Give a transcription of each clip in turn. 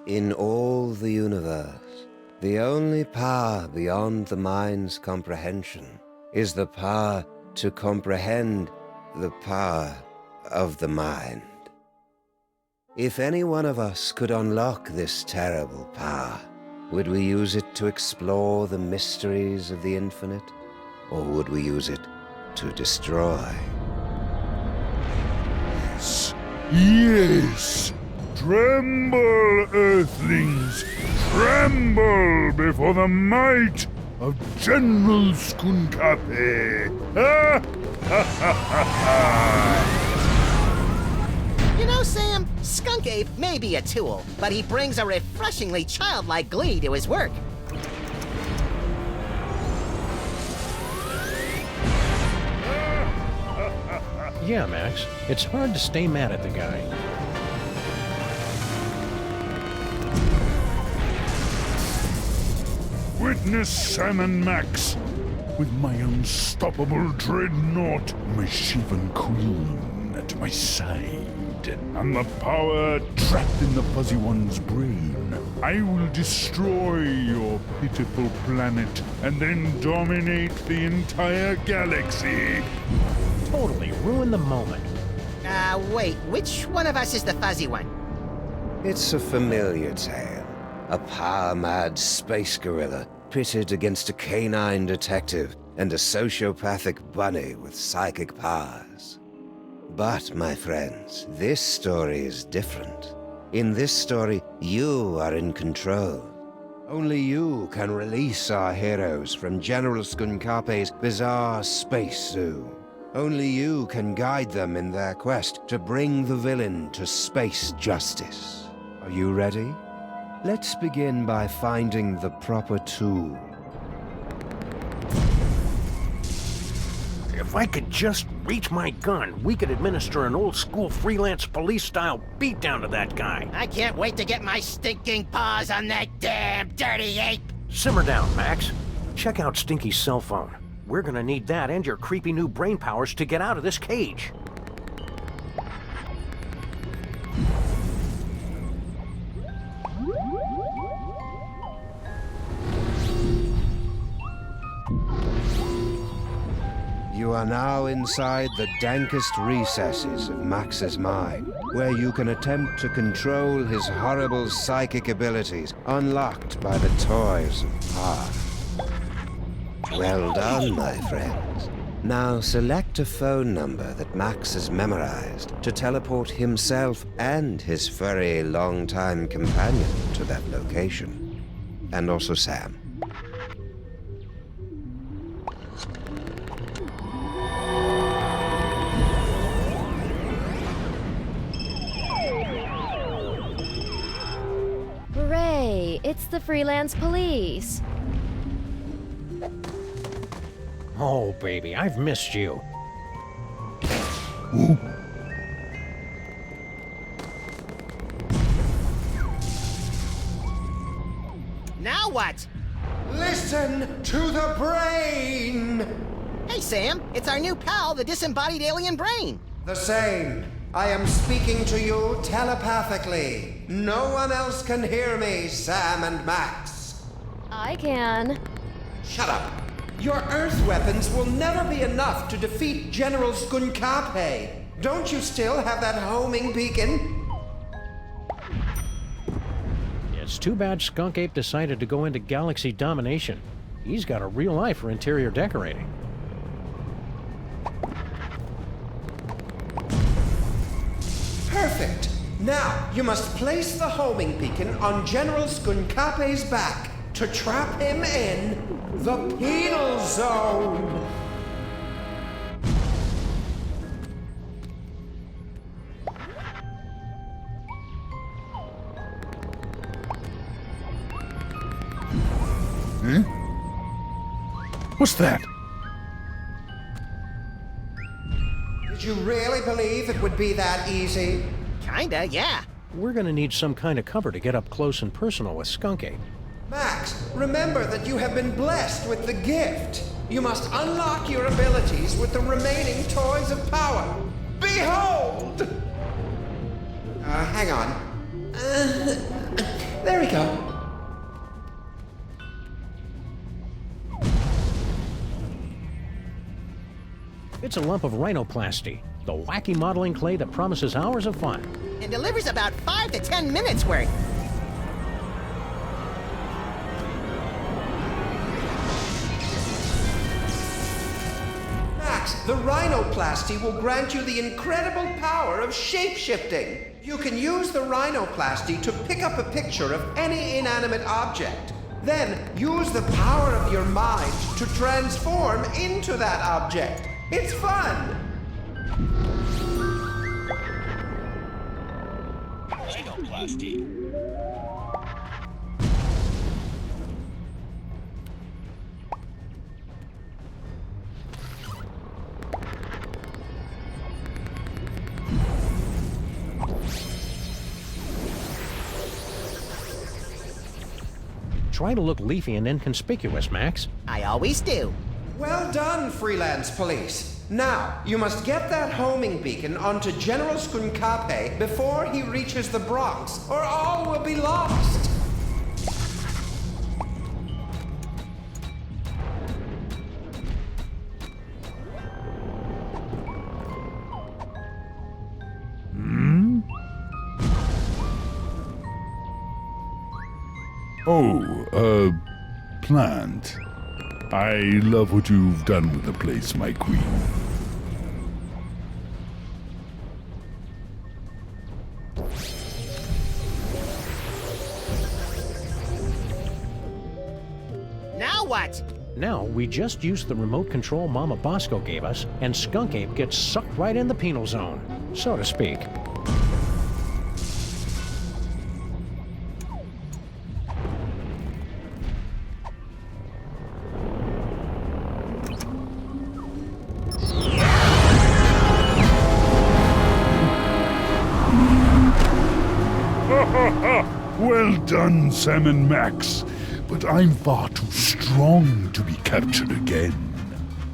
In all the universe, the only power beyond the mind's comprehension is the power to comprehend the power of the mind. If any one of us could unlock this terrible power, would we use it to explore the mysteries of the infinite, or would we use it to destroy? Yes! Tremble, Earthlings! Tremble before the might of General Skunkape! You know, Sam, Skunk Ape may be a tool, but he brings a refreshingly childlike glee to his work. Yeah, Max. It's hard to stay mad at the guy. Witness Sam and Max, with my unstoppable dreadnought, my Shivan Queen at my side, and the power trapped in the Fuzzy One's brain. I will destroy your pitiful planet and then dominate the entire galaxy. Totally ruin the moment. Wait, which one of us is the fuzzy one? It's a familiar tale. A power-mad space gorilla pitted against a canine detective and a sociopathic bunny with psychic powers. But, my friends, this story is different. In this story, you are in control. Only you can release our heroes from General Skunkape's bizarre space zoo. Only you can guide them in their quest to bring the villain to space justice. Are you ready? Let's begin by finding the proper tool. If I could just reach my gun, we could administer an old-school Freelance Police-style beatdown to that guy. I can't wait to get my stinking paws on that damn dirty ape! Simmer down, Max. Check out Stinky's cell phone. We're gonna need that and your creepy new brain powers to get out of this cage. You are now inside the dankest recesses of Max's mind, where you can attempt to control his horrible psychic abilities unlocked by the toys of power. Well done, my friends. Now select a phone number that Max has memorized to teleport himself and his furry longtime companion to that location. And also Sam. Hooray! It's the Freelance Police. Oh, baby, I've missed you. Now what? Listen to the brain! Hey, Sam, it's our new pal, the disembodied alien brain. The same. I am speaking to you telepathically. No one else can hear me, Sam and Max. I can. Shut up. Your Earth weapons will never be enough to defeat General Skunkape. Don't you still have that homing beacon? It's too bad Skunk Ape decided to go into galaxy domination. He's got a real eye for interior decorating. Perfect. Now, you must place the homing beacon on General Skunkape's back to trap him in the penal zone. Huh? What's that? Did you really believe it would be that easy? Kinda, yeah. We're gonna need some kind of cover to get up close and personal with Skunk Ape. Max, remember that you have been blessed with the gift. You must unlock your abilities with the remaining toys of power. Behold! Hang on. there we go. It's a lump of rhinoplasty, the wacky modeling clay that promises hours of fun. And delivers about 5 to 10 minutes worth. Max, the rhinoplasty will grant you the incredible power of shape-shifting. You can use the rhinoplasty to pick up a picture of any inanimate object. Then use the power of your mind to transform into that object. It's fun! Rhinoplasty. Try to look leafy and inconspicuous, Max. I always do. Well done, Freelance Police. Now, you must get that homing beacon onto General Skunkape before he reaches the Bronx, or all will be lost. Oh, plant. I love what you've done with the place, my queen. Now what? Now, we just use the remote control Mama Bosco gave us, and Skunk Ape gets sucked right in the penal zone, so to speak. Well done, Sam and Max, but I'm far too strong to be captured again.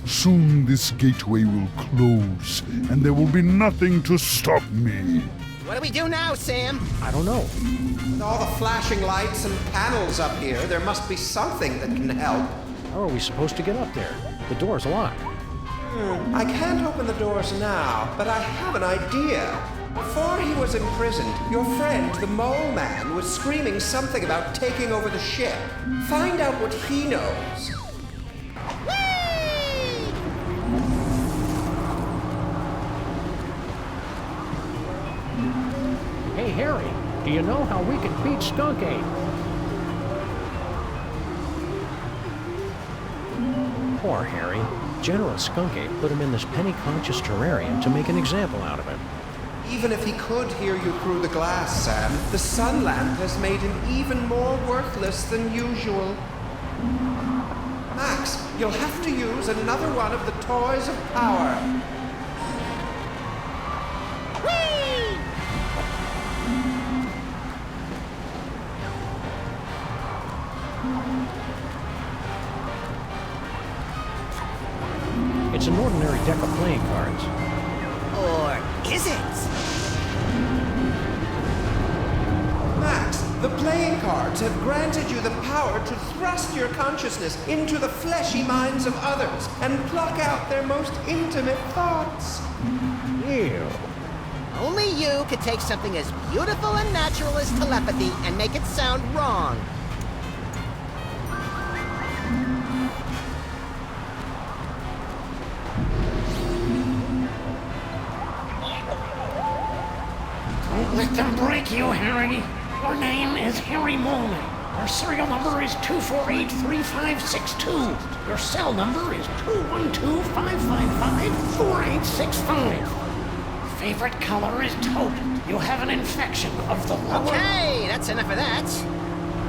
Soon this gateway will close, and there will be nothing to stop me. What do we do now, Sam? I don't know. With all the flashing lights and panels up here, there must be something that can help. How are we supposed to get up there? The door's locked. I can't open the doors now, but I have an idea. Before he was imprisoned, your friend, the Mole Man, was screaming something about taking over the ship. Find out what he knows. Hey, Harry, do you know how we can beat Skunk Ape? Poor Harry. General Skunk Ape put him in this penny-conscious terrarium to make an example out of him. Even if he could hear you through the glass, Sam, the sun lamp has made him even more worthless than usual. Max, you'll have to use another one of the toys of power. Whee! It's an ordinary deck of playing cards. Or is it? Max, the playing cards have granted you the power to thrust your consciousness into the fleshy minds of others and pluck out their most intimate thoughts. Ew. Only you could take something as beautiful and natural as telepathy and make it sound wrong. Let them break you, Harry. Your name is Harry Molman. Your serial number is 2483562. Your cell number is 212-555-4865. Favorite color is taupe. You have an infection of the lower... Okay, that's enough of that.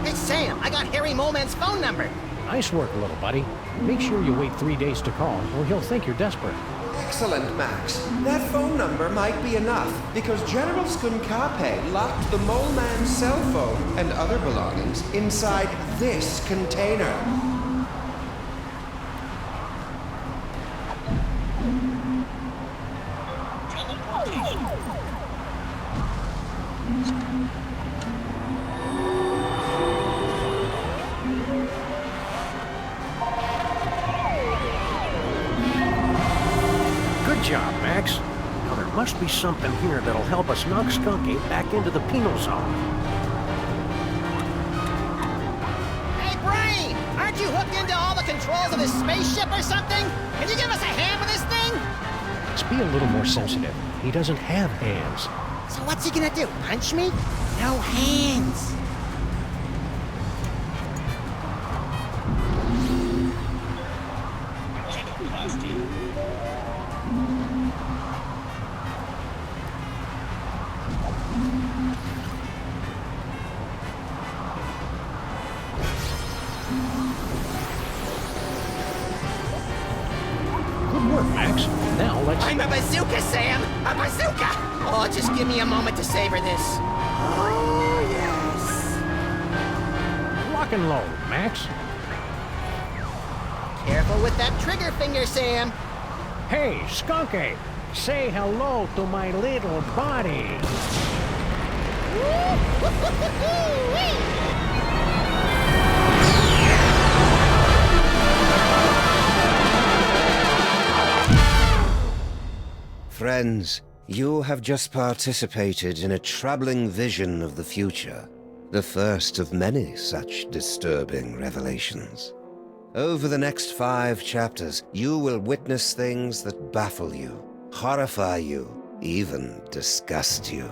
Hey, Sam, I got Harry Moleman's phone number. Nice work, little buddy. Make sure you wait 3 days to call, or he'll think you're desperate. Excellent, Max. That phone number might be enough, because General Skunkape locked the Mole Man's cell phone and other belongings inside this container. job, Max. Now there must be something here that'll help us knock Skunk Ape back into the penal zone. Hey, Brain! Aren't you hooked into all the controls of this spaceship or something? Can you give us a hand with this thing? Let's be a little more sensitive. He doesn't have hands. So what's he gonna do? Punch me? No hands. Rhinoplasty. Good work, Max. Now let's... I'm a bazooka, Sam! A bazooka! Oh, just give me a moment to savor this. Oh, yes. Lock and load, Max. Careful with that trigger finger, Sam. Hey, Skunk Ape, say hello to my little body. Friends, you have just participated in a troubling vision of the future, the first of many such disturbing revelations. Over the next 5 chapters, you will witness things that baffle you, horrify you, even disgust you.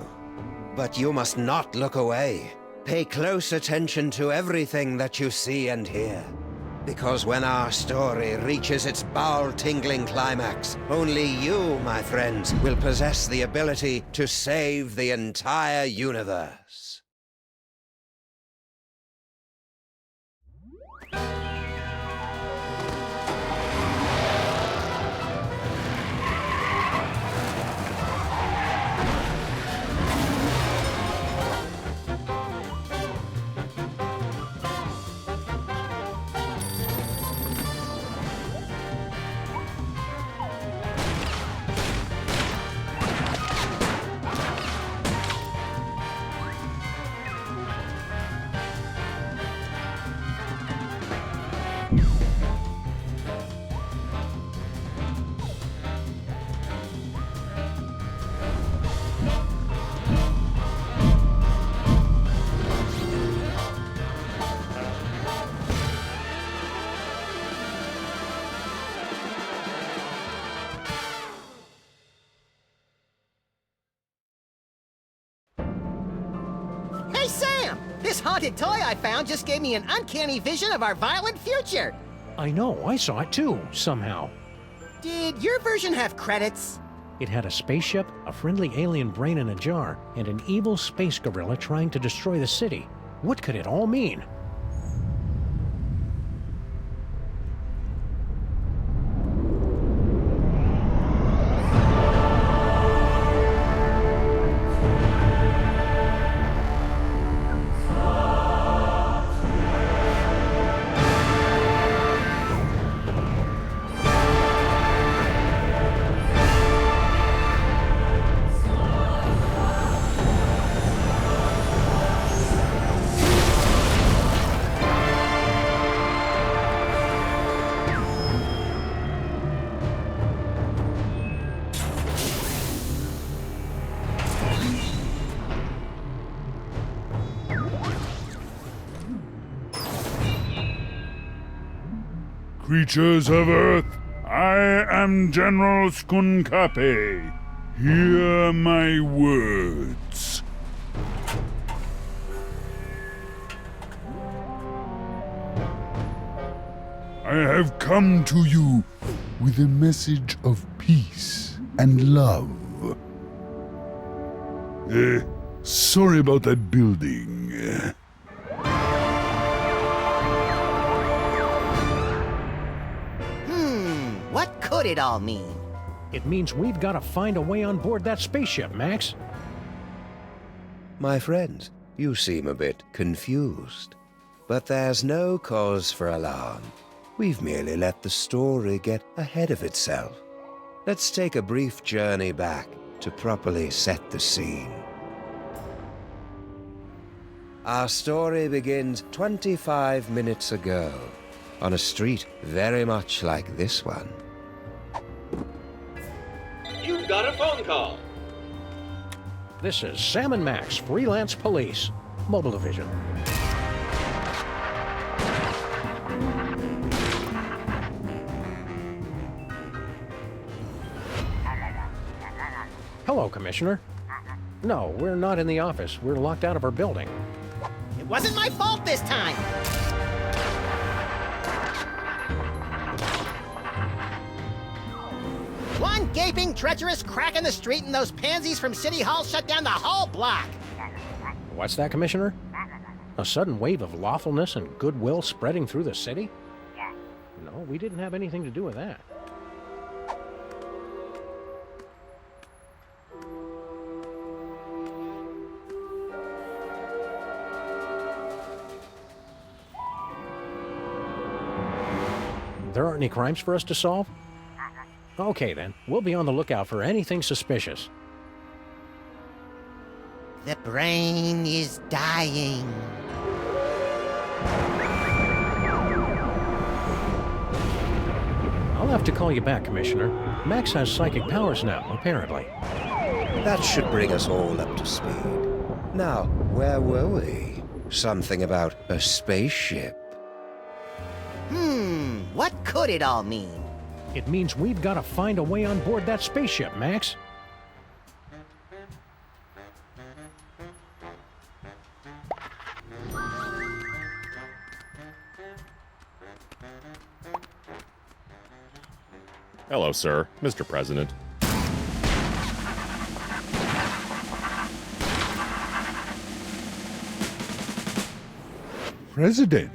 But you must not look away. Pay close attention to everything that you see and hear. Because when our story reaches its bowel-tingling climax, only you, my friends, will possess the ability to save the entire universe. Hey, Sam! This haunted toy I found just gave me an uncanny vision of our violent future. I know, I saw it too, somehow. Did your version have credits? It had a spaceship, a friendly alien brain in a jar, and an evil space gorilla trying to destroy the city. What could it all mean? Creatures of Earth, I am General Skunkape. Hear my words. I have come to you with a message of peace and love. Sorry about that building. What could it all mean? It means we've got to find a way on board that spaceship, Max. My friends, you seem a bit confused. But there's no cause for alarm. We've merely let the story get ahead of itself. Let's take a brief journey back to properly set the scene. Our story begins 25 minutes ago, on a street very much like this one. We've got a phone call. This is Sam and Max, Freelance Police, Mobile Division. Hello, Commissioner. No, we're not in the office. We're locked out of our building. It wasn't my fault this time. One gaping, treacherous crack in the street and those pansies from City Hall shut down the whole block. What's that, Commissioner? A sudden wave of lawfulness and goodwill spreading through the city? No, we didn't have anything to do with that. There aren't any crimes for us to solve? Okay then, we'll be on the lookout for anything suspicious. The brain is dying. I'll have to call you back, Commissioner. Max has psychic powers now, apparently. That should bring us all up to speed. Now, where were we? Something about a spaceship. What could it all mean? It means we've got to find a way on board that spaceship, Max. Hello, sir. Mr. President. President?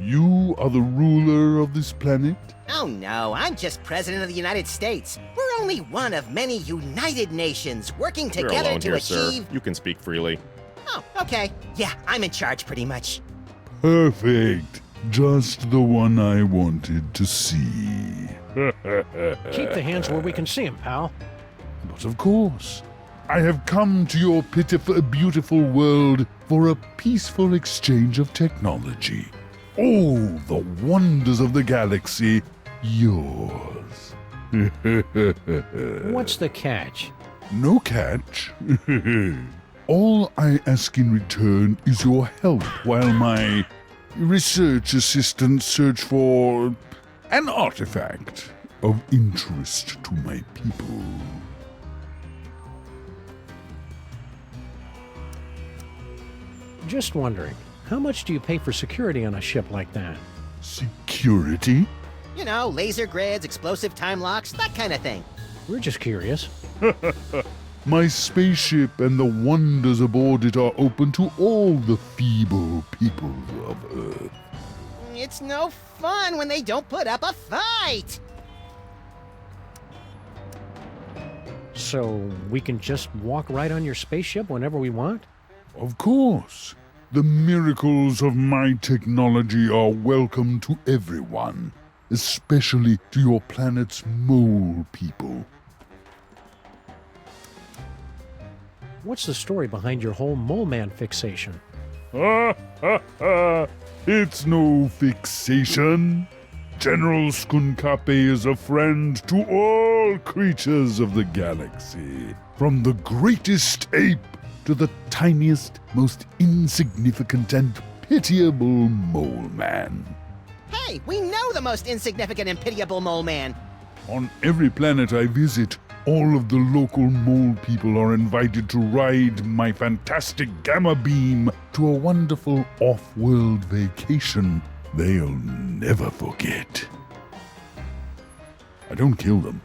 You are the ruler of this planet? Oh no, I'm just President of the United States. We're only one of many united nations working We're together alone to here, achieve... sir. You can speak freely. Oh, okay. Yeah, I'm in charge pretty much. Perfect. Just the one I wanted to see. Keep the hands where we can see them, pal. But of course, I have come to your pitiful, beautiful world for a peaceful exchange of technology. All the wonders of the galaxy, yours. What's the catch? No catch. All I ask in return is your help while my research assistants search for an artifact of interest to my people. Just wondering, how much do you pay for security on a ship like that? Security? You know, laser grids, explosive time locks, that kind of thing. We're just curious. My spaceship and the wonders aboard it are open to all the feeble people of Earth. It's no fun when they don't put up a fight. So we can just walk right on your spaceship whenever we want? Of course. The miracles of my technology are welcome to everyone, especially to your planet's mole people. What's the story behind your whole mole man fixation? It's no fixation. General Skunkape is a friend to all creatures of the galaxy, from the greatest ape to the tiniest, most insignificant and pitiable mole man. Hey, we know the most insignificant and pitiable mole man. On every planet I visit, all of the local mole people are invited to ride my fantastic gamma beam to a wonderful off-world vacation they'll never forget. I don't kill them.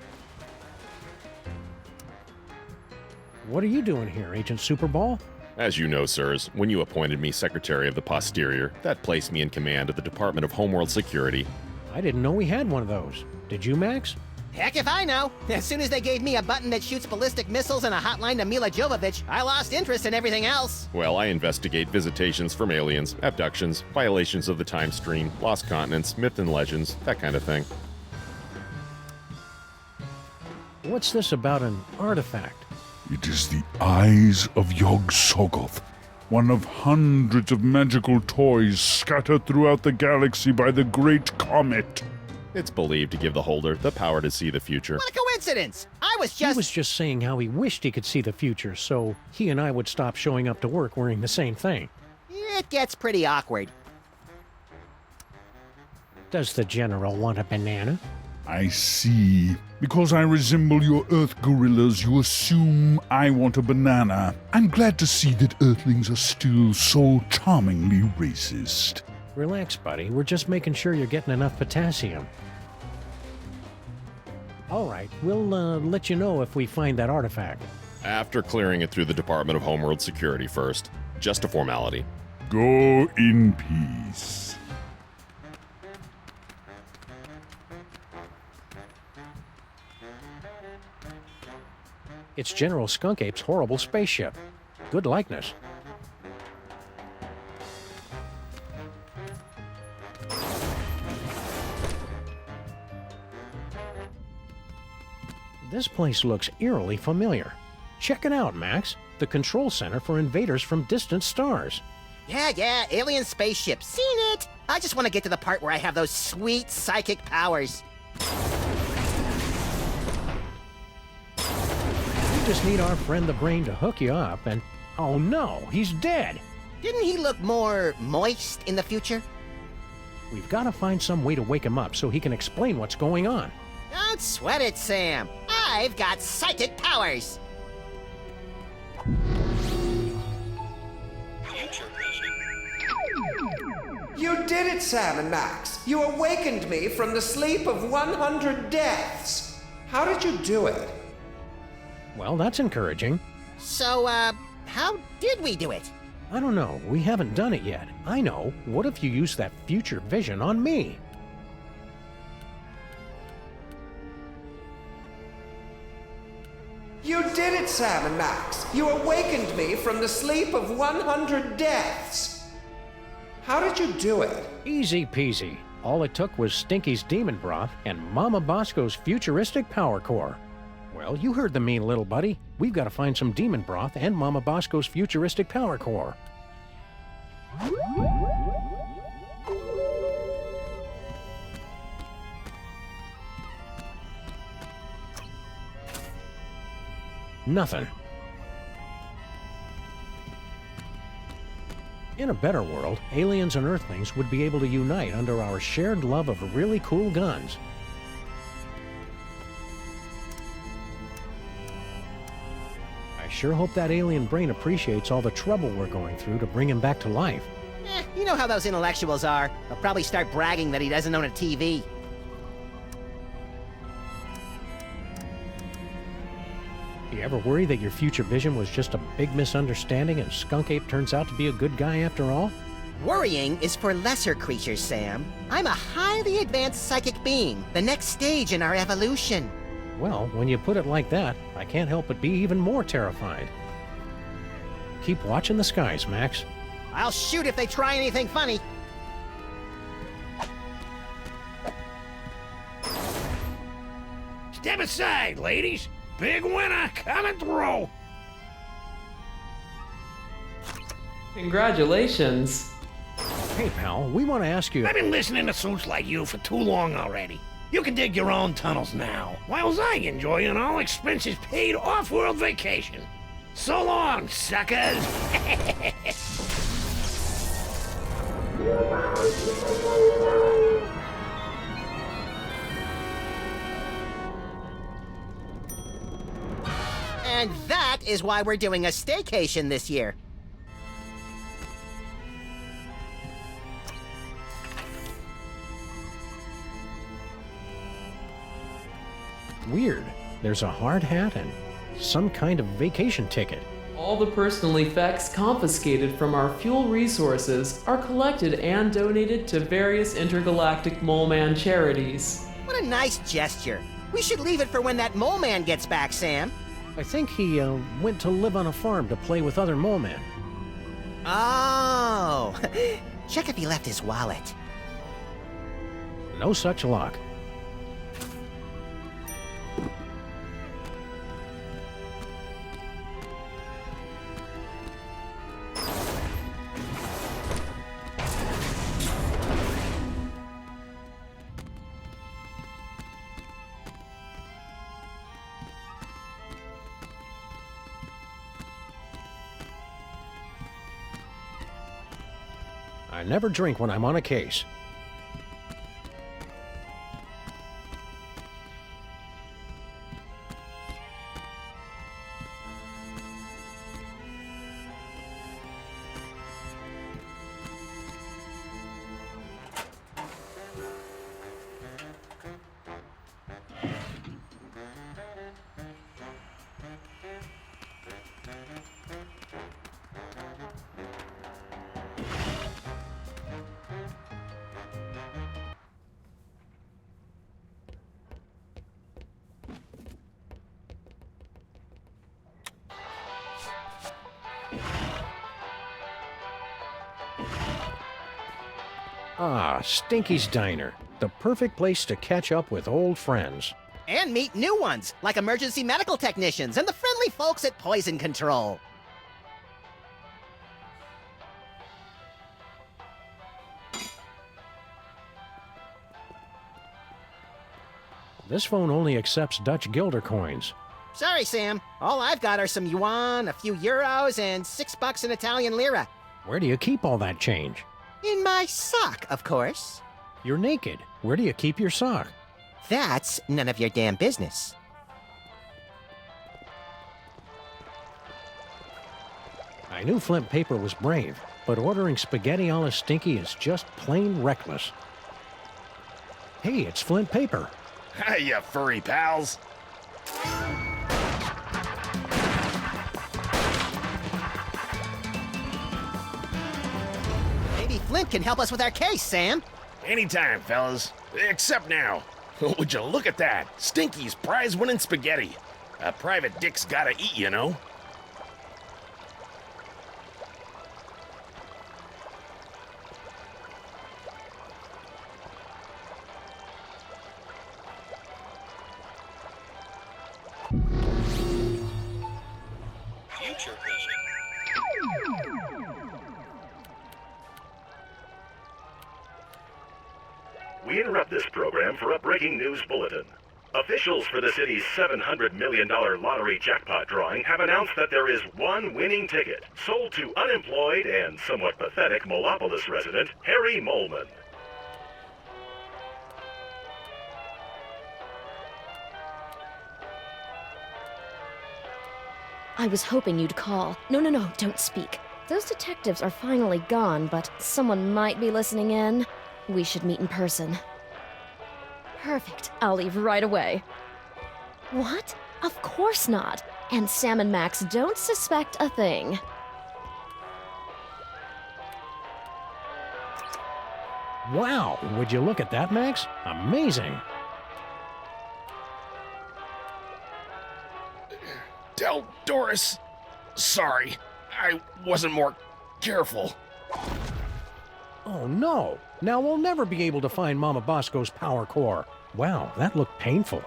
What are you doing here, Agent Superball? As you know, sirs, when you appointed me Secretary of the Posterior, that placed me in command of the Department of Homeworld Security. I didn't know we had one of those. Did you, Max? Heck if I know. As soon as they gave me a button that shoots ballistic missiles and a hotline to Mila Jovovich, I lost interest in everything else. Well, I investigate visitations from aliens, abductions, violations of the time stream, lost continents, myth and legends, that kind of thing. What's this about an artifact? It is the eyes of Yog-Sothoth, one of hundreds of magical toys scattered throughout the galaxy by the Great Comet. It's believed to give the holder the power to see the future. What a coincidence! He was just saying how he wished he could see the future, so he and I would stop showing up to work wearing the same thing. It gets pretty awkward. Does the General want a banana? I see. Because I resemble your Earth gorillas, you assume I want a banana. I'm glad to see that Earthlings are still so charmingly racist. Relax, buddy. We're just making sure you're getting enough potassium. All right, we'll let you know if we find that artifact. After clearing it through the Department of Homeworld Security first. Just a formality. Go in peace. It's General Skunk Ape's horrible spaceship. Good likeness. This place looks eerily familiar. Check it out, Max. The control center for invaders from distant stars. Yeah, alien spaceship. Seen it! I just want to get to the part where I have those sweet psychic powers. We just need our friend the Brain to hook you up and... Oh no, he's dead! Didn't he look more moist in the future? We've got to find some way to wake him up so he can explain what's going on. Don't sweat it, Sam. I've got psychic powers. Future vision. You did it, Sam and Max. You awakened me from the sleep of 100 deaths. How did you do it? Well, that's encouraging. So, how did we do it? I don't know. We haven't done it yet. I know. What if you use that future vision on me? You did it, Sam and Max. You awakened me from the sleep of 100 deaths. How did you do it? Easy peasy. All it took was Stinky's demon broth and Mama Bosco's futuristic power core. Well, you heard the mean little buddy. We've got to find some demon broth and Mama Bosco's futuristic power core. Nothing. In a better world, aliens and Earthlings would be able to unite under our shared love of really cool guns. I sure hope that alien brain appreciates all the trouble we're going through to bring him back to life. You know how those intellectuals are. They'll probably start bragging that he doesn't own a TV. You ever worry that your future vision was just a big misunderstanding and Skunk Ape turns out to be a good guy after all? Worrying is for lesser creatures, Sam. I'm a highly advanced psychic being, the next stage in our evolution. Well, when you put it like that, I can't help but be even more terrified. Keep watching the skies, Max. I'll shoot if they try anything funny. Step aside, ladies. Big winner coming through. Congratulations. Hey, pal, we want to ask you... I've been listening to suits like you for too long already. You can dig your own tunnels now, whilst I enjoy an all-expenses paid off-world vacation. So long, suckers! And that is why we're doing a staycation this year. Weird. There's a hard hat and some kind of vacation ticket. All the personal effects confiscated from our fuel resources are collected and donated to various intergalactic Mole Man charities. What a nice gesture. We should leave it for when that mole man gets back, Sam. I think he went to live on a farm to play with other mole men. Oh, check if he left his wallet. No such luck. I never drink when I'm on a case. Ah, Stinky's Diner. The perfect place to catch up with old friends. And meet new ones, like emergency medical technicians and the friendly folks at Poison Control. This phone only accepts Dutch guilder coins. Sorry, Sam. All I've got are some yuan, a few euros, and $6 in Italian lira. Where do you keep all that change? In my sock, of course. You're naked. Where do you keep your sock? That's none of your damn business. I knew Flint Paper was brave, but ordering spaghetti a la Stinky is just plain reckless. Hey, it's Flint Paper. Hi, you furry pals. Maybe Flint can help us with our case, Sam. Anytime, fellas. Except now. Would you look at that? Stinky's prize-winning spaghetti. A private dick's gotta eat, you know. Future vision. We interrupt this program for a breaking news bulletin. Officials for the city's $700 million lottery jackpot drawing have announced that there is one winning ticket sold to unemployed and somewhat pathetic Molopolis resident Harry Molman. I was hoping you'd call. No, don't speak. Those detectives are finally gone, but someone might be listening in. We should meet in person. Perfect. I'll leave right away. What? Of course not. And Sam and Max don't suspect a thing. Wow, would you look at that, Max? Amazing. Tell Doris. Sorry, I wasn't more careful. Oh no! Now we'll never be able to find Mama Bosco's power core. Wow, that looked painful.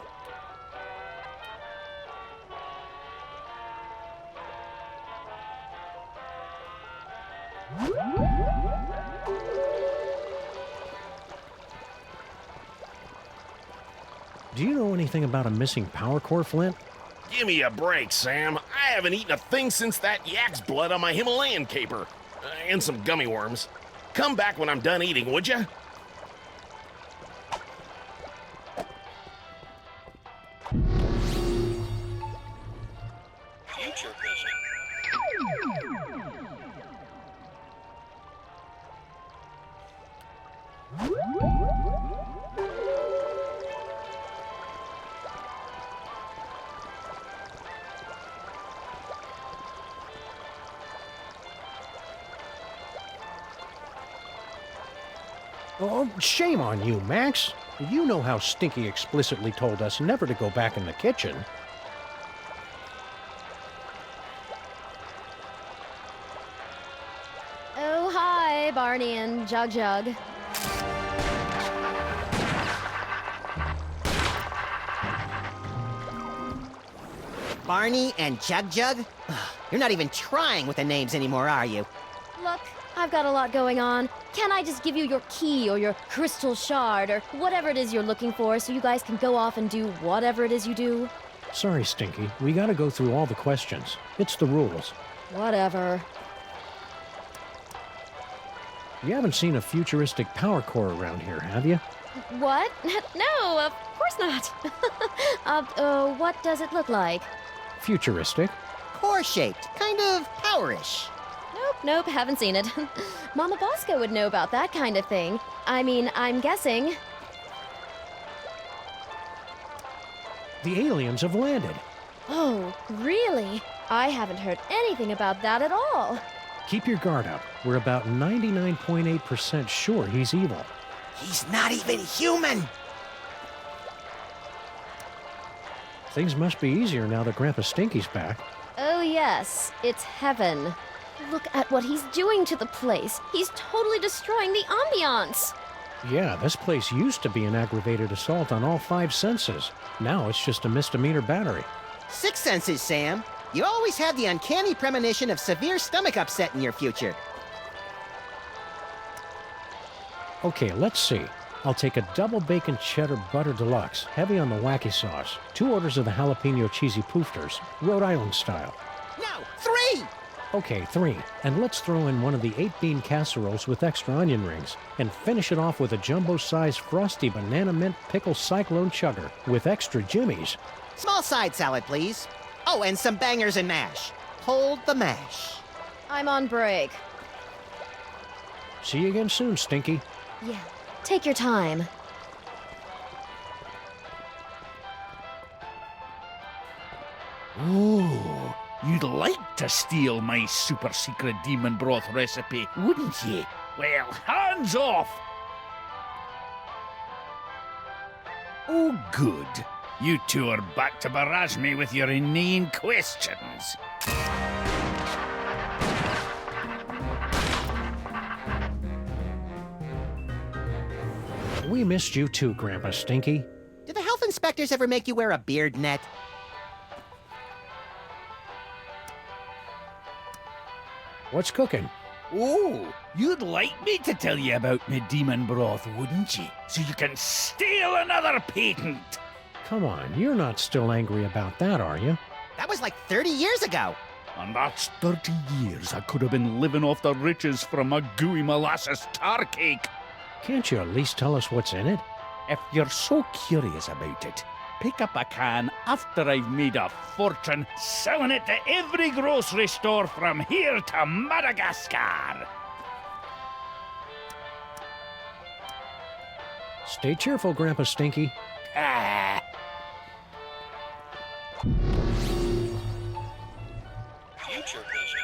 Do you know anything about a missing power core, Flint? Give me a break, Sam. I haven't eaten a thing since that yak's blood on my Himalayan caper. And some gummy worms. Come back when I'm done eating, would ya? Future vision. Oh, shame on you, Max. You know how Stinky explicitly told us never to go back in the kitchen. Oh, hi, Barney and Jug Jug. Barney and Jug Jug? Ugh, you're not even trying with the names anymore, are you? Look, I've got a lot going on. Can't I just give you your key or your crystal shard or whatever it is you're looking for so you guys can go off and do whatever it is you do? Sorry, Stinky. We gotta go through all the questions. It's the rules. Whatever. You haven't seen a futuristic power core around here, have you? What? No, of course not. What does it look like? Futuristic? Core-shaped, kind of powerish. Nope, haven't seen it. Mama Bosco would know about that kind of thing. I mean, I'm guessing. The aliens have landed. Oh, really? I haven't heard anything about that at all. Keep your guard up. We're about 99.8% sure he's evil. He's not even human! Things must be easier now that Grandpa Stinky's back. Oh yes, it's heaven. Look at what he's doing to the place. He's totally destroying the ambiance. Yeah, this place used to be an aggravated assault on all 5 senses. Now it's just a misdemeanor battery. 6 senses, Sam. You always have the uncanny premonition of severe stomach upset in your future. Okay, let's see. I'll take a double bacon cheddar butter deluxe, heavy on the wacky sauce. 2 orders of the jalapeno cheesy poofters, Rhode Island style. No, 3! Okay, 3. And let's throw in one of the 8-bean casseroles with extra onion rings. And finish it off with a jumbo-sized frosty banana mint pickle cyclone chugger with extra jimmies. Small side salad, please. Oh, and some bangers and mash. Hold the mash. I'm on break. See you again soon, Stinky. Yeah, take your time. Oh, you'd like to steal my super secret demon broth recipe, wouldn't you? Well, hands off! Oh, good. You two are back to barrage me with your inane questions. We missed you too, Grandpa Stinky. Do the health inspectors ever make you wear a beard net? What's cooking? Oh, you'd like me to tell you about my demon broth, wouldn't you? So you can steal another patent. Come on, you're not still angry about that, are you? That was like 30 years ago. And that's 30 years I could have been living off the riches from a gooey molasses tar cake. Can't you at least tell us what's in it? If you're so curious about it, pick up a can after I've made a fortune selling it to every grocery store from here to Madagascar. Stay cheerful, Grandpa Stinky. Ah. Future vision.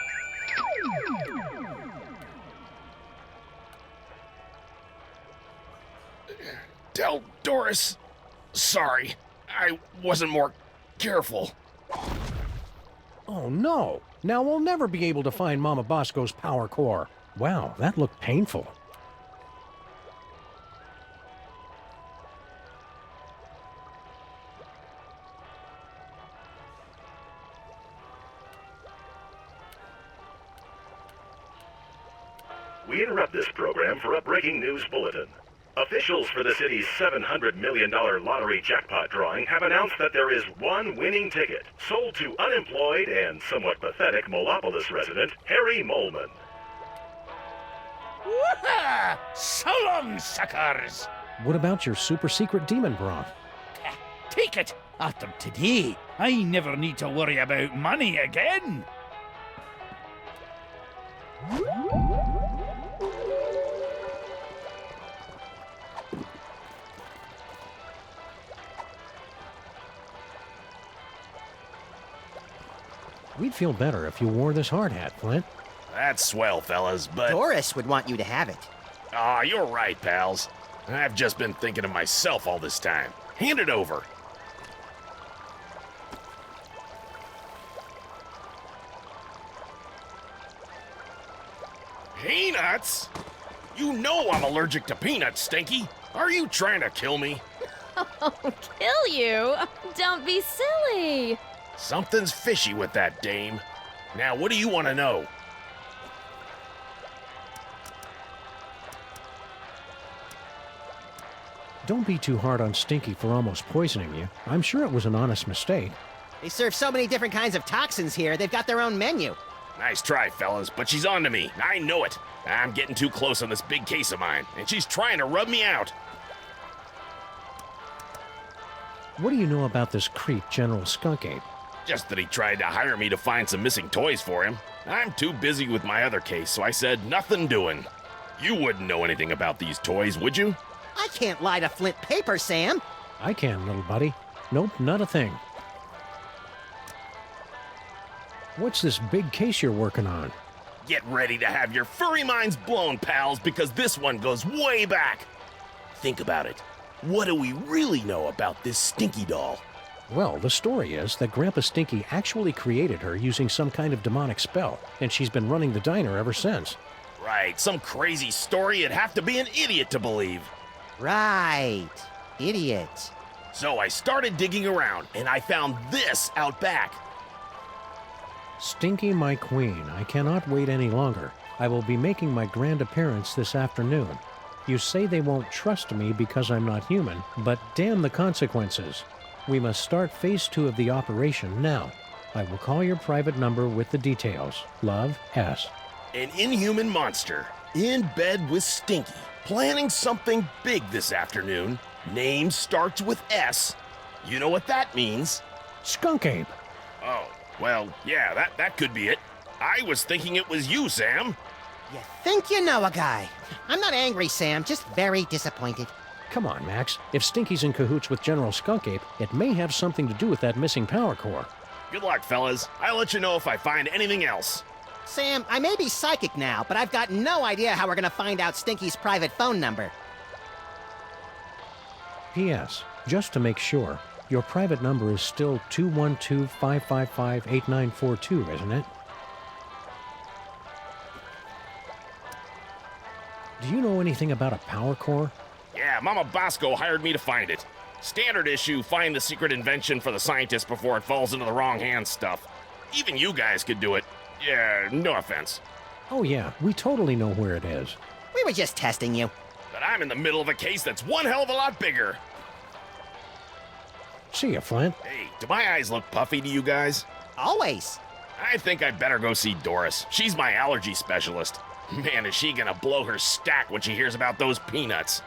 Tell Doris. Sorry, I wasn't more careful. Oh no! Now we'll never be able to find Mama Bosco's power core. Wow, that looked painful. We interrupt this program for a breaking news bulletin. Officials for the city's $700 million lottery jackpot drawing have announced that there is one winning ticket sold to unemployed and somewhat pathetic Molopolis resident Harry Molman. Woohoo! So long, suckers! What about your super secret demon broth? Take it! After today, I never need to worry about money again! We'd feel better if you wore this hard hat, Flint. That's swell, fellas, but... Doris would want you to have it. Aw, you're right, pals. I've just been thinking of myself all this time. Hand it over. Peanuts? You know I'm allergic to peanuts, Stinky. Are you trying to kill me? Oh, kill you? Don't be silly. Something's fishy with that dame. Now, what do you want to know? Don't be too hard on Stinky for almost poisoning you. I'm sure it was an honest mistake. They serve so many different kinds of toxins here, they've got their own menu. Nice try, fellas, but she's on to me. I know it. I'm getting too close on this big case of mine, and she's trying to rub me out. What do you know about this creep, General Skunk Ape? Just that he tried to hire me to find some missing toys for him. I'm too busy with my other case, so I said nothing doing. You wouldn't know anything about these toys, would you? I can't lie to Flint paper, Sam. I can, little buddy. Nope, not a thing. What's this big case you're working on? Get ready to have your furry minds blown, pals, because this one goes way back. Think about it. What do we really know about this Stinky doll? Well, the story is that Grandpa Stinky actually created her using some kind of demonic spell, and she's been running the diner ever since. Right, some crazy story you'd have to be an idiot to believe. Right. Idiot. So I started digging around, and I found this out back. Stinky, my queen, I cannot wait any longer. I will be making my grand appearance this afternoon. You say they won't trust me because I'm not human, but damn the consequences. We must start phase 2 of the operation now. I will call your private number with the details. Love, S. An inhuman monster, in bed with Stinky, planning something big this afternoon. Name starts with S. You know what that means? Skunk Ape. Oh, well, yeah, that could be it. I was thinking it was you, Sam. You think you know a guy. I'm not angry, Sam, just very disappointed. Come on, Max. If Stinky's in cahoots with General Skunk Ape, it may have something to do with that missing power core. Good luck, fellas. I'll let you know if I find anything else. Sam, I may be psychic now, but I've got no idea how we're gonna find out Stinky's private phone number. P.S. Just to make sure, your private number is still 212-555-8942, isn't it? Do you know anything about a power core? Yeah, Mama Bosco hired me to find it. Standard issue, find the secret invention for the scientist before it falls into the wrong hands stuff. Even you guys could do it. Yeah, no offense. Oh yeah, we totally know where it is. We were just testing you. But I'm in the middle of a case that's one hell of a lot bigger. See ya, Flint. Hey, do my eyes look puffy to you guys? Always. I think I'd better go see Doris. She's my allergy specialist. Man, is she gonna blow her stack when she hears about those peanuts.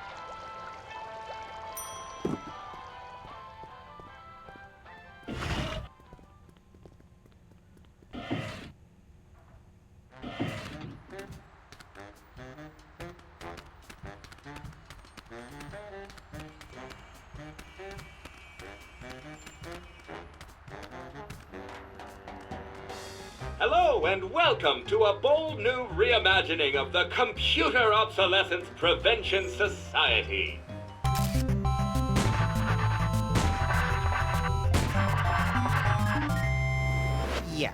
Hello and welcome to a bold new reimagining of the Computer Obsolescence Prevention Society. Yeah.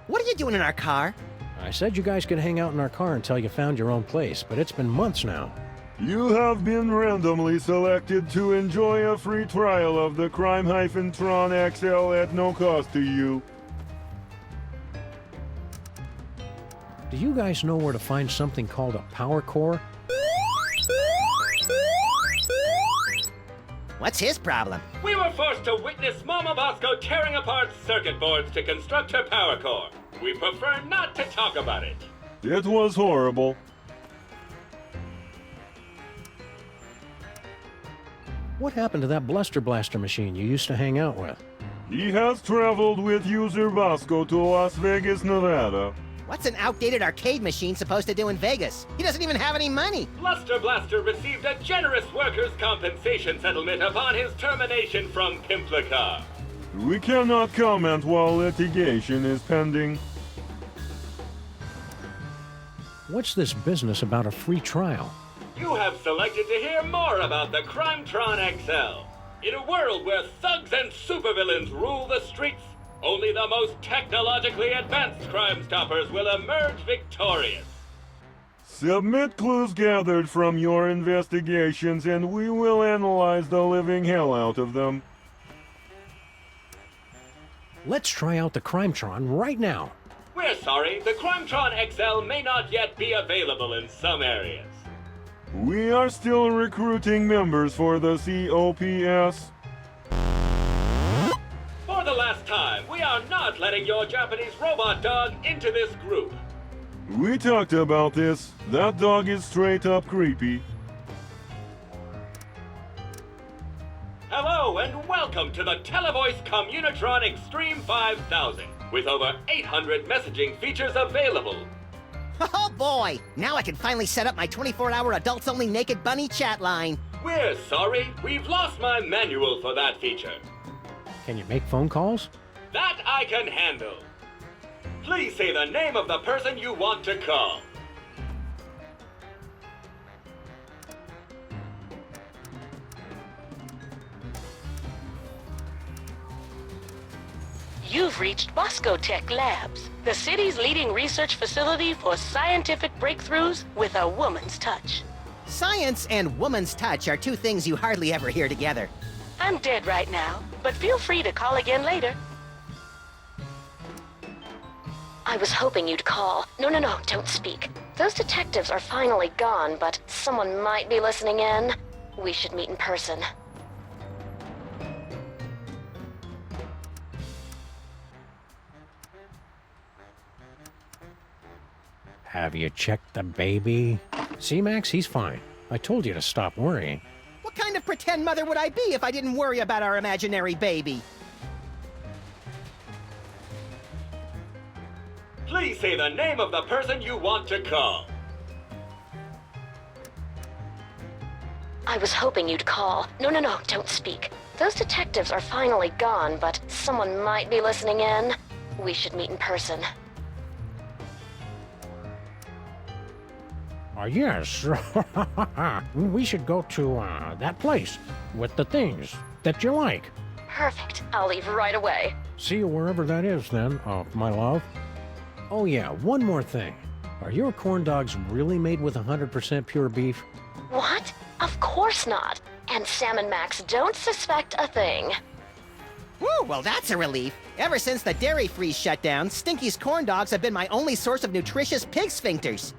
What are you doing in our car? I said you guys could hang out in our car until you found your own place, but it's been months now. You have been randomly selected to enjoy a free trial of the Crime-Tron XL at no cost to you. Do you guys know where to find something called a power core? What's his problem? We were forced to witness Mama Bosco tearing apart circuit boards to construct her power core. We prefer not to talk about it. It was horrible. What happened to that Bluster Blaster machine you used to hang out with? He has traveled with user Bosco to Las Vegas, Nevada. What's an outdated arcade machine supposed to do in Vegas? He doesn't even have any money. Bluster Blaster received a generous workers' compensation settlement upon his termination from Pimplica. We cannot comment while litigation is pending. What's this business about a free trial? You have selected to hear more about the Crime-Tron XL. In a world where thugs and supervillains rule the streets, only the most technologically advanced Crime Stoppers will emerge victorious. Submit clues gathered from your investigations and we will analyze the living hell out of them. Let's try out the Crime-Tron right now. We're sorry, the Crime-Tron XL may not yet be available in some areas. We are still recruiting members for the COPS. For the last time, we are not letting your Japanese robot dog into this group. We talked about this. That dog is straight up creepy. Hello and welcome to the Televoice Communitron Extreme 5000, with over 800 messaging features available. Oh boy! Now I can finally set up my 24-hour adults-only naked bunny chat line. We're sorry, we've lost my manual for that feature. Can you make phone calls? That I can handle. Please say the name of the person you want to call. You've reached Bosco Tech Labs, the city's leading research facility for scientific breakthroughs with a woman's touch. Science and woman's touch are two things you hardly ever hear together. I'm dead right now, but feel free to call again later. I was hoping you'd call. No, don't speak. Those detectives are finally gone, but someone might be listening in. We should meet in person. Have you checked the baby? See, Max, he's fine. I told you to stop worrying. What kind of pretend mother would I be if I didn't worry about our imaginary baby? Please say the name of the person you want to call. I was hoping you'd call. No, don't speak. Those detectives are finally gone, but someone might be listening in. We should meet in person. Yes. We should go to, that place with the things that you like. Perfect. I'll leave right away. See you wherever that is, then, my love. Oh, yeah, one more thing. Are your corn dogs really made with 100% pure beef? What? Of course not. And Sam and Max don't suspect a thing. Woo, well that's a relief. Ever since the dairy freeze shut down, Stinky's corn dogs have been my only source of nutritious pig sphincters.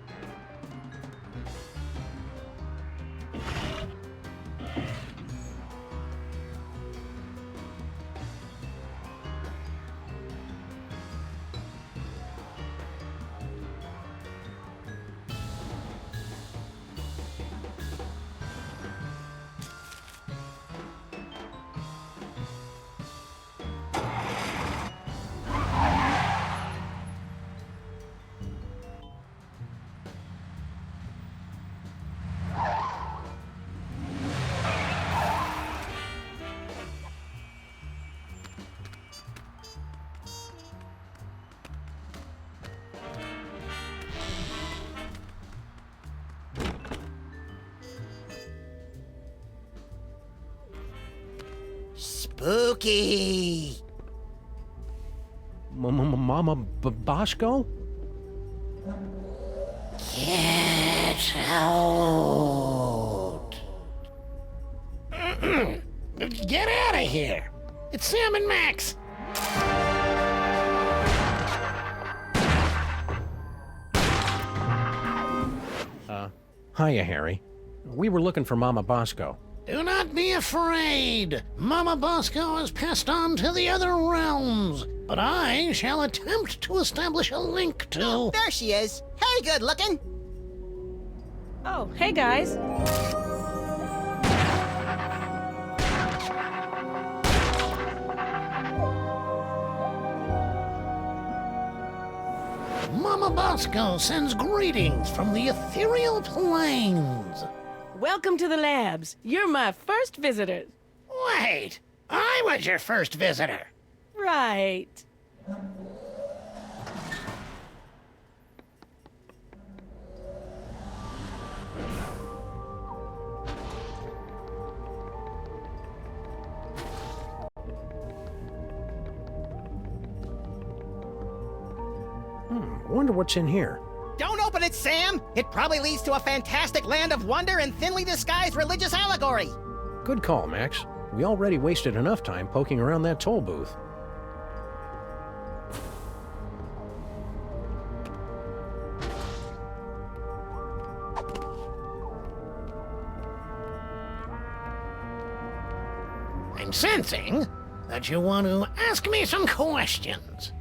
Spooky! Mama Bosco? Get out! Get out of here! It's Sam and Max! Hiya, Harry. We were looking for Mama Bosco. Do not be afraid. Mama Bosco has passed on to the other realms, but I shall attempt to establish a link to... Oh, there she is. Hey, good looking. Oh, hey guys. Mama Bosco sends greetings from the ethereal plains. Welcome to the labs. You're my first visitors. Wait, I was your first visitor. Right. Wonder what's in here. Don't open it, Sam! It probably leads to a fantastic land of wonder and thinly disguised religious allegory. Good call, Max. We already wasted enough time poking around that toll booth. I'm sensing that you want to ask me some questions.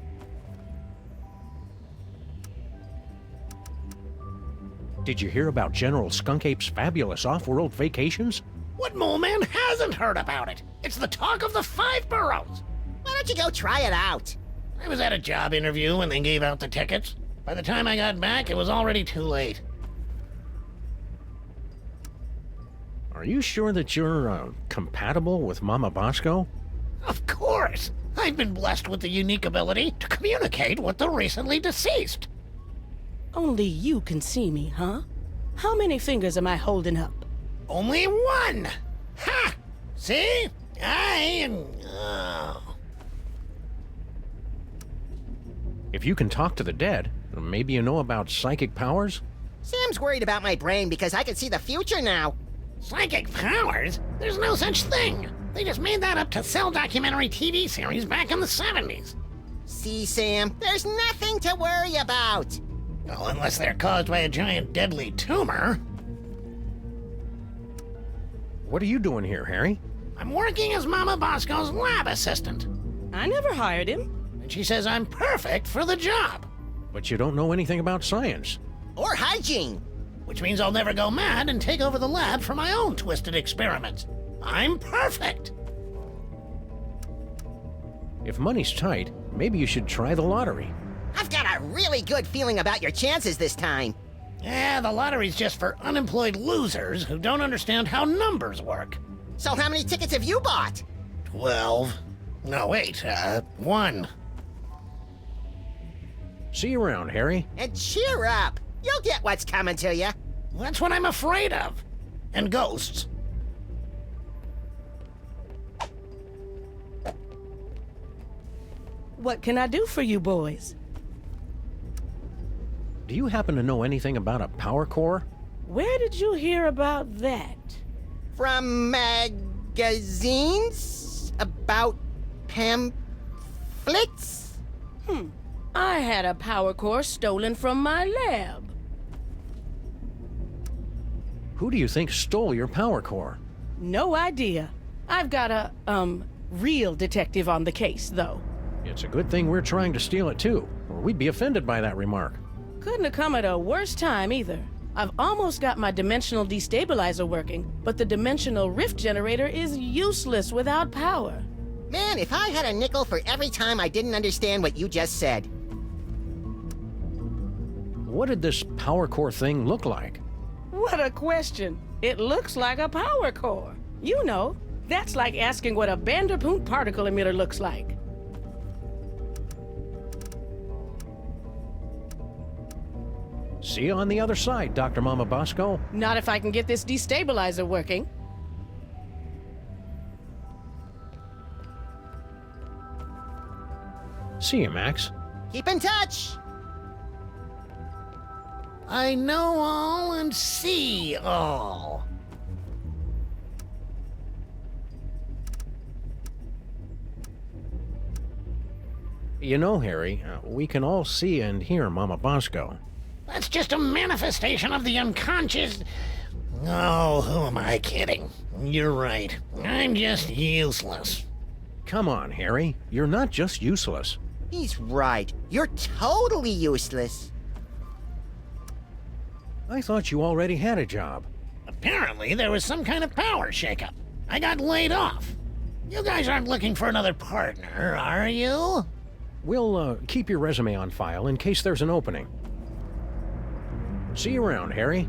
Did you hear about General Skunkape's fabulous off-world vacations? What mole man hasn't heard about it? It's the talk of the 5 boroughs. Why don't you go try it out? I was at a job interview when they gave out the tickets. By the time I got back, it was already too late. Are you sure that you're, compatible with Mama Bosco? Of course! I've been blessed with the unique ability to communicate with the recently deceased. Only you can see me, huh? How many fingers am I holding up? Only 1! Ha! See? I am... Oh. If you can talk to the dead, maybe you know about psychic powers? Sam's worried about my brain because I can see the future now. Psychic powers? There's no such thing. They just made that up to sell documentary TV series back in the 70s. See, Sam, there's nothing to worry about. Well, unless they're caused by a giant deadly tumor. What are you doing here, Harry? I'm working as Mama Bosco's lab assistant. I never hired him. And she says I'm perfect for the job. But you don't know anything about science. Or hygiene. Which means I'll never go mad and take over the lab for my own twisted experiments. I'm perfect. If money's tight, maybe you should try the lottery. I've got a really good feeling about your chances this time. Yeah, the lottery's just for unemployed losers who don't understand how numbers work. So how many tickets have you bought? 12. No, wait, 1. See you around, Harry. And cheer up. You'll get what's coming to you. That's what I'm afraid of. And ghosts. What can I do for you boys? Do you happen to know anything about a power core? Where did you hear about that? From magazines? About pamphlets? I had a power core stolen from my lab. Who do you think stole your power core? No idea. I've got a, real detective on the case, though. It's a good thing we're trying to steal it too, or we'd be offended by that remark. Couldn't have come at a worse time either. I've almost got my dimensional destabilizer working, but the dimensional rift generator is useless without power. Man, if I had a nickel for every time I didn't understand what you just said. What did this power core thing look like? What a question. It looks like a power core. You know, that's like asking what a Vanderpoot particle emitter looks like. See you on the other side, Dr. Mama Bosco. Not if I can get this destabilizer working. See you, Max. Keep in touch. I know all and see all. You know, Harry, we can all see and hear Mama Bosco. That's just a manifestation of the unconscious... Oh, who am I kidding? You're right. I'm just useless. Come on, Harry. You're not just useless. He's right. You're totally useless. I thought you already had a job. Apparently, there was some kind of power shakeup. I got laid off. You guys aren't looking for another partner, are you? We'll, keep your resume on file in case there's an opening. See you around, Harry.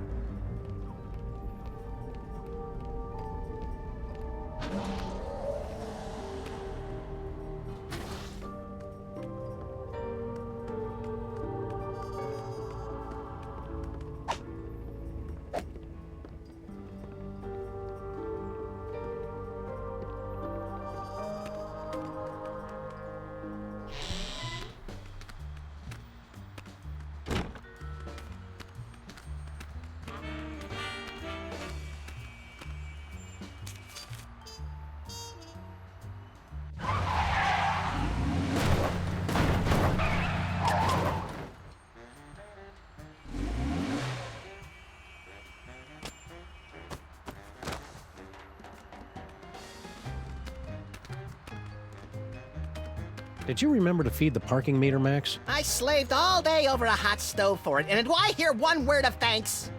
Did you remember to feed the parking meter, Max? I slaved all day over a hot stove for it, and do I hear one word of thanks?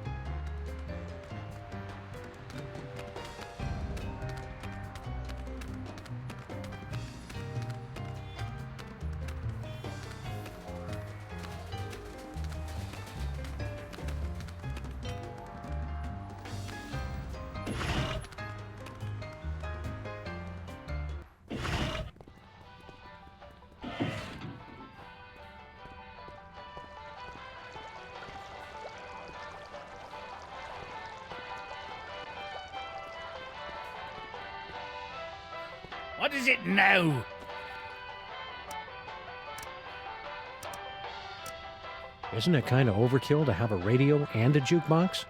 What is it now? Isn't it kind of overkill to have a radio and a jukebox?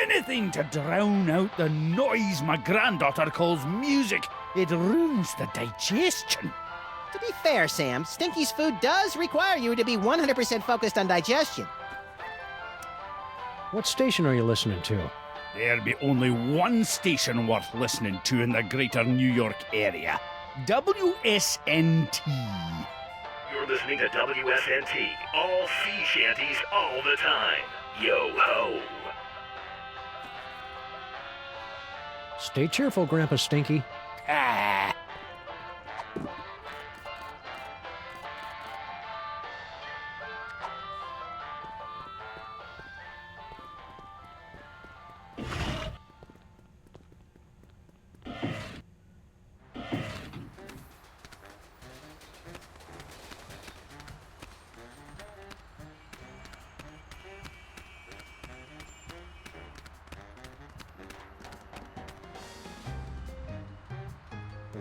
Anything to drown out the noise my granddaughter calls music. It ruins the digestion. To be fair, Sam, Stinky's food does require you to be 100% focused on digestion. What station are you listening to? There'll be only one station worth listening to in the greater New York area. WSNT. You're listening to WSNT, all sea shanties all the time. Yo ho. Stay cheerful, Grandpa Stinky. Ah.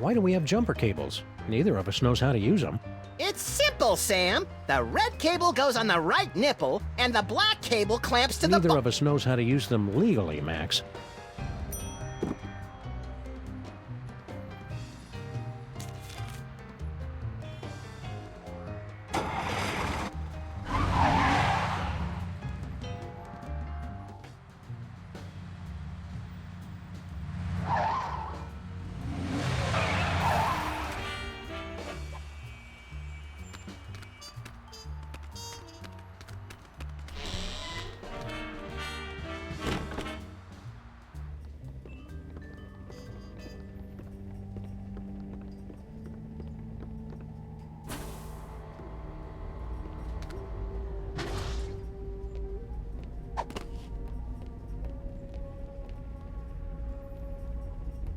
Why do we have jumper cables? Neither of us knows how to use them. It's simple, Sam. The red cable goes on the right nipple, and the black cable clamps to the Neither of us knows how to use them legally, Max.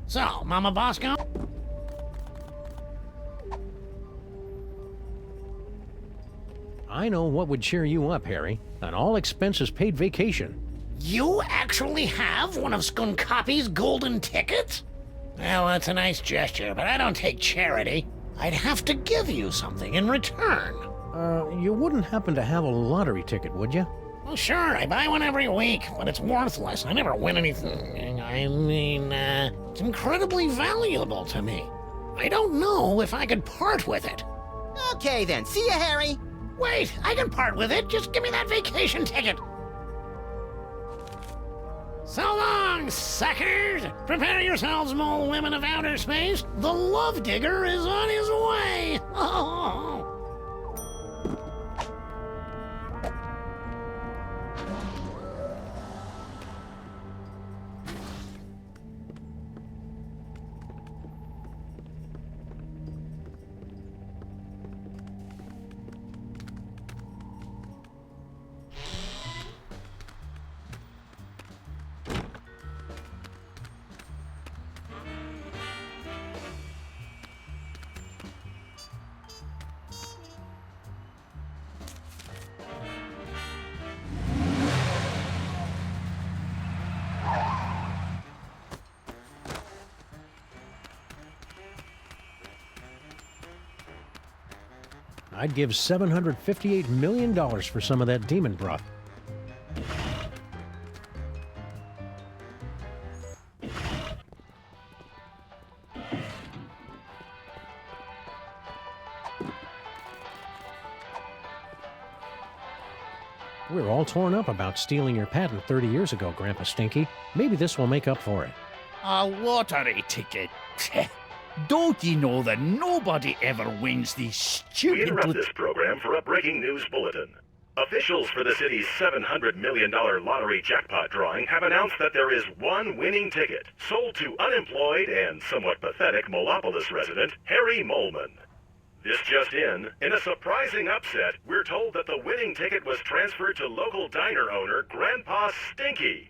So, Mama Bosco? I know what would cheer you up, Harry. An all-expenses-paid vacation. You actually have one of Skunkoppi's golden tickets? Well, that's a nice gesture, but I don't take charity. I'd have to give you something in return. You wouldn't happen to have a lottery ticket, would you? Well, sure, I buy one every week, but it's worthless. I never win anything. I mean, it's incredibly valuable to me. I don't know if I could part with it. Okay, then. See ya, Harry. Wait, I can part with it. Just give me that vacation ticket. So long, suckers! Prepare yourselves, mole women of outer space. The love digger is on his way. Oh. I'd give $758 million for some of that demon broth. We were all torn up about stealing your patent 30 years ago, Grandpa Stinky. Maybe this will make up for it. A lottery ticket. Don't ye know that nobody ever wins these We stupid... interrupt this program for a breaking news bulletin. Officials for the city's $700 million lottery jackpot drawing have announced that there is one winning ticket, sold to unemployed and somewhat pathetic Molopolis resident Harry Molman. This just in a surprising upset, we're told that the winning ticket was transferred to local diner owner Grandpa Stinky.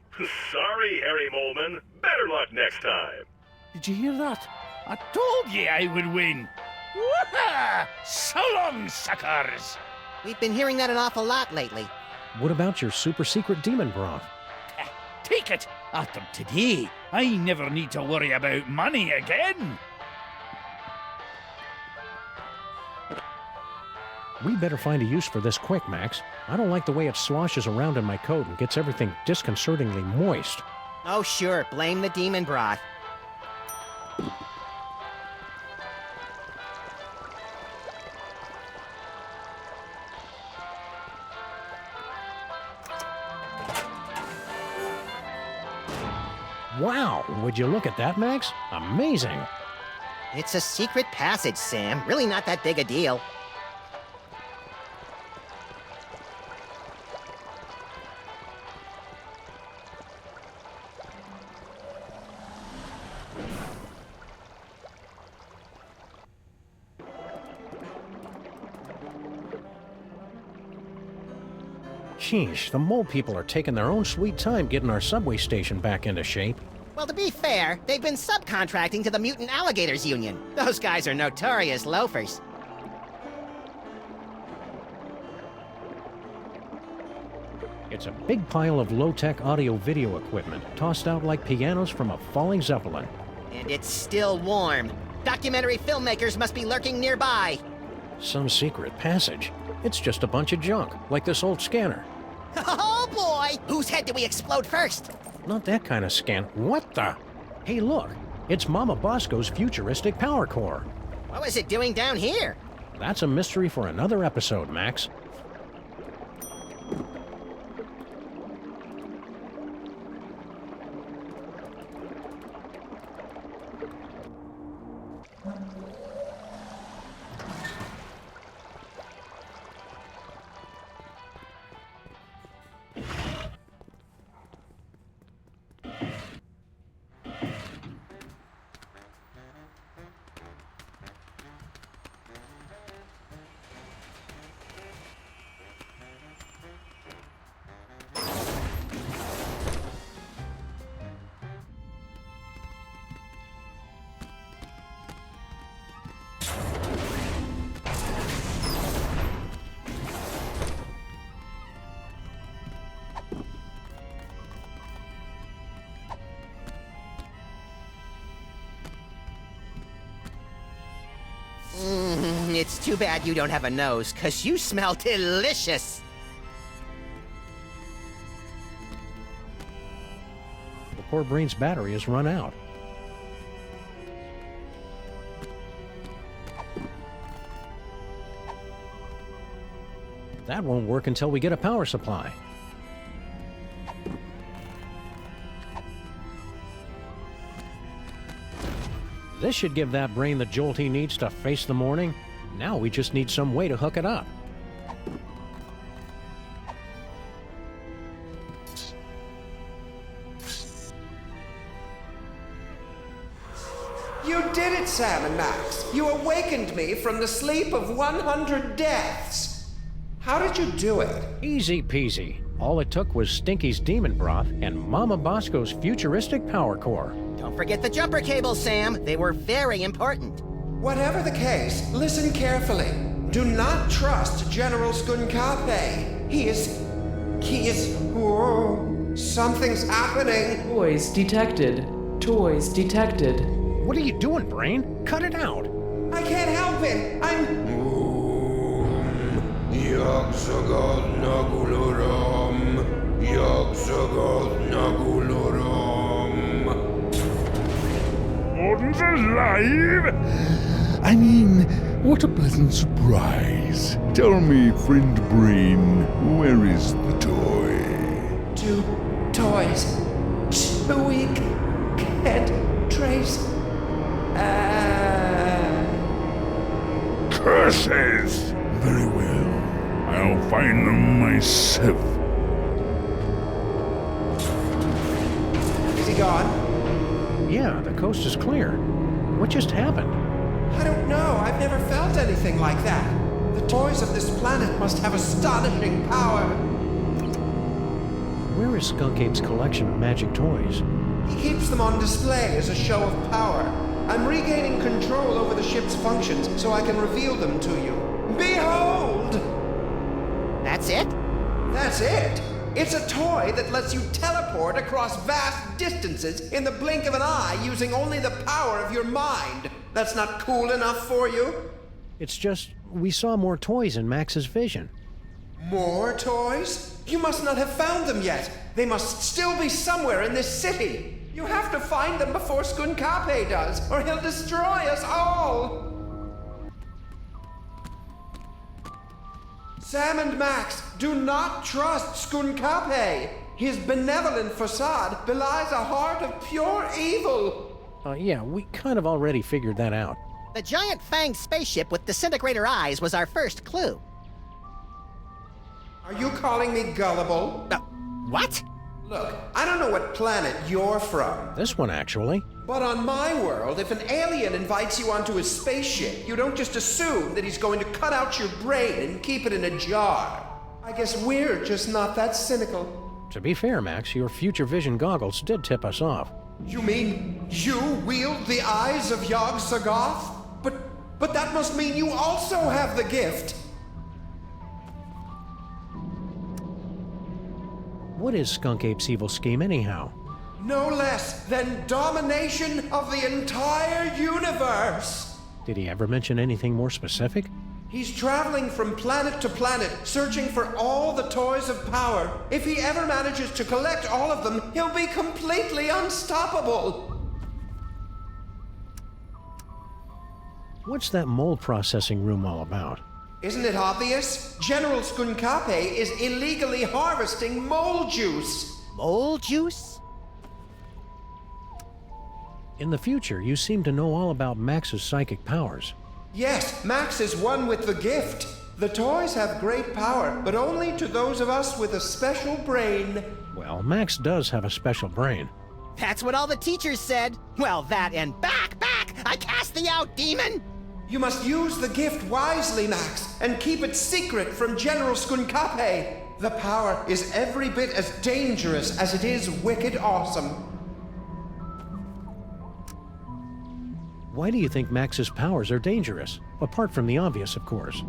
Sorry, Harry Molman. Better luck next time. Did you hear that? I told ye I would win. Woohoo! So long, suckers! We've been hearing that an awful lot lately. What about your super secret demon broth? Take it! After today, I never need to worry about money again. We better find a use for this quick, Max. I don't like the way it sloshes around in my coat and gets everything disconcertingly moist. Oh, sure. Blame the demon broth. Wow, would you look at that, Max? Amazing. It's a secret passage, Sam. Really not that big a deal. Sheesh, the mole people are taking their own sweet time getting our subway station back into shape. Well, to be fair, they've been subcontracting to the Mutant Alligators Union. Those guys are notorious loafers. It's a big pile of low-tech audio-video equipment, tossed out like pianos from a falling Zeppelin. And it's still warm. Documentary filmmakers must be lurking nearby. Some secret passage. It's just a bunch of junk, like this old scanner. Oh boy! Whose head do we explode first? Not that kind of scan. What the? Hey, look. It's Mama Bosco's futuristic power core. What was it doing down here? That's a mystery for another episode, Max. It's too bad you don't have a nose, 'cause you smell delicious. The poor brain's battery has run out. That won't work until we get a power supply. This should give that brain the jolt he needs to face the morning. Now we just need some way to hook it up. You did it, Sam and Max. You awakened me from the sleep of 100 deaths. How did you do it? Easy peasy. All it took was Stinky's demon broth and Mama Bosco's futuristic power core. Don't forget the jumper cables, Sam. They were very important. Whatever the case, listen carefully. Do not trust General Skunkape. He is... Whoa. Something's happening. Toys detected. Toys detected. What are you doing, Brain? Cut it out. I can't help it. I'm... Gordon's alive? I mean, what a pleasant surprise. Tell me, friend Brain, where is the toy? 2 toys. 2 week. Can't trace. curses! Very well. I'll find them myself. Is he gone? Yeah, the coast is clear. What just happened? I don't know. I've never felt anything like that. The toys of this planet must have astonishing power. Where is Skunk Ape's collection of magic toys? He keeps them on display as a show of power. I'm regaining control over the ship's functions so I can reveal them to you. Behold! That's it? That's it! It's a toy that lets you teleport across vast distances in the blink of an eye using only the power of your mind. That's not cool enough for you? It's just, we saw more toys in Max's vision. More toys? You must not have found them yet. They must still be somewhere in this city. You have to find them before Skunkape does, or he'll destroy us all! Sam and Max, do not trust Skunkape! His benevolent facade belies a heart of pure evil! Yeah, we kind of already figured that out. The giant fanged spaceship with disintegrator eyes was our first clue. Are you calling me gullible? What? Look, I don't know what planet you're from. This one, actually. But on my world, if an alien invites you onto his spaceship, you don't just assume that he's going to cut out your brain and keep it in a jar. I guess we're just not that cynical. To be fair, Max, your future vision goggles did tip us off. You mean you wield the eyes of Yog-Sothoth? But that must mean you also have the gift. What is Skunk Ape's evil scheme, anyhow? No less than domination of the entire universe! Did he ever mention anything more specific? He's traveling from planet to planet, searching for all the toys of power. If he ever manages to collect all of them, he'll be completely unstoppable! What's that mold processing room all about? Isn't it obvious? General Skunkape is illegally harvesting mole juice! Mole juice? In the future, you seem to know all about Max's psychic powers. Yes, Max is one with the gift. The toys have great power, but only to those of us with a special brain. Well, Max does have a special brain. That's what all the teachers said. Well, that and back! I cast thee out, demon! You must use the gift wisely, Max, and keep it secret from General Skunkape. The power is every bit as dangerous as it is wicked awesome. Why do you think Max's powers are dangerous? Apart from the obvious, of course.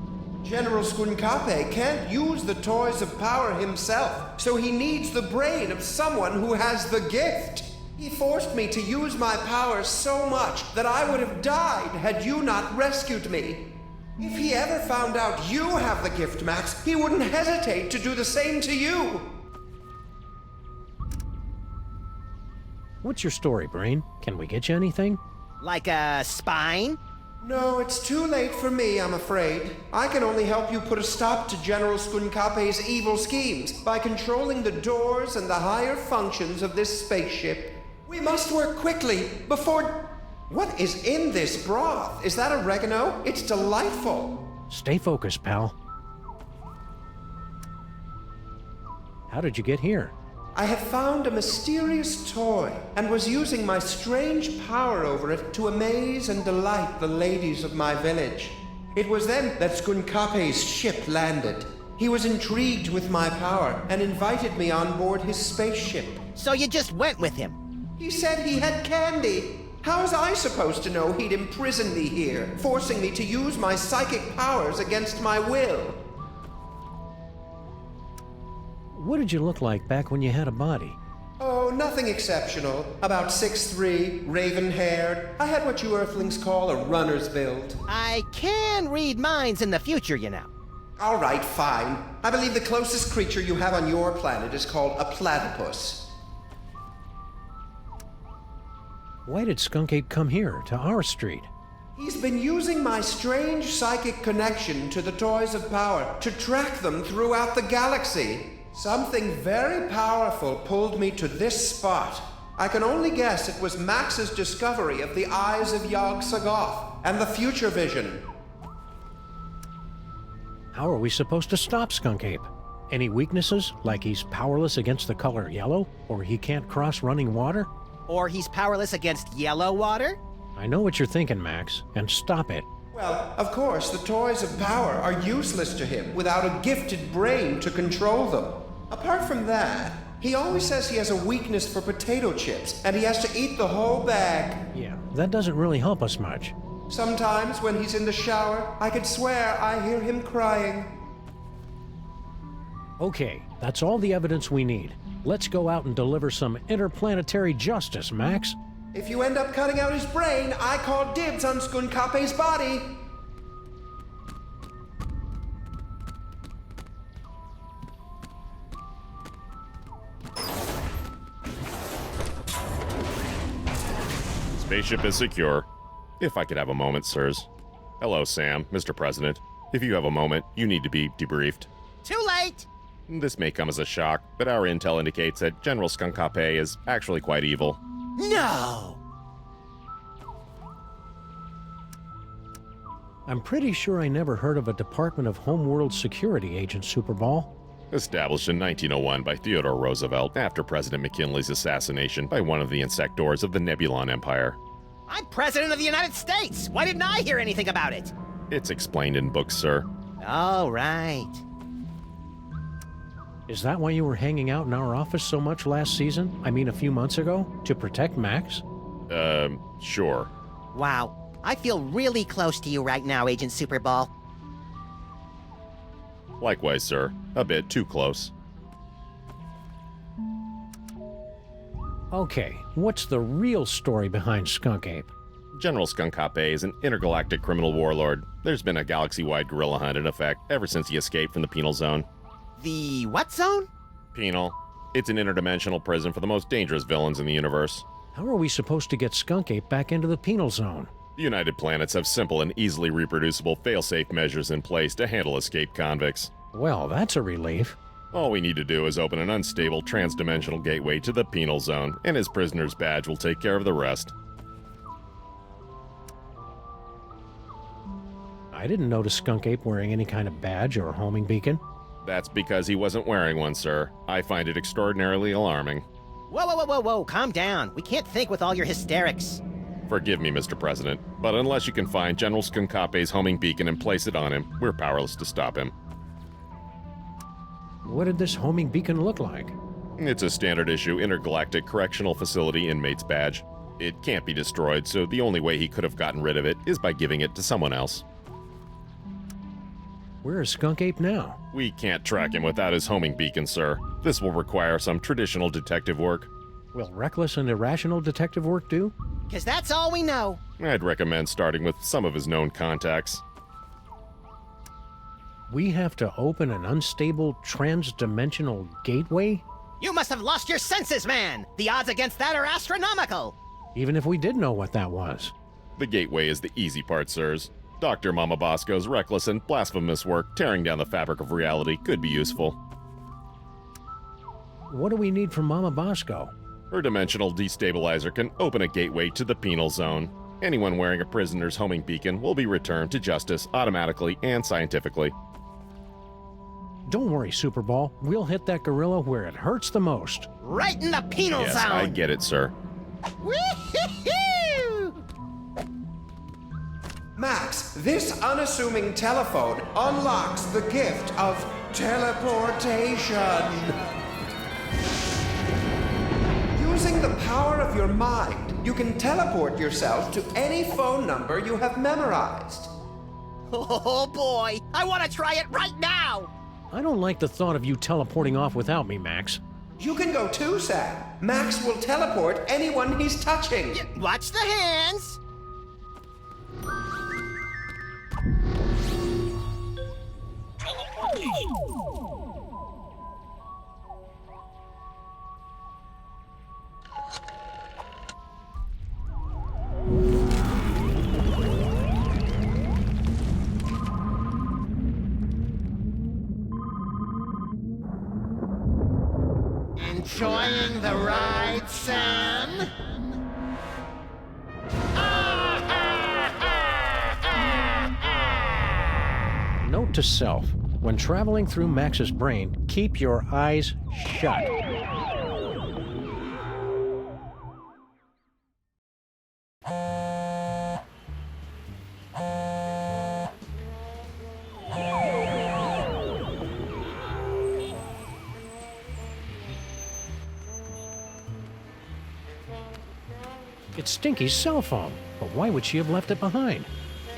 General Skunkape can't use the toys of power himself, so he needs the brain of someone who has the gift. He forced me to use my powers so much that I would have died had you not rescued me. If he ever found out you have the gift, Max, he wouldn't hesitate to do the same to you. What's your story, Brain? Can we get you anything? Like a spine? No, it's too late for me, I'm afraid. I can only help you put a stop to General Skunkape's evil schemes by controlling the doors and the higher functions of this spaceship. We must work quickly before... What is in this broth? Is that oregano? It's delightful. Stay focused, pal. How did you get here? I had found a mysterious toy and was using my strange power over it to amaze and delight the ladies of my village. It was then that Skunkape's ship landed. He was intrigued with my power and invited me on board his spaceship. So you just went with him? He said he had candy. How was I supposed to know he'd imprison me here, forcing me to use my psychic powers against my will? What did you look like back when you had a body? Oh, nothing exceptional. About 6'3", raven-haired. I had what you Earthlings call a runner's build. I can read minds in the future, you know. All right, fine. I believe the closest creature you have on your planet is called a platypus. Why did Skunk Ape come here, to our street? He's been using my strange psychic connection to the toys of power to track them throughout the galaxy. Something very powerful pulled me to this spot. I can only guess it was Max's discovery of the eyes of Yog-Sothoth and the future vision. How are we supposed to stop Skunk Ape? Any weaknesses, like he's powerless against the color yellow, or he can't cross running water? Or he's powerless against yellow water? I know what you're thinking, Max, and stop it. Well, of course, the toys of power are useless to him without a gifted brain to control them. Apart from that, he always says he has a weakness for potato chips, and he has to eat the whole bag. Yeah, that doesn't really help us much. Sometimes, when he's in the shower, I could swear I hear him crying. Okay, that's all the evidence we need. Let's go out and deliver some interplanetary justice, Max. If you end up cutting out his brain, I call dibs on Skunkape's body. Spaceship is secure. If I could have a moment, sirs. Hello, Sam, Mr. President. If you have a moment, you need to be debriefed. Too late! This may come as a shock, but our intel indicates that General Skunkape is actually quite evil. No! I'm pretty sure I never heard of a Department of Homeworld Security agent, Superball. Established in 1901 by Theodore Roosevelt after President McKinley's assassination by one of the insectors of the Nebulon Empire. I'm President of the United States! Why didn't I hear anything about it? It's explained in books, sir. Oh, right. Is that why you were hanging out in our office so much last season? I mean, a few months ago? To protect Max? Sure. Wow. I feel really close to you right now, Agent Superball. Likewise, sir. A bit too close. Okay, what's the real story behind Skunk Ape? General Skunkape is an intergalactic criminal warlord. There's been a galaxy-wide guerrilla hunt in effect ever since he escaped from the penal zone. The what zone? Penal. It's an interdimensional prison for the most dangerous villains in the universe. How are we supposed to get Skunk Ape back into the penal zone? The United Planets have simple and easily reproducible fail-safe measures in place to handle escaped convicts. Well, that's a relief. All we need to do is open an unstable trans-dimensional gateway to the penal zone, and his prisoner's badge will take care of the rest. I didn't notice Skunk Ape wearing any kind of badge or homing beacon. That's because he wasn't wearing one, sir. I find it extraordinarily alarming. Whoa, whoa, whoa, whoa, whoa, calm down. We can't think with all your hysterics. Forgive me, Mr. President, but unless you can find General Skunkape's homing beacon and place it on him, we're powerless to stop him. What did this homing beacon look like? It's a standard-issue intergalactic correctional facility inmate's badge. It can't be destroyed, so the only way he could have gotten rid of it is by giving it to someone else. Where is Skunk Ape now? We can't track him without his homing beacon, sir. This will require some traditional detective work. Will reckless and irrational detective work do? 'Cause that's all we know. I'd recommend starting with some of his known contacts. We have to open an unstable trans-dimensional gateway? You must have lost your senses, man! The odds against that are astronomical! Even if we did know what that was. The gateway is the easy part, sirs. Dr. Mama Bosco's reckless and blasphemous work tearing down the fabric of reality could be useful. What do we need from Mama Bosco? Her dimensional destabilizer can open a gateway to the penal zone. Anyone wearing a prisoner's homing beacon will be returned to justice automatically and scientifically. Don't worry, Superball. We'll hit that gorilla where it hurts the most. Right in the penal Yes, zone! I get it, sir. Woo-hoo-hoo! Max, this unassuming telephone unlocks the gift of teleportation. Using the power of your mind, you can teleport yourself to any phone number you have memorized. Oh boy, I want to try it right now! I don't like the thought of you teleporting off without me, Max. You can go too, Sam. Max will teleport anyone he's touching. Watch the hands! Teleportation. Enjoying the ride, Sam? Note to self. When traveling through Max's brain, keep your eyes shut. It's Stinky's cell phone, but why would she have left it behind?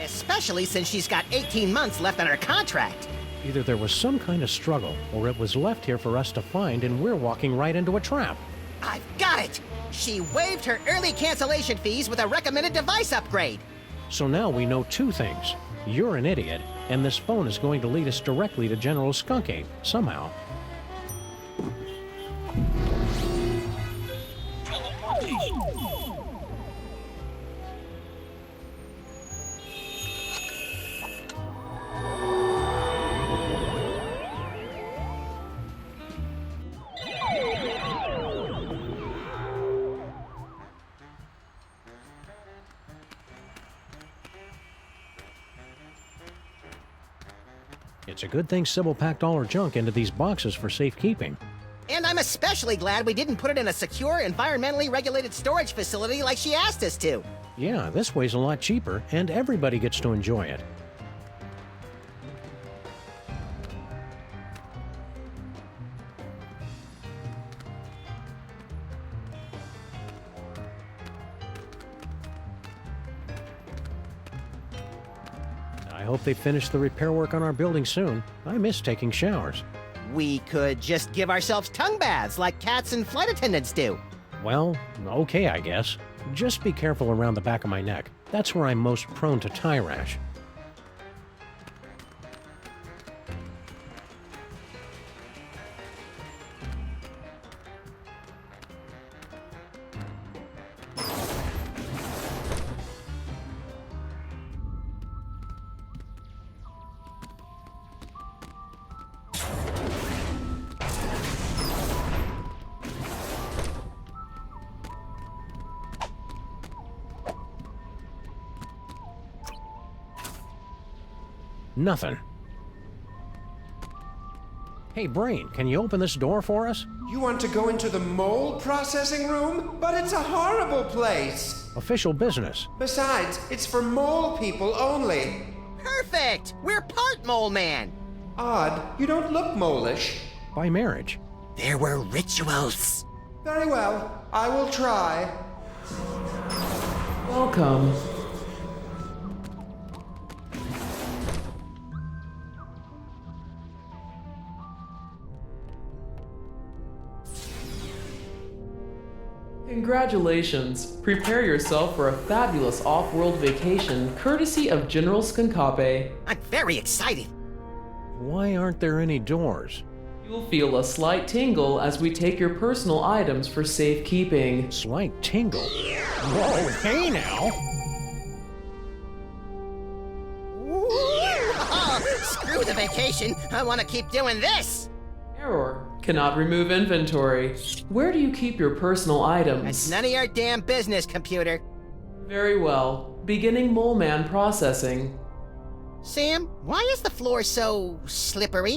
Especially since she's got 18 months left on her contract. Either there was some kind of struggle, or it was left here for us to find and we're walking right into a trap. I've got it! She waived her early cancellation fees with a recommended device upgrade. So now we know two things. You're an idiot, and this phone is going to lead us directly to General Skunk Ape, somehow. It's a good thing Sybil packed all her junk into these boxes for safekeeping. And I'm especially glad we didn't put it in a secure, environmentally regulated storage facility like she asked us to. Yeah, this way's a lot cheaper, and everybody gets to enjoy it. I hope they finish the repair work on our building soon. I miss taking showers. We could just give ourselves tongue baths like cats and flight attendants do. Well, okay, I guess. Just be careful around the back of my neck. That's where I'm most prone to tie rash. Nothing. Hey, Brain, can you open this door for us? You want to go into the mole processing room? But it's a horrible place. Official business. Besides, it's for mole people only. Perfect! We're part mole man. Odd, you don't look mole-ish. By marriage. There were rituals. Very well, I will try. Welcome. Congratulations! Prepare yourself for a fabulous off-world vacation courtesy of General Skunkape. I'm very excited. Why aren't there any doors? You'll feel a slight tingle as we take your personal items for safekeeping. Slight tingle? Whoa, hey now! Screw the vacation. I want to keep doing this. Error. Cannot remove inventory. Where do you keep your personal items? It's none of your damn business, computer. Very well. Beginning Mole Man processing. Sam, why is the floor so slippery?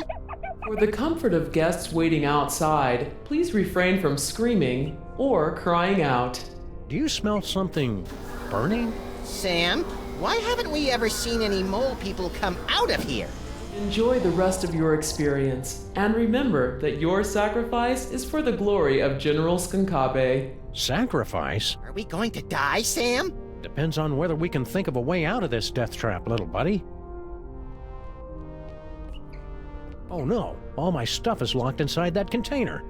For the comfort of guests waiting outside, please refrain from screaming or crying out. Do you smell something burning? Sam, why haven't we ever seen any mole people come out of here? Enjoy the rest of your experience, and remember that your sacrifice is for the glory of General Skunkape. Sacrifice? Are we going to die, Sam? Depends on whether we can think of a way out of this death trap, little buddy. Oh no, all my stuff is locked inside that container.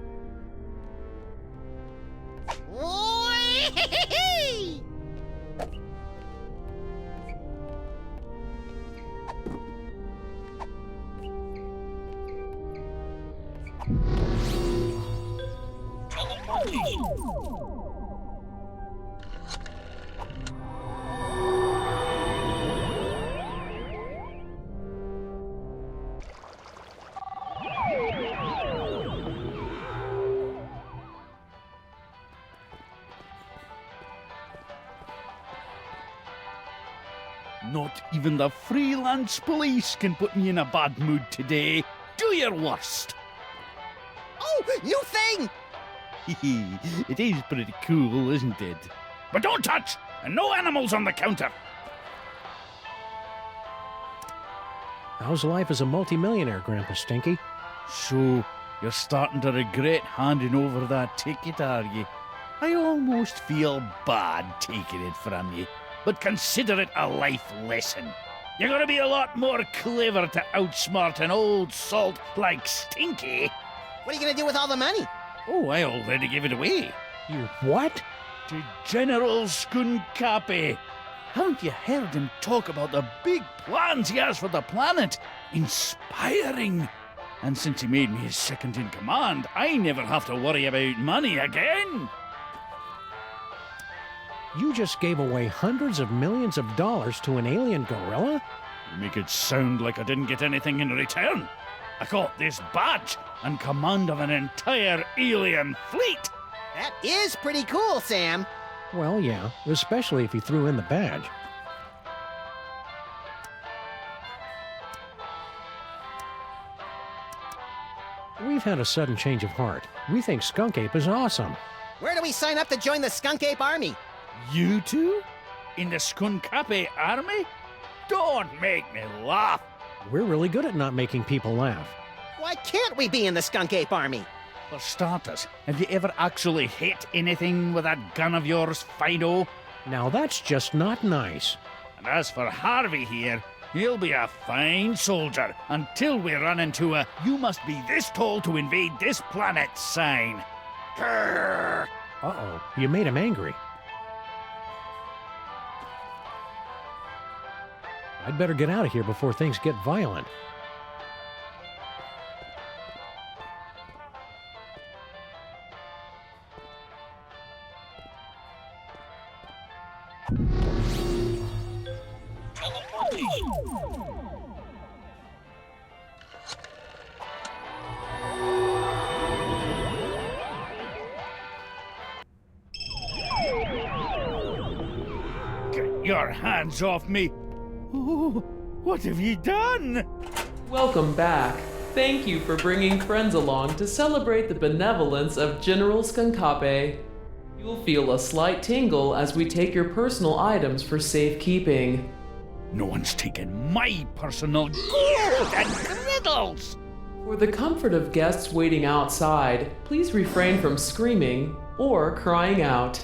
Not even the Freelance Police can put me in a bad mood today. Do your worst. Oh, new thing! It is pretty cool, isn't it? But don't touch! And no animals on the counter! How's life as a multimillionaire, Grandpa Stinky? So, you're starting to regret handing over that ticket, are you? I almost feel bad taking it from you, but consider it a life lesson. You're gonna be a lot more clever to outsmart an old salt like Stinky. What are you gonna do with all the money? Oh, I already gave it away. You what? To General Skunkapi. Haven't you heard him talk about the big plans he has for the planet? Inspiring. And since he made me his second in command, I never have to worry about money again. You just gave away hundreds of millions of dollars to an alien gorilla? You make it sound like I didn't get anything in return. I got this badge and command of an entire alien fleet. That is pretty cool, Sam. Well, yeah, especially if you threw in the badge. We've had a sudden change of heart. We think Skunk Ape is awesome. Where do we sign up to join the Skunk Ape Army? You two? In the Skunkapi army? Don't make me laugh. We're really good at not making people laugh. Why can't we be in the Skunk Ape Army? For starters, have you ever actually hit anything with that gun of yours, Fido? Now that's just not nice. And as for Harvey here, he'll be a fine soldier until we run into a "you must be this tall to invade this planet" sign. Grrr. Uh-oh, you made him angry. I'd better get out of here before things get violent. Get your hands off me! Oh, what have you done? Welcome back. Thank you for bringing friends along to celebrate the benevolence of General Skunkapi. You'll feel a slight tingle as we take your personal items for safekeeping. No one's taken my personal gold and griddles! For the comfort of guests waiting outside, please refrain from screaming or crying out.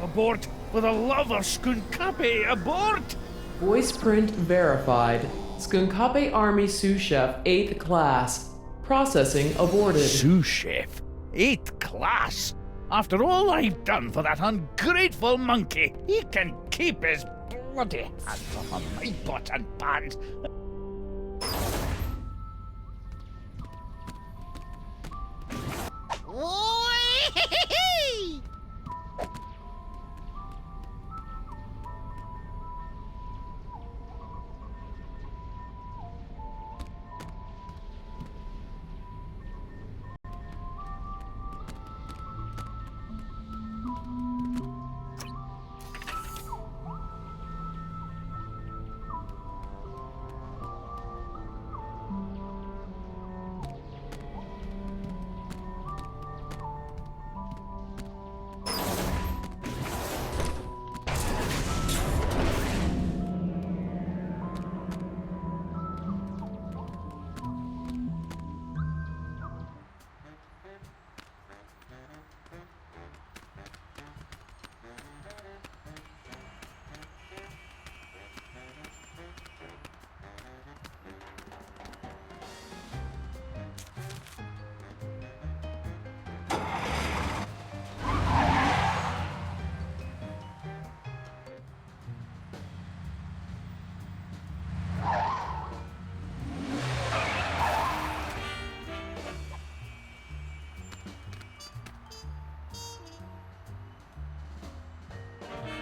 Abort! For the love of Skunkapi, abort! Voice print verified. Skunkapi Army Sous Chef 8th Class. Processing aborted. Sous Chef? 8th Class? After all I've done for that ungrateful monkey, he can keep his bloody hands off of my pots and pans.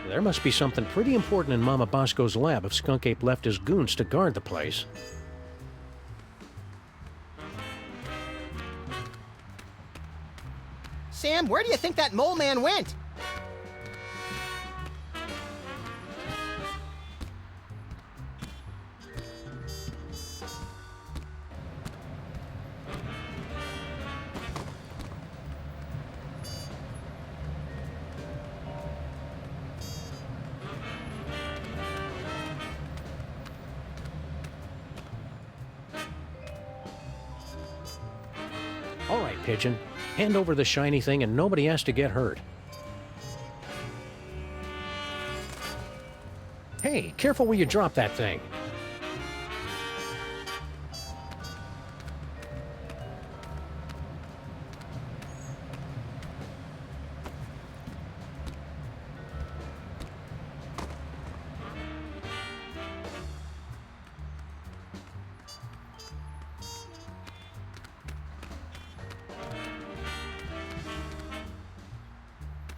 There must be something pretty important in Mama Bosco's lab if Skunk Ape left his goons to guard the place. Sam, where do you think that mole man went? pigeon. Hand over the shiny thing and nobody has to get hurt. Hey, careful where you drop that thing.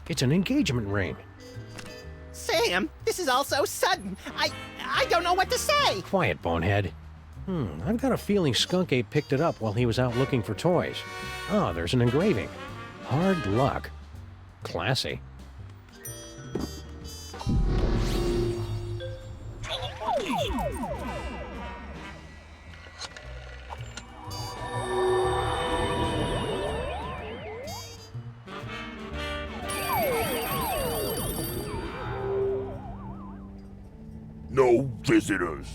It's an engagement ring. Sam, this is all so sudden. I don't know what to say. Quiet, bonehead. I've got a feeling Skunk Ape picked it up while he was out looking for toys. Ah, there's an engraving. Hard luck. Classy. No visitors.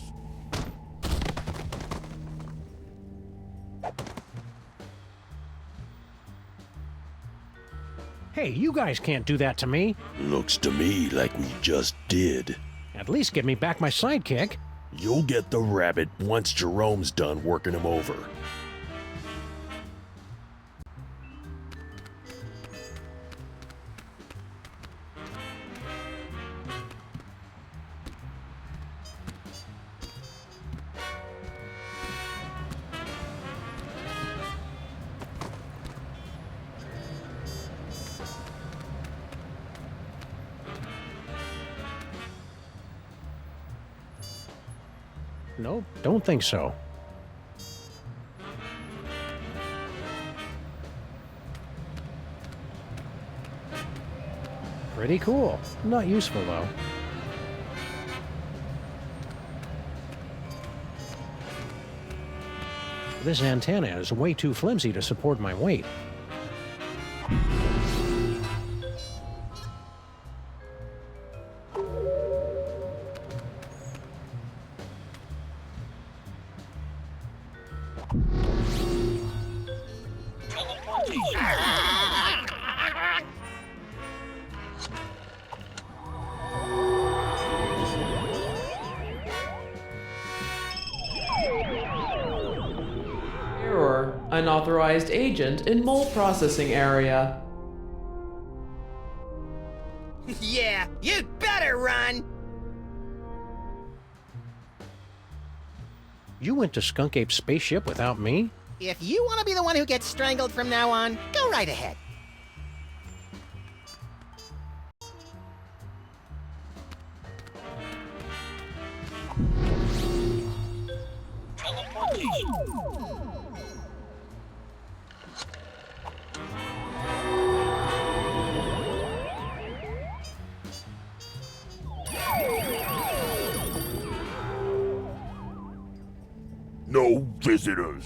Hey, you guys can't do that to me. Looks to me like we just did. At least give me back my sidekick. You'll get the rabbit once Jerome's done working him over. Nope, don't think so. Pretty cool. Not useful, though. This antenna is way too flimsy to support my weight. Error. Unauthorized agent in mole processing area. Yeah, you'd better run. You went to Skunk Ape's spaceship without me? If you want to be the one who gets strangled from now on, go right ahead. No visitors.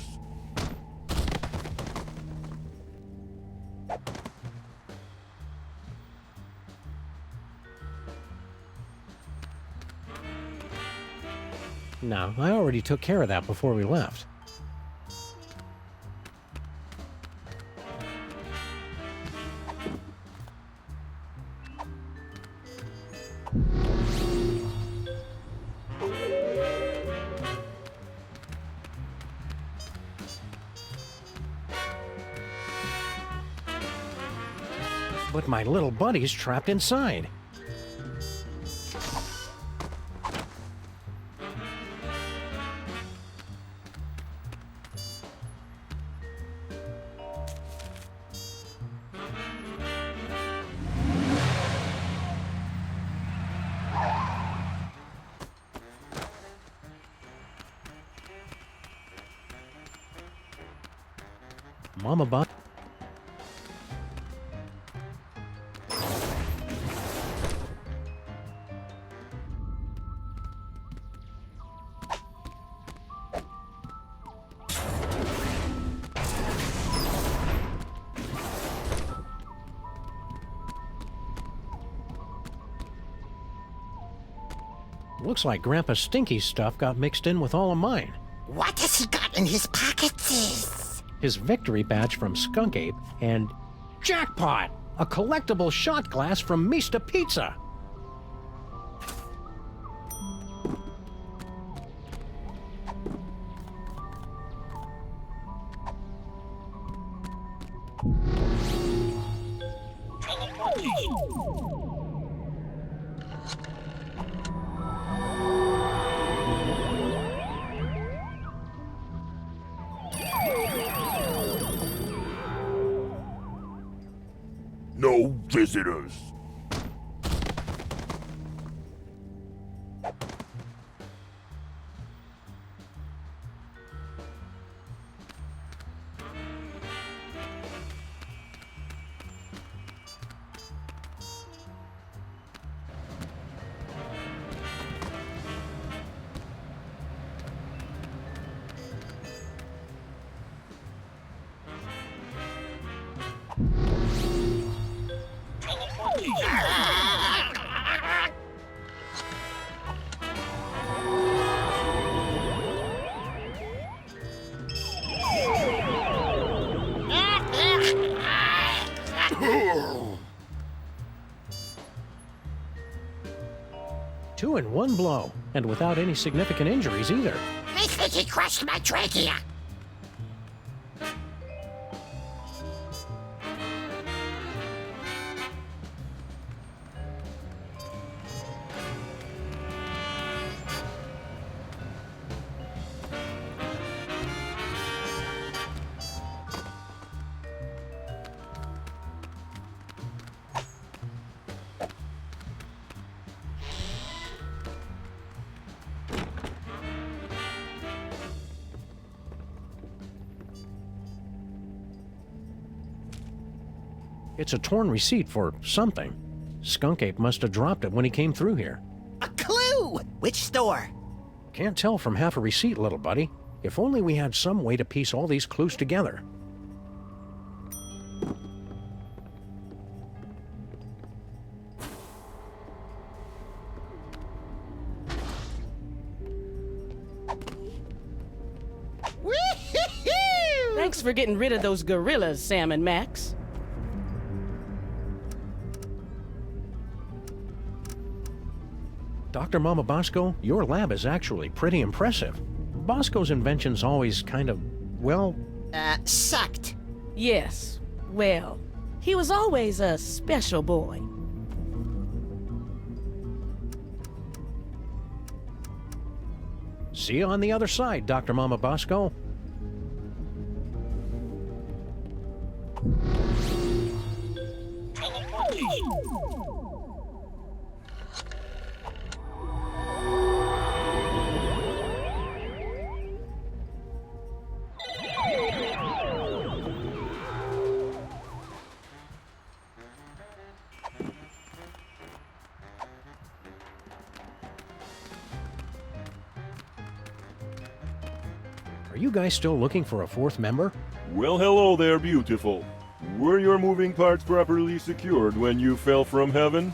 No, I already took care of that before we left. But my little buddy's trapped inside. Mama Buck. Looks like Grandpa Stinky's stuff got mixed in with all of mine. What has he got in his pockets? his victory badge from Skunk Ape, and jackpot! A collectible shot glass from Mista Pizza! No visitors. Two in one blow, and without any significant injuries either. I think he crushed my trachea. It's a torn receipt for something. Skunk Ape must have dropped it when he came through here. A clue! Which store? Can't tell from half a receipt, little buddy. If only we had some way to piece all these clues together. Thanks for getting rid of those gorillas, Sam and Max. Dr. Mama Bosco, your lab is actually pretty impressive. Bosco's inventions always kind of, well... sucked. Yes. Well, he was always a special boy. See you on the other side, Dr. Mama Bosco. Are you guys still looking for a fourth member? Well, hello there, beautiful. Were your moving parts properly secured when you fell from heaven?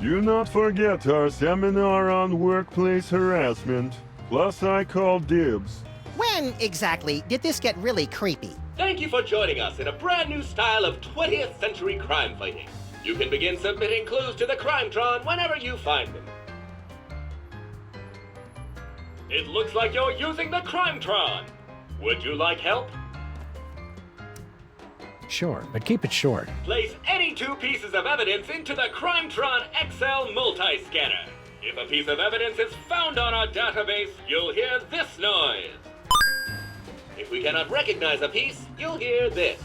Do not forget our seminar on workplace harassment. Plus, I called dibs. When exactly did this get really creepy? Thank you for joining us in a brand new style of 20th century crime fighting. You can begin submitting clues to the Crimetron whenever you find them. It looks like you're using the Crimetron. Would you like help? Sure, but keep it short. Place any two pieces of evidence into the Crimetron XL multi-scanner. If a piece of evidence is found on our database, you'll hear this noise. If we cannot recognize a piece, you'll hear this.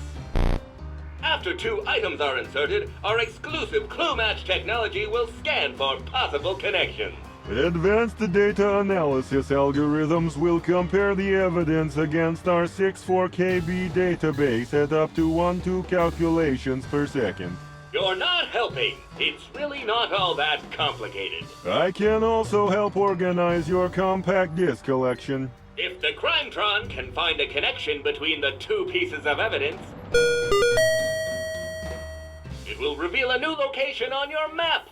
After two items are inserted, our exclusive clue match technology will scan for possible connections. Advanced data analysis algorithms will compare the evidence against our 64KB database at up to 1-2 calculations per second. You're not helping. It's really not all that complicated. I can also help organize your compact disc collection. If the Crimetron can find a connection between the two pieces of evidence, it will reveal a new location on your map.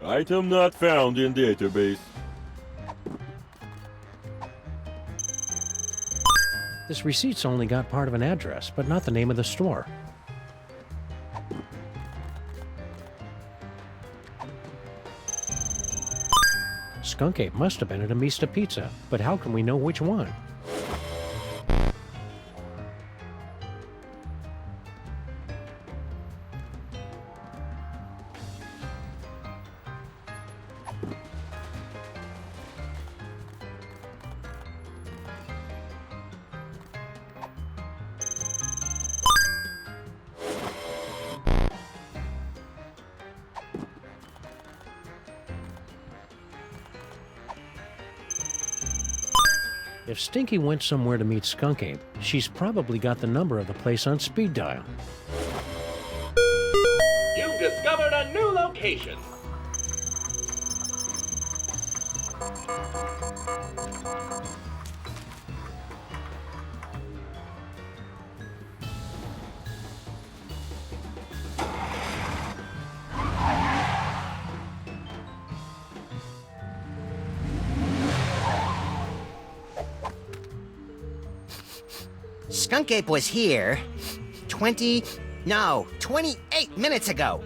Item not found in database. This receipt's only got part of an address, but not the name of the store. Skunk Ape must have been at a Mista Pizza, but how can we know which one? If Stinky went somewhere to meet Skunk Ape, she's probably got the number of the place on speed dial. You've discovered a new location. Skunk Ape was here 28 minutes ago.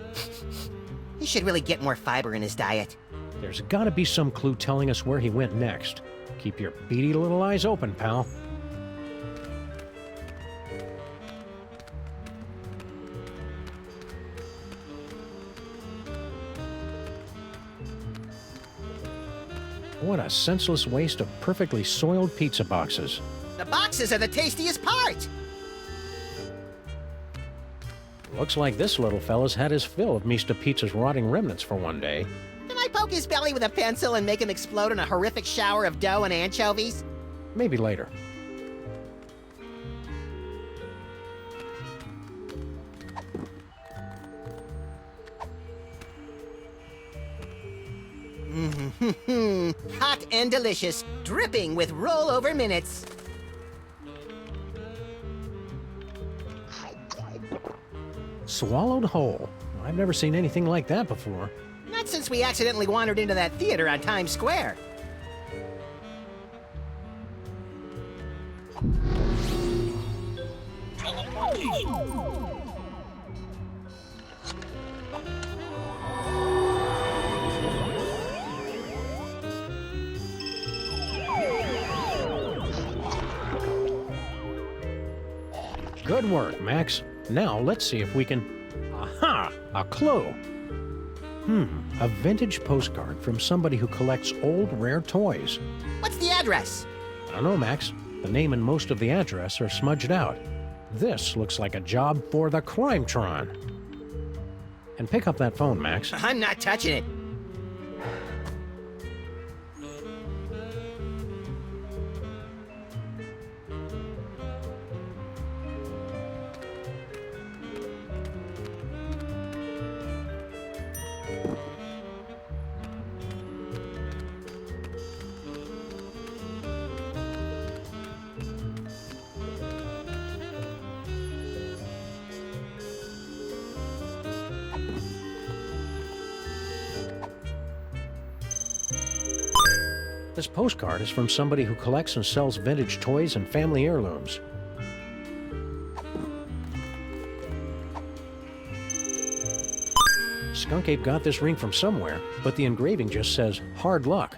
He should really get more fiber in his diet. There's gotta be some clue telling us where he went next. Keep your beady little eyes open, pal. What a senseless waste of perfectly soiled pizza boxes. The boxes are the tastiest part! Looks like this little fella's had his fill of Mista Pizza's rotting remnants for one day. Can I poke his belly with a pencil and make him explode in a horrific shower of dough and anchovies? Maybe later. Hot and delicious, dripping with rollover minutes. Swallowed whole. I've never seen anything like that before. Not since we accidentally wandered into that theater on Times Square. Good work, Max. Now let's see if we can... Aha! A clue! A vintage postcard from somebody who collects old, rare toys. What's the address? I don't know, Max. The name and most of the address are smudged out. This looks like a job for the Crimetron. And pick up that phone, Max. I'm not touching it. This postcard is from somebody who collects and sells vintage toys and family heirlooms. Skunk Ape got this ring from somewhere, but the engraving just says, hard luck.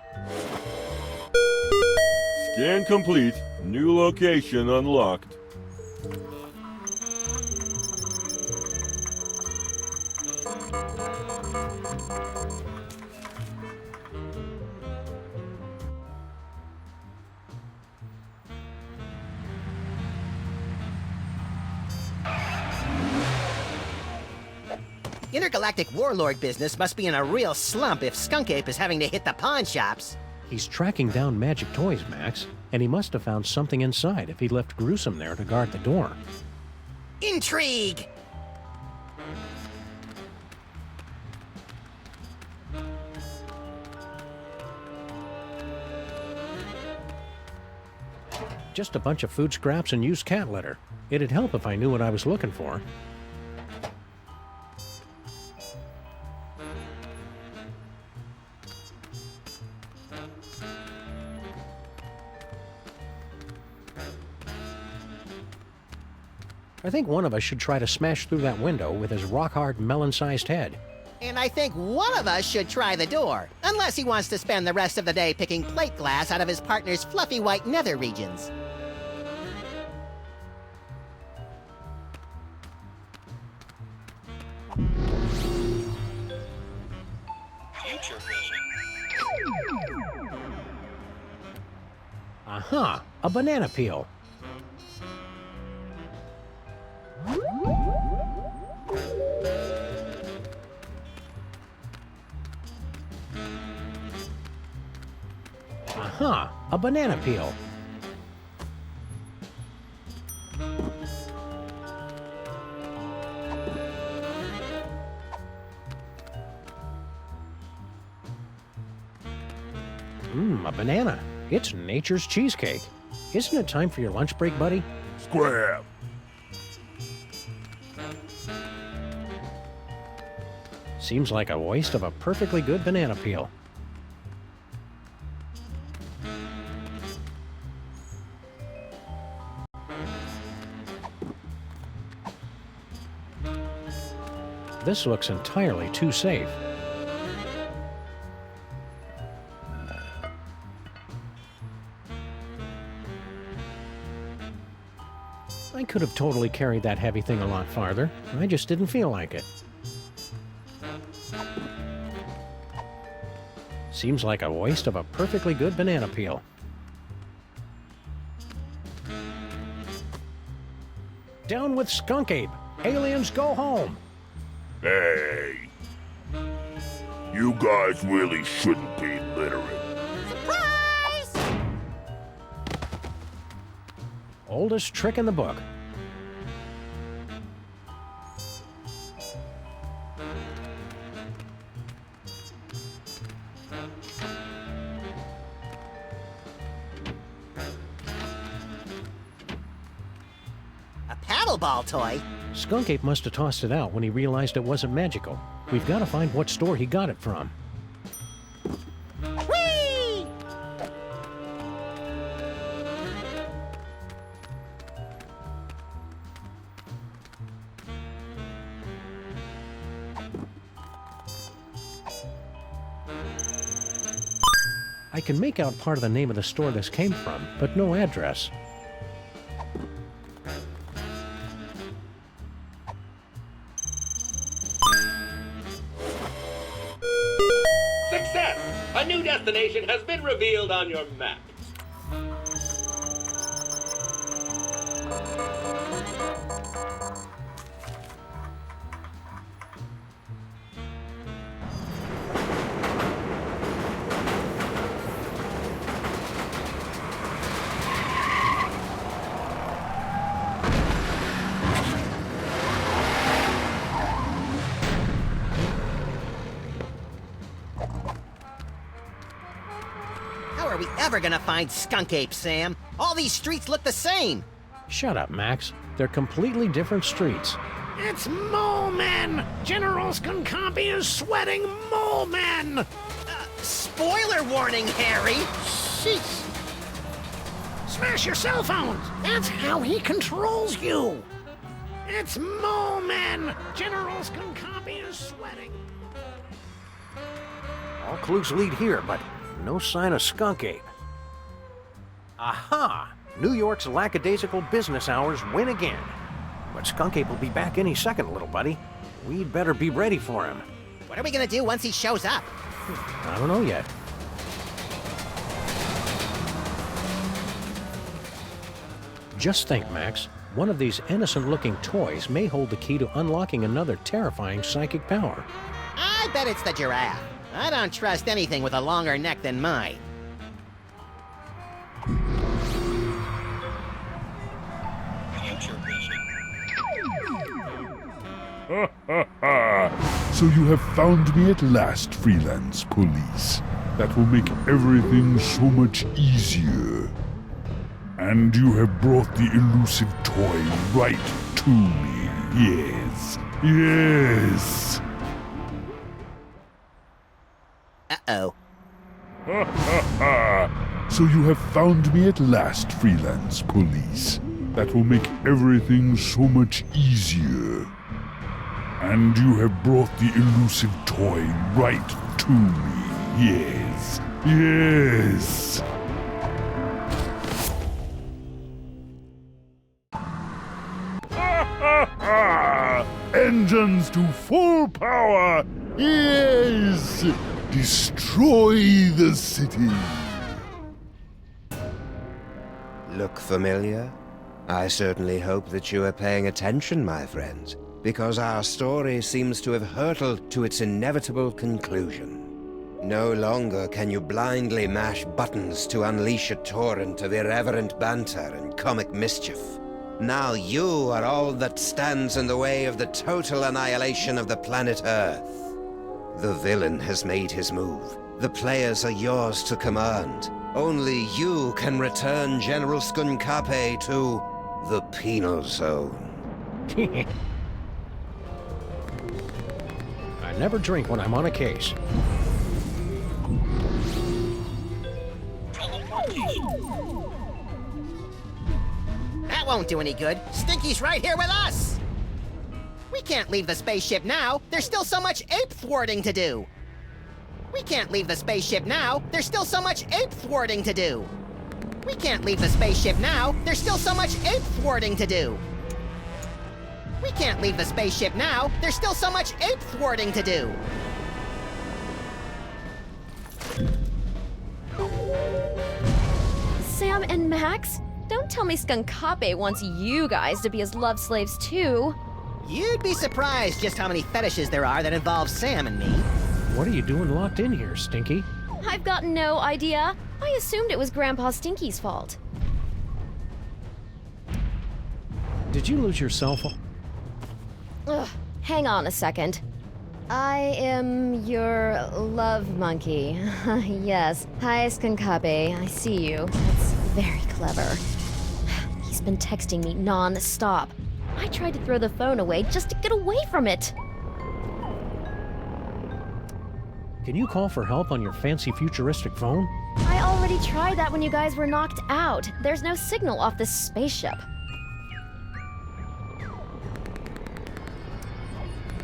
Scan complete. New location unlocked. Intergalactic warlord business must be in a real slump if Skunk Ape is having to hit the pawn shops. He's tracking down magic toys, Max, and he must have found something inside if he left Gruesome there to guard the door. Intrigue! Just a bunch of food scraps and used cat litter. It'd help if I knew what I was looking for. I think one of us should try to smash through that window with his rock-hard, melon-sized head. And I think one of us should try the door, unless he wants to spend the rest of the day picking plate glass out of his partner's fluffy white nether regions. Future vision. Aha! A banana peel. Aha! A banana peel. A banana. It's nature's cheesecake. Isn't it time for your lunch break, buddy? Scram! Seems like a waste of a perfectly good banana peel. This looks entirely too safe. I could have totally carried that heavy thing a lot farther. I just didn't feel like it. Seems like a waste of a perfectly good banana peel. Down with Skunk Ape! Aliens go home! Hey. You guys really shouldn't be littering. Surprise! Oldest trick in the book. A paddleball toy? Skunk Ape must have tossed it out when he realized it wasn't magical. We've got to find what store he got it from. Whee! I can make out part of the name of the store this came from, but no address. Success! A new destination has been revealed on your map. How are we ever gonna find Skunk Ape, Sam? All these streets look the same. Shut up, Max. They're completely different streets. It's Mole Men! General Skunkapi is sweating Mole Men! Spoiler warning, Harry! Sheesh! Smash your cell phones! That's how he controls you! It's Mole Men! General Skunkapi is sweating. All clues lead here, but no sign of Skunk Ape. Aha! New York's lackadaisical business hours win again. But Skunk Ape will be back any second, little buddy. We'd better be ready for him. What are we gonna do once he shows up? I don't know yet. Just think, Max. One of these innocent-looking toys may hold the key to unlocking another terrifying psychic power. I bet it's the giraffe. I don't trust anything with a longer neck than mine. Future vision. Ha ha ha! So you have found me at last, Freelance Police. That will make everything so much easier. And you have brought the elusive toy right to me. Yes. Yes. Uh-oh. Ha ha ha! So you have found me at last, Freelance Police. That will make everything so much easier. And you have brought the elusive toy right to me. Yes. Yes. Engines to full power! Yes! Destroy the city! Look familiar? I certainly hope that you are paying attention, my friends, because our story seems to have hurtled to its inevitable conclusion. No longer can you blindly mash buttons to unleash a torrent of irreverent banter and comic mischief. Now you are all that stands in the way of the total annihilation of the planet Earth. The villain has made his move. The players are yours to command. Only you can return General Skunkape to the penal zone. I never drink when I'm on a case. That won't do any good. Stinky's right here with us! We can't leave the spaceship now. There's still so much ape thwarting to do. We can't leave the spaceship now. There's still so much ape thwarting to do. We can't leave the spaceship now. There's still so much ape thwarting to do. We can't leave the spaceship now. There's still so much ape thwarting to do. Sam and Max? Don't tell me Skunkape wants you guys to be his love slaves too. You'd be surprised just how many fetishes there are that involve Sam and me. What are you doing locked in here, Stinky? I've got no idea. I assumed it was Grandpa Stinky's fault. Did you lose your cell phone? Ugh, hang on a second. I am your love monkey. Yes. Hi, Skunkape. I see you. That's very clever. He's been texting me non-stop. I tried to throw the phone away just to get away from it. Can you call for help on your fancy futuristic phone? I already tried that when you guys were knocked out. There's no signal off this spaceship.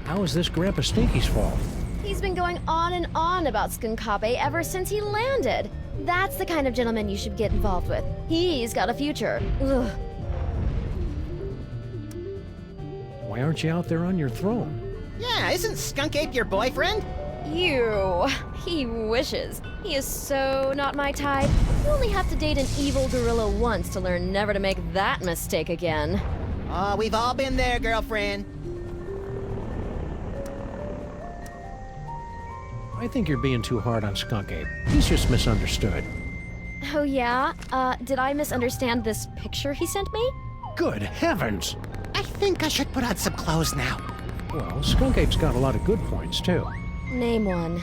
How is this Grandpa Stinky's fault? He's been going on and on about Skunkape ever since he landed. That's the kind of gentleman you should get involved with. He's got a future. Ugh. Why aren't you out there on your throne? Yeah, isn't Skunkape your boyfriend? You. He wishes. He is so not my type. You only have to date an evil gorilla once to learn never to make that mistake again. Oh, we've all been there, girlfriend. I think you're being too hard on Skunkape. He's just misunderstood. Oh yeah? Did I misunderstand this picture he sent me? Good heavens! I think I should put on some clothes now. Well, Skunkape's got a lot of good points, too. Name one.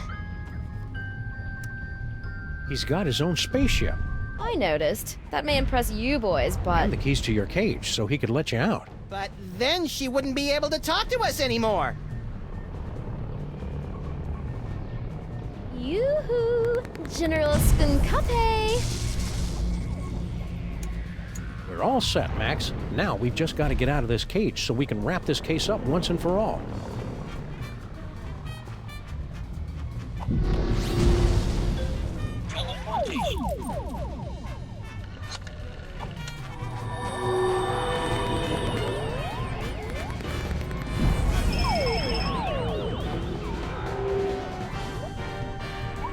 He's got his own spaceship. I noticed. That may impress you boys, but... And the keys to your cage, so he could let you out. But then she wouldn't be able to talk to us anymore. Yoo-hoo! General Skunkape! We're all set, Max. Now we've just got to get out of this cage so we can wrap this case up once and for all.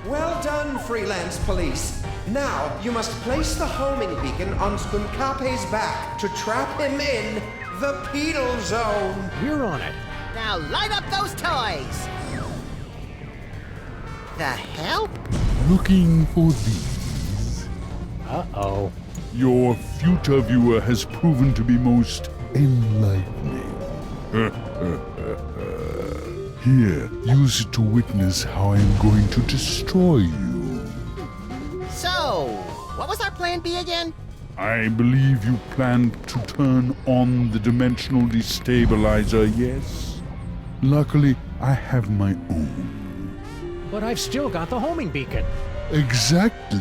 Well done, Freelance Police. Now, you must place the homing beacon on Skunkape's back to trap him in the penal zone. We're on it. Now light up those toys! The hell? Looking for these. Uh-oh. Your future viewer has proven to be most enlightening. Here, use it to witness how I am going to destroy you. So, what was our plan B again? I believe you planned to turn on the dimensional destabilizer, yes? Luckily, I have my own. But I've still got the homing beacon. Exactly.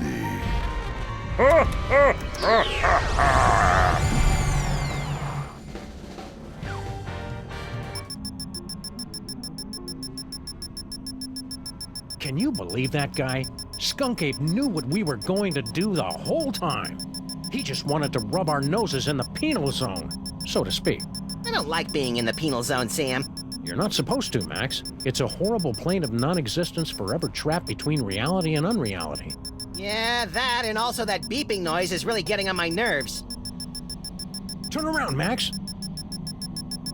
Can you believe that guy? Skunk Ape knew what we were going to do the whole time. He just wanted to rub our noses in the penal zone, so to speak. I don't like being in the penal zone, Sam. You're not supposed to, Max. It's a horrible plane of non-existence forever trapped between reality and unreality. Yeah, that and also that beeping noise is really getting on my nerves. Turn around, Max.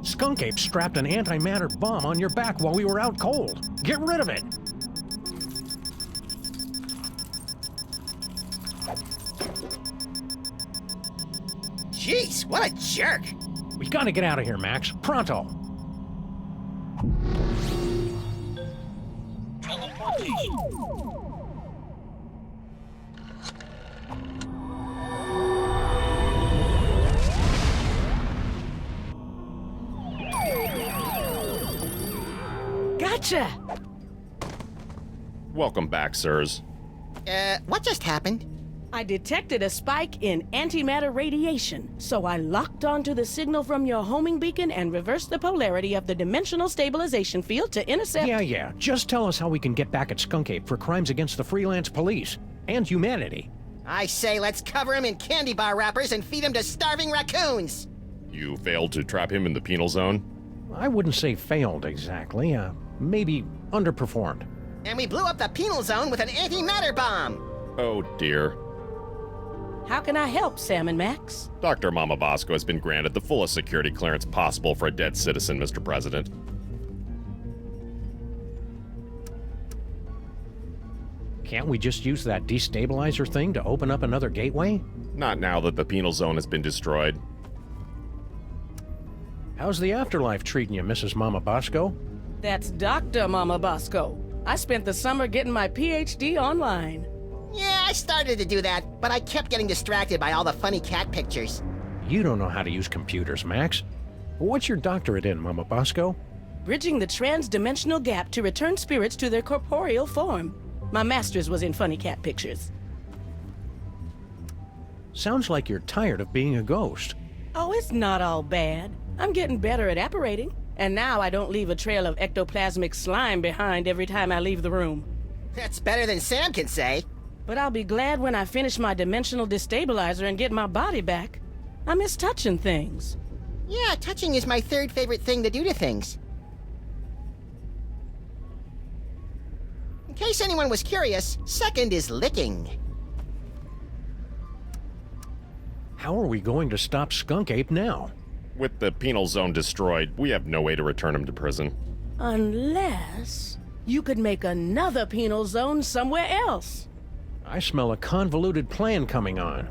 Skunk Ape strapped an antimatter bomb on your back while we were out cold. Get rid of it. Jeez, what a jerk! We gotta get out of here, Max. Pronto! Teleportation. Gotcha! Welcome back, sirs. What just happened? I detected a spike in antimatter radiation, so I locked onto the signal from your homing beacon and reversed the polarity of the dimensional stabilization field to intercept— Yeah. Just tell us how we can get back at Skunk Ape for crimes against the Freelance Police and humanity. I say let's cover him in candy bar wrappers and feed him to starving raccoons! You failed to trap him in the penal zone? I wouldn't say failed exactly. Maybe underperformed. And we blew up the penal zone with an antimatter bomb! Oh dear. How can I help, Sam and Max? Dr. Mama Bosco has been granted the fullest security clearance possible for a dead citizen, Mr. President. Can't we just use that destabilizer thing to open up another gateway? Not now that the penal zone has been destroyed. How's the afterlife treating you, Mrs. Mama Bosco? That's Dr. Mama Bosco. I spent the summer getting my PhD online. Yeah, I started to do that, but I kept getting distracted by all the funny cat pictures. You don't know how to use computers, Max. What's your doctorate in, Mama Bosco? Bridging the trans-dimensional gap to return spirits to their corporeal form. My master's was in funny cat pictures. Sounds like you're tired of being a ghost. Oh, it's not all bad. I'm getting better at apparating. And now I don't leave a trail of ectoplasmic slime behind every time I leave the room. That's better than Sam can say. But I'll be glad when I finish my dimensional destabilizer and get my body back. I miss touching things. Yeah, touching is my third favorite thing to do to things. In case anyone was curious, second is licking. How are we going to stop Skunk Ape now? With the penal zone destroyed, we have no way to return him to prison. Unless you could make another penal zone somewhere else. I smell a convoluted plan coming on.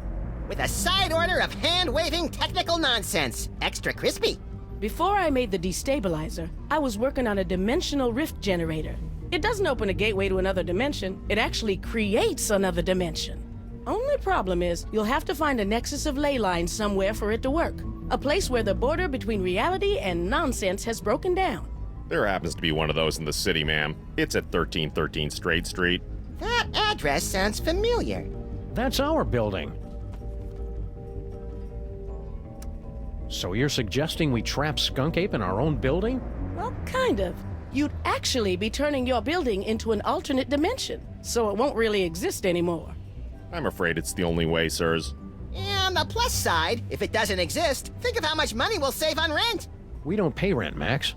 With a side order of hand-waving technical nonsense. Extra crispy. Before I made the destabilizer, I was working on a dimensional rift generator. It doesn't open a gateway to another dimension, it actually creates another dimension. Only problem is, you'll have to find a nexus of ley lines somewhere for it to work. A place where the border between reality and nonsense has broken down. There happens to be one of those in the city, ma'am. It's at 1313 Straight Street. That address sounds familiar. That's our building. So you're suggesting we trap Skunk Ape in our own building? Well, kind of. You'd actually be turning your building into an alternate dimension, so it won't really exist anymore. I'm afraid it's the only way, sirs. Yeah, on the plus side, if it doesn't exist, think of how much money we'll save on rent. We don't pay rent, Max.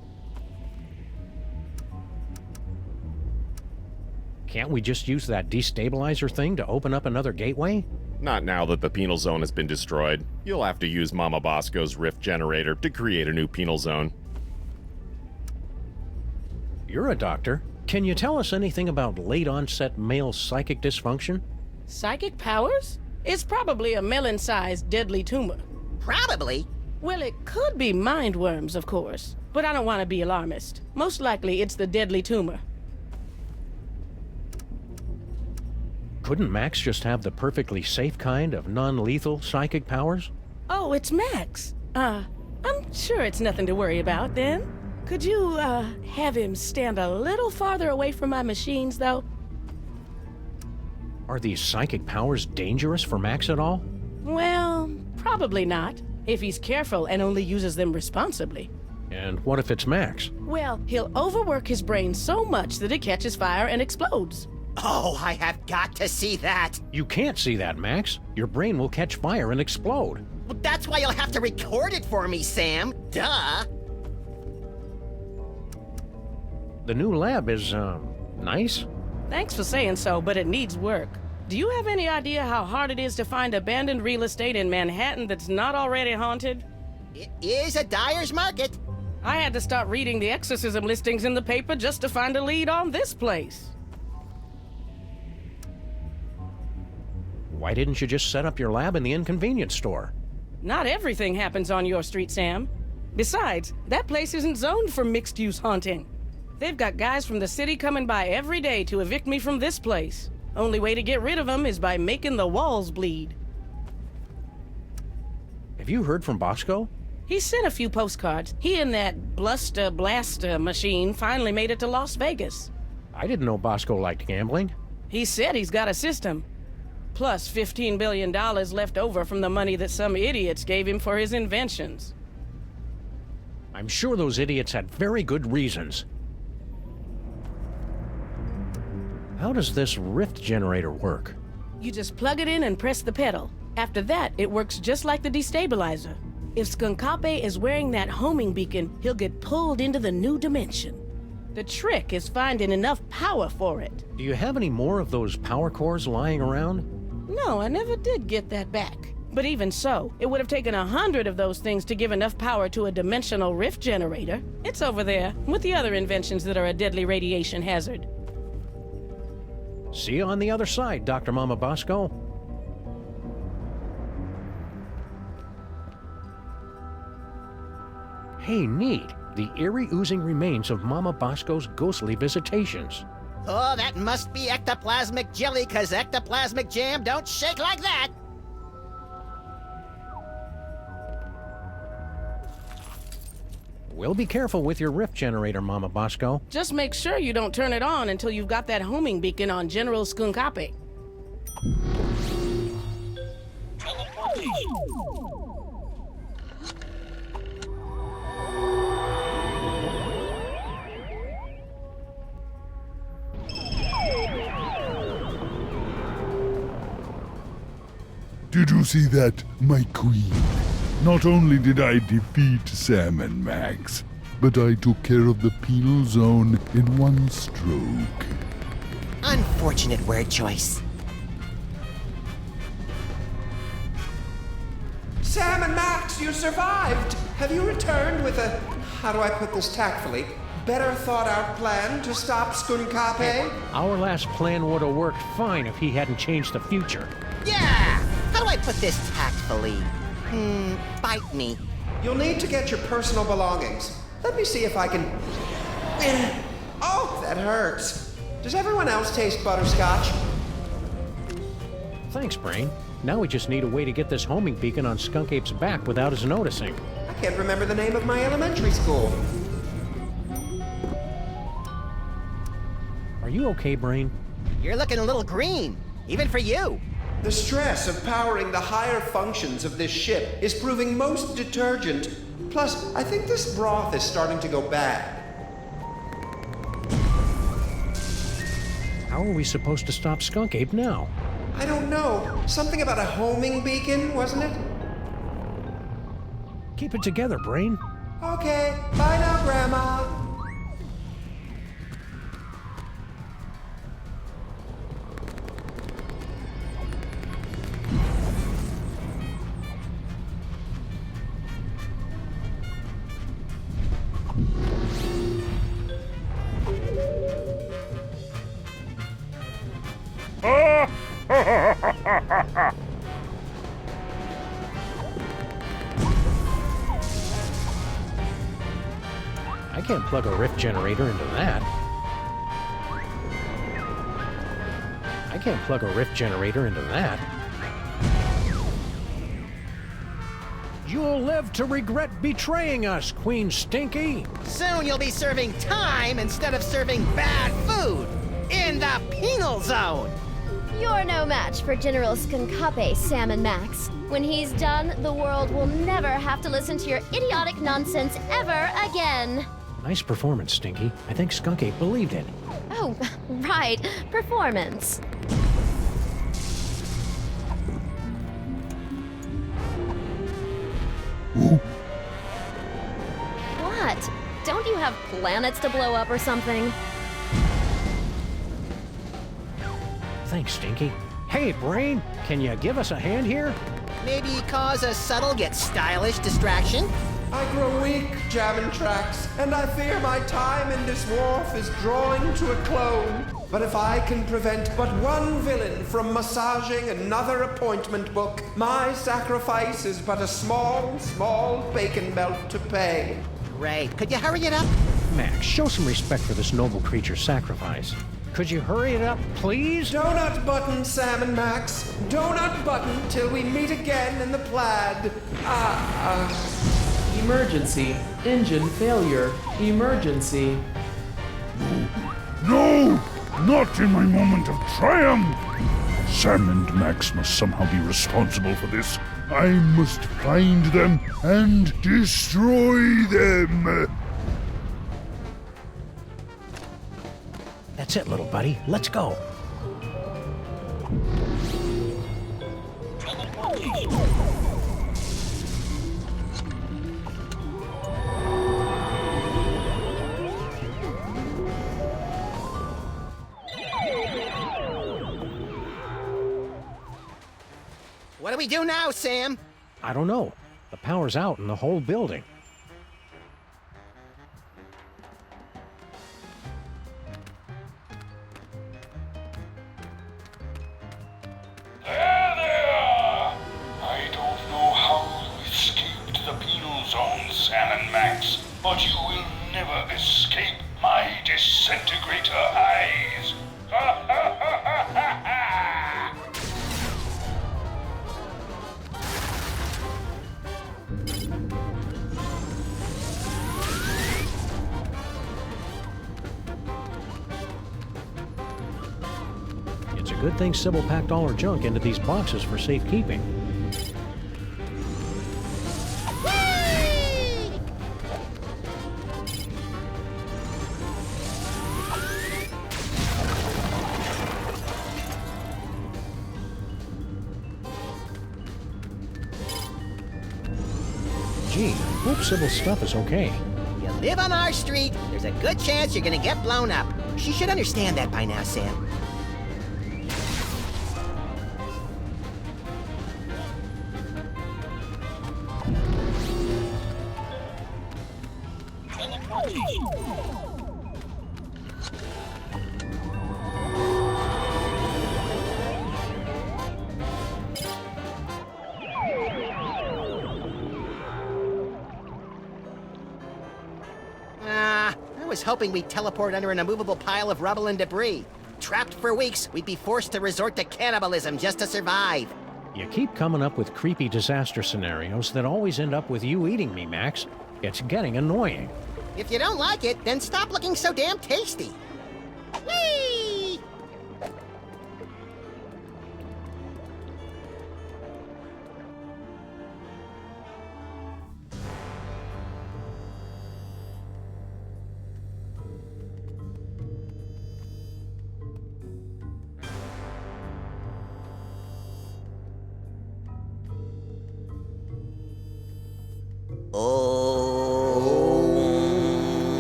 Can't we just use that destabilizer thing to open up another gateway? Not now that the penal zone has been destroyed. You'll have to use Mama Bosco's rift generator to create a new penal zone. You're a doctor. Can you tell us anything about late-onset male psychic dysfunction? Psychic powers? It's probably a melon-sized deadly tumor. Probably? Well, it could be mind worms, of course. But I don't want to be alarmist. Most likely it's the deadly tumor. Couldn't Max just have the perfectly safe kind of non-lethal psychic powers? Oh, it's Max. I'm sure it's nothing to worry about, then. Could you, have him stand a little farther away from my machines, though? Are these psychic powers dangerous for Max at all? Well, probably not, if he's careful and only uses them responsibly. And what if it's Max? Well, he'll overwork his brain so much that it catches fire and explodes. Oh, I have got to see that. You can't see that, Max. Your brain will catch fire and explode. Well, that's why you'll have to record it for me, Sam. Duh. The new lab is, nice? Thanks for saying so, but it needs work. Do you have any idea how hard it is to find abandoned real estate in Manhattan that's not already haunted? It is a dyer's market. I had to start reading the exorcism listings in the paper just to find a lead on this place. Why didn't you just set up your lab in the inconvenience store? Not everything happens on your street, Sam. Besides, that place isn't zoned for mixed-use haunting. They've got guys from the city coming by every day to evict me from this place. Only way to get rid of them is by making the walls bleed. Have you heard from Bosco? He sent a few postcards. He and that Blaster machine finally made it to Las Vegas. I didn't know Bosco liked gambling. He said he's got a system. Plus $15 billion left over from the money that some idiots gave him for his inventions. I'm sure those idiots had very good reasons. How does this rift generator work? You just plug it in and press the pedal. After that, it works just like the destabilizer. If Skunkape is wearing that homing beacon, he'll get pulled into the new dimension. The trick is finding enough power for it. Do you have any more of those power cores lying around? No, I never did get that back. But even so, it would have taken 100 of those things to give enough power to a dimensional rift generator. It's over there, with the other inventions that are a deadly radiation hazard. See you on the other side, Dr. Mama Bosco. Hey, neat. The eerie oozing remains of Mama Bosco's ghostly visitations. Oh, that must be ectoplasmic jelly, 'cause ectoplasmic jam don't shake like that. Well, be careful with your rift generator, Mama Bosco. Just make sure you don't turn it on until you've got that homing beacon on General Skunkape. Did you see that, my queen? Not only did I defeat Sam and Max, but I took care of the penal zone in one stroke. Unfortunate word choice. Sam and Max, you survived! Have you returned with a, how do I put this tactfully, better thought out plan to stop Skunkape? Our last plan would have worked fine if he hadn't changed the future. Yeah! How do I put this tactfully? Bite me. You'll need to get your personal belongings. Let me see if I can... Oh, that hurts. Does everyone else taste butterscotch? Thanks, Brain. Now we just need a way to get this homing beacon on Skunkape's back without his noticing. I can't remember the name of my elementary school. Are you okay, Brain? You're looking a little green, even for you. The stress of powering the higher functions of this ship is proving most detergent. Plus, I think this broth is starting to go bad. How are we supposed to stop Skunkape now? I don't know. Something about a homing beacon, wasn't it? Keep it together, Brain. Okay, bye now, Grandma. I can't plug a rift generator into that. I can't plug a rift generator into that. You'll live to regret betraying us, Queen Stinky! Soon you'll be serving time instead of serving bad food in the penal zone. You're no match for General Skunkape, Sam and Max. When he's done, the world will never have to listen to your idiotic nonsense ever again. Nice performance, Stinky. I think Skunk Ape believed it. Oh, right. Performance. What? Don't you have planets to blow up or something? Thanks, Stinky. Hey, Brain, can you give us a hand here? Maybe cause a subtle yet stylish distraction? I grow weak, jamming tracks, and I fear my time in this wharf is drawing to a clone. But if I can prevent but one villain from massaging another appointment book, my sacrifice is but a small, small bacon belt to pay. Great. Could you hurry it up? Max, show some respect for this noble creature's sacrifice. Could you hurry it up, please? Donut button, Sam and Max. Donut button till we meet again in the plaid. Emergency. Engine failure. Emergency. No! Not in my moment of triumph! Sam and Max must somehow be responsible for this. I must find them and destroy them! That's it, little buddy. Let's go. What do we do now, Sam? I don't know. The power's out in the whole building. There they are! I don't know how you escaped the penal zone, Sam and Max, but you will never escape my disintegrator eyes! Ha ha ha ha ha ha! It's a good thing Sybil packed all her junk into these boxes for safekeeping. Gee, hope Sybil's stuff is okay. You live on our street, there's a good chance you're gonna get blown up. She should understand that by now, Sam. I was hoping we'd teleport under an immovable pile of rubble and debris. Trapped for weeks, we'd be forced to resort to cannibalism just to survive. You keep coming up with creepy disaster scenarios that always end up with you eating me, Max. It's getting annoying. If you don't like it, then stop looking so damn tasty. Whee!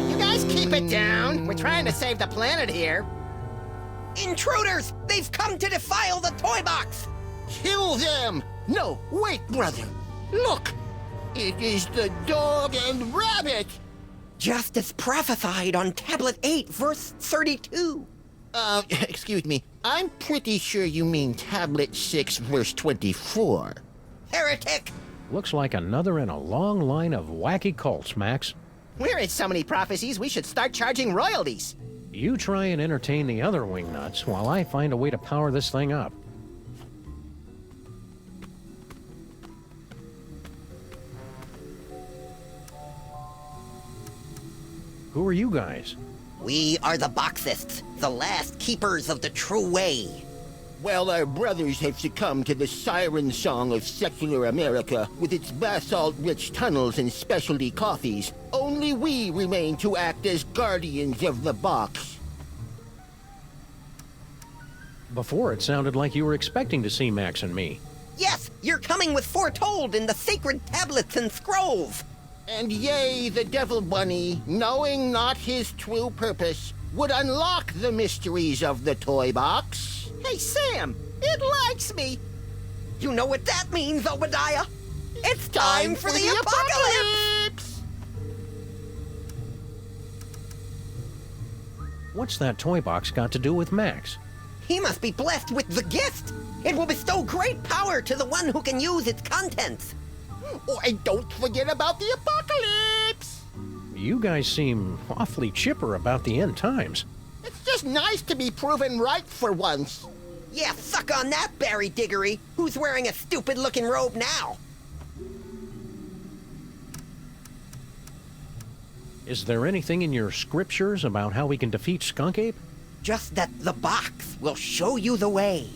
You guys keep it down. We're trying to save the planet here. Intruders! They've come to defile the Toybox! Kill them! No, wait, brother. Look! It is the dog and rabbit! Just as prophesied on Tablet 8, verse 32. Excuse me. I'm pretty sure you mean Tablet 6, verse 24. Heretic! Looks like another in a long line of wacky cults, Max. We're in so many prophecies, we should start charging royalties. You try and entertain the other wingnuts while I find a way to power this thing up. Who are you guys? We are the Boxists, the last keepers of the true way. While our brothers have succumbed to the siren song of secular America with its basalt-rich tunnels and specialty coffees, only we remain to act as guardians of the box. Before, it sounded like you were expecting to see Max and me. Yes, you're coming with foretold in the sacred tablets and scrolls. And yea, the Devil Bunny, knowing not his true purpose, would unlock the mysteries of the Toybox. Hey, Sam, it likes me. You know what that means, Obadiah? It's time for the apocalypse! What's that toy box got to do with Max? He must be blessed with the gift. It will bestow great power to the one who can use its contents. Oh, and don't forget about the apocalypse! You guys seem awfully chipper about the end times. It's just nice to be proven right for once. Yeah, suck on that, Barry Diggory. Who's wearing a stupid-looking robe now? Is there anything in your scriptures about how we can defeat Skunk Ape? Just that the box will show you the way.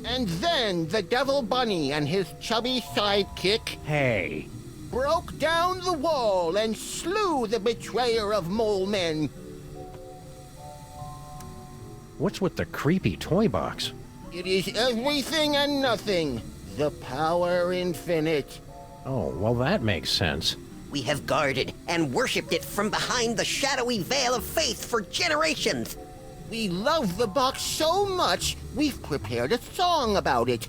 And then the Devil Bunny and his chubby sidekick... Hey! ...broke down the wall and slew the betrayer of mole men. What's with the creepy toy box? It is everything and nothing. The power infinite. Oh, well that makes sense. We have guarded and worshipped it from behind the shadowy veil of faith for generations. We love the box so much, we've prepared a song about it.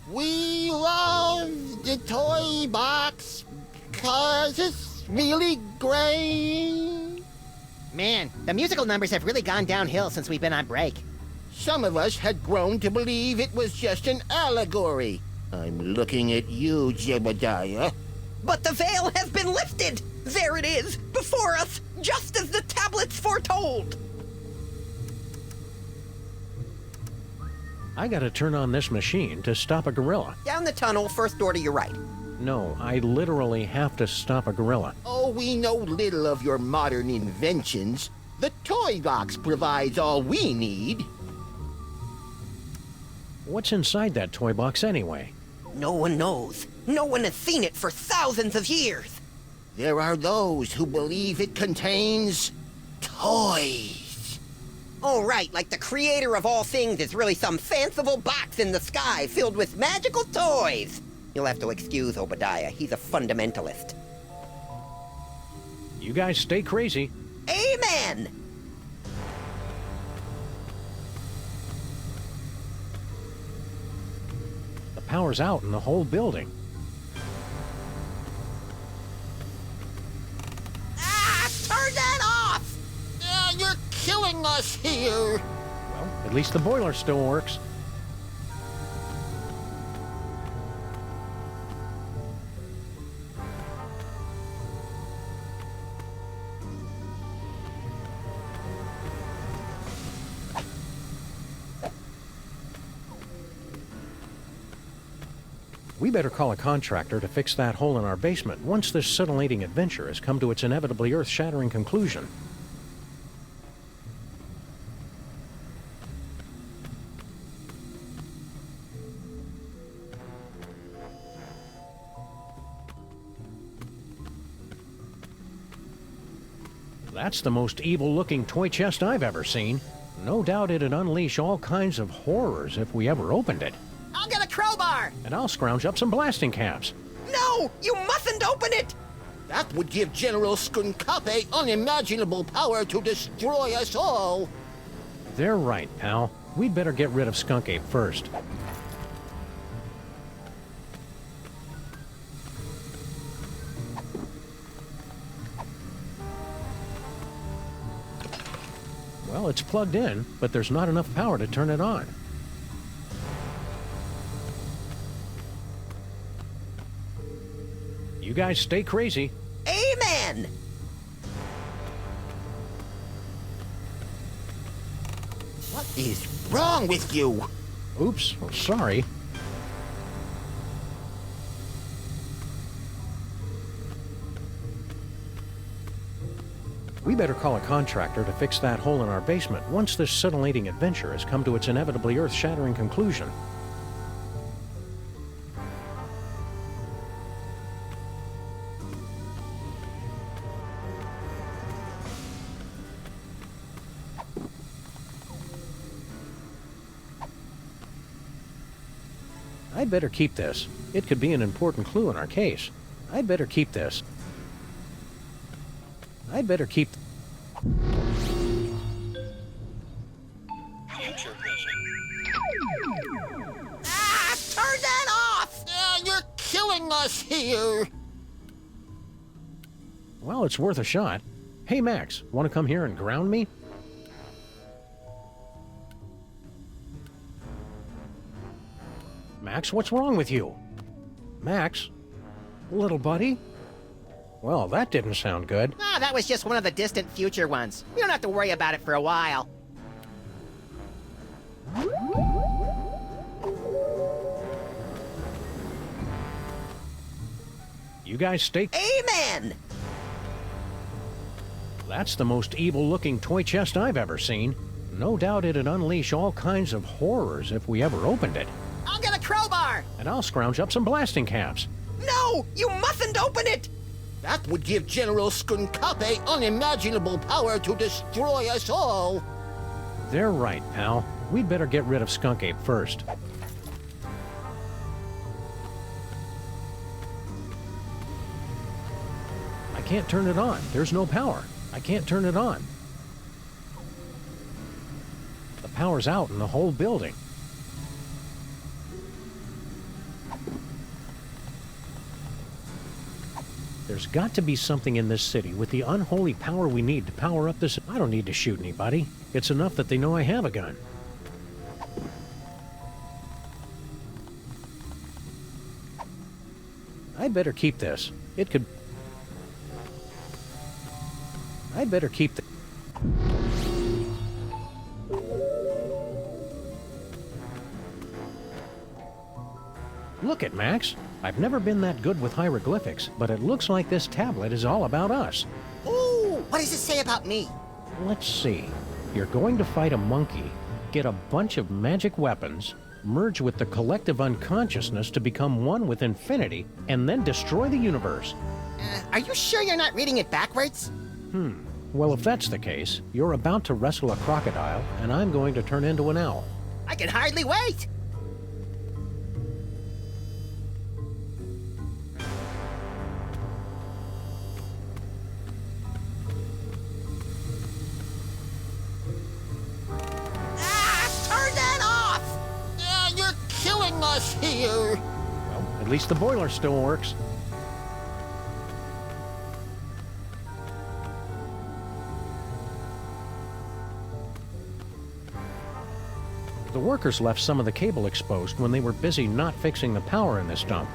We love the toy box because it's really great. Man, the musical numbers have really gone downhill since we've been on break. Some of us had grown to believe it was just an allegory. I'm looking at you, Jebediah. But the veil has been lifted! There it is, before us, just as the tablets foretold! I gotta turn on this machine to stop a gorilla. Down the tunnel, first door to your right. No, I literally have to stop a gorilla. Oh, we know little of your modern inventions. The toy box provides all we need. What's inside that toy box anyway? No one knows. No one has seen it for thousands of years. There are those who believe it contains toys. Oh, right, like the creator of all things is really some fanciful box in the sky filled with magical toys. You'll have to excuse Obadiah. He's a fundamentalist. You guys stay crazy. Amen! The power's out in the whole building. Ah! Turn that off! You're killing us here. Well, at least the boiler still works. We better call a contractor to fix that hole in our basement once this scintillating adventure has come to its inevitably earth-shattering conclusion. That's the most evil-looking toy chest I've ever seen. No doubt it'd unleash all kinds of horrors if we ever opened it. I'll get a crowbar! And I'll scrounge up some blasting caps. No! You mustn't open it! That would give General Skunkape unimaginable power to destroy us all. They're right, pal. We'd better get rid of Skunk Ape first. Well, it's plugged in, but there's not enough power to turn it on. You guys stay crazy. Amen! What is wrong with you? Oops, sorry. We better call a contractor to fix that hole in our basement once this scintillating adventure has come to its inevitably earth-shattering conclusion. I'd better keep this. It could be an important clue in our case. I'd better keep this. I'd better keep... Future vision. Ah! Turn that off! You're killing us here! Well, it's worth a shot. Hey, Max, want to come here and ground me? Max, what's wrong with you? Max? Little buddy? Well, that didn't sound good. Ah, that was just one of the distant future ones. We don't have to worry about it for a while. You guys stay... Amen! That's the most evil-looking toy chest I've ever seen. No doubt it'd unleash all kinds of horrors if we ever opened it. I'll get a crowbar! And I'll scrounge up some blasting caps. No! You mustn't open it! That would give General Skunkape unimaginable power to destroy us all. They're right, pal. We'd better get rid of Skunk Ape first. I can't turn it on. There's no power. I can't turn it on. The power's out in the whole building. There's got to be something in this city with the unholy power we need to power up this... I don't need to shoot anybody. It's enough that they know I have a gun. I'd better keep this. It could... I'd better keep the... Look it, Max. I've never been that good with hieroglyphics, but it looks like this tablet is all about us. Ooh, what does it say about me? Let's see. You're going to fight a monkey, get a bunch of magic weapons, merge with the collective unconsciousness to become one with infinity, and then destroy the universe. Are you sure you're not reading it backwards? Well, if that's the case, you're about to wrestle a crocodile, and I'm going to turn into an owl. I can hardly wait! Us here. Well, at least the boiler still works. The workers left some of the cable exposed when they were busy not fixing the power in this dump.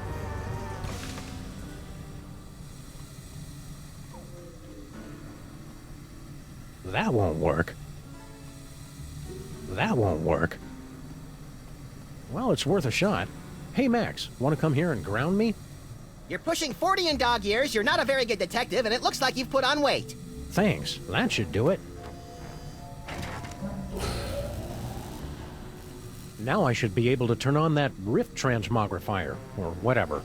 That won't work. That won't work. Well, it's worth a shot. Hey, Max, want to come here and ground me? You're pushing 40 in dog years, you're not a very good detective, and it looks like you've put on weight. Thanks. That should do it. Now I should be able to turn on that rift transmogrifier, or whatever.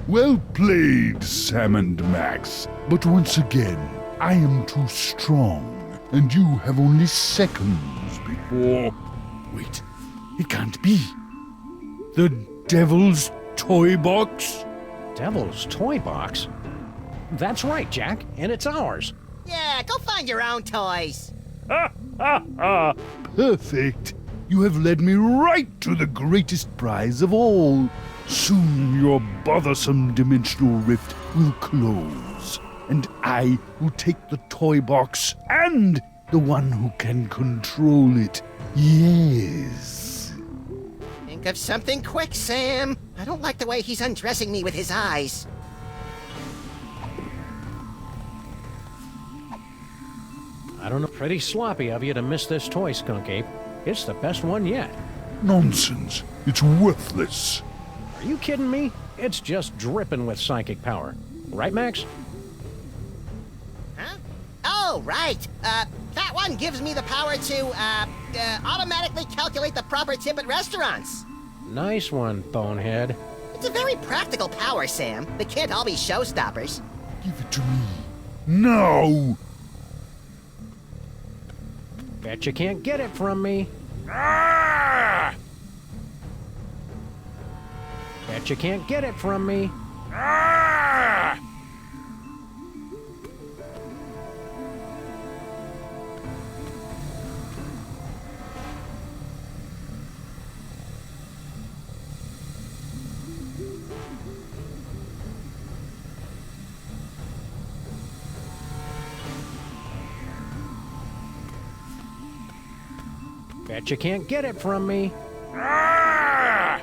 Well played, Sam and Max. But once again, I am too strong, and you have only seconds before... Wait, it can't be. The Devil's Toy Box? Devil's Toy Box? That's right, Jack, and it's ours. Yeah, go find your own toys. Perfect. You have led me right to the greatest prize of all. Soon your bothersome dimensional rift will close, and I will take the toy box and The one who can control it. Yes. Think of something quick, Sam. I don't like the way he's undressing me with his eyes. I don't know. Pretty sloppy of you to miss this toy, Skunk Ape. It's the best one yet. Nonsense. It's worthless. Are you kidding me? It's just dripping with psychic power. Right, Max? Huh? Oh, right. That one gives me the power to, automatically calculate the proper tip at restaurants. Nice one, Bonehead. It's a very practical power, Sam. They can't all be showstoppers. Give it to me. No! Bet you can't get it from me. Ah! Bet you can't get it from me. Ah! Bet you can't get it from me. Ah!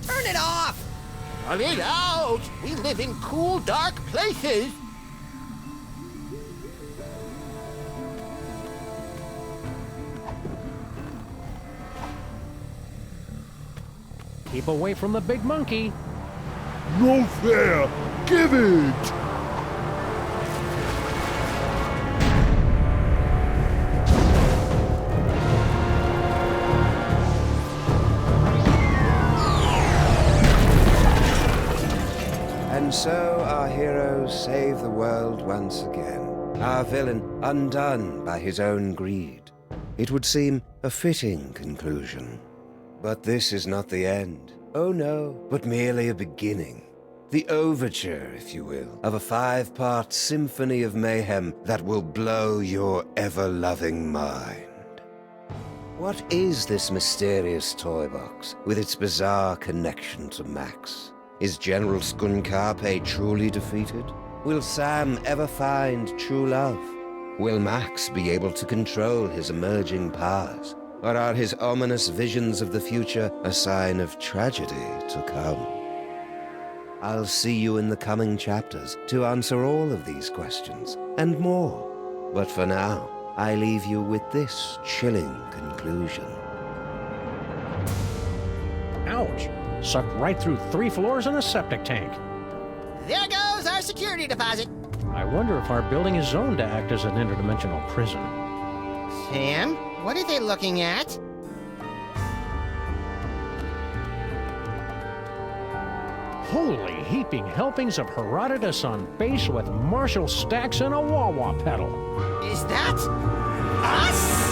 Turn it off! Cut it out! We live in cool, dark places! Keep away from the big monkey. No fair! Give it! And so our heroes save the world once again. Our villain undone by his own greed. It would seem a fitting conclusion. But this is not the end. Oh no, but merely a beginning. The overture, if you will, of a 5-part symphony of mayhem that will blow your ever-loving mind. What is this mysterious toy box with its bizarre connection to Max? Is General Skunkape truly defeated? Will Sam ever find true love? Will Max be able to control his emerging powers? Or are his ominous visions of the future a sign of tragedy to come? I'll see you in the coming chapters to answer all of these questions, and more. But for now, I leave you with this chilling conclusion. Ouch! Sucked right through 3 floors and a septic tank. There goes our security deposit. I wonder if our building is zoned to act as an interdimensional prison. Sam, what are they looking at? Holy heaping helpings of Herodotus on base with Marshall stacks and a wah-wah pedal. Is that us?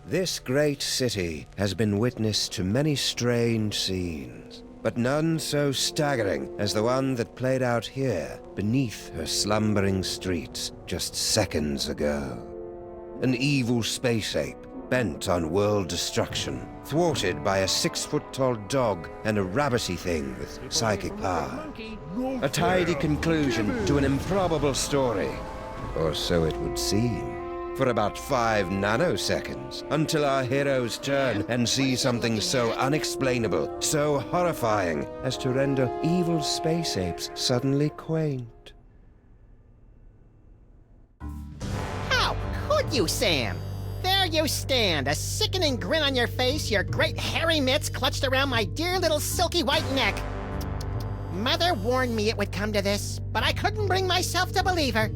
This great city has been witness to many strange scenes, but none so staggering as the one that played out here beneath her slumbering streets just seconds ago. An evil space ape bent on world destruction, thwarted by a 6-foot-tall dog and a rabbity thing with psychic power. A tidy conclusion to an improbable story, or so it would seem. For about 5 nanoseconds, until our heroes turn and see something so unexplainable, so horrifying, as to render evil space apes suddenly quaint. How could you, Sam? There you stand, a sickening grin on your face, your great hairy mitts clutched around my dear little silky white neck. Mother warned me it would come to this, but I couldn't bring myself to believe her.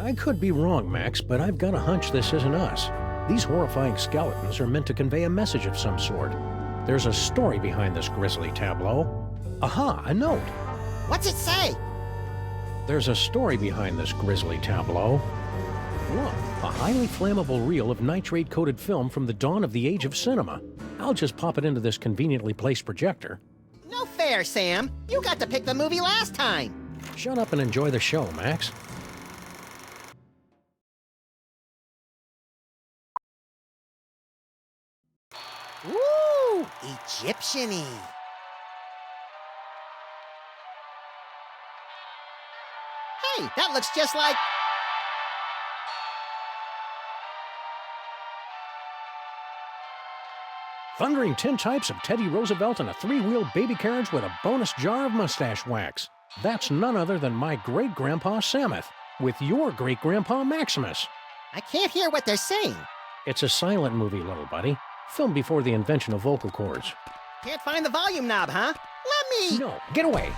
I could be wrong, Max, but I've got a hunch this isn't us. These horrifying skeletons are meant to convey a message of some sort. There's a story behind this grisly tableau. Aha, a note. What's it say? There's a story behind this grisly tableau. Look, a highly flammable reel of nitrate-coated film from the dawn of the age of cinema. I'll just pop it into this conveniently placed projector. No fair, Sam. You got to pick the movie last time. Shut up and enjoy the show, Max. Ooh, Egyptian-y. Hey, that looks just like... Thundering tintypes of Teddy Roosevelt in a three-wheeled baby carriage with a bonus jar of mustache wax. That's none other than my great-grandpa Samuth, with your great-grandpa Maximus. I can't hear what they're saying. It's a silent movie, little buddy. Filmed before the invention of vocal cords. Can't find the volume knob, huh? Let me... No, get away.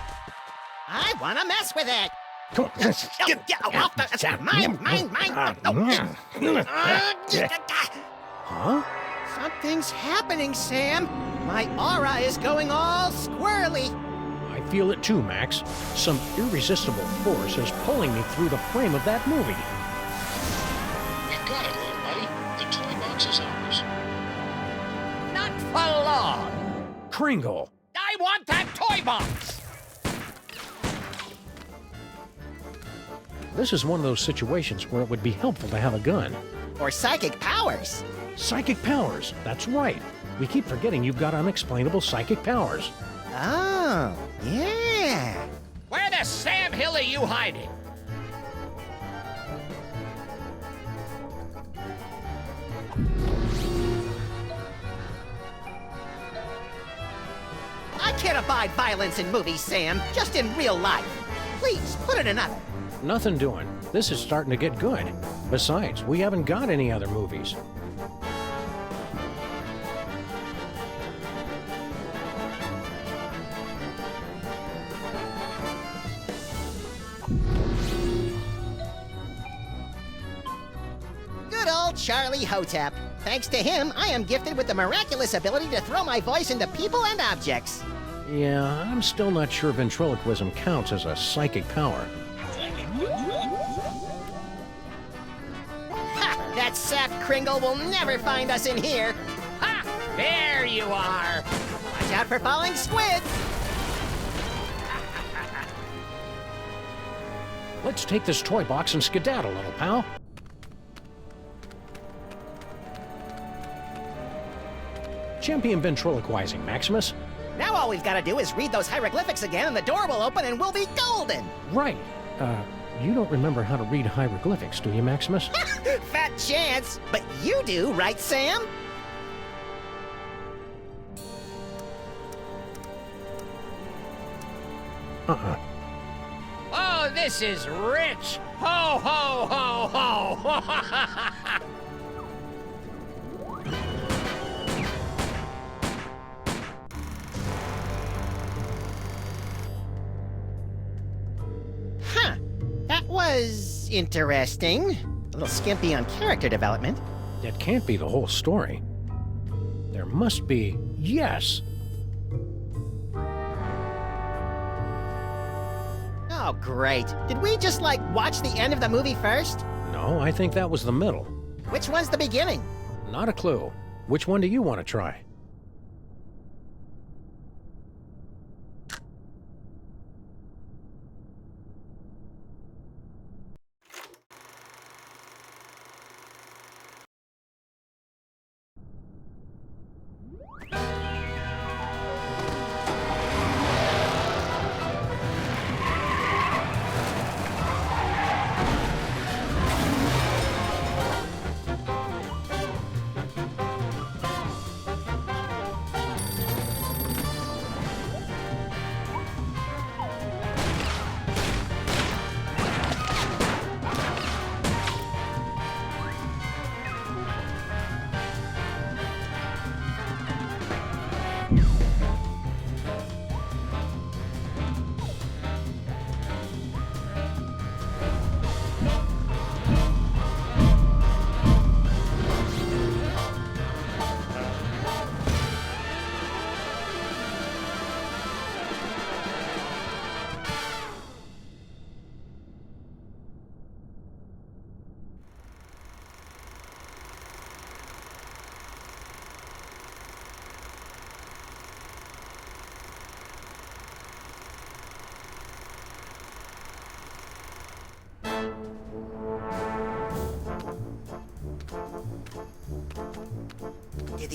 I want to mess with it. Mine. Huh? Something's happening, Sam. My aura is going all squirrely. I feel it too, Max. Some irresistible force is pulling me through the frame of that movie. We've got it, little buddy. The Toybox is ours. Not for long. Kringle. I want that Toybox! This is one of those situations where it would be helpful to have a gun. Or psychic powers. Psychic powers, that's right. We keep forgetting you've got unexplainable psychic powers. Oh, yeah. Where the Sam Hill are you hiding? I can't abide violence in movies, Sam. Just in real life. Please, put it in another. Nothing doing. This is starting to get good. Besides, we haven't got any other movies. Good old Charlie Hotep. Thanks to him, I am gifted with the miraculous ability to throw my voice into people and objects. Yeah, I'm still not sure ventriloquism counts as a psychic power. Ha! That sap Kringle will never find us in here. Ha! There you are. Watch out for falling squid. Let's take this toy box and skedaddle, little pal. Champion ventriloquizing, Maximus. Now all we've got to do is read those hieroglyphics again and the door will open and we'll be golden. Right. You don't remember how to read hieroglyphics, do you, Maximus? Fat chance. But you do, right, Sam? Oh, this is rich. Ho, ho, ho, ho. Huh. That was interesting. A little skimpy on character development. That can't be the whole story. There must be... Yes! Oh, great. Did we just, watch the end of the movie first? No, I think that was the middle. Which one's the beginning? Not a clue. Which one do you want to try?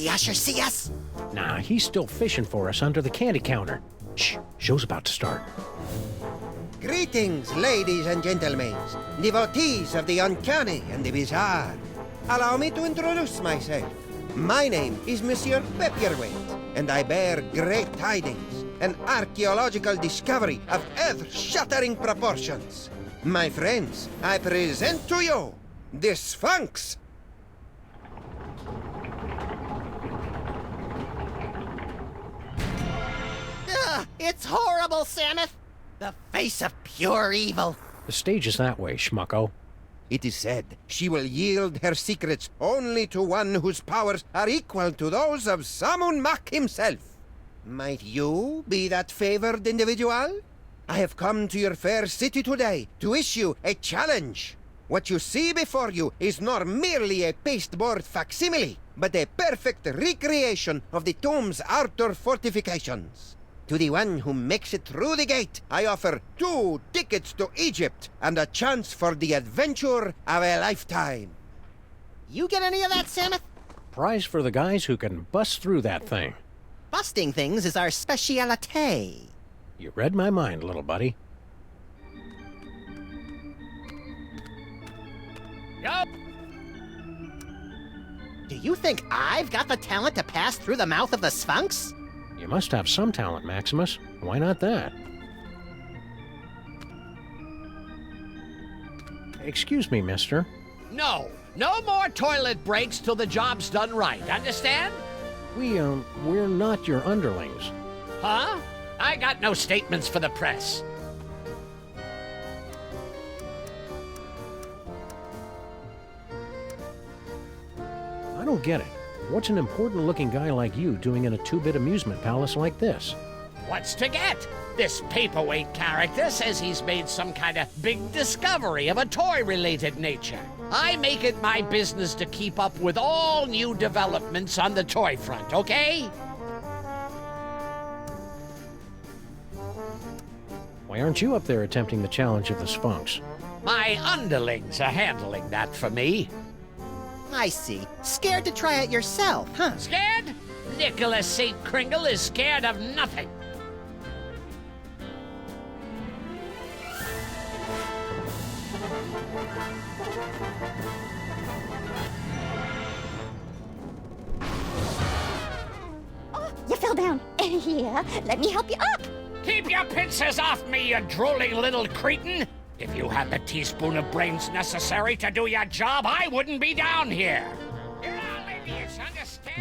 the usher see us? Nah, he's still fishing for us under the candy counter. Shh, show's about to start. Greetings, ladies and gentlemen, devotees of the uncanny and the bizarre. Allow me to introduce myself. My name is Monsieur Pepperweight, and I bear great tidings, an archaeological discovery of earth-shattering proportions. My friends, I present to you the Sphinx. Ugh, it's horrible, Samus! The face of pure evil. The stage is that way, schmucko. It is said she will yield her secrets only to one whose powers are equal to those of Samun Mak himself. Might you be that favored individual? I have come to your fair city today to issue a challenge. What you see before you is not merely a pasteboard facsimile, but a perfect recreation of the tomb's outer fortifications. To the one who makes it through the gate, I offer 2 tickets to Egypt and a chance for the adventure of a lifetime. You get any of that, Samus? Prize for the guys who can bust through that thing. Busting things is our speciality. You read my mind, little buddy. Yo! Do you think I've got the talent to pass through the mouth of the Sphinx? You must have some talent, Maximus. Why not that? Excuse me, mister. No more toilet breaks till the job's done right, understand? We're not your underlings. Huh? I got no statements for the press. I don't get it. What's an important-looking guy like you doing in a 2-bit amusement palace like this? What's to get? This paperweight character says he's made some kind of big discovery of a toy-related nature. I make it my business to keep up with all new developments on the toy front, okay? Why aren't you up there attempting the challenge of the Sphinx? My underlings are handling that for me. I see. Scared to try it yourself, huh? Scared? Nicholas St. Kringle is scared of nothing. Oh, you fell down. Here, let me help you up. Keep your pincers off me, you drooling little cretin! If you had the teaspoon of brains necessary to do your job, I wouldn't be down here.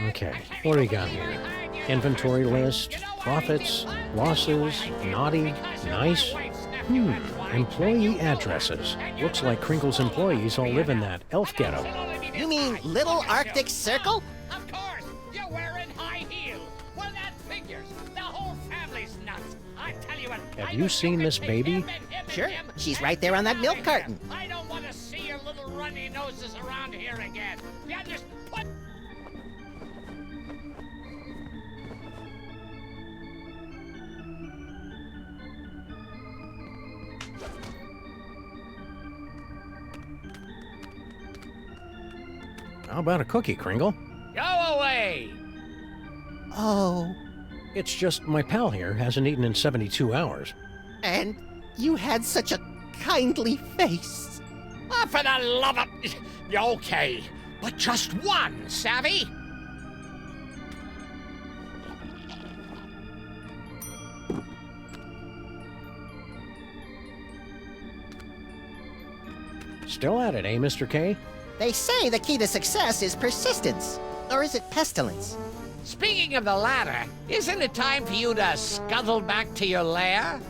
Okay, what do we got here? Inventory list, profits, losses, naughty, nice. Employee addresses. Looks like Kringle's employees all live in that elf ghetto. You mean Little Arctic Circle? Of course! You're wearing high heels! Well, that figures! The whole family's nuts! I tell you what... Have you seen this baby? Sure. She's right there on that milk carton. I don't want to see your little runny noses around here again. You just put... How about a cookie, Kringle? Go away! Oh. It's just my pal here hasn't eaten in 72 hours. And you had such a kindly face. Oh, for the love of... Okay, but just one, savvy? Still at it, eh, Mr. K? They say the key to success is persistence. Or is it pestilence? Speaking of the latter, isn't it time for you to scuttle back to your lair?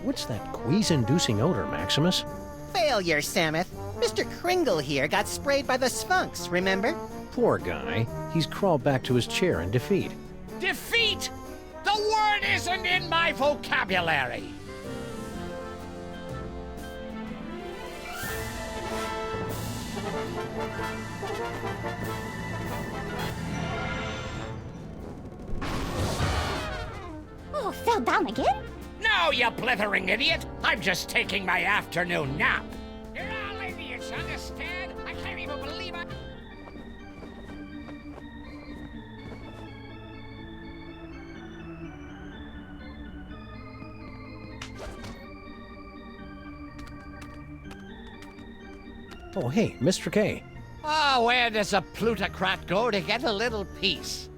What's that quease-inducing odor, Maximus? Failure, Samus. Mr. Kringle here got sprayed by the Sphinx, remember? Poor guy. He's crawled back to his chair in defeat. Defeat? The word isn't in my vocabulary. Oh, fell down again? No, you blithering idiot! I'm just taking my afternoon nap. You're all idiots, understand? I can't even believe it. Oh, hey, Mr. K. Oh, where does a plutocrat go to get a little peace?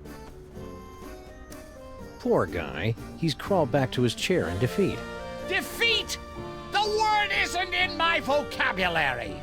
Poor guy. He's crawled back to his chair in defeat. Defeat? The word isn't in my vocabulary.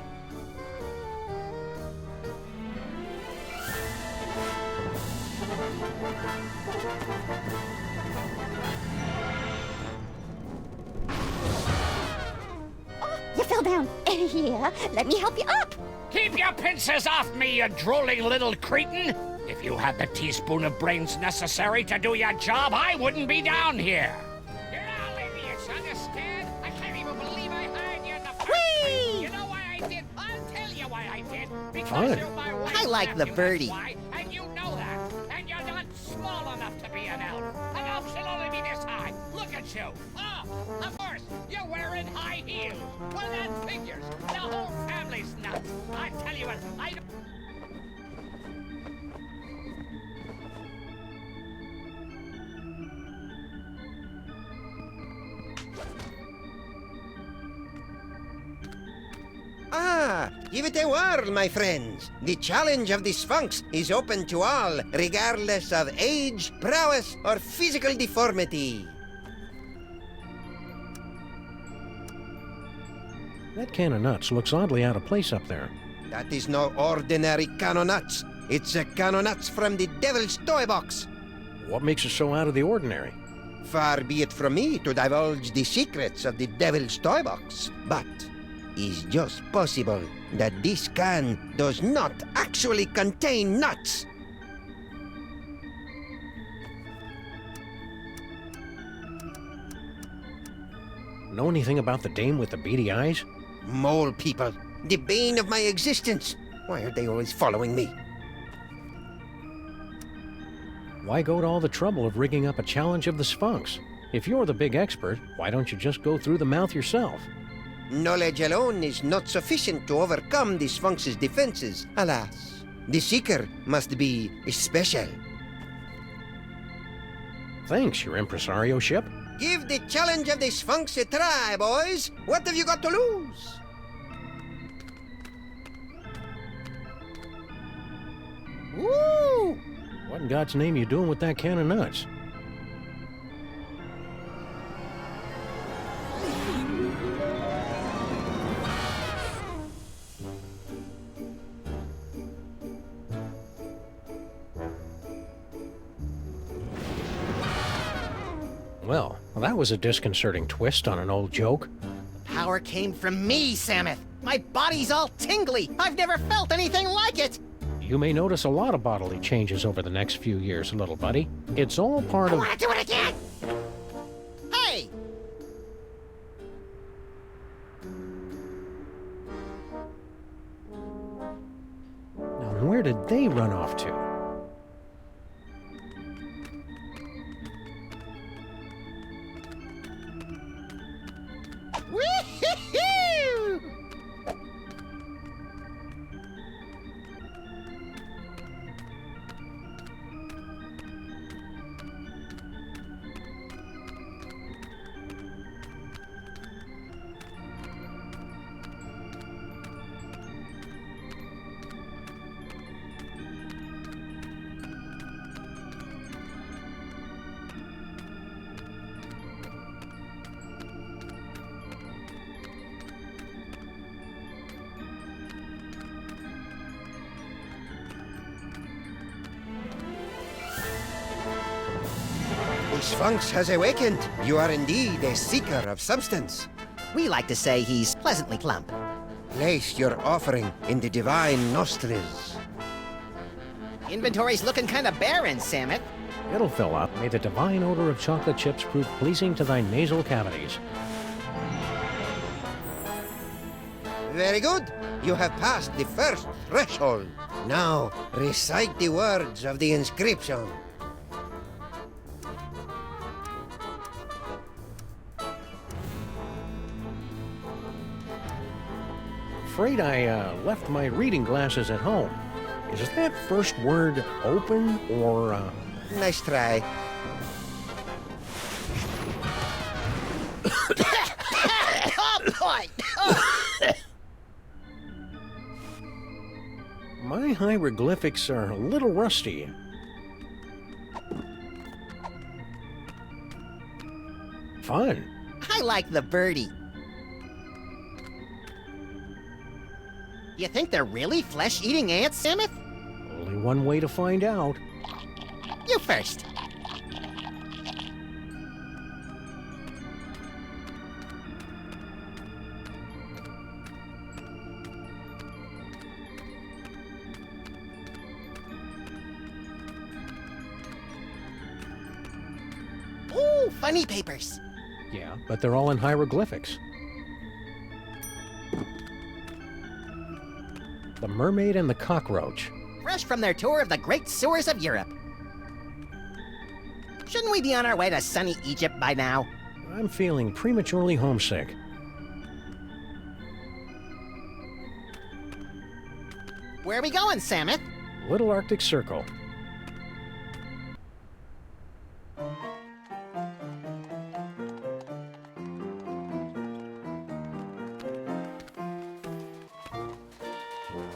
You fell down. Here, let me help you up. Keep your pincers off me, you drooling little cretin! If you had the teaspoon of brains necessary to do your job, I wouldn't be down here. You're all idiots, understand? I can't even believe I hired you in the first place. You know why I did? I'll tell you why I did. Because you're my wife. I like the birdie. And you know that. And you're not small enough to be an elf. An elf should only be this high. Look at you. Oh, of course, you're wearing high heels. Well, that figures. The whole family's nuts. I tell you what, I don't... Ah, give it a whirl, my friends. The challenge of the Sphinx is open to all, regardless of age, prowess, or physical deformity. That can of nuts looks oddly out of place up there. That is no ordinary can of nuts. It's a can of nuts from the Devil's Toybox. What makes it so out of the ordinary? Far be it from me to divulge the secrets of the Devil's Toybox, but it's just possible that this can does not actually contain nuts. Know anything about the dame with the beady eyes? Mole people, the bane of my existence. Why are they always following me? Why go to all the trouble of rigging up a challenge of the Sphinx? If you're the big expert, why don't you just go through the mouth yourself? Knowledge alone is not sufficient to overcome the Sphinx's defenses, alas. The Seeker must be special. Thanks, your impresario ship. Give the challenge of the Sphinx a try, boys. What have you got to lose? Woo! What in God's name you doing with that can of nuts? Well, that was a disconcerting twist on an old joke. Power came from me, Samus. My body's all tingly. I've never felt anything like it. You may notice a lot of bodily changes over the next few years, little buddy. It's all part of... I want to do it again! Hey! Now, where did they run off to? Woo-hoo-hoo! The Sphinx has awakened. You are indeed a seeker of substance. We like to say he's pleasantly plump. Place your offering in the divine nostrils. Inventory's looking kind of barren, Samus. It'll fill up. May the divine odor of chocolate chips prove pleasing to thy nasal cavities. Very good. You have passed the first threshold. Now, recite the words of the inscription. Afraid I left my reading glasses at home. Is that first word open or, Nice try. Oh, boy! hieroglyphics are a little rusty. Fun. I like the birdie. You think they're really flesh-eating ants, Samuth? Only one way to find out. You first. Ooh, funny papers. Yeah, but they're all in hieroglyphics. The Mermaid and the Cockroach. Fresh from their tour of the great sewers of Europe. Shouldn't we be on our way to sunny Egypt by now? I'm feeling prematurely homesick. Where are we going, Samuth? Little Arctic Circle.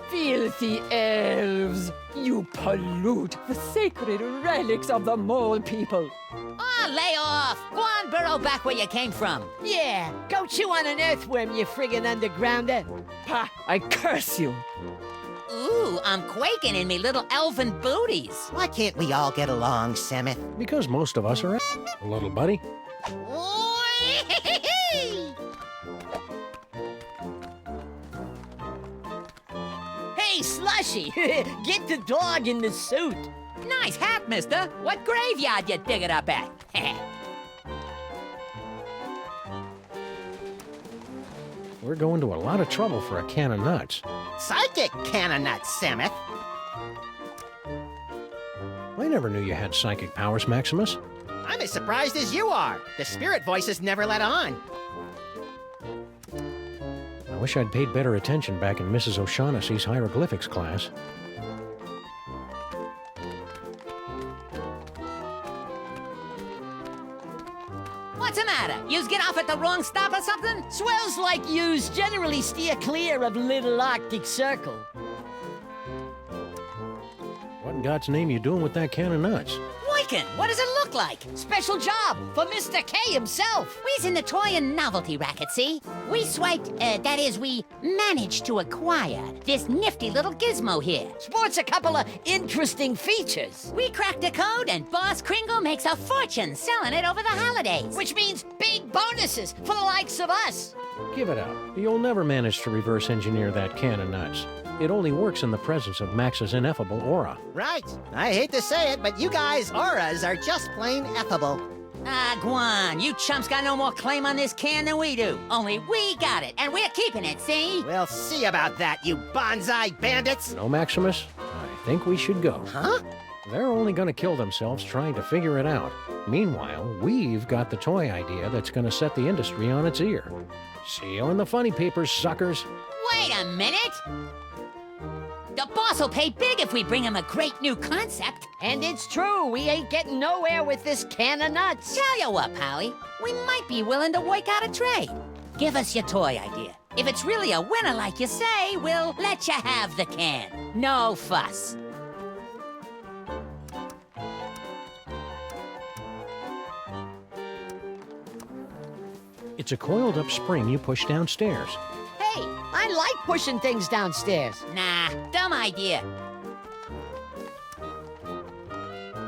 Filthy elves! You pollute the sacred relics of the mole people! Oh, lay off! Go on, burrow back where you came from. Yeah, go chew on an earthworm, you friggin' undergrounder! Pah, I curse you! Ooh, I'm quaking in me little elven booties. Why can't we all get along, Samuth? Because most of us are little buddy. Hey, Slushy! Get the dog in the suit! Nice hat, mister. What graveyard you dig it up at? We're going to a lot of trouble for a can of nuts. Psychic can of nuts, Samuth. I never knew you had psychic powers, Maximus. I'm as surprised as you are. The spirit voices never let on. I wish I'd paid better attention back in Mrs. O'Shaughnessy's hieroglyphics class. What's the matter? Yous get off at the wrong stop or something? Swells like yous generally steer clear of Little Arctic Circle. What in God's name you doing with that can of nuts? Wyken, what does it look like? Special job for Mr. K himself. We's in the toy and novelty racket, see? We swiped, that is, we managed to acquire this nifty little gizmo here. Sports a couple of interesting features. We cracked the code and Boss Kringle makes a fortune selling it over the holidays. Which means big bonuses for the likes of us. Give it up. You'll never manage to reverse engineer that can of nuts. It only works in the presence of Max's ineffable aura. Right. I hate to say it, but you guys' auras are just plain effable. Ah, Guan, you chumps got no more claim on this can than we do. Only we got it, and we're keeping it, see? We'll see about that, you bonsai bandits! No, Maximus, I think we should go. Huh? They're only gonna kill themselves trying to figure it out. Meanwhile, we've got the toy idea that's gonna set the industry on its ear. See you in the funny papers, suckers. Wait a minute! The boss will pay big if we bring him a great new concept. And it's true, we ain't getting nowhere with this can of nuts. Tell you what, Pally, we might be willing to work out a trade. Give us your toy idea. If it's really a winner like you say, we'll let you have the can. No fuss. It's a coiled up spring you push downstairs. Hey, I like pushing things downstairs. Nah, dumb idea.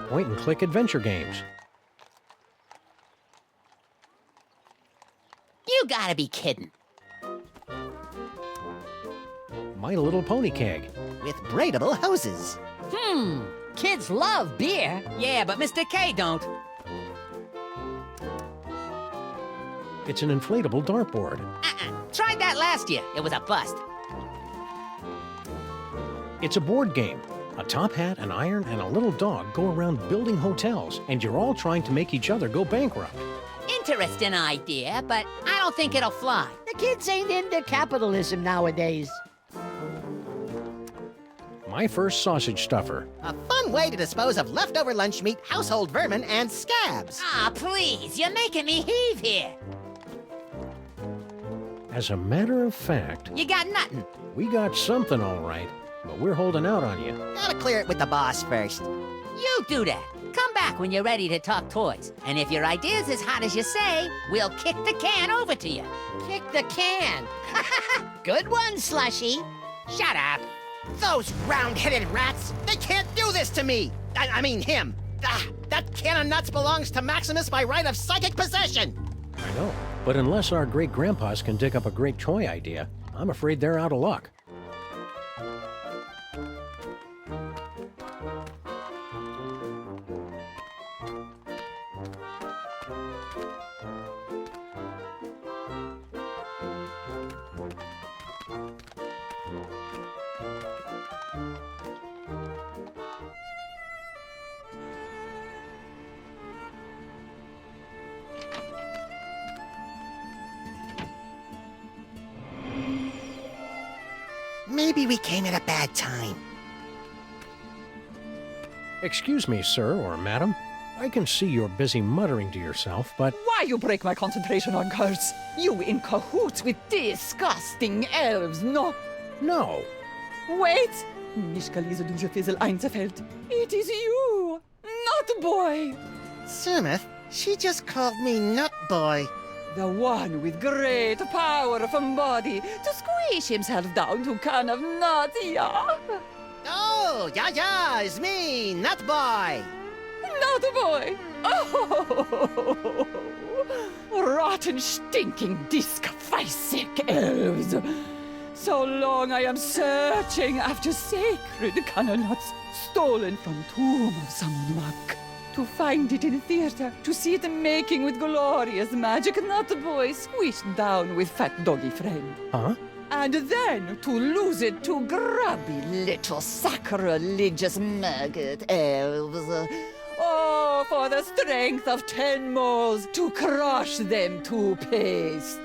Point and click adventure games. You gotta be kidding. My Little Pony keg. With braidable hoses. Kids love beer. Yeah, but Mr. K don't. It's an inflatable dartboard. Tried that last year. It was a bust. It's a board game. A top hat, an iron, and a little dog go around building hotels, and you're all trying to make each other go bankrupt. Interesting idea, but I don't think it'll fly. The kids ain't into capitalism nowadays. My First Sausage Stuffer. A fun way to dispose of leftover lunch meat, household vermin, and scabs. Ah, please, you're making me heave here. As a matter of fact, You got nothing. we got something all right, but we're holding out on you. Gotta clear it with the boss first. You do that. Come back when you're ready to talk toys. And if your idea's as hot as you say, we'll kick the can over to you. Kick the can. Good one, Slushy. Shut up. Those round-headed rats, they can't do this to me. I mean him. That can of nuts belongs to Maximus by right of psychic possession. I know, but unless our great-grandpas can dig up a great toy idea, I'm afraid they're out of luck. Maybe we came at a bad time. Excuse me, sir or madam. I can see you're busy muttering to yourself, but... Why you break my concentration on curse? You in cahoots with disgusting elves, no? No. Wait! Mich Lise du Fizzle einzerfällt. It is you, Nut Boy! Sumith, she just called me Nut Boy. The one with great power from body to squish himself down to can of nuts, yeah? Oh, yeah, it's me, Nut Boy. Nut Boy! Oh! Rotten, stinking, disc-sick elves! So long I am searching after sacred cannon nuts stolen from tomb of some monk. To find it in theater, to see it making with glorious magic, Nut Boy squished down with fat doggy friend. Huh? And then to lose it to grubby little sacrilegious maggot elves. Oh, for the strength of 10 moles to crush them to paste.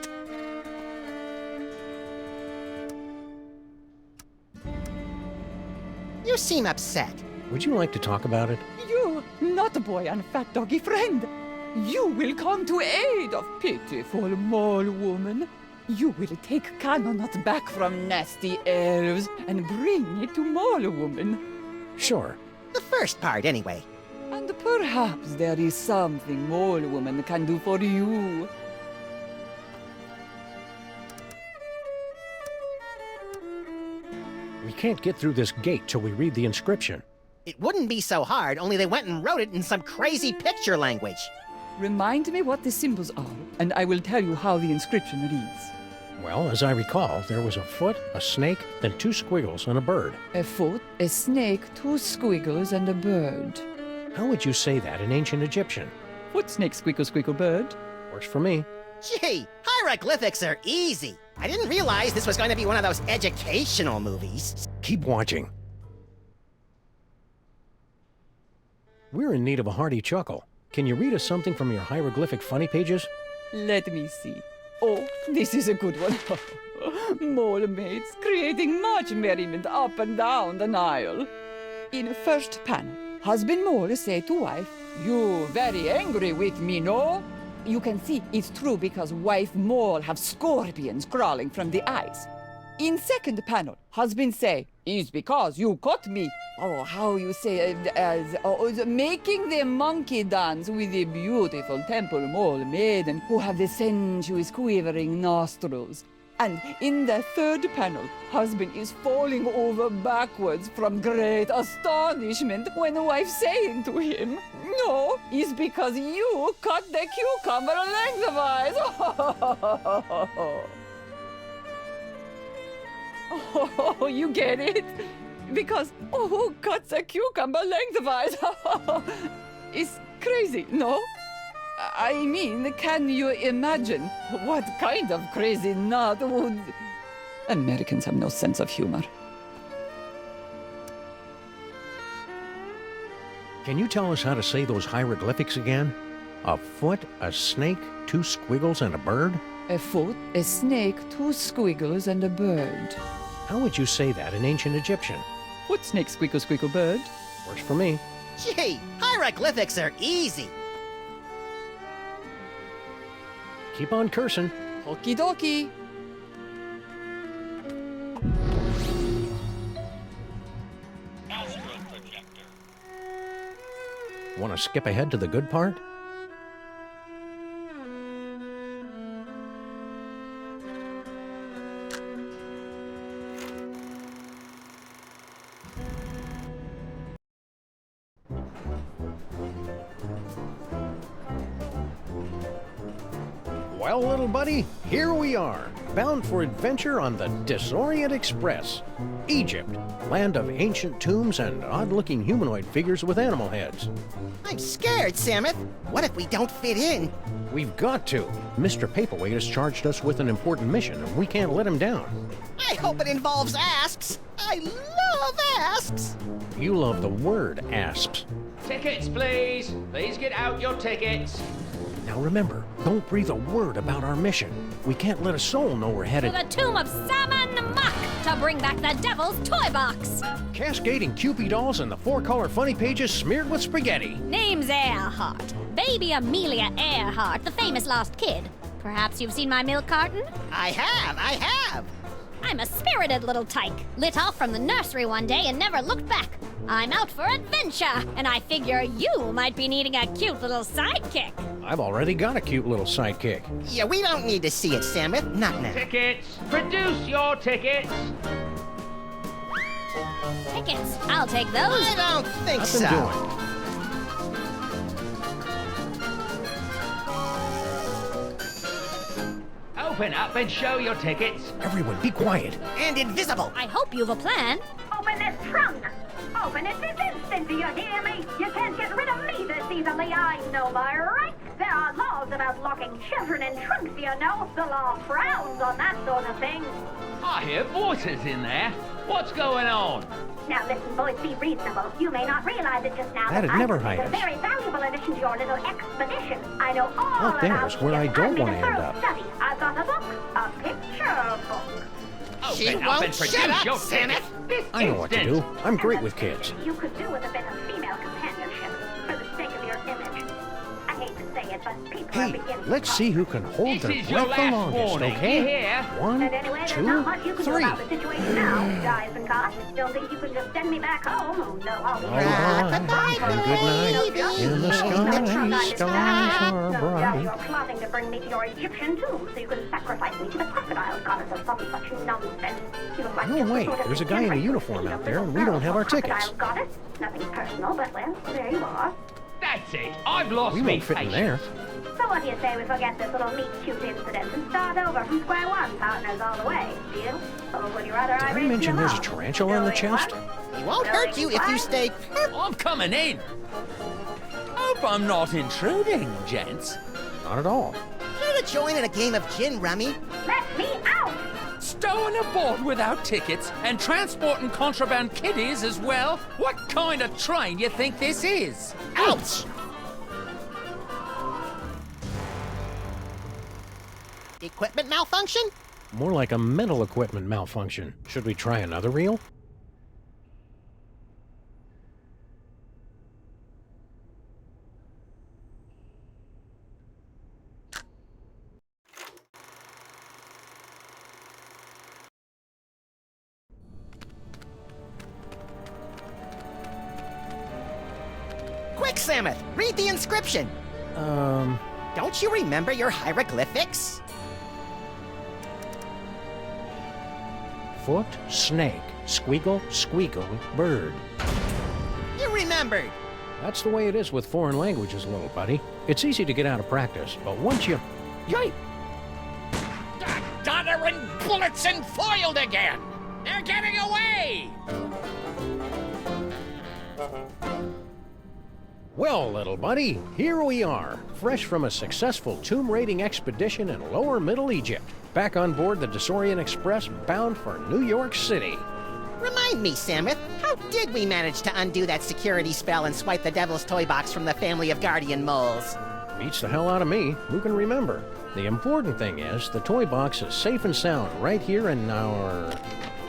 You seem upset. Would you like to talk about it? You, Nut Boy and fat doggy friend, you will come to aid of pitiful mole woman. You will take Cannon Nut back from nasty elves and bring it to mole woman. Sure. The first part, anyway. And perhaps there is something mole woman can do for you. We can't get through this gate till we read the inscription. It wouldn't be so hard, only they went and wrote it in some crazy picture language. Remind me what the symbols are, and I will tell you how the inscription reads. Well, as I recall, there was a foot, a snake, then 2 squiggles, and a bird. A foot, a snake, 2 squiggles, and a bird. How would you say that in ancient Egyptian? Foot, snake, squiggle, squiggle, bird. Works for me. Gee, hieroglyphics are easy. I didn't realize this was going to be one of those educational movies. Keep watching. We're in need of a hearty chuckle. Can you read us something from your hieroglyphic funny pages? Let me see. Oh, this is a good one. Mole mates creating much merriment up and down the Nile. In first panel, husband mole say to wife, "You very angry with me, no?" You can see it's true because wife mole have scorpions crawling from the eyes. In second panel, husband say, "It's because you caught me." Oh, how you say making the monkey dance with the beautiful temple mole maiden who have the sensuous quivering nostrils. And in the third panel, husband is falling over backwards from great astonishment when the wife saying to him, "No, it's because you cut the cucumber lengthwise." Oh, you get it? Because, who cuts a cucumber lengthwise? It's crazy, no? I mean, can you imagine what kind of crazy nut would... Americans have no sense of humor. Can you tell us how to say those hieroglyphics again? A foot, a snake, 2 squiggles, and a bird? A foot, a snake, 2 squiggles, and a bird. How would you say that in ancient Egyptian? Foot, snake, squiggle, squiggle, bird. Works for me. Gee, hieroglyphics are easy. Keep on cursing. Okie dokie. Want to skip ahead to the good part? Well, little buddy, here we are, bound for adventure on the Disorient Express. Egypt, land of ancient tombs and odd-looking humanoid figures with animal heads. I'm scared, Samus. What if we don't fit in? We've got to. Mr. Paperweight has charged us with an important mission, and we can't let him down. I hope it involves asps. I love asps. You love the word asps. Tickets, please. Please get out your tickets. Now remember, don't breathe a word about our mission. We can't let a soul know we're headed to the tomb of Salmon Muck to bring back the devil's toy box. Cascading Kewpie dolls and the 4-color funny pages smeared with spaghetti. Name's Earhart. Baby Amelia Earhart, the famous lost kid. Perhaps you've seen my milk carton? I have. I'm a spirited little tyke. Lit off from the nursery one day and never looked back. I'm out for adventure, and I figure you might be needing a cute little sidekick. I've already got a cute little sidekick. Yeah, we don't need to see it, Samus. Not now. Tickets. Produce your tickets. Tickets. I'll take those. I don't think Nothing so. doing. Open up and show your tickets. Everyone, be quiet. And invisible. I hope you've a plan. Open this trunk! Open it this instant, do you hear me? You can't get rid of me this easily, I know my rights. There are laws about locking children in trunks, you know. The law frowns on that sort of thing. I hear voices in there. What's going on? Now listen, boys, be reasonable. You may not realize it just now, That'd but never I hide think us. it's a very valuable addition to your little expedition. I know all Out there about is where I it. don't I've made wanna a thorough end up. study. I've got a book, a picture book. She Open up won't and shut produce up, your Samus. tickets. This I know what to do. instant. I'm great with kids. You could do with a bit of female companionship for the sake of your image. I hate to say it, but people are Hey, beginning to let's talk. see who can hold This their is your breath the last longest, warning. okay? You hear? 1, And anyway, there's 2, not much you can do 3. about the situation now, guys and goths. Don't think you can just send me back home. Oh, no, I'll be All right, and good night. In the sky, stars are Now bright. you're plotting to bring me to your Egyptian tomb so you can sacrifice me to the crocodile goddess or some such nonsense. You look like No just the way, sort of there's a guy in a degenerate uniform who's out a there, and we little don't have our girl tickets. crocodile goddess. Nothing personal, but well, there you are. That's it. I've lost We me won't fit in patience. there. So what do you say we forget this little meet-cute incident and start over from square one, partners all the way? Deal? Or would you rather Did I raise mention you there's a along? tarantula on the Doing chest? what? It won't hurt you if you stay. I'm coming in. Hope I'm not intruding, gents. Not at all. Care to join in a game of gin rummy? Let me out! Stowing aboard without tickets and transporting contraband kiddies as well? What kind of train you think this is? Ouch! Equipment malfunction? More like a mental equipment malfunction. Should we try another reel? Quick, Samus! Read the inscription! Don't you remember your hieroglyphics? Foot, snake, squeagle, squeakle, bird. You remembered! That's the way it is with foreign languages, little buddy. It's easy to get out of practice, but once you... Yay! Doddering bullets and foiled again! They're getting away! Well, little buddy, here we are, fresh from a successful tomb raiding expedition in lower Middle Egypt, back on board the Disorient Express bound for New York City. Remind me, Samus, how did we manage to undo that security spell and swipe the Devil's Toy Box from the family of guardian moles? Beats the hell out of me. Who can remember? The important thing is, the toy box is safe and sound right here in our...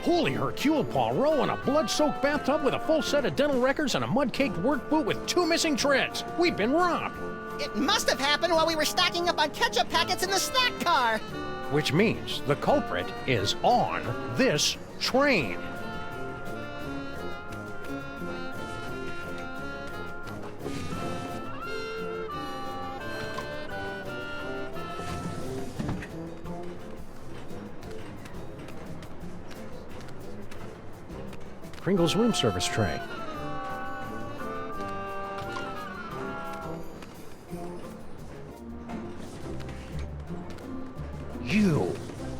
Holy Hercule Poirot in a blood-soaked bathtub with a full set of dental records and a mud-caked work boot with 2 missing treads. We've been robbed. It must have happened while we were stocking up on ketchup packets in the snack car. Which means the culprit is on this train. Kringle's room service tray.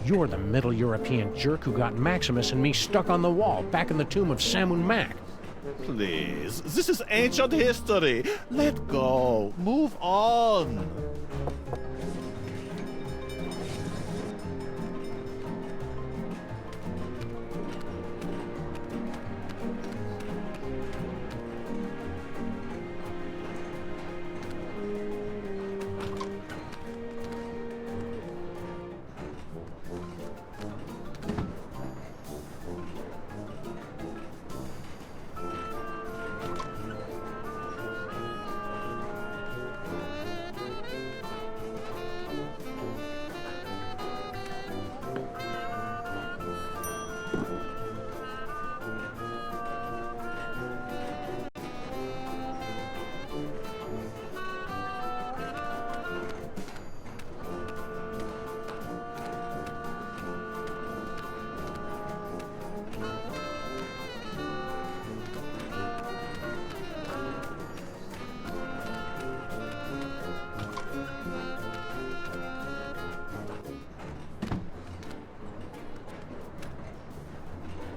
You're the Middle European jerk who got Maximus and me stuck on the wall back in the tomb of Samun Mac. Please, this is ancient history. Let go. Move on.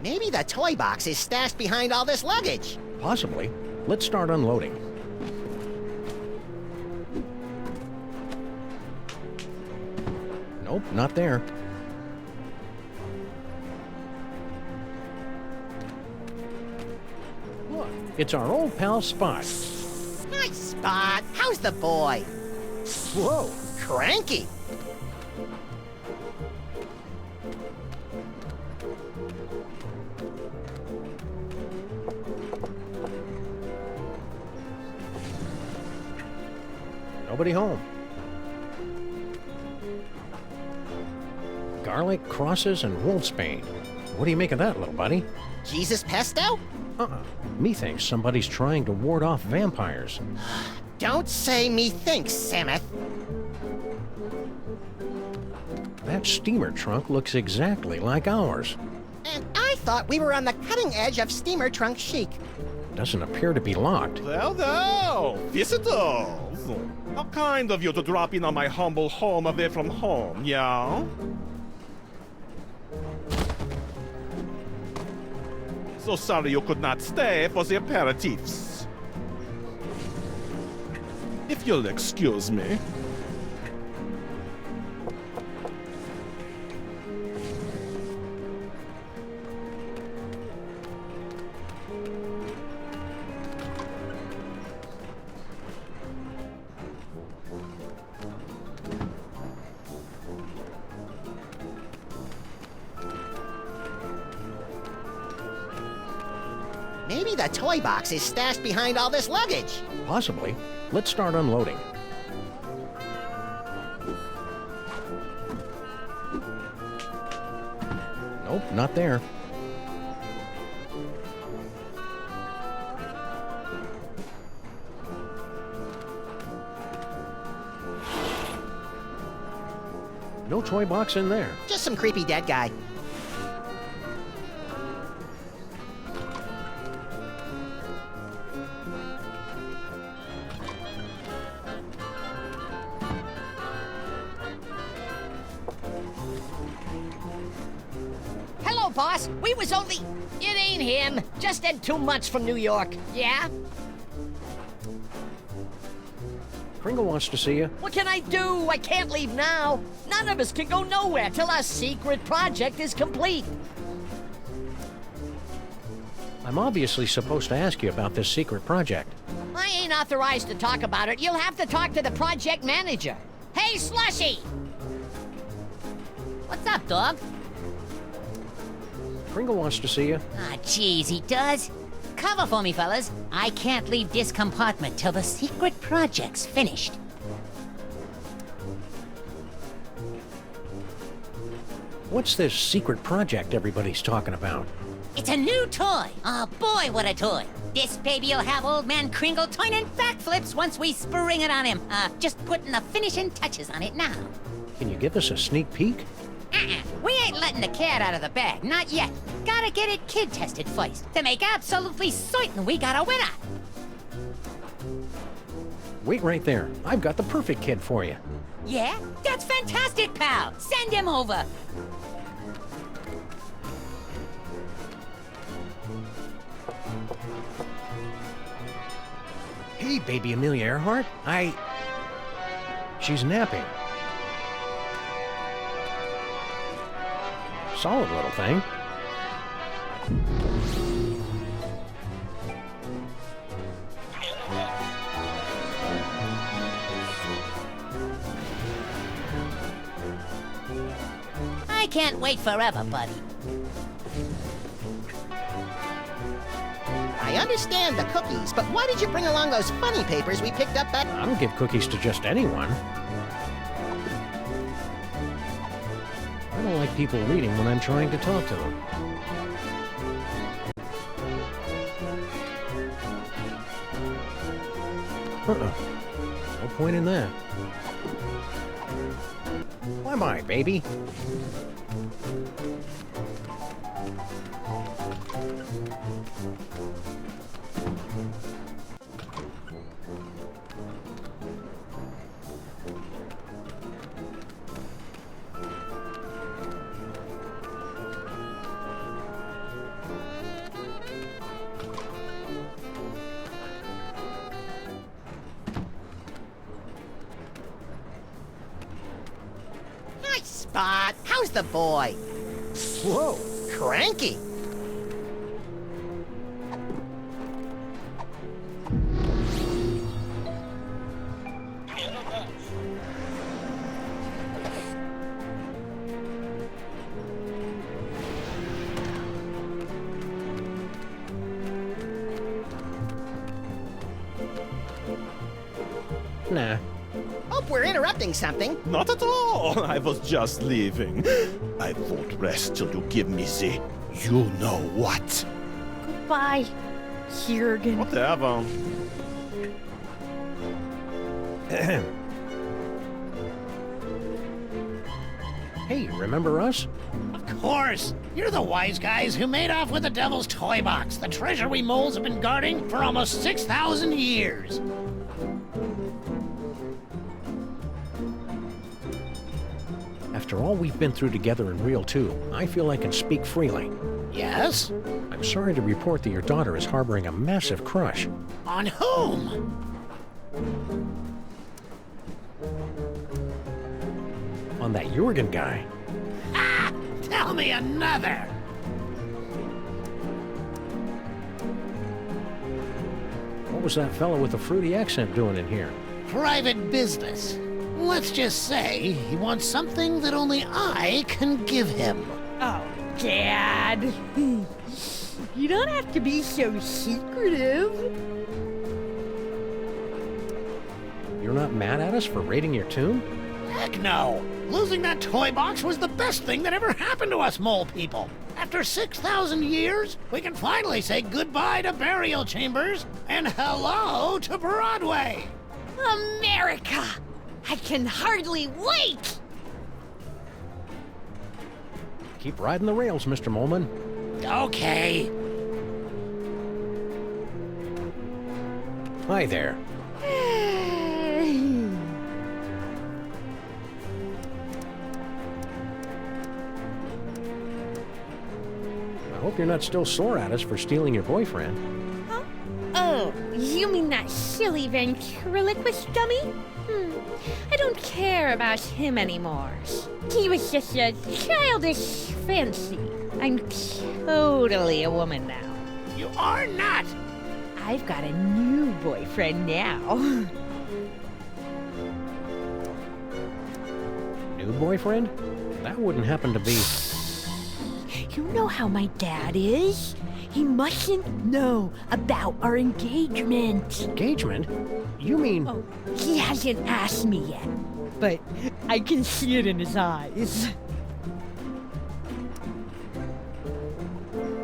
Maybe the toy box is stashed behind all this luggage. Possibly. Let's start unloading. Nope, not there. Look, it's our old pal Spot. Nice Spot. How's the boy? Whoa, cranky. Nobody home. Garlic, crosses, and wolfsbane. What do you make of that, little buddy? Jesus pesto? Me thinks somebody's trying to ward off vampires. Don't say me thinks, Samuth. That steamer trunk looks exactly like ours. And I thought we were on the cutting edge of steamer trunk chic. Doesn't appear to be locked. Well, visitors. How kind of you to drop in on my humble home away from home, yeah? So sorry you could not stay for the aperitifs. If you'll excuse me. Maybe the toy box is stashed behind all this luggage. Possibly. Let's start unloading. Nope, not there. No toy box in there. Just some creepy dead guy. Hello, boss. We was only... It ain't him. Just had 2 months from New York. Yeah? Kringle wants to see you. What can I do? I can't leave now. None of us can go nowhere till our secret project is complete. I'm obviously supposed to ask you about this secret project. I ain't authorized to talk about it. You'll have to talk to the project manager. Hey, Slushy! What's up, dog? Kringle wants to see you. Ah, jeez, he does? Cover for me, fellas. I can't leave this compartment till the secret project's finished. What's this secret project everybody's talking about? It's a new toy. Oh, boy, what a toy. This baby'll have old man Kringle turning backflips once we spring it on him. Just putting the finishing touches on it now. Can you give us a sneak peek? We ain't letting the cat out of the bag, not yet. Gotta get it kid-tested first, to make absolutely certain we got a winner. Wait right there. I've got the perfect kid for you. Yeah? That's fantastic, pal. Send him over. Hey, baby Amelia Earhart. She's napping. Solid little thing. I can't wait forever, buddy. I understand the cookies, but why did you bring along those funny papers we picked up back? I don't give cookies to just anyone. I don't like people reading when I'm trying to talk to them. No point in that. Why am I, baby? Nice spot. How's the boy? Whoa, cranky. Nah. Hope we're interrupting something. Not at all. I was just leaving. I won't rest till you give me the you know what. Goodbye, Jurgen. Whatever. Hey, remember us? Of course. You're the wise guys who made off with the Devil's Toy Box, the treasure we moles have been guarding for almost 6,000 years. After all we've been through together in Reel 2, I feel I can speak freely. Yes? I'm sorry to report that your daughter is harboring a massive crush. On whom? On that Jurgen guy. Ah! Tell me another! What was that fellow with the fruity accent doing in here? Private business. Let's just say he wants something that only I can give him. Oh, Dad. You don't have to be so secretive. You're not mad at us for raiding your tomb? Heck no! Losing that toy box was the best thing that ever happened to us mole people. After 6,000 years, we can finally say goodbye to burial chambers and hello to Broadway. America! I can hardly wait! Keep riding the rails, Mr. Moleman. Okay. Hi there. I hope you're not still sore at us for stealing your boyfriend. Huh? Oh, you mean that silly ventriloquist dummy? I don't care about him anymore. He was just a childish fancy. I'm totally a woman now. You are not! I've got a new boyfriend now. New boyfriend? That wouldn't happen to be... You know how my dad is? He mustn't know about our engagement. Engagement? You mean... Oh, he hasn't asked me yet, but I can see it in his eyes.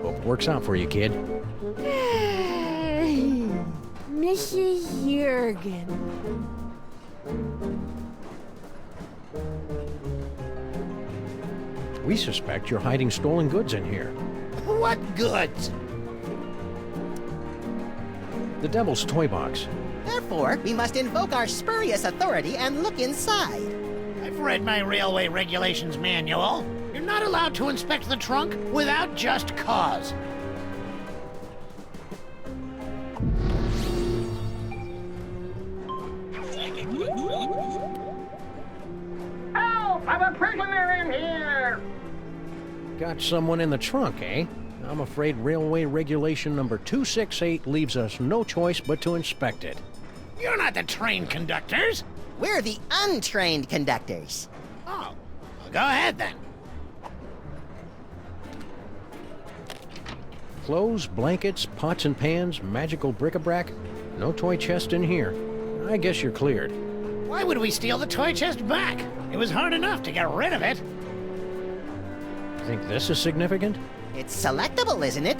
Hope it works out for you, kid. Mrs. Jurgen. We suspect you're hiding stolen goods in here. What goods? The Devil's Toybox. Therefore, we must invoke our spurious authority and look inside. I've read my railway regulations manual. You're not allowed to inspect the trunk without just cause. Help! I'm a prisoner in here! Got someone in the trunk, eh? I'm afraid railway regulation number 268 leaves us no choice but to inspect it. You're not the train conductors. We're the untrained conductors. Oh, well, go ahead then. Clothes, blankets, pots and pans, magical bric-a-brac. No toy chest in here. I guess you're cleared. Why would we steal the toy chest back? It was hard enough to get rid of it. Think this is significant? It's selectable, isn't it?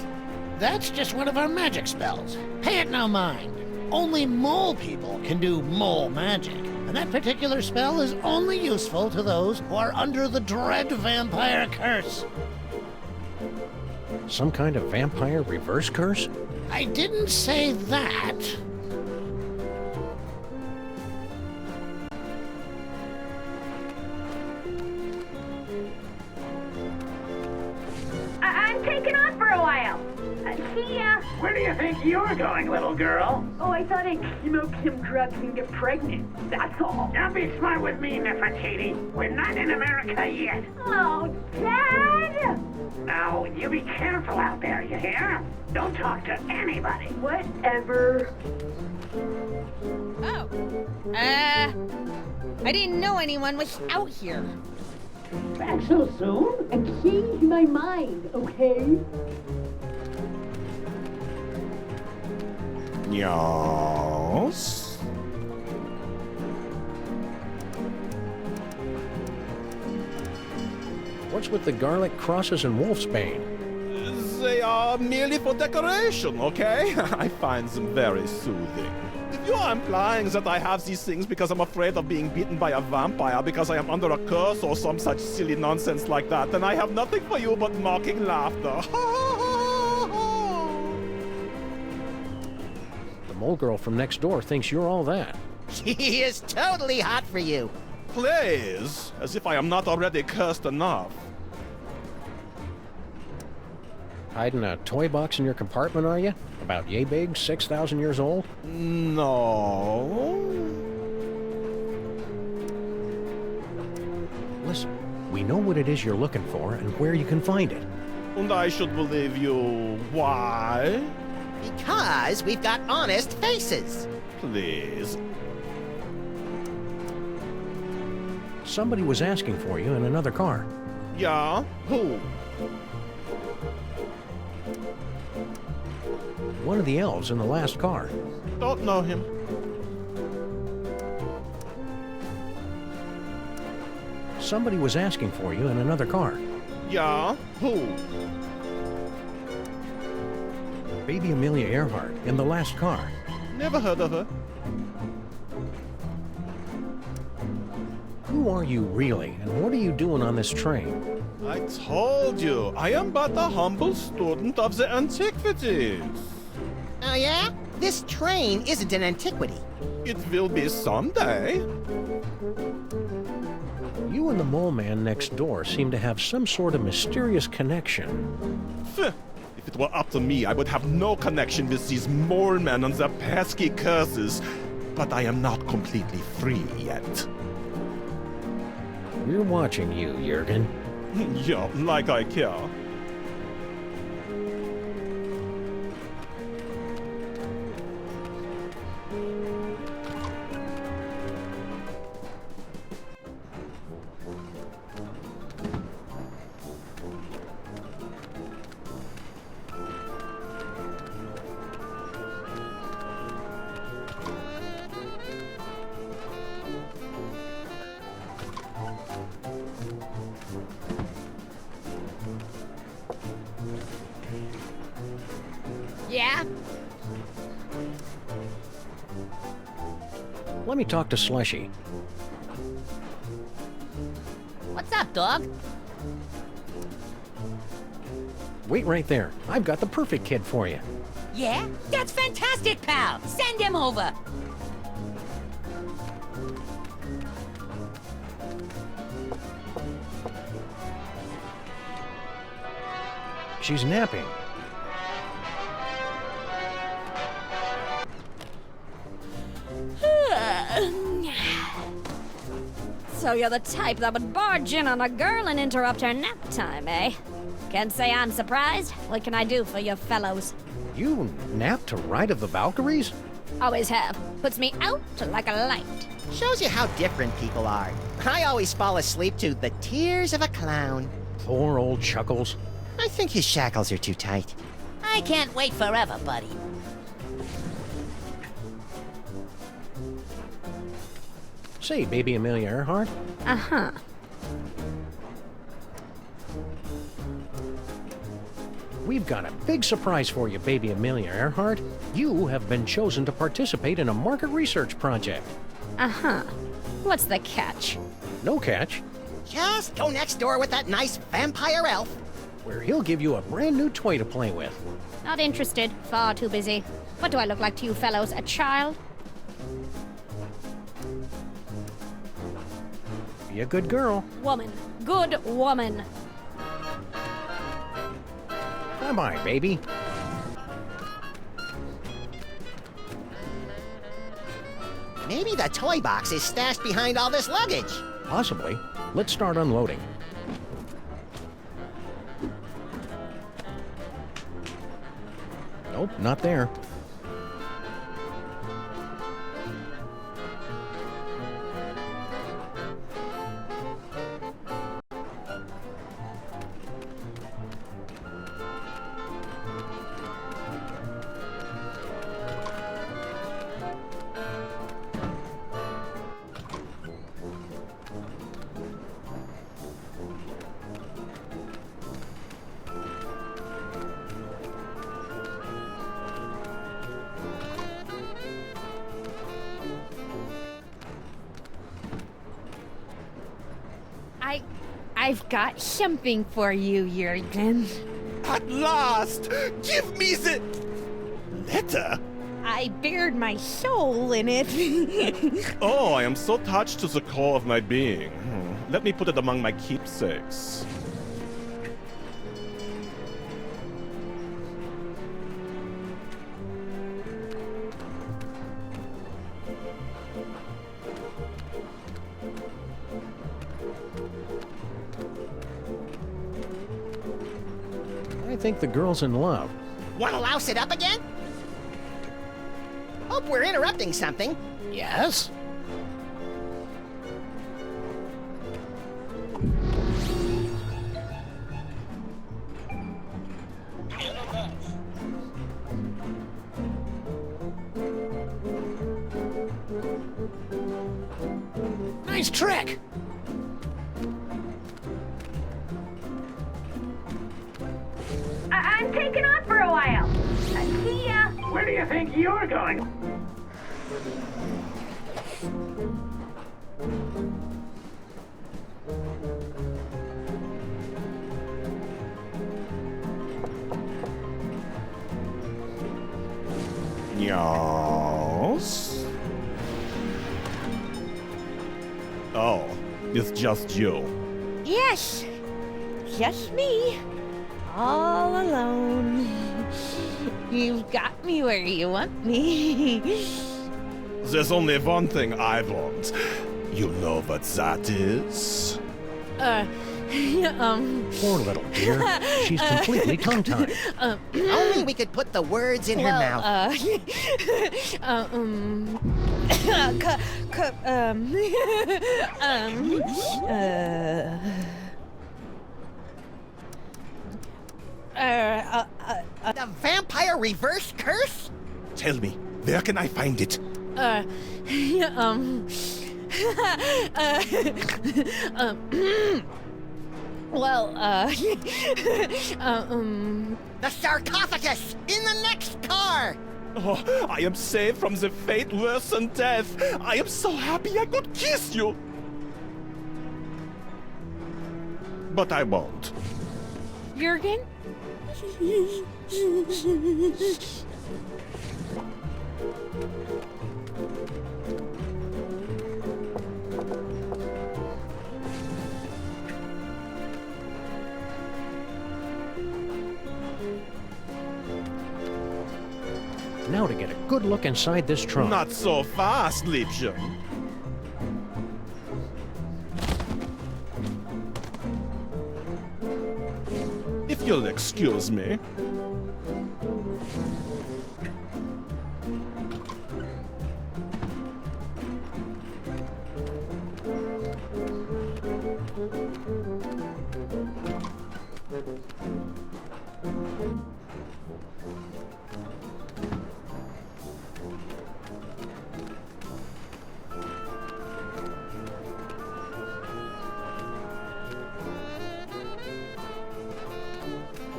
That's just one of our magic spells. Pay it no mind. Only mole people can do mole magic, and that particular spell is only useful to those who are under the dread vampire curse. Some kind of vampire reverse curse? I didn't say that. I'm taking off for a while. See ya. Where do you think you're going, little girl? Oh, I thought I'd smoke some drugs and get pregnant. That's all. Don't be smart with me, Nefertiti. We're not in America yet. Oh, Dad! Now, you be careful out there, you hear? Don't talk to anybody. Whatever. Oh. I didn't know anyone was out here. Back so soon? I changed my mind, okay? Yes. What's with the garlic crosses and wolfsbane? They are merely for decoration, okay? I find them very soothing. If you are implying that I have these things because I'm afraid of being bitten by a vampire because I am under a curse or some such silly nonsense like that, then I have nothing for you but mocking laughter. The mole girl from next door thinks you're all that. She is totally hot for you. Please, as if I am not already cursed enough. Hiding a toy box in your compartment, are you? About yay big, 6,000 years old? No. Listen, we know what it is you're looking for and where you can find it. And I should believe you. Why? Because we've got honest faces. Please. Somebody was asking for you in another car. Yeah? Who? One of the elves in the last car. Don't know him. Somebody was asking for you in another car. Yeah? Who? Baby Amelia Earhart in the last car. Never heard of her. Who are you really, and what are you doing on this train? I told you, I am but a humble student of the antiquities. Oh yeah? This train isn't an antiquity. It will be someday. You and the mole man next door seem to have some sort of mysterious connection. If it were up to me, I would have no connection with these mole men and their pesky curses. But I am not completely free yet. We're watching you, Jurgen. Yeah, like I care. Yeah? Let me talk to Slushy. What's up, dog? wait right there. I've got the perfect kid for you. Yeah? That's fantastic, pal! Send him over! She's napping. So you're the type that would barge in on a girl and interrupt her nap time, eh? Can't say I'm surprised. What can I do for you fellows? You nap to Ride of the Valkyries? Always have. Puts me out like a light. Shows you how different people are. I always fall asleep to the tears of a clown. Poor old Chuckles. I think his shackles are too tight. I can't wait forever, buddy. Say, baby Amelia Earhart? Uh-huh. We've got a big surprise for you, baby Amelia Earhart. You have been chosen to participate in a market research project. Uh-huh. What's the catch? No catch. Just go next door with that nice vampire elf. Where he'll give you a brand new toy to play with. Not interested. Far too busy. What do I look like to you fellows? A child? Be a good girl. Woman. Good woman. Bye-bye, baby. Maybe the toy box is stashed behind all this luggage. Possibly. Let's start unloading. Nope, not there. I've got something for you, Jurgen. At last! Give me the letter! I bared my soul in it. Oh, I am so touched to the core of my being. Let me put it among my keepsakes. I think the girl's in love. Wanna louse it up again? Hope we're interrupting something. Yes? Nice trick! I'm taking off for a while. See ya. Where do you think you're going? Yes? Oh, it's just you. Yes, just me. All alone. You've got me where you want me. There's only one thing I want. You know what that is? Poor little dear. She's completely tongue-tied. Only we could put the words in her mouth. The vampire reverse curse? Tell me, where can I find it? The sarcophagus in the next car! Oh, I am saved from the fate worse than death. I am so happy I could kiss you. But I won't. Jurgen, Now to get a good look inside this trunk. Not so fast, Liebchen. If you'll excuse me.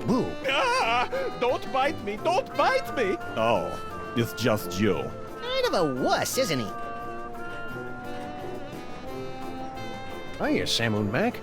Boo! Ah, don't bite me! Don't bite me! Oh, it's just you. Kind of a wuss, isn't he? Hiya, Samoon Mac.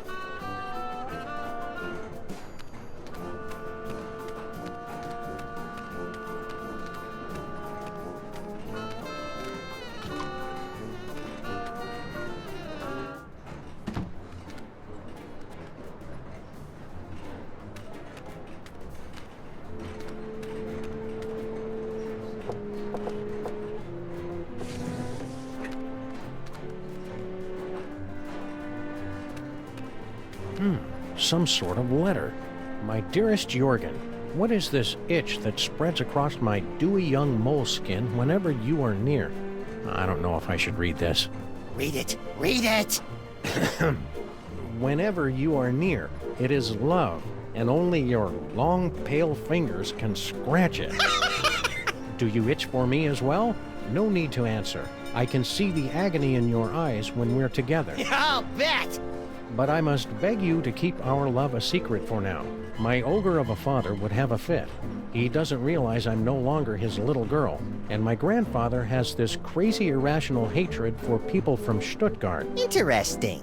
Some sort of letter. My dearest Jorgen, what is this itch that spreads across my dewy young mole skin whenever you are near? I don't know if I should read this. Read it! Read it! Whenever you are near, it is love, and only your long, pale fingers can scratch it. Do you itch for me as well? No need to answer. I can see the agony in your eyes when we're together. I'll bet! But I must beg you to keep our love a secret for now. My ogre of a father would have a fit. He doesn't realize I'm no longer his little girl, and my grandfather has this crazy irrational hatred for people from Stuttgart. Interesting.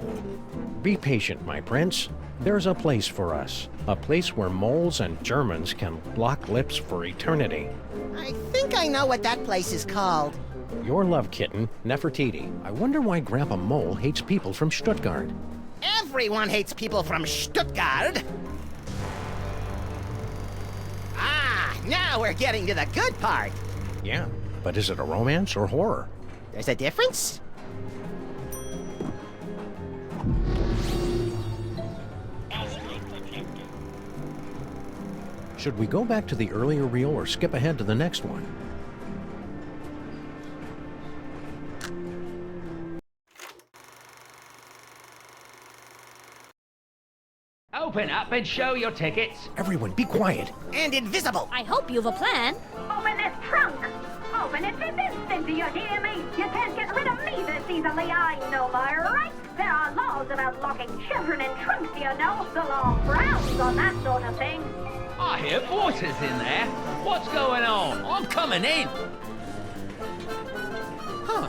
Be patient, my prince. There's a place for us. A place where moles and Germans can lock lips for eternity. I think I know what that place is called. Your love kitten, Nefertiti. I wonder why Grandpa Mole hates people from Stuttgart. Everyone hates people from Stuttgart. Ah, now we're getting to the good part. Yeah, but is it a romance or horror? There's a difference? Should we go back to the earlier reel or skip ahead to the next one? Open up and show your tickets. Everyone, be quiet. And invisible. I hope you've a plan. Open this trunk! Open it this instant, do you hear me? You can't get rid of me this easily, I know my rights. There are laws about locking children in trunks, you know. The law frowns on that sort of thing. I hear voices in there. What's going on? I'm coming in. Huh.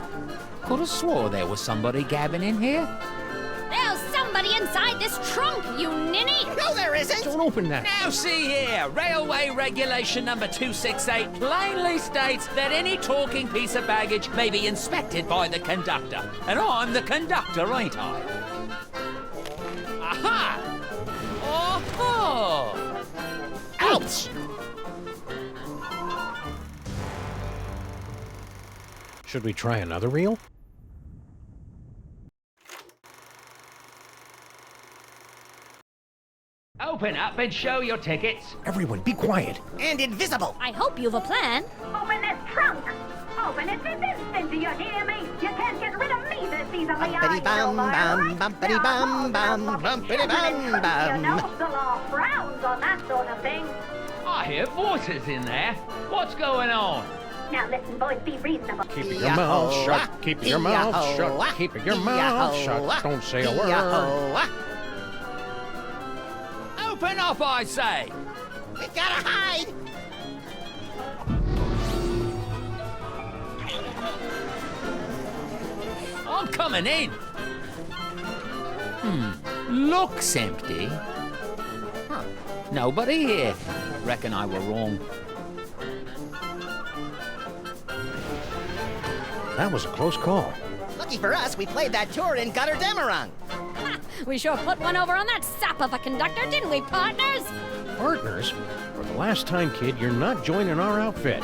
Could have swore there was somebody gabbing in here. There's somebody inside this trunk, you ninny! No, there isn't! Don't open that. Now see here, Railway Regulation number 268 plainly states that any talking piece of baggage may be inspected by the conductor. And I'm the conductor, ain't I? Aha! Oh-ho! Ouch! Should we try another reel? Open up and show your tickets. Everyone, be quiet. And invisible. I hope you've a plan. Open this trunk! Open it this instant, do you hear me? You can't get rid of me this easily, I know my rights. Bumpity bum bum, bumpity bum bum. You know, the law frowns on that sort of thing. I hear voices in there. What's going on? Now listen, boys, be reasonable. Keep your mouth shut. Keep your mouth shut. Keep your mouth shut. Don't say a word. Open up, I say! We gotta hide! I'm coming in. Looks empty. Huh. Nobody here. Reckon I were wrong. That was a close call. Lucky for us, we played that tour in Gutter Demerung. Ha! We sure put one over on that sap of a conductor, didn't we, partners? Partners? For the last time, kid, you're not joining our outfit.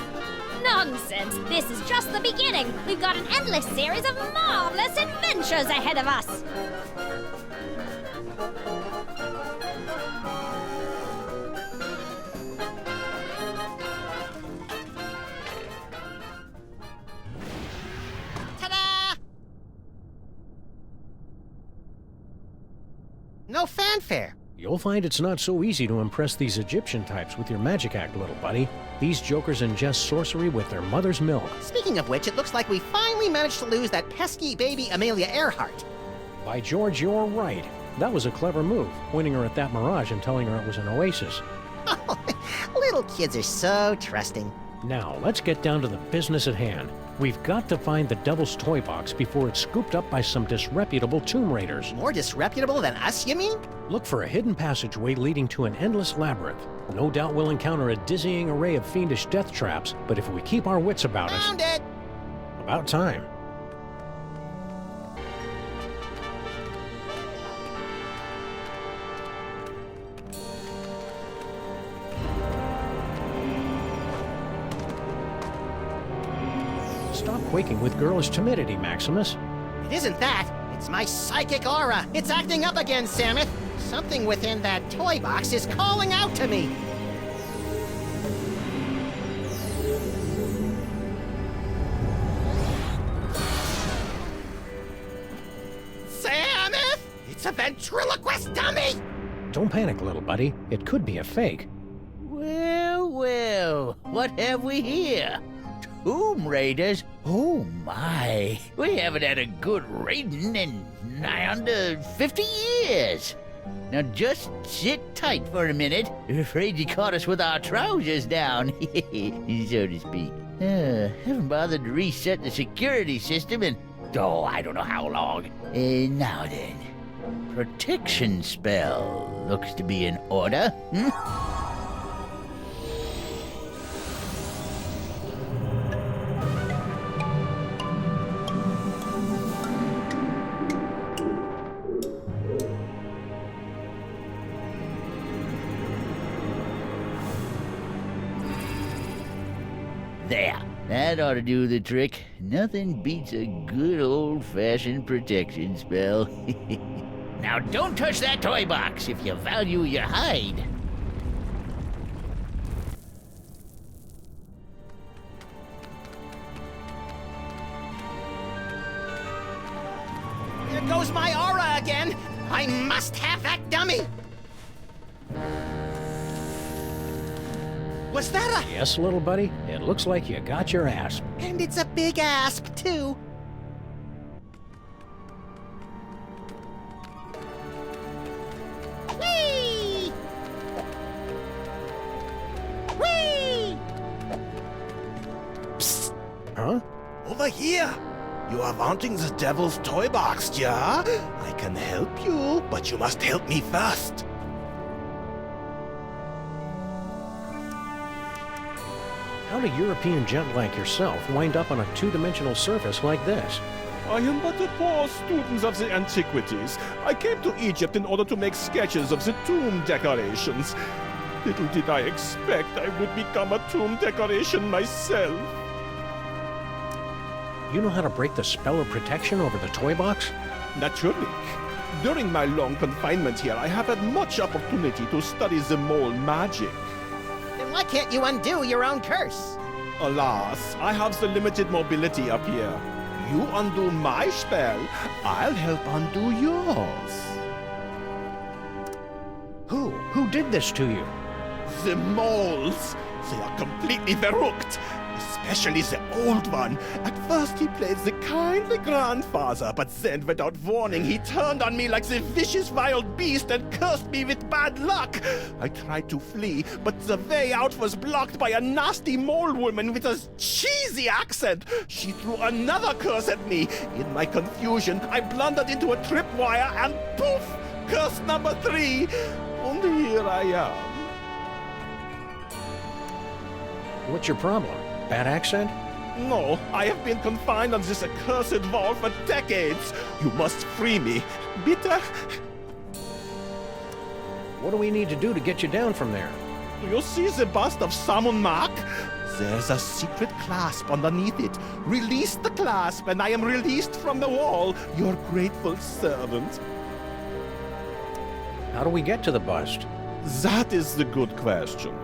Nonsense! This is just the beginning. We've got an endless series of marvelous adventures ahead of us. No fanfare. You'll find it's not so easy to impress these Egyptian types with your magic act, little buddy. These jokers ingest sorcery with their mother's milk. Speaking of which, it looks like we finally managed to lose that pesky baby Amelia Earhart. By George, you're right. That was a clever move, pointing her at that mirage and telling her it was an oasis. Little kids are so trusting. Now, let's get down to the business at hand. We've got to find the Devil's Toy Box before it's scooped up by some disreputable tomb raiders. More disreputable than us, you mean? Look for a hidden passageway leading to an endless labyrinth. No doubt we'll encounter a dizzying array of fiendish death traps, but if we keep our wits about us... Found it! About time. Stop quaking with girlish timidity, Maximus. It isn't that. It's my psychic aura. It's acting up again, Samus. Something within that toy box is calling out to me. Samus! It's a ventriloquist dummy! Don't panic, little buddy. It could be a fake. Well, well, what have we here? Tomb Raiders? Oh my, we haven't had a good raiding in nigh under 50 years. Now just sit tight for a minute. I'm afraid you caught us with our trousers down, so to speak. Haven't bothered to reset the security system in, I don't know how long. Now then, protection spell looks to be in order. There, that ought to do the trick. Nothing beats a good old-fashioned protection spell. Now don't touch that toy box if you value your hide. There goes my aura again. I must have that dummy. Was that a... Yes, little buddy. It looks like you got your asp. And it's a big asp, too. Whee! Whee! Psst! Huh? Over here! You are wanting the Devil's Toy Box, yeah? I can help you, but you must help me first. How'd a European gent like yourself wind up on a two-dimensional surface like this? I am but a poor student of the antiquities. I came to Egypt in order to make sketches of the tomb decorations. Little did I expect I would become a tomb decoration myself. You know how to break the spell of protection over the toy box? Naturally. During my long confinement here, I have had much opportunity to study the mole magic. Then why can't you undo your own curse? Alas, I have the limited mobility up here. You undo my spell, I'll help undo yours. Who did this to you? The moles. They are completely verrückt. Especially the old one. At first he played the kindly grandfather, but then without warning he turned on me like the vicious wild beast and cursed me with bad luck. I tried to flee, but the way out was blocked by a nasty mole woman with a cheesy accent. She threw another curse at me. In my confusion, I blundered into a tripwire and poof! Curse number 3. And here I am. What's your problem? Bad accent? No, I have been confined on this accursed vault for decades. You must free me. Bitte? What do we need to do to get you down from there? You see the bust of Samun Mak? There's a secret clasp underneath it. Release the clasp, and I am released from the wall, your grateful servant. How do we get to the bust? That is the good question.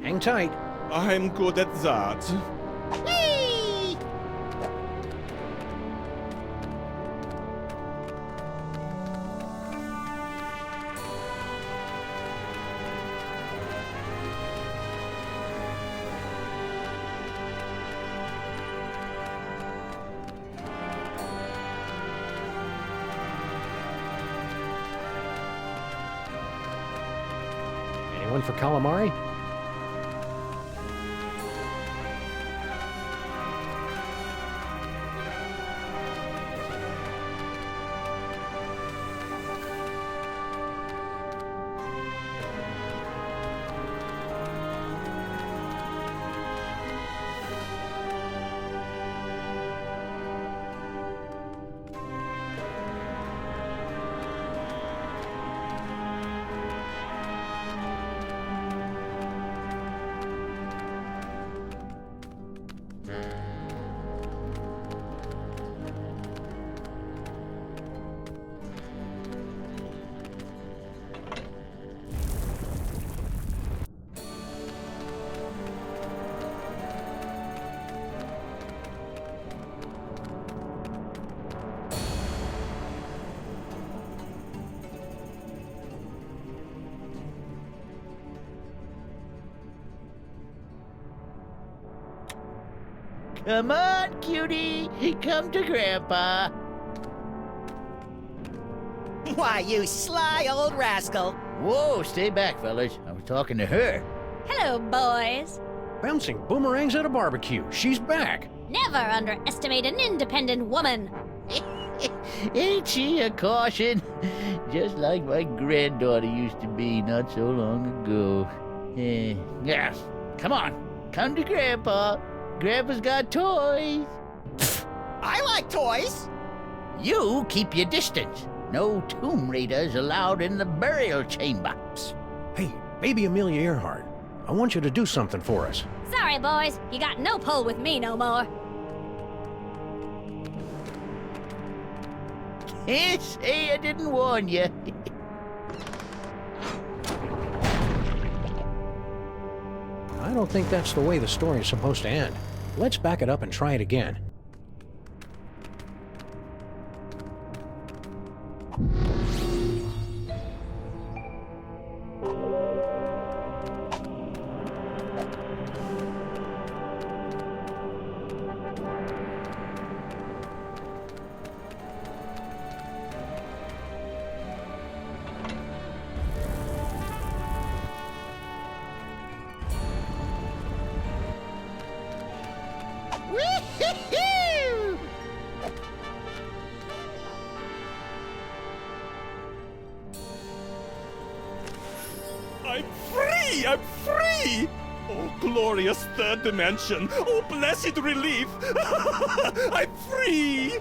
Hang tight. I'm good at that. Whee! Anyone for calamari? Come on, cutie. Come to Grandpa. Why, you sly old rascal. Whoa, stay back, fellas. I was talking to her. Hello, boys. Bouncing boomerangs at a barbecue. She's back. Never underestimate an independent woman. Ain't she a caution? Just like my granddaughter used to be not so long ago. Yeah, come on. Come to Grandpa. Grandpa's got toys. I like toys. You keep your distance. No Tomb Raiders allowed in the burial chamber. Hey, baby Amelia Earhart, I want you to do something for us. Sorry, boys. You got no pull with me no more. Can't say I didn't warn you. I don't think that's the way the story is supposed to end. Let's back it up and try it again. I'm free! I'm free! Oh, glorious third dimension! Oh, blessed relief! I'm free!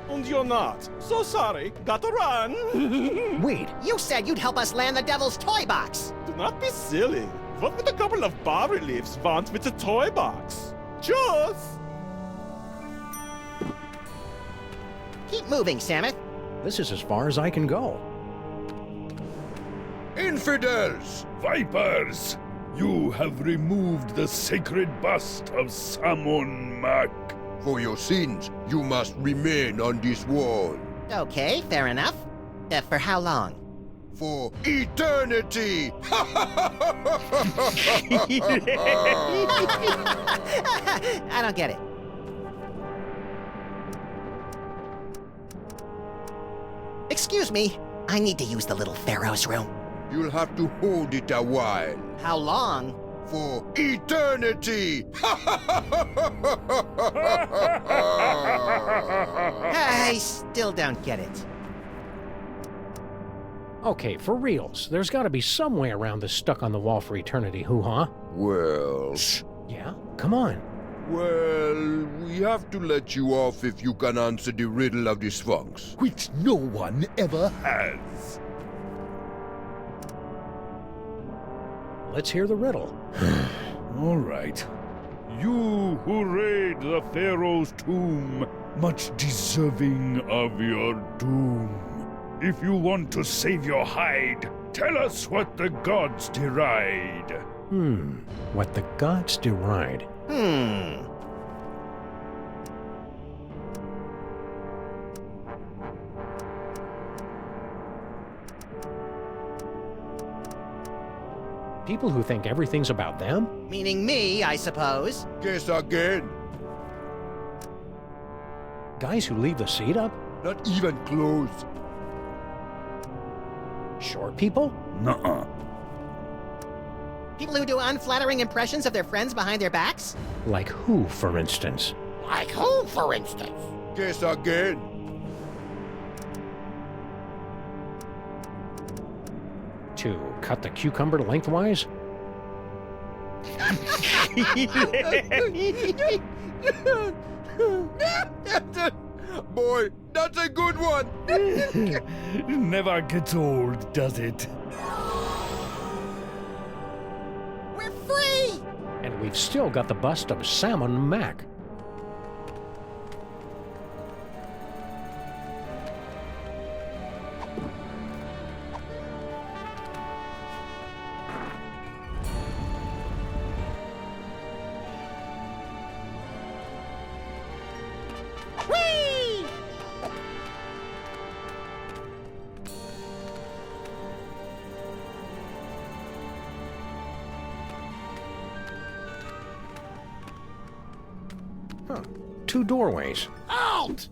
And you're not. So sorry. Gotta run. Wait. You said you'd help us land the devil's toy box. Do not be silly. What would a couple of bas-reliefs want with a toy box? Just... Keep moving, Samus. This is as far as I can go. Infidels! Vipers! You have removed the sacred bust of Samun Mak. For your sins, you must remain on this wall. Okay, fair enough. For how long? For eternity! I don't get it. Excuse me, I need to use the little Pharaoh's room. You'll have to hold it a while. How long? For eternity! I still don't get it. Okay, for reals, there's gotta be some way around this stuck-on-the-wall for eternity hoo-ha. Well... Shh. Yeah? Come on. Well, we have to let you off if you can answer the riddle of the Sphinx. Which no one ever has. Let's hear the riddle. All right. You who raid the Pharaoh's tomb, much deserving of your doom. If you want to save your hide, tell us what the gods deride. What the gods deride. People who think everything's about them? Meaning me, I suppose. Guess again. Guys who leave the seat up? Not even close. Short people? Nuh-uh. People who do unflattering impressions of their friends behind their backs? Like who, for instance? Like who, for instance? Guess again. To cut the cucumber lengthwise? Boy, that's a good one. Never gets old, does it? We're free! And we've still got the bust of Salmon Mac. Whee! Huh. 2 doorways. Halt!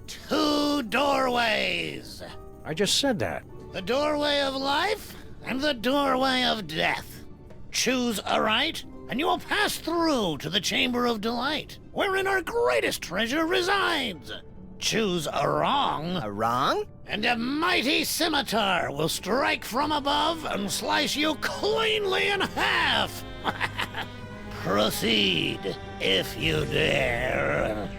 2 doorways. I just said that. The doorway of life and the doorway of death. Choose aright, and you will pass through to the Chamber of Delight, wherein our greatest treasure resides. Choose a wrong. A wrong? And a mighty scimitar will strike from above and slice you cleanly in half. Proceed, if you dare.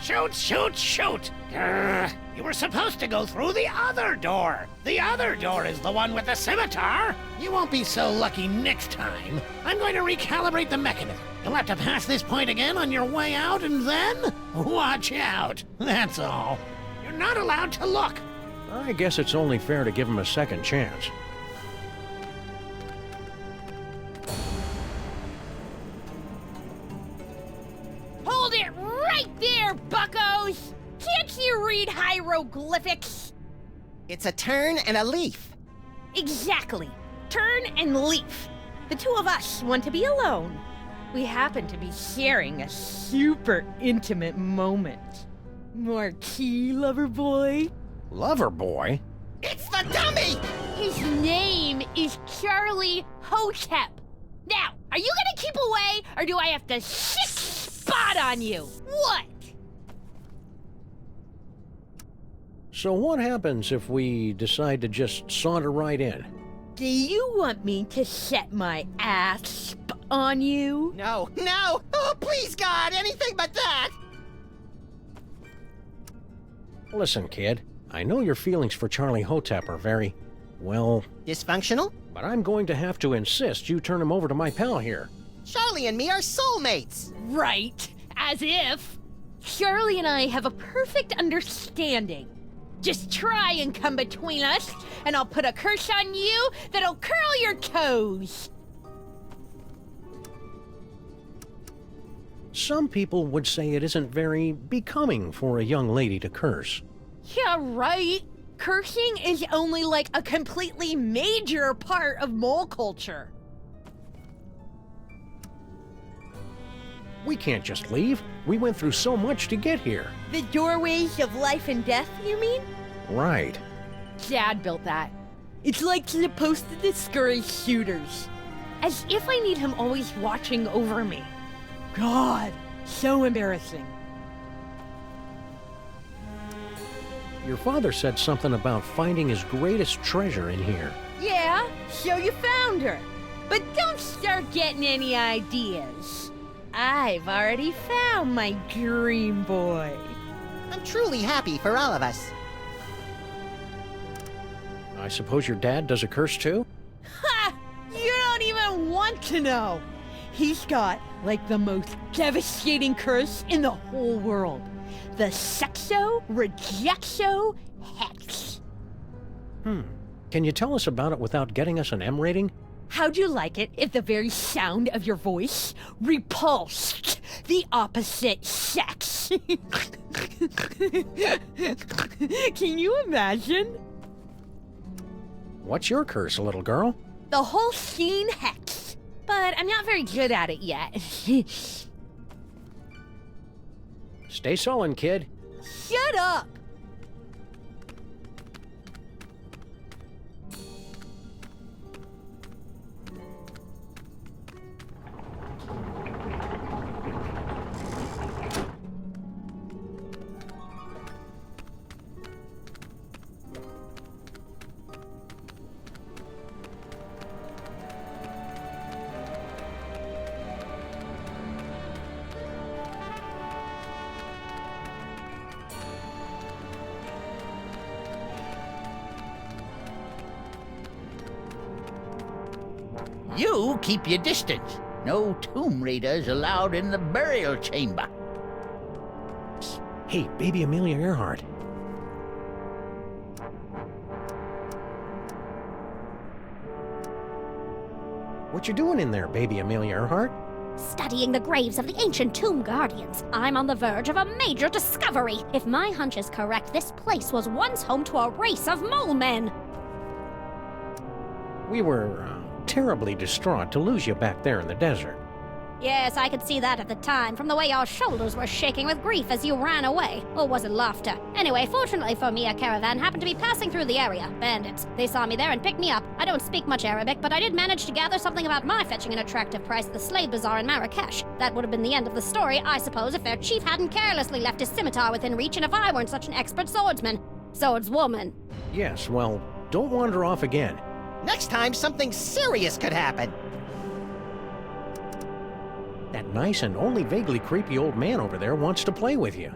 Shoot, shoot, shoot! Grr. You were supposed to go through the other door. The other door is the one with the scimitar. You won't be so lucky next time. I'm going to recalibrate the mechanism. You'll have to pass this point again on your way out, and then watch out. That's all. You're not allowed to look. I guess it's only fair to give him a second chance. Hold it right there, buckos! Can't you read hieroglyphics? It's a turn and a leaf. Exactly. Turn and leaf. The two of us want to be alone. We happen to be sharing a super intimate moment. Marquis, lover boy. Lover boy? It's the dummy! His name is Charlie Hotep. Now, are you gonna keep away, or do I have to shit spot on you? What? So what happens if we decide to just saunter right in? Do you want me to set my asp on you? No, no! Oh, please, God, anything but that! Listen, kid, I know your feelings for Charlie Hotep are very, well... Dysfunctional? But I'm going to have to insist you turn him over to my pal here. Charlie and me are soulmates! Right, as if. Charlie and I have a perfect understanding. Just try and come between us, and I'll put a curse on you that'll curl your toes. Some people would say it isn't very becoming for a young lady to curse. Yeah, right. Cursing is only like a completely major part of mole culture. We can't just leave. We went through so much to get here. The doorways of life and death, you mean? Right. Dad built that. It's like supposed to discourage shooters. As if I need him always watching over me. God, so embarrassing. Your father said something about finding his greatest treasure in here. Yeah, so you found her. But don't start getting any ideas. I've already found my dream boy. I'm truly happy for all of us. I suppose your dad does a curse too? Ha! You don't even want to know. He's got, like, the most devastating curse in the whole world. The Sexo-Rejexo Hex. Can you tell us about it without getting us an M rating? How'd you like it if the very sound of your voice repulsed the opposite sex? Can you imagine? What's your curse, little girl? The whole scene hex. But I'm not very good at it yet. Stay sullen, kid. Shut up! You keep your distance. No tomb raiders allowed in the burial chamber. Hey, baby Amelia Earhart. What you doing in there, baby Amelia Earhart? Studying the graves of the ancient tomb guardians. I'm on the verge of a major discovery. If my hunch is correct, this place was once home to a race of mole men. We were terribly distraught to lose you back there in the desert. Yes, I could see that at the time, from the way your shoulders were shaking with grief as you ran away. Or was it laughter? Anyway, fortunately for me, a caravan happened to be passing through the area. Bandits. They saw me there and picked me up. I don't speak much Arabic, but I did manage to gather something about my fetching an attractive price at the slave bazaar in Marrakesh. That would have been the end of the story, I suppose, if their chief hadn't carelessly left his scimitar within reach and if I weren't such an expert swordsman. Swordswoman. Yes, well, don't wander off again. Next time, something serious could happen. That nice and only vaguely creepy old man over there wants to play with you.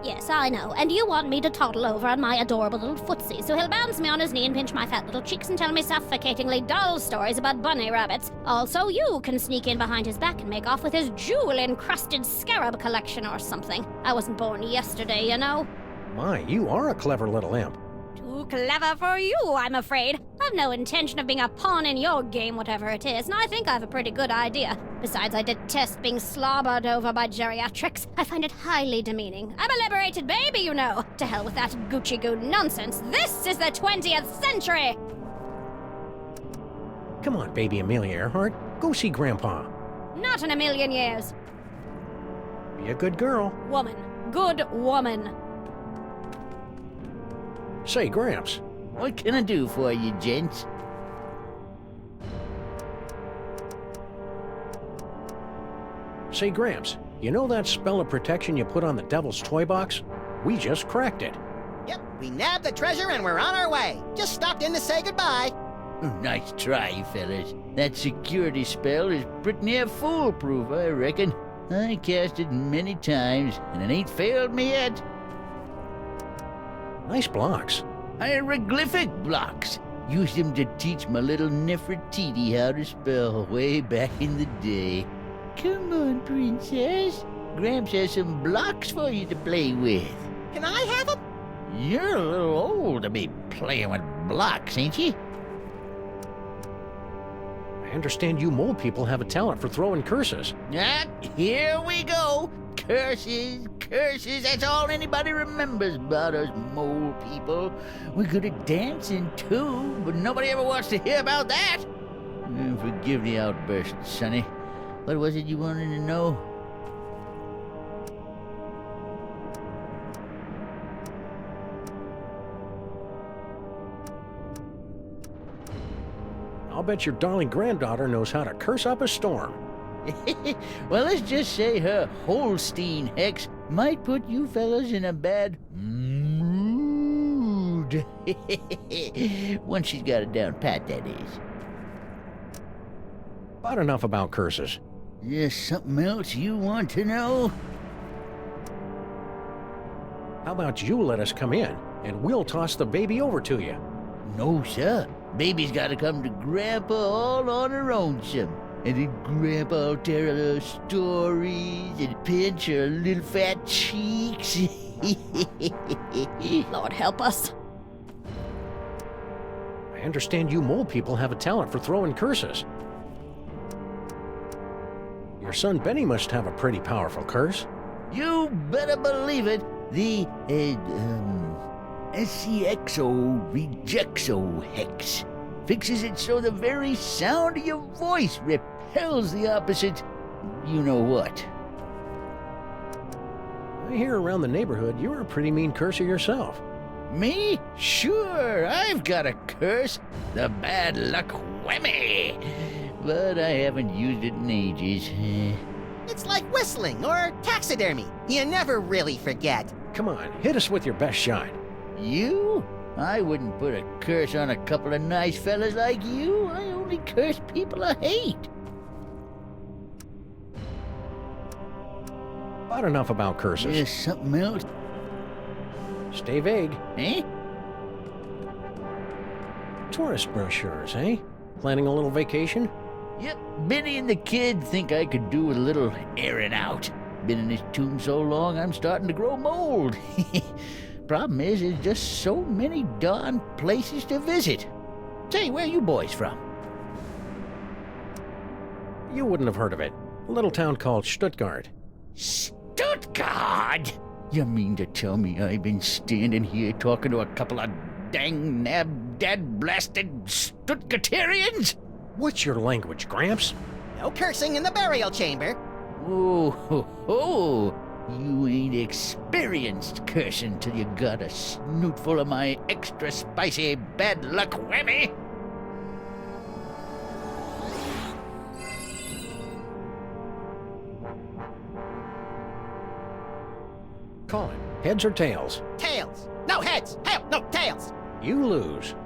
Yes, I know. And you want me to toddle over on my adorable little footsie, so he'll bounce me on his knee and pinch my fat little cheeks and tell me suffocatingly dull stories about bunny rabbits. Also, you can sneak in behind his back and make off with his jewel-encrusted scarab collection or something. I wasn't born yesterday, you know. My, you are a clever little imp. Too clever for you, I'm afraid. I've no intention of being a pawn in your game, whatever it is, and I think I have a pretty good idea. Besides, I detest being slobbered over by geriatrics. I find it highly demeaning. I'm a liberated baby, you know. To hell with that Gucci-goo nonsense. This is the 20th century! Come on, baby Amelia Earhart. Go see Grandpa. Not in a million years. Be a good girl. Woman. Good woman. Say, Gramps. What can I do for you, gents? Say, Gramps, you know that spell of protection you put on the devil's toy box? We just cracked it. Yep, we nabbed the treasure and we're on our way. Just stopped in to say goodbye. Oh, nice try, fellas. That security spell is pretty near foolproof, I reckon. I cast it many times, and it ain't failed me yet. Nice blocks. Hieroglyphic blocks. Used them to teach my little Nefertiti how to spell way back in the day. Come on, princess. Gramps has some blocks for you to play with. Can I have them? You're a little old to be playing with blocks, ain't you? I understand you mole people have a talent for throwing curses. Ah, here we go. Curses, curses, that's all anybody remembers about us mole people. We're good at dancing, too, but nobody ever wants to hear about that. Forgive the outburst, Sonny. What was it you wanted to know? I'll bet your darling granddaughter knows how to curse up a storm. Well, let's just say her Holstein hex might put you fellas in a bad mood. mold. Once she's got it down pat, that is. About enough about curses. Yes, something else you want to know? How about you let us come in, and we'll toss the baby over to you? No, sir. Baby's gotta come to Grandpa all on her own, son. And then Grandpa'll tell her little stories and pinch her little fat cheeks. Lord help us. I understand you mole people have a talent for throwing curses. Your son Benny must have a pretty powerful curse. You better believe it. The, SCXO Rejexo Hex fixes it so the very sound of your voice repels the opposite you-know-what. I hear around the neighborhood you're a pretty mean curser yourself. Me? Sure, I've got a curse. The bad luck whammy. But I haven't used it in ages. It's like whistling or taxidermy. You never really forget. Come on, hit us with your best shot. You? I wouldn't put a curse on a couple of nice fellas like you. I only curse people I hate. About enough about curses. There's something else. Stay vague. Eh? Tourist brochures, eh? Planning a little vacation? Yep, Benny and the kid think I could do with a little airing out. Been in this tomb so long, I'm starting to grow mold. Problem is, there's just so many darn places to visit. Say, where you boys from? You wouldn't have heard of it. A little town called Stuttgart. Stuttgart? You mean to tell me I've been standing here talking to a couple of dang nab-dad-blasted Stuttgarterians? What's your language, Gramps? No cursing in the burial chamber. Oh, ho, ho. You ain't experienced cursing till you got a snoot full of my extra spicy bad luck whammy. Call it. Heads or tails? Tails. No heads. Hell, no tails. You lose.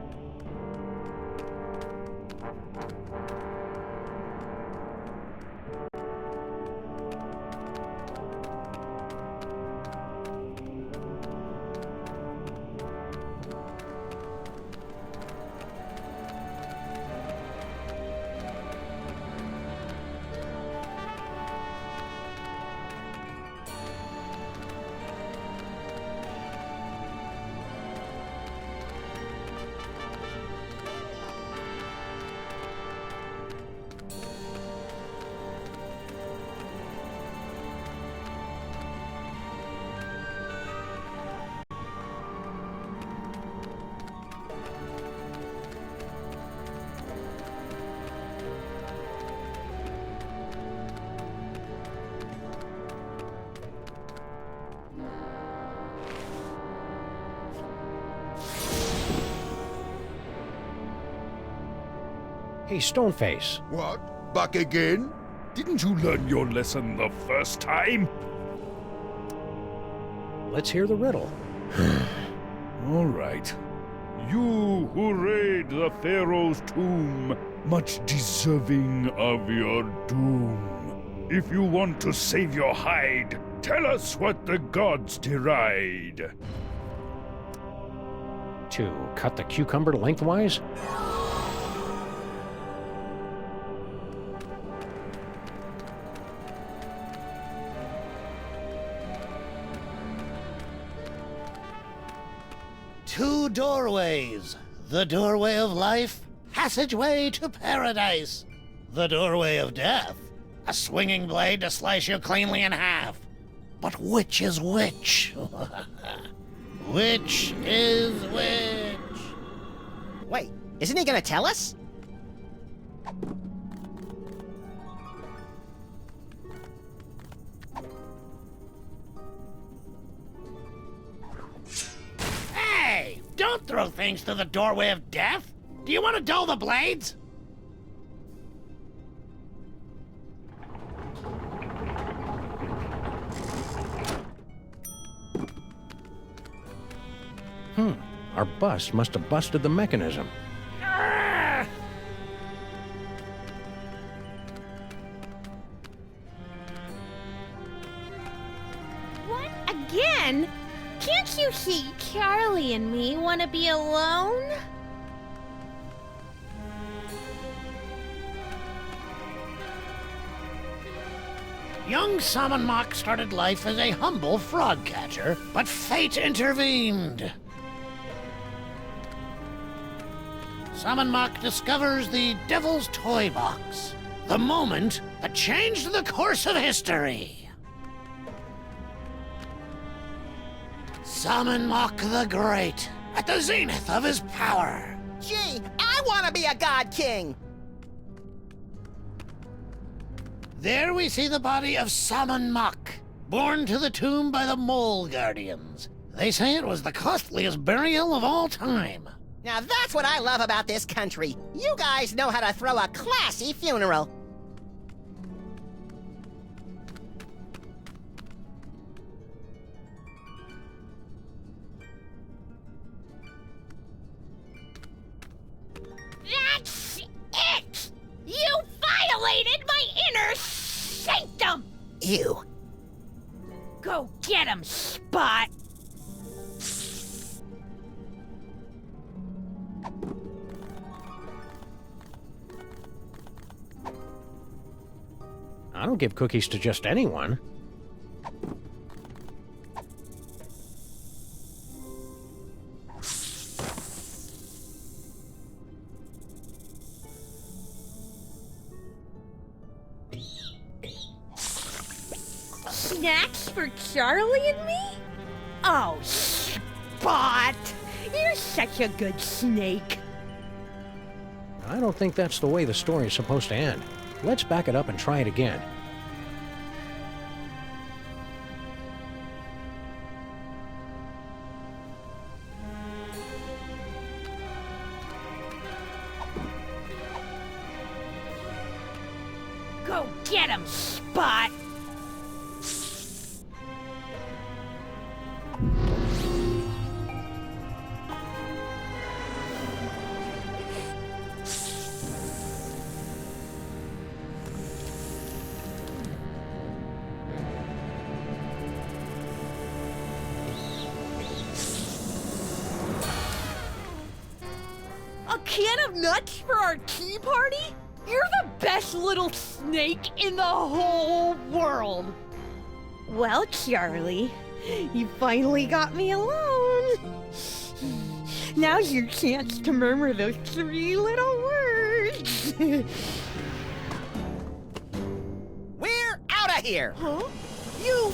Hey, Stoneface. What? Back again? Didn't you learn your lesson the first time? Let's hear the riddle. All right. You who raid the Pharaoh's tomb, much deserving of your doom. If you want to save your hide, tell us what the gods deride. To cut the cucumber lengthwise? Two doorways. The doorway of life, passageway to paradise. The doorway of death, a swinging blade to slice you cleanly in half. But which is which? Which is which? Wait, isn't he gonna tell us? Hey, don't throw things through the doorway of death. Do you want to dull the blades? Our bus must have busted the mechanism. What? Again? Can't you see Charlie and me want to be alone? Young Salmon Mock started life as a humble frog catcher, but fate intervened. Salmon Mock discovers the Devil's Toybox, the moment that changed the course of history. Salmon Mock the Great, at the zenith of his power. Gee, I want to be a god king! There we see the body of Salmon Mock, borne to the tomb by the Mole Guardians. They say it was the costliest burial of all time. Now that's what I love about this country. You guys know how to throw a classy funeral. That's it! You violated my inner sanctum! Ew. Go get him, Spot! I don't give cookies to just anyone. Snacks for Charlie and me? Oh, Spot! You're such a good snake. I don't think that's the way the story is supposed to end. Let's back it up and try it again. Go get him, Spot! A can of nuts for our tea party? You're the best little snake in the whole world. Well, Charlie, you finally got me alone. Now's your chance to murmur those 3 little words. We're out of here! Huh? You!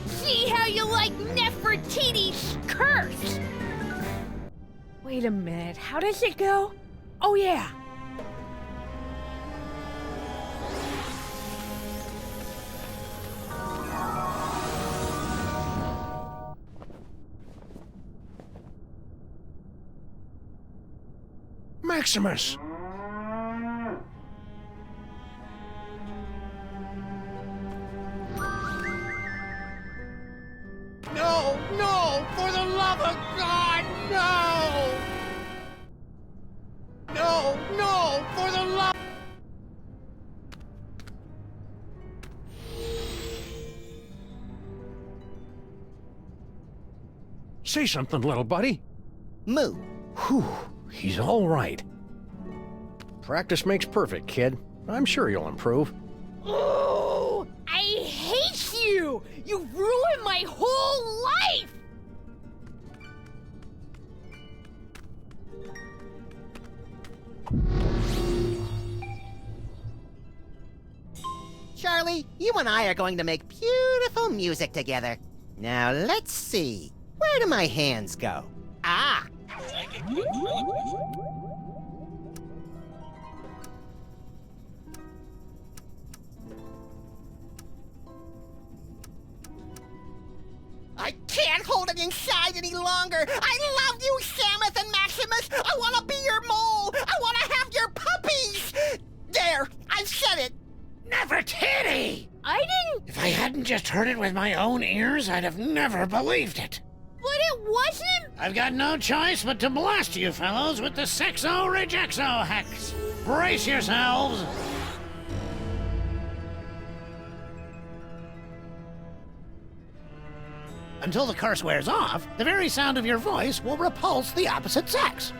See how you like Nefertiti's curse! Wait a minute, how does it go? Oh yeah! Maximus! No, no, for the love of God, no! No, no, for the love... Say something, little buddy. Moo. Whew, he's all right. Practice makes perfect, kid. I'm sure you'll improve. Oh, I hate you! You ruined my whole life! Charlie, you and I are going to make beautiful music together. Now let's see. Where do my hands go? Ah! I can't hold it inside any longer! I love you, Samus and Maximus! I want to be your mole! I want to have your puppies! There! I've said it! Nefertiti! I didn't... If I hadn't just heard it with my own ears, I'd have never believed it. But it wasn't I've got no choice but to blast you fellows with the Sexo Rejexo Hex. Brace yourselves. Until the curse wears off, the very sound of your voice will repulse the opposite sex.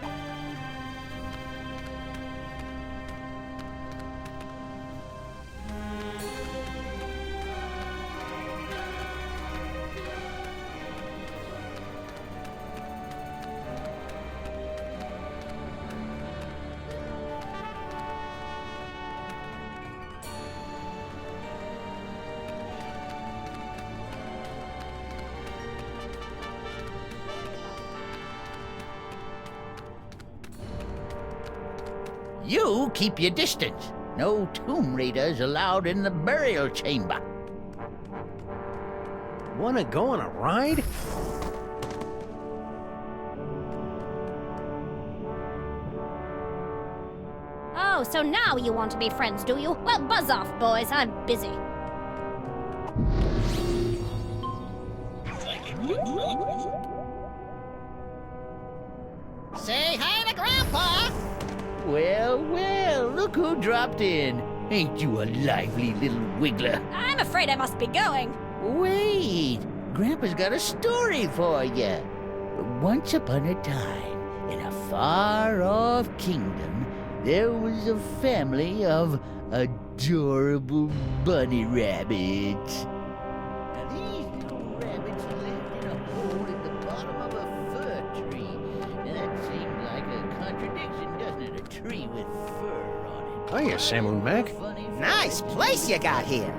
You keep your distance. No Tomb Raiders allowed in the burial chamber. Wanna go on a ride? Oh, so now you want to be friends, do you? Well, buzz off, boys. I'm busy. Say hi to Grandpa! Well, well, look who dropped in. Ain't you a lively little wiggler? I'm afraid I must be going. Wait, Grandpa's got a story for you. Once upon a time, in a far-off kingdom, there was a family of adorable bunny rabbits. Now, these little rabbits lived in a hole at the bottom of a fir tree. Now, that seemed like a contradiction, doesn't it? A tree with fur on it. Hiya, Samu Mac. Nice place you got here.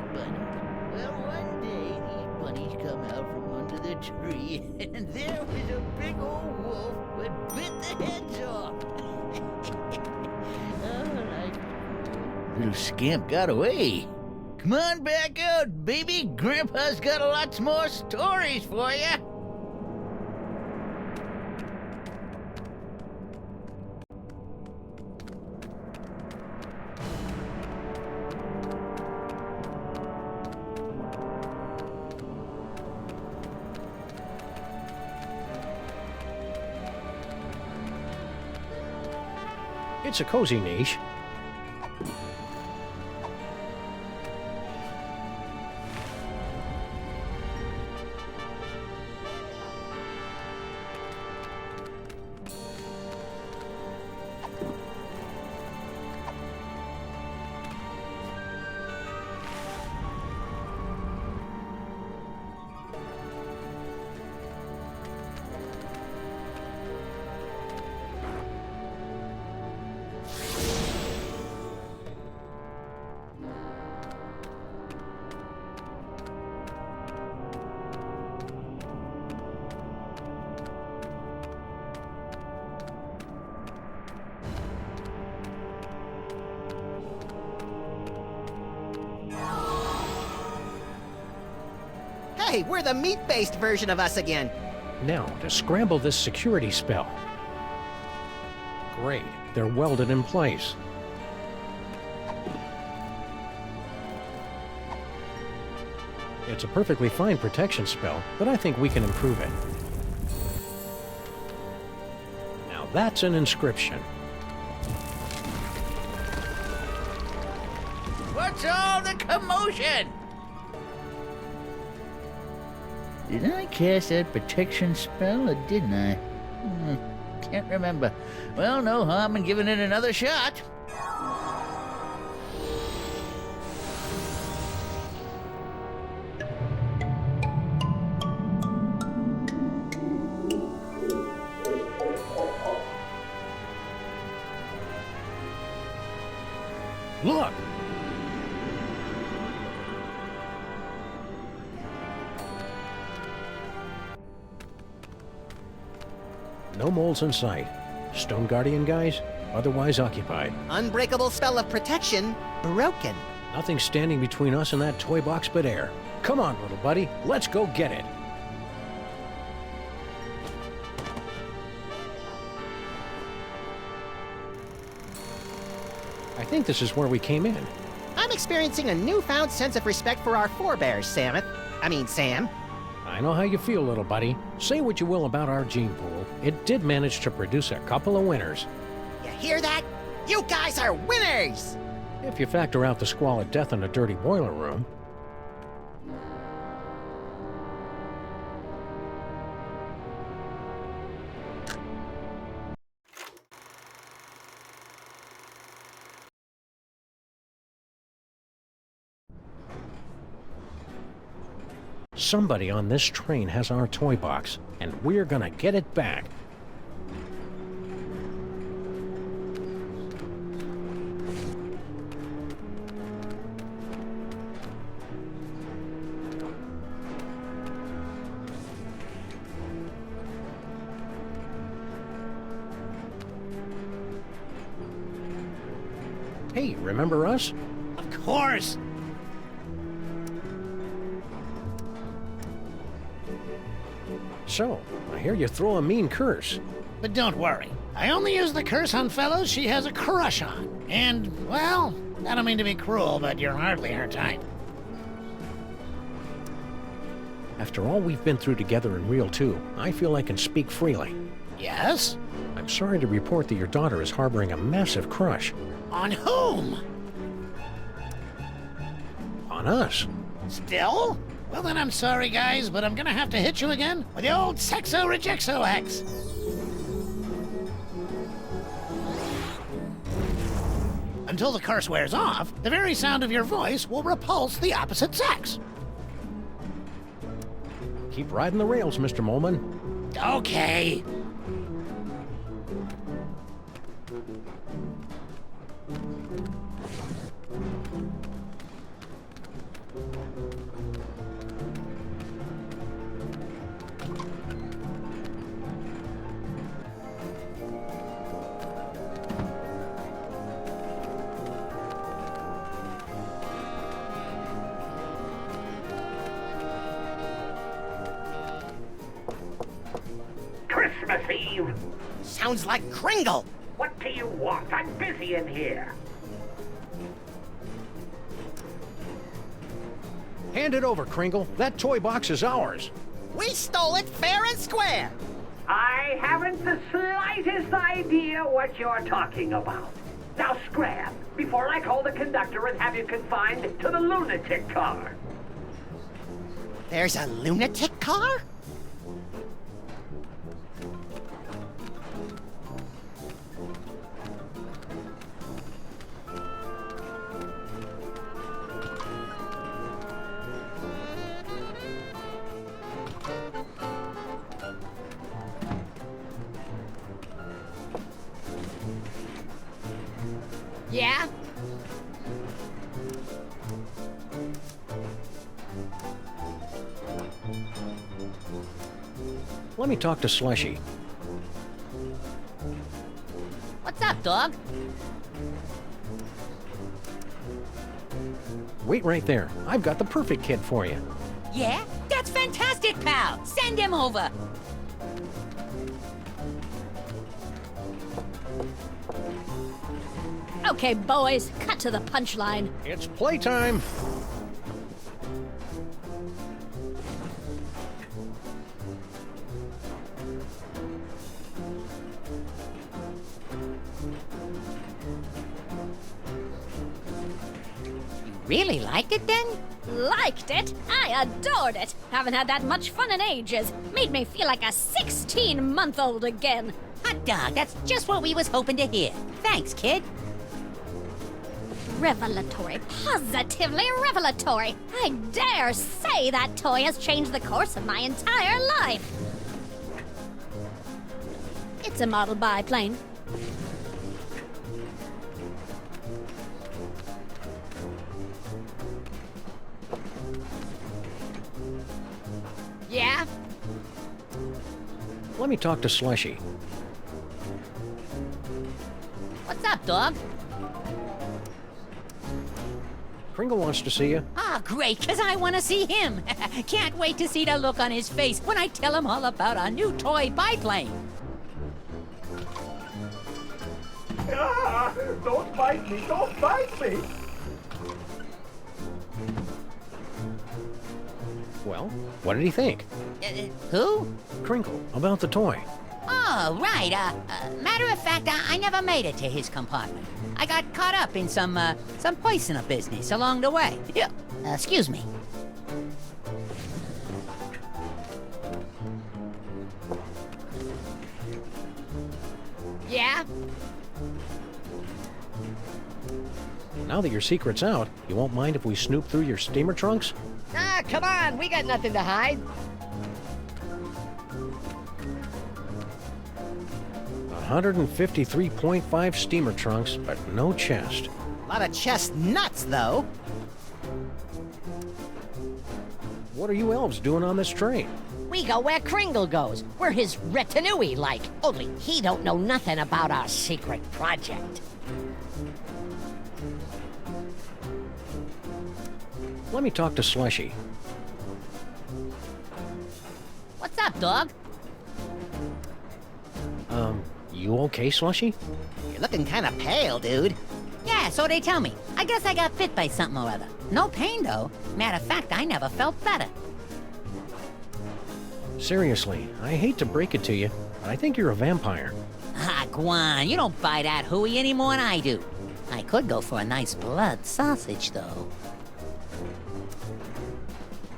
Well, one day, these bunnies come out from under the tree, and there was a big old wolf that bit the heads off. Little scamp got away. Come on back out, baby. Grandpa's got lots more stories for you. It's a cozy niche. Hey, we're the meat-based version of us again. Now, to scramble this security spell. Great, they're welded in place. It's a perfectly fine protection spell, but I think we can improve it. Now that's an inscription. What's all the commotion? Did I cast that protection spell, or didn't I? Can't remember. Well, no harm in giving it another shot. Look! No moles in sight. Stone Guardian guys, otherwise occupied. Unbreakable spell of protection, broken. Nothing standing between us and that toy box but air. Come on, little buddy, let's go get it. I think this is where we came in. I'm experiencing a newfound sense of respect for our forebears, Sam. I know how you feel, little buddy. Say what you will about our gene pool, it did manage to produce a couple of winners. You hear that? You guys are winners! If you factor out the squalid death in a dirty boiler room. Somebody on this train has our toy box, and we're gonna get it back. Hey, remember us? Of course! So, I hear you throw a mean curse. But don't worry. I only use the curse on fellows she has a crush on. And, well, I don't mean to be cruel, but you're hardly her type. After all we've been through together in Real 2, I feel I can speak freely. Yes? I'm sorry to report that your daughter is harboring a massive crush. On whom? On us. Still? Well then I'm sorry guys, but I'm gonna have to hit you again with the old Sexo-Rejexo-X. Until the curse wears off, the very sound of your voice will repulse the opposite sex. Keep riding the rails, Mr. Molman. Okay. Christmas Eve. Sounds like Kringle. What do you want? I'm busy in here. Hand it over, Kringle. That toy box is ours. We stole it fair and square. I haven't the slightest idea what you're talking about. Now scram, before I call the conductor and have you confined to the lunatic car. There's a lunatic car? Yeah? Let me talk to Slushy. What's up, dog? Wait right there. I've got the perfect kid for you. Yeah? That's fantastic, pal! Send him over! Okay, boys, cut to the punchline. It's playtime. Really liked it then? Liked it? I adored it. Haven't had that much fun in ages. Made me feel like a 16-month-old again. Hot dog, that's just what we was hoping to hear. Thanks, kid. Revelatory. Positively revelatory. I dare say that toy has changed the course of my entire life. It's a model biplane. Yeah? Let me talk to Slushy. What's up, dog? Kringle wants to see you. Ah, great, because I want to see him. Can't wait to see the look on his face when I tell him all about our new toy biplane. Ah, don't bite me! Don't bite me! Well, what did he think? Who? Crinkle, about the toy. Oh, right. Matter of fact, I never made it to his compartment. I got caught up in some personal business along the way. Yeah. Excuse me. Yeah? Now that your secret's out, you won't mind if we snoop through your steamer trunks? Ah, come on, we got nothing to hide. 153.5 steamer trunks, but no chest. A lot of chest nuts, though. What are you elves doing on this train? We go where Kringle goes. We're his retinue like. Only he don't know nothing about our secret project. Let me talk to Slushy. What's up, dog? You okay, Slushy? You're looking kind of pale, dude. Yeah, so they tell me. I guess I got bit by something or other. No pain, though. Matter of fact, I never felt better. Seriously, I hate to break it to you, but I think you're a vampire. Ah, Guan, you don't buy that hooey any more than I do. I could go for a nice blood sausage, though.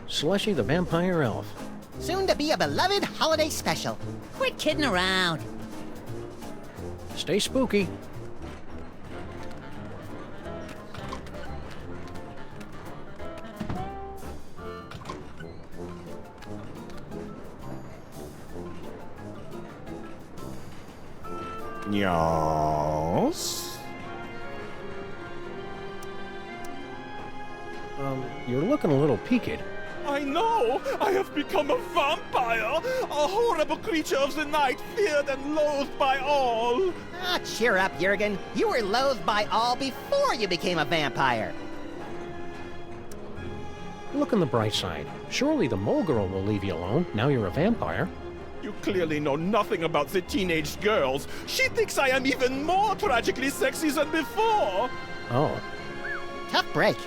Slushy the Vampire Elf. Soon to be a beloved holiday special. Quit kidding around. Stay spooky. Yes? You're looking a little peaked. I know! I have become a vampire! A horrible creature of the night, feared and loathed by all! Ah, cheer up, Jurgen. You were loathed by all before you became a vampire. Look on the bright side. Surely the mole girl will leave you alone, now you're a vampire. You clearly know nothing about the teenage girls. She thinks I am even more tragically sexy than before! Oh. Tough break.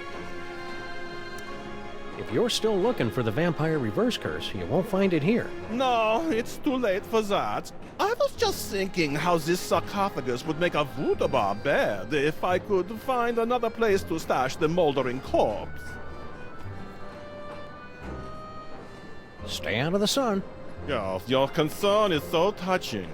If you're still looking for the vampire reverse curse, you won't find it here. No, it's too late for that. I was just thinking how this sarcophagus would make a voodoo bar bed if I could find another place to stash the moldering corpse. Stay out of the sun. Yes, your concern is so touching.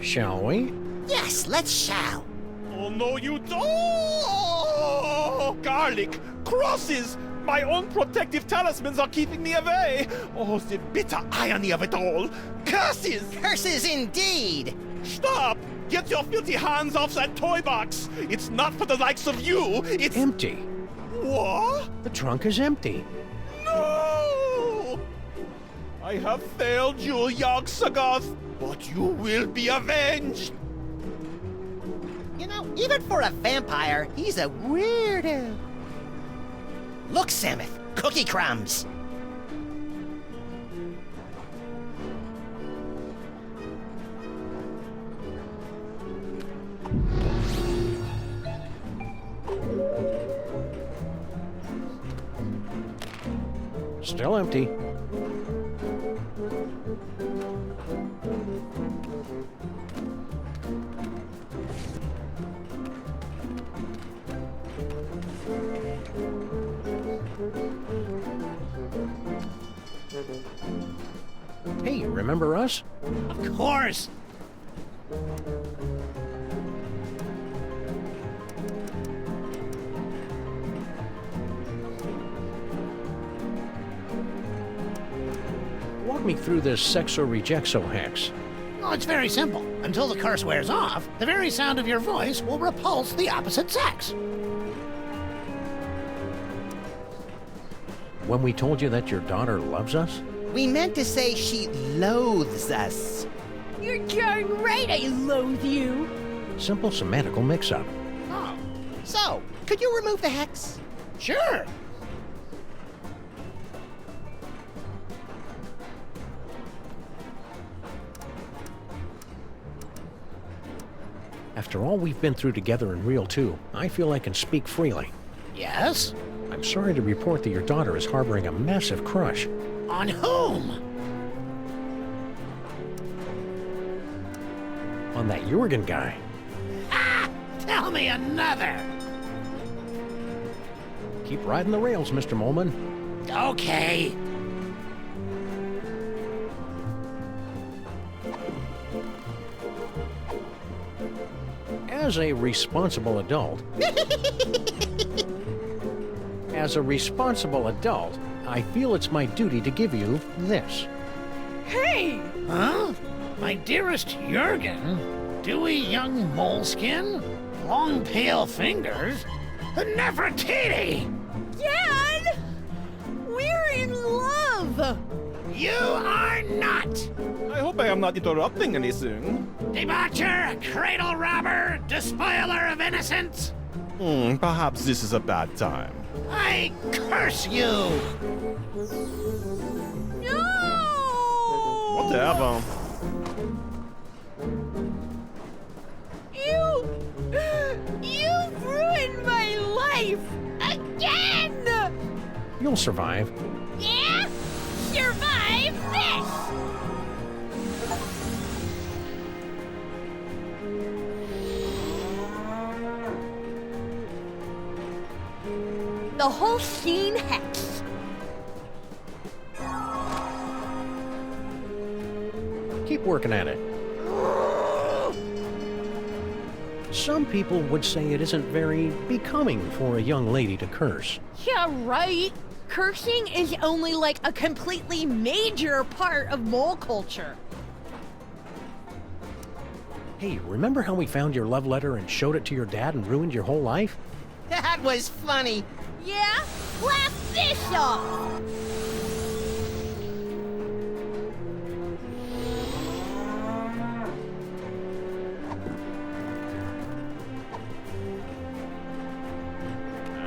Shall we? Yes, let's shall. Oh, no, you don't! Oh, garlic! Crosses! My own protective talismans are keeping me away! Oh, the bitter irony of it all! Curses! Curses indeed! Stop! Get your filthy hands off that toy box! It's not for the likes of you, it's... Empty. What? The trunk is empty. No! I have failed you, Yogg-Sagoth, but you will be avenged! You know, even for a vampire, he's a weirdo. Look, Samuth, cookie crumbs. Still empty. Hey, remember us? Of course. Walk me through this sexo-rejexo hex. Oh, it's very simple. Until the curse wears off, the very sound of your voice will repulse the opposite sex. When we told you that your daughter loves us? We meant to say she loathes us. You're darn right I loathe you. Simple semantical mix-up. Oh. So, could you remove the hex? Sure. After all we've been through together in Real 2, I feel I can speak freely. Yes? I'm sorry to report that your daughter is harboring a massive crush. On whom? On that Jurgen guy. Ah! Tell me another! Keep riding the rails, Mr. Molman. Okay. As a responsible adult... I feel it's my duty to give you this. Hey! Huh? My dearest Jurgen? Dewy young moleskin? Long pale fingers? Nefertiti! Dad! We're in love! You are not! I hope I am not interrupting anything. Debaucher, cradle robber, despoiler of innocence! Perhaps this is a bad time. I curse you! No! Whatever. You've ruined my life! Again! You'll survive. Yeah? Survive this! The whole scene hex. Keep working at it. Some people would say it isn't very becoming for a young lady to curse. Yeah, right. Cursing is only like a completely major part of mole culture. Hey, remember how we found your love letter and showed it to your dad and ruined your whole life? That was funny. Yeah? Blast this off!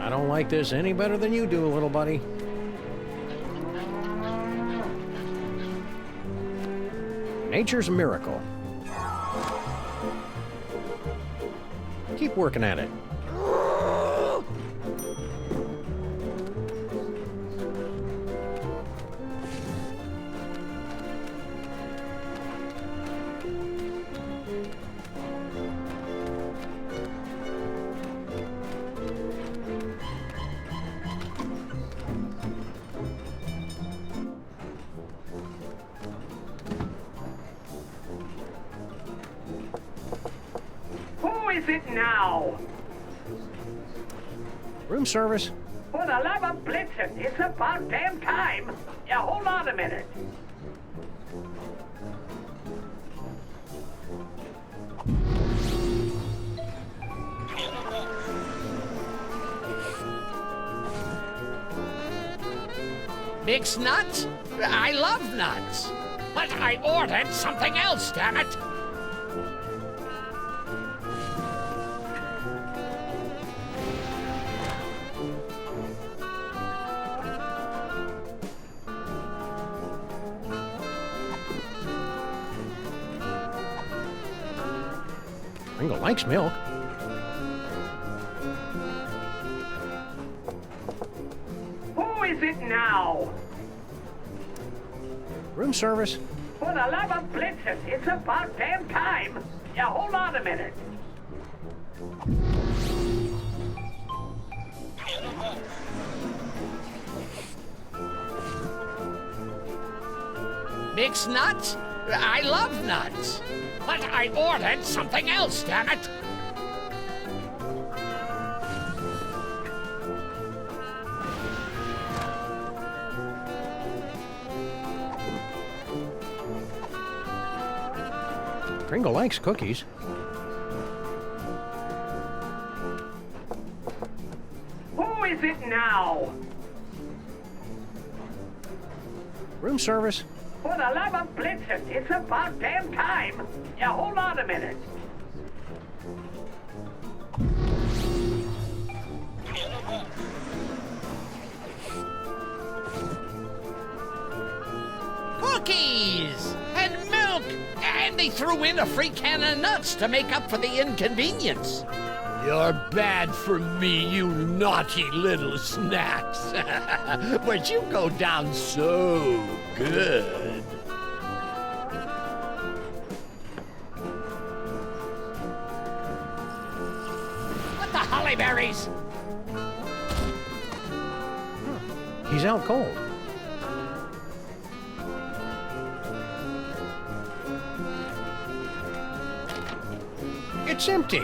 I don't like this any better than you do, little buddy. Nature's a miracle. Keep working at it. Who is it now? Room service. For the love of Blitzen, it's about damn time. Yeah, hold on a minute. Mixed nuts? I love nuts. But I ordered something else, damn it. Ringo likes milk. Who is it now? Room service. For the love of Blitzen, it's about damn time. Yeah, hold on a minute. Mixed nuts? I love nuts. But I ordered something else, damn it. Ringo likes cookies. Who is it now? Room service. For the love of Blitzen, it's about damn time. Yeah, hold on a minute. Cookies! And milk! And they threw in a free can of nuts to make up for the inconvenience. You're bad for me, you naughty little snacks. But you go down so good. What the hollyberries? He's out cold. It's empty.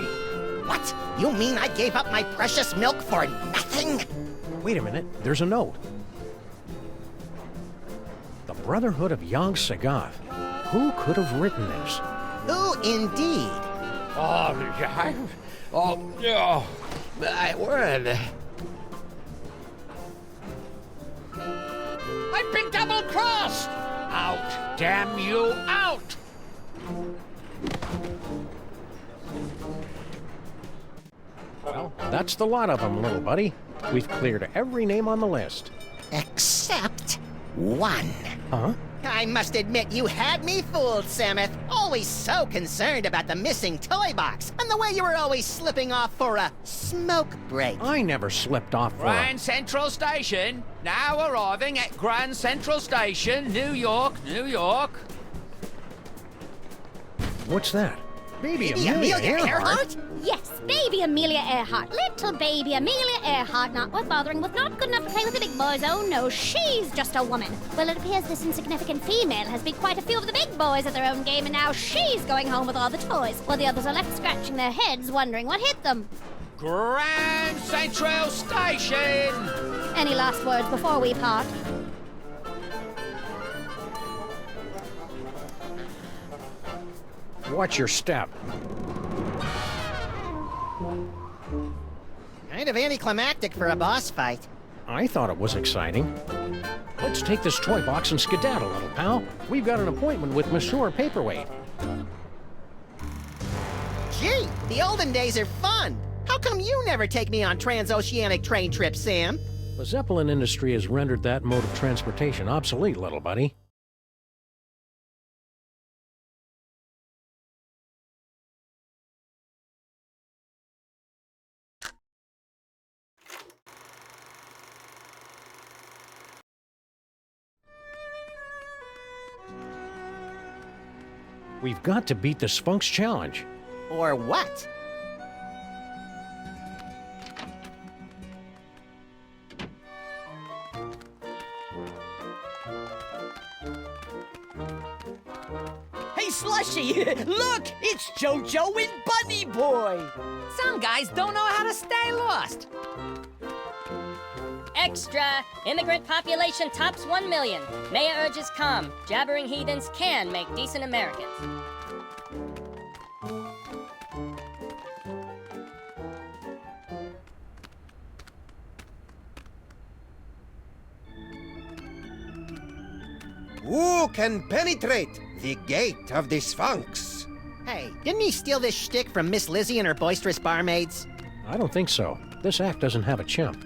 What? You mean I gave up my precious milk for nothing? Wait a minute, there's a note. The Brotherhood of Yog Sagath. Who could have written this? Who indeed? Where are they? I've been double-crossed! Out, damn you, out! Well, that's the lot of them, little buddy. We've cleared every name on the list. Except one. Huh? I must admit, you had me fooled, Samus. Always so concerned about the missing toy box, and the way you were always slipping off for a smoke break. I never slipped off for Grand Central Station. Now arriving at Grand Central Station, New York, New York. What's that? Baby Amelia Earhart? Earhart? Yes, baby Amelia Earhart. Little baby Amelia Earhart, not worth bothering with, not good enough to play with the big boys. Oh no, she's just a woman. Well, it appears this insignificant female has beat quite a few of the big boys at their own game, and now she's going home with all the toys, while the others are left scratching their heads, wondering what hit them. Grand Central Station. Any last words before we part? Watch your step. Kind of anticlimactic for a boss fight. I thought it was exciting. Let's take this toy box and skedaddle, little pal. We've got an appointment with Monsieur Paperweight. Gee, the olden days are fun. How come you never take me on transoceanic train trips, Sam? The Zeppelin industry has rendered that mode of transportation obsolete, little buddy. We've got to beat the Sphinx Challenge. Or what? Hey, Slushy! Look! It's JoJo and Bunny Boy! Some guys don't know how to stay lost. Extra! Immigrant population tops 1 million. Mayor urges calm. Jabbering heathens can make decent Americans. Who can penetrate the gate of the Sphinx? Hey, didn't he steal this shtick from Miss Lizzie and her boisterous barmaids? I don't think so. This act doesn't have a chimp.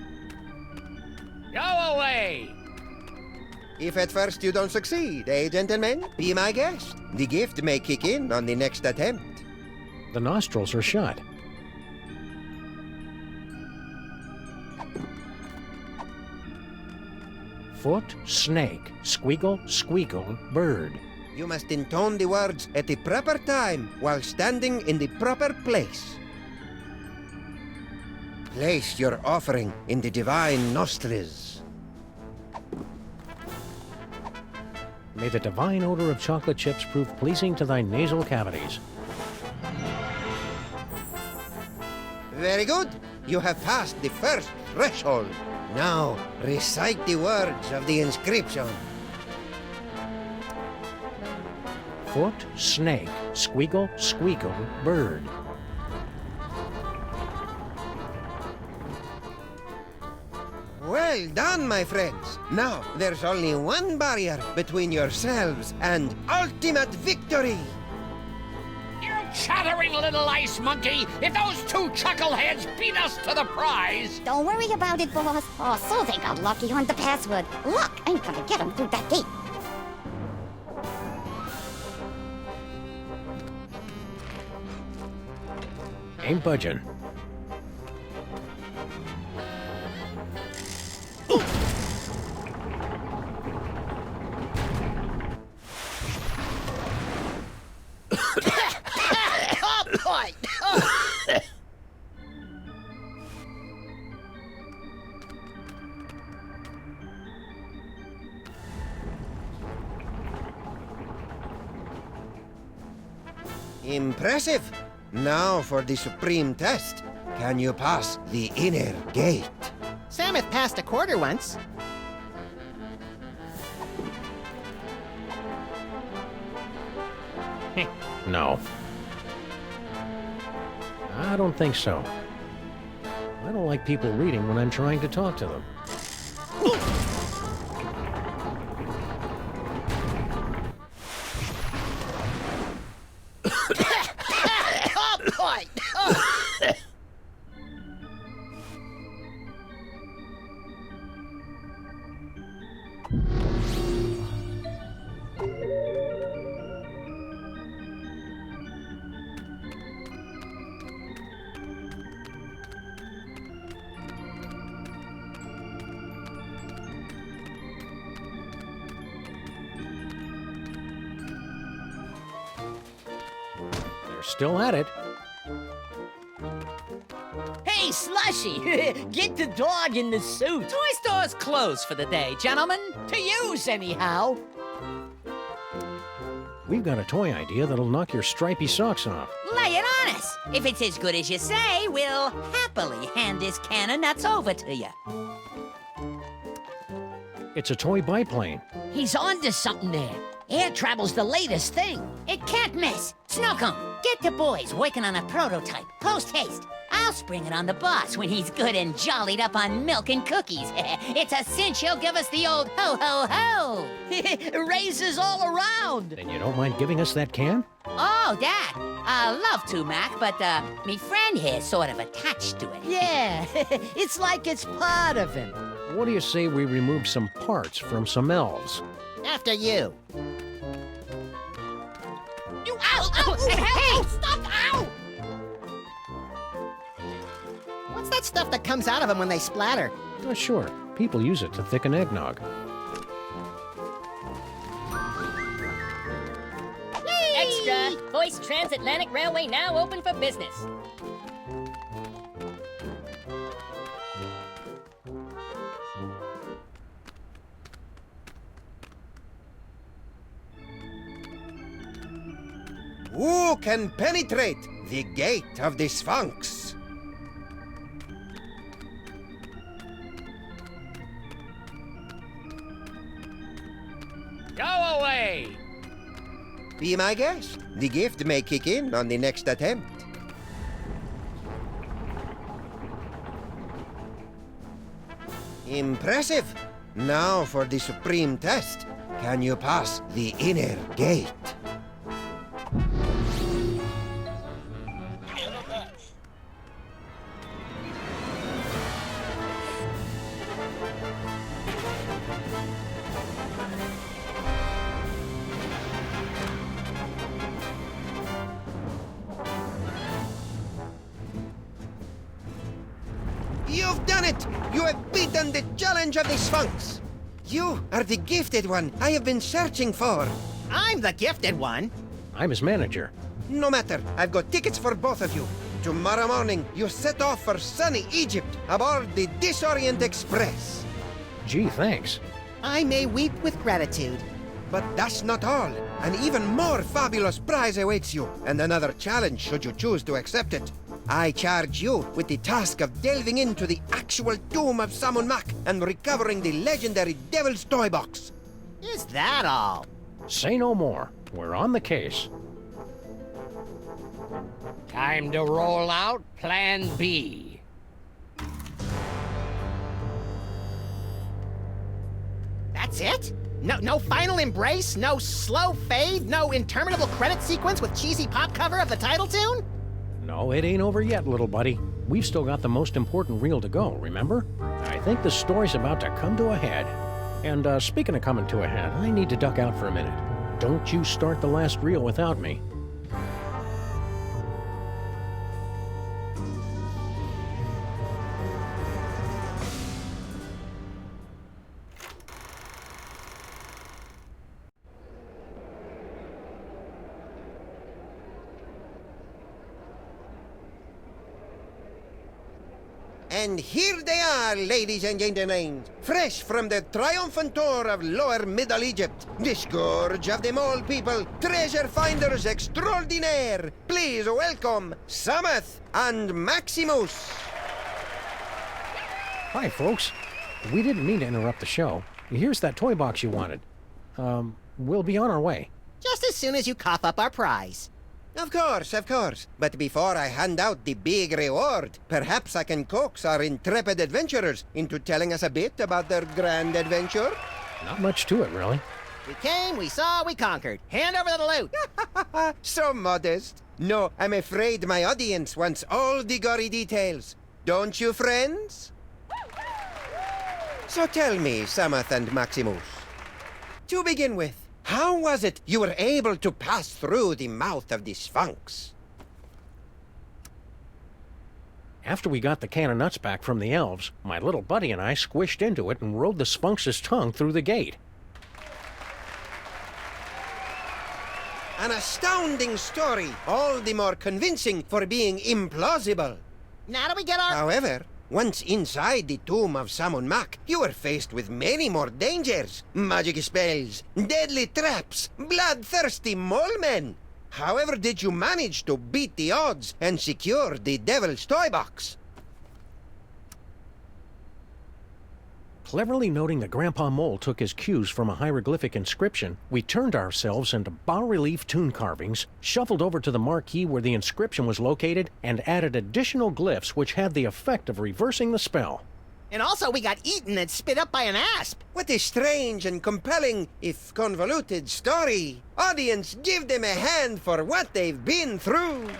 Go away! If at first you don't succeed, gentlemen? Be my guest. The gift may kick in on the next attempt. The nostrils are shut. Foot, snake, squeakle, squeakle, bird. You must intone the words at the proper time while standing in the proper place. Place your offering in the divine nostrils. May the divine odor of chocolate chips prove pleasing to thy nasal cavities. Very good. You have passed the first threshold. Now, recite the words of the inscription. Foot, snake, squeakle, squeakle, bird. Well, Well done, my friends. Now, there's only one barrier between yourselves and ultimate victory. You chattering little ice monkey! If those two chuckleheads beat us to the prize... Don't worry about it, boss. Oh, so they got lucky on the password. Look, I'm gonna get them through that gate. Ain't budging. Oh, boy! Oh. Impressive. Now for the supreme test. Can you pass the inner gate? Samuth passed a quarter once. No. I don't think so. I don't like people reading when I'm trying to talk to them. Oh, boy! Oh. They're still at it. Hey, Slushy! Get the dog in the suit. Toy store's closed for the day, gentlemen. To use, anyhow. We've got a toy idea that'll knock your stripy socks off. Lay it on us. If it's as good as you say, we'll happily hand this can of nuts over to you. It's a toy biplane. He's onto something there. Air travel's the latest thing. It can't miss. Snowcone, get the boys working on a prototype. Post haste. I'll spring it on the boss when he's good and jollied up on milk and cookies. It's a cinch he'll give us the old ho-ho-ho. Raises all around. Then you don't mind giving us that can? Oh, that. I'd love to, Mac, but me friend here's sort of attached to it. Yeah, it's like it's part of him. What do you say we remove some parts from some elves? After you. You ow! Ow! Hey! Stop! Ow! What's that stuff that comes out of them when they splatter? Not sure. People use it to thicken eggnog. Extra! Hoist Transatlantic Railway now open for business. Who can penetrate the gate of the Sphinx? Go away! Be my guest. The gift may kick in on the next attempt. Impressive. Now for the supreme test. Can you pass the inner gate? You've done it! You have beaten the challenge of the Sphinx! You are the gifted one I have been searching for! I'm the gifted one! I'm his manager. No matter, I've got tickets for both of you. Tomorrow morning, you set off for sunny Egypt aboard the Disorient Express. Gee, thanks. I may weep with gratitude. But that's not all. An even more fabulous prize awaits you, and another challenge should you choose to accept it. I charge you with the task of delving into the actual tomb of Samun Mac and recovering the legendary Devil's Toybox. Is that all? Say no more. We're on the case. Time to roll out Plan B. That's it? No final embrace? No slow fade? No interminable credit sequence with cheesy pop cover of the title tune? No, it ain't over yet, little buddy. We've still got the most important reel to go, remember? I think the story's about to come to a head. And speaking of coming to a head, I need to duck out for a minute. Don't you start the last reel without me. And here they are, ladies and gentlemen, fresh from the triumphant tour of Lower Middle Egypt, the scourge of the mole people, treasure finders extraordinaire. Please welcome Samuth and Maximus. Hi, folks. We didn't mean to interrupt the show. Here's that toy box you wanted. We'll be on our way. Just as soon as you cough up our prize. Of course. But before I hand out the big reward, perhaps I can coax our intrepid adventurers into telling us a bit about their grand adventure? Not much to it, really. We came, we saw, we conquered. Hand over the loot. So modest. No, I'm afraid my audience wants all the gory details. Don't you, friends? So tell me, Samuth and Maximus, to begin with, how was it you were able to pass through the mouth of the Sphinx? After we got the can of nuts back from the elves, my little buddy and I squished into it and rode the Sphinx's tongue through the gate. An astounding story, all the more convincing for being implausible. Now do we get our... However, once inside the tomb of Samun Mak, you were faced with many more dangers. Magic spells, deadly traps, bloodthirsty mole men. However did you manage to beat the odds and secure the Devil's Toybox? Cleverly noting that Grandpa Mole took his cues from a hieroglyphic inscription, we turned ourselves into bas-relief tomb carvings, shuffled over to the marquee where the inscription was located, and added additional glyphs which had the effect of reversing the spell. And also we got eaten and spit up by an asp. What a strange and compelling, if convoluted, story. Audience, give them a hand for what they've been through.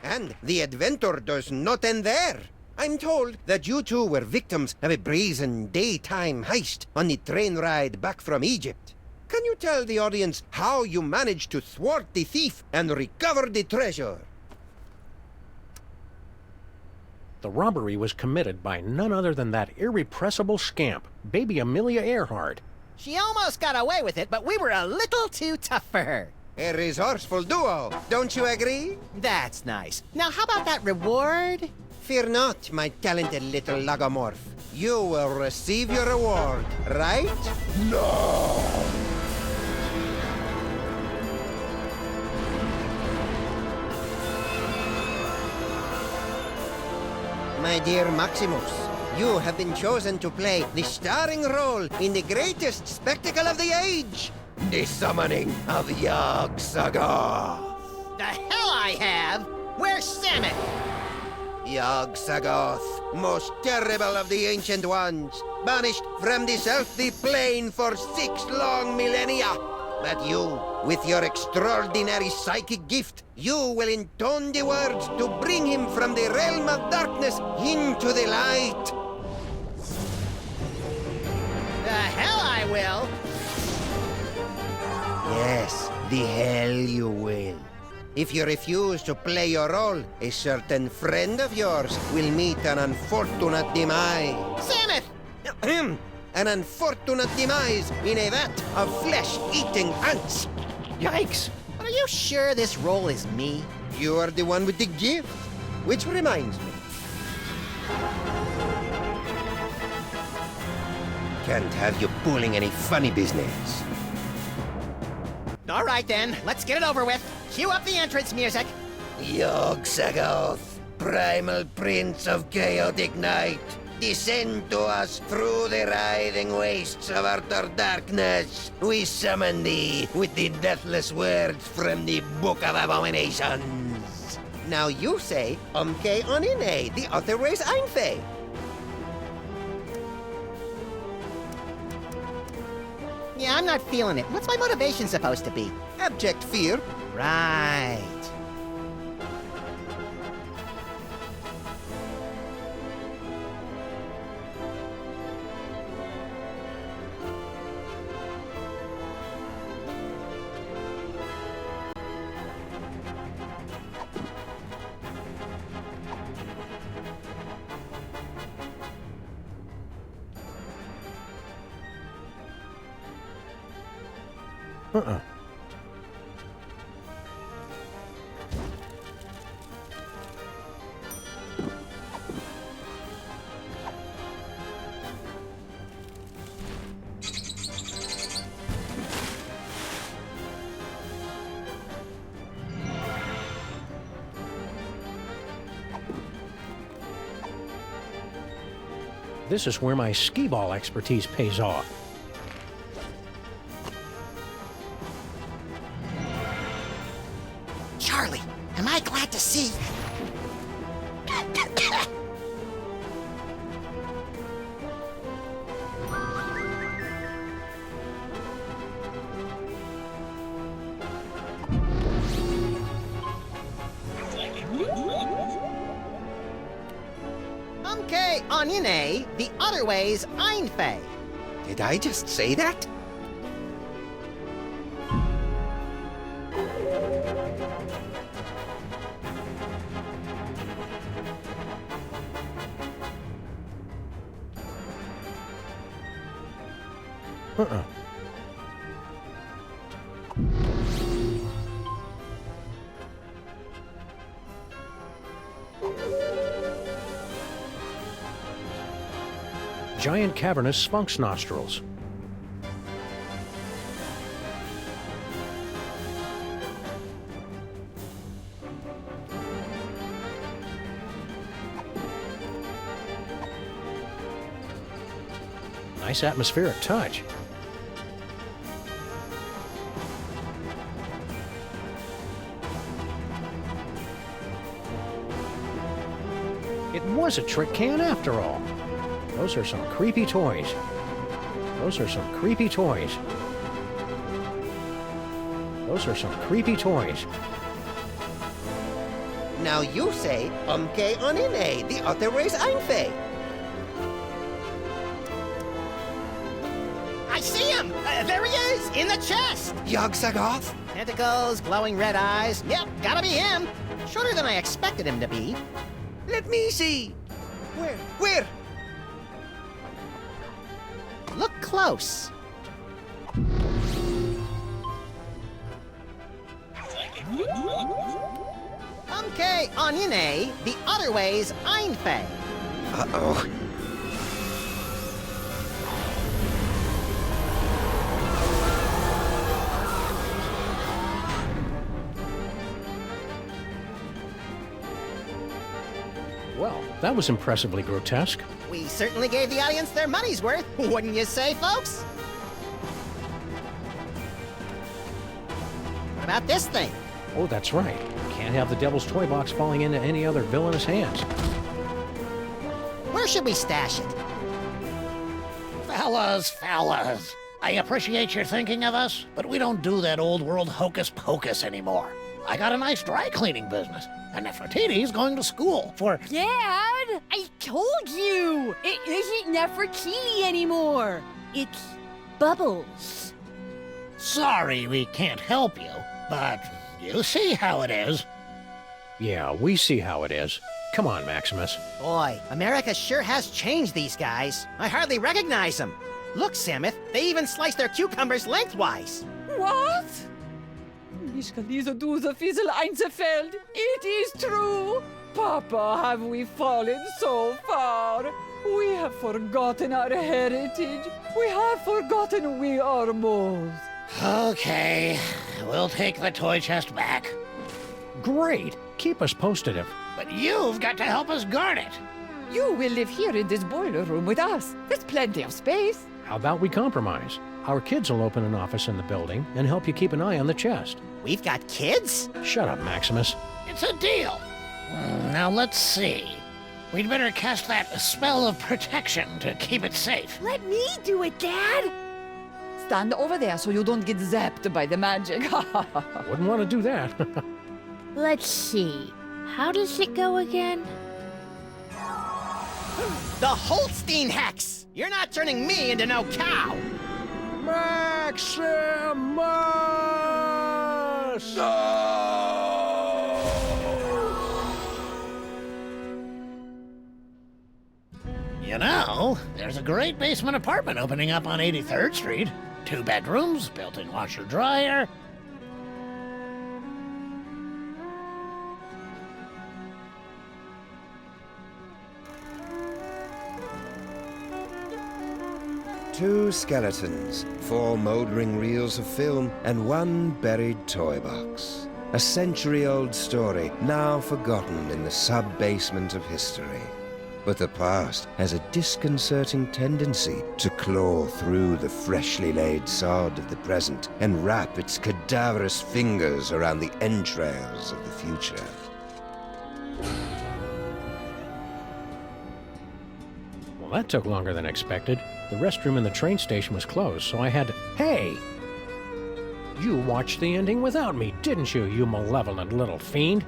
And the adventure does not end there. I'm told that you two were victims of a brazen daytime heist on the train ride back from Egypt. Can you tell the audience how you managed to thwart the thief and recover the treasure? The robbery was committed by none other than that irrepressible scamp, baby Amelia Earhart. She almost got away with it, but we were a little too tough for her. A resourceful duo, don't you agree? That's nice. Now how about that reward? Fear not, my talented little logomorph. You will receive your reward, right? No! My dear Maximus, you have been chosen to play the starring role in the greatest spectacle of the age, the summoning of Yog-Sagoth. The hell I have! Where's Samuth? Yog-Sagoth, most terrible of the Ancient Ones, banished from this earthly plane for 6 long millennia. But you, with your extraordinary psychic gift, you will intone the words to bring him from the realm of darkness into the light. The hell I will! Yes, the hell you will. If you refuse to play your role, a certain friend of yours will meet an unfortunate demise. Samuth! An unfortunate demise in a vat of flesh-eating ants. Yikes! Are you sure this role is me? You are the one with the gift. Which reminds me. Can't have you pulling any funny business. All right then, let's get it over with. Cue up the entrance music. Yog-Sagoth, primal prince of chaotic night, descend to us through the writhing wastes of utter darkness. We summon thee with the deathless words from the Book of Abominations. Now you say, umke onine, the other way's einfe. Yeah, I'm not feeling it. What's my motivation supposed to be? Abject fear. Right. This is where my skee-ball expertise pays off. Charlie, am I glad to see? Okay, onione, the other way's einfei. Did I just say that? Giant cavernous sphinx nostrils. Nice atmospheric touch. It was a trick can after all. Those are some creepy toys. Those are some creepy toys. Those are some creepy toys. Now you say, umke onine, the other way's einfe. I see him! There he is, in the chest! Yog-Sothoth? Tentacles, glowing red eyes. Yep, gotta be him. Shorter than I expected him to be. Let me see. Where? Look close. Okay, onione, the other way's einfei. Uh-oh. Well, that was impressively grotesque. We certainly gave the audience their money's worth, wouldn't you say, folks? What about this thing? Oh, that's right. Can't have the Devil's Toy Box falling into any other villainous hands. Where should we stash it? Fellas. I appreciate your thinking of us, but we don't do that old world hocus pocus anymore. I got a nice dry cleaning business, and Nefertiti's going to school for... Dad, I told you! It isn't Nefertiti anymore. It's Bubbles. Sorry we can't help you, but you see how it is. Yeah, we see how it is. Come on, Maximus. Boy, America sure has changed these guys. I hardly recognize them. Look, Samuth, they even slice their cucumbers lengthwise. What? Ich kann diese Duse Fiesel Einzelfeld. It is true. Papa, have we fallen so far? We have forgotten our heritage. We have forgotten we are moles. Okay, we'll take the toy chest back. Great. Keep us posted. But you've got to help us guard it. You will live here in this boiler room with us. There's plenty of space. How about we compromise? Our kids will open an office in the building and help you keep an eye on the chest. We've got kids? Shut up, Maximus. It's a deal. Now let's see. We'd better cast that spell of protection to keep it safe. Let me do it, Dad! Stand over there so you don't get zapped by the magic. Wouldn't want to do that. Let's see. How does it go again? The Holstein Hex! You're not turning me into no cow! Maximus! You know, there's a great basement apartment opening up on 83rd Street. 2 bedrooms, built-in washer-dryer. Two skeletons, 4 mouldering reels of film, and 1 buried toy box. A century-old story, now forgotten in the sub-basement of history. But the past has a disconcerting tendency to claw through the freshly laid sod of the present and wrap its cadaverous fingers around the entrails of the future. Well, that took longer than expected. The restroom in the train station was closed, so I had to... Hey! You watched the ending without me, didn't you, you malevolent little fiend?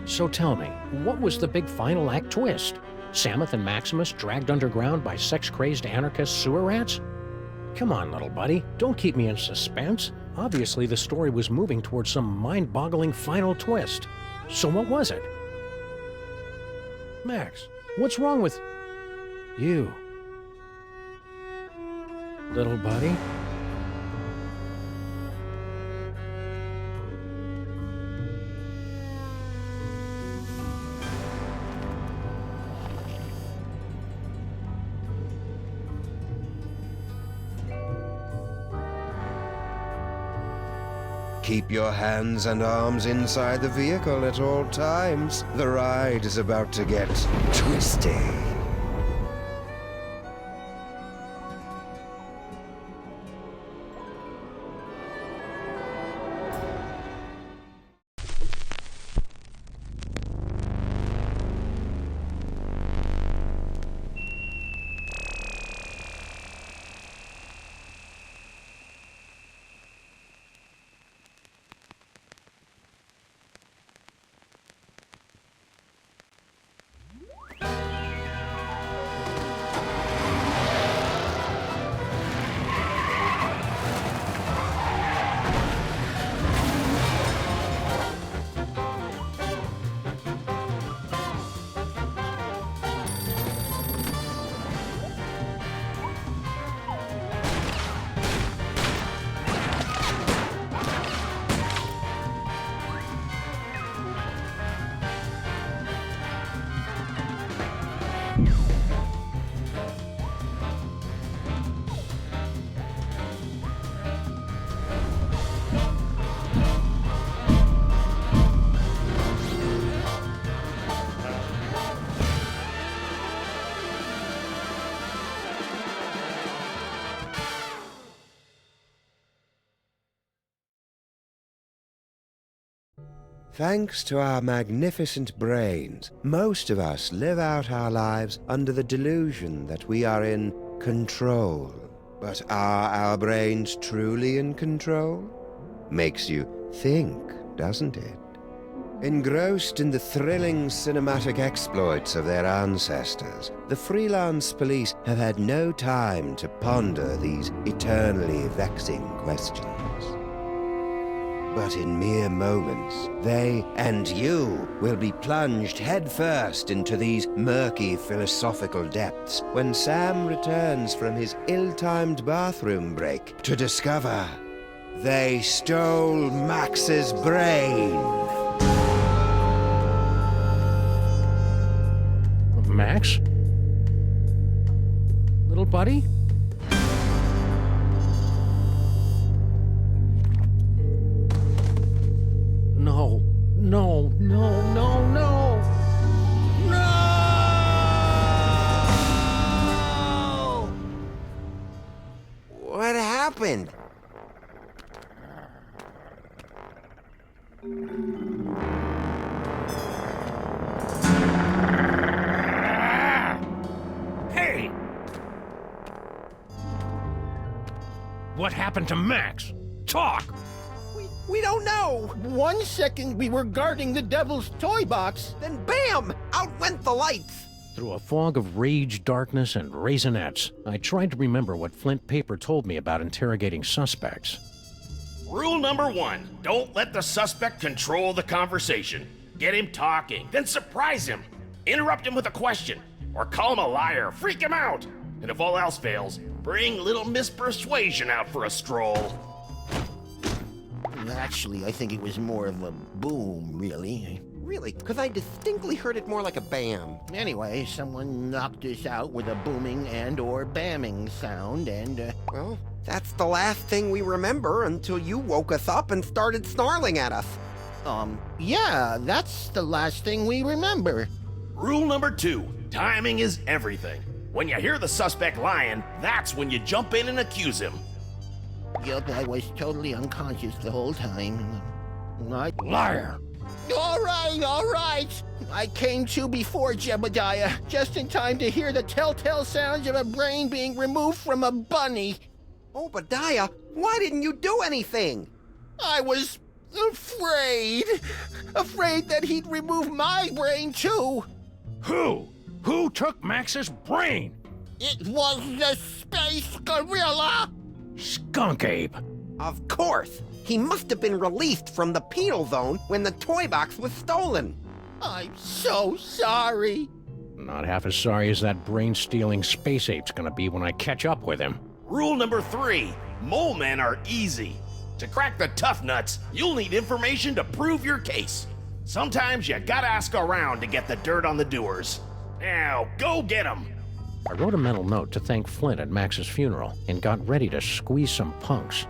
So tell me, what was the big final act twist? Samuth and Maximus dragged underground by sex-crazed anarchist sewer rats? Come on, little buddy, don't keep me in suspense. Obviously, the story was moving towards some mind-boggling final twist. So what was it? Max, what's wrong with... you? Little buddy? Keep your hands and arms inside the vehicle at all times. The ride is about to get twisty. Thanks to our magnificent brains, most of us live out our lives under the delusion that we are in control. But are our brains truly in control? Makes you think, doesn't it? Engrossed in the thrilling cinematic exploits of their ancestors, the Freelance Police have had no time to ponder these eternally vexing questions. But in mere moments, they and you will be plunged headfirst into these murky philosophical depths when Sam returns from his ill-timed bathroom break to discover they stole Max's brain. Max? Little buddy? No, no, no, no, no! No! What happened? What happened to Max? Talk! We don't know! 1 second we were guarding the devil's toy box, then bam! Out went the lights! Through a fog of rage, darkness, and raisinets, I tried to remember what Flint Paper told me about interrogating suspects. Rule number 1, don't let the suspect control the conversation. Get him talking, then surprise him. Interrupt him with a question, or call him a liar, freak him out. And if all else fails, bring little Miss Persuasion out for a stroll. Actually, I think it was more of a boom, really. Really? Because I distinctly heard it more like a bam. Anyway, someone knocked us out with a booming and/or bamming sound, and, Well, that's the last thing we remember until you woke us up and started snarling at us. Yeah, that's the last thing we remember. Rule number 2, timing is everything. When you hear the suspect lying, that's when you jump in and accuse him. Yep, I was totally unconscious the whole time. Liar! All right. I came to before Jebediah, just in time to hear the telltale sounds of a brain being removed from a bunny. Obadiah, why didn't you do anything? I was afraid that he'd remove my brain too. Who? Who took Max's brain? It was the space gorilla. Skunk Ape. Of course. He must have been released from the penal zone when the toy box was stolen. I'm so sorry. Not half as sorry as that brain-stealing space ape's gonna be when I catch up with him. Rule number 3, mole men are easy. To crack the tough nuts, you'll need information to prove your case. Sometimes you gotta ask around to get the dirt on the doers. Now, go get them. I wrote a mental note to thank Flint at Max's funeral and got ready to squeeze some punks.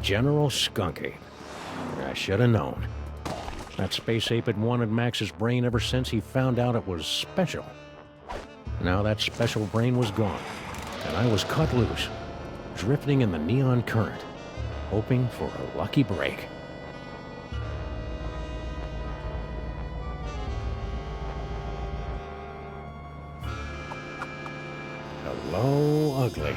General Skunk Ape. I should have known. That space ape had wanted Max's brain ever since he found out it was special. Now that special brain was gone, and I was cut loose, drifting in the neon current, hoping for a lucky break. Hello, ugly.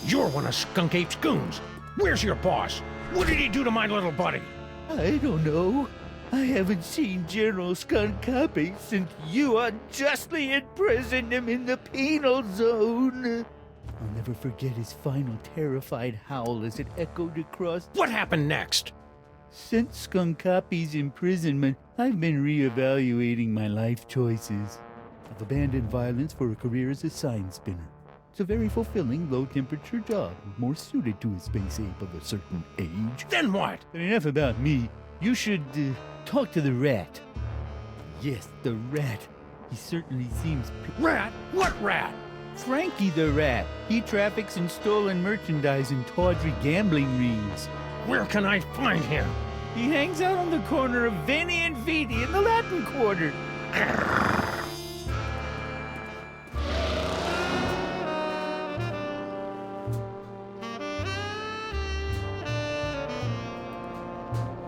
You're one of Skunk Ape's goons. Where's your boss? What did he do to my little buddy? I don't know. I haven't seen General Skunk Ape since you unjustly imprisoned him in the penal zone. I'll never forget his final terrified howl as it echoed across... What happened next? Since Skunk Ape's imprisonment, I've been reevaluating my life choices. I've abandoned violence for a career as a sign spinner. It's a very fulfilling, low-temperature job, more suited to a space ape of a certain age. Then what? But enough about me. You should, talk to the rat. Yes, the rat. He certainly seems... Rat? What rat? Frankie the rat. He traffics in stolen merchandise in tawdry gambling rings. Where can I find him? He hangs out on the corner of Veni and Vidi in the Latin Quarter.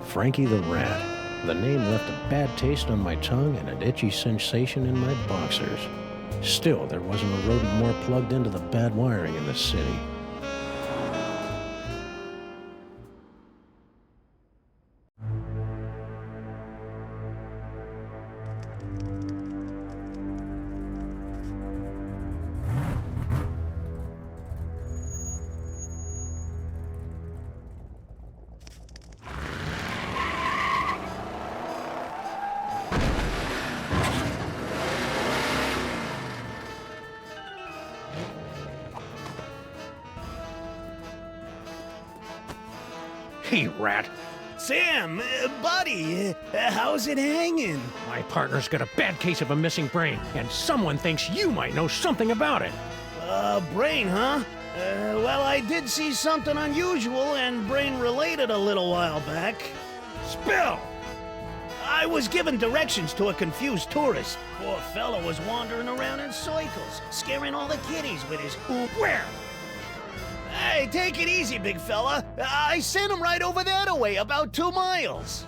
Frankie the Rat. The name left a bad taste on my tongue and an itchy sensation in my boxers. Still, there wasn't a rodent more plugged into the bad wiring in this city. Hey, Rat. Sam, buddy, how's it hanging? My partner's got a bad case of a missing brain, and someone thinks you might know something about it. Brain, huh? Well, I did see something unusual and brain-related a little while back. Spill! I was given directions to a confused tourist. Poor fellow was wandering around in circles, scaring all the kiddies with his... Where? Hey, take it easy, big fella. I sent him right over that way, about 2 miles.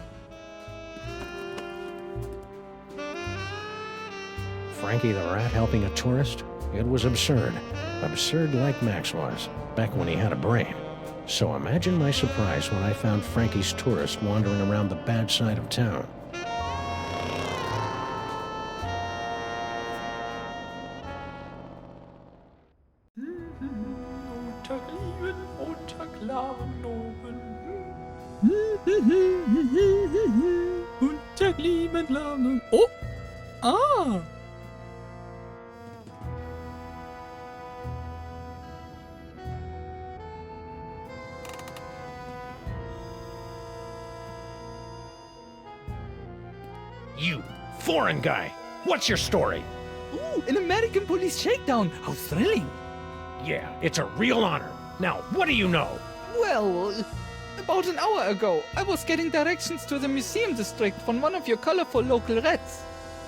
Frankie the Rat helping a tourist? It was absurd. Absurd like Max was, back when he had a brain. So imagine my surprise when I found Frankie's tourist wandering around the bad side of town. Oh! Ah! You, foreign guy, what's your story? Ooh, an American police shakedown! How thrilling! Yeah, it's a real honor. Now, what do you know? Well, about an hour ago, I was getting directions to the museum district from one of your colorful local rats.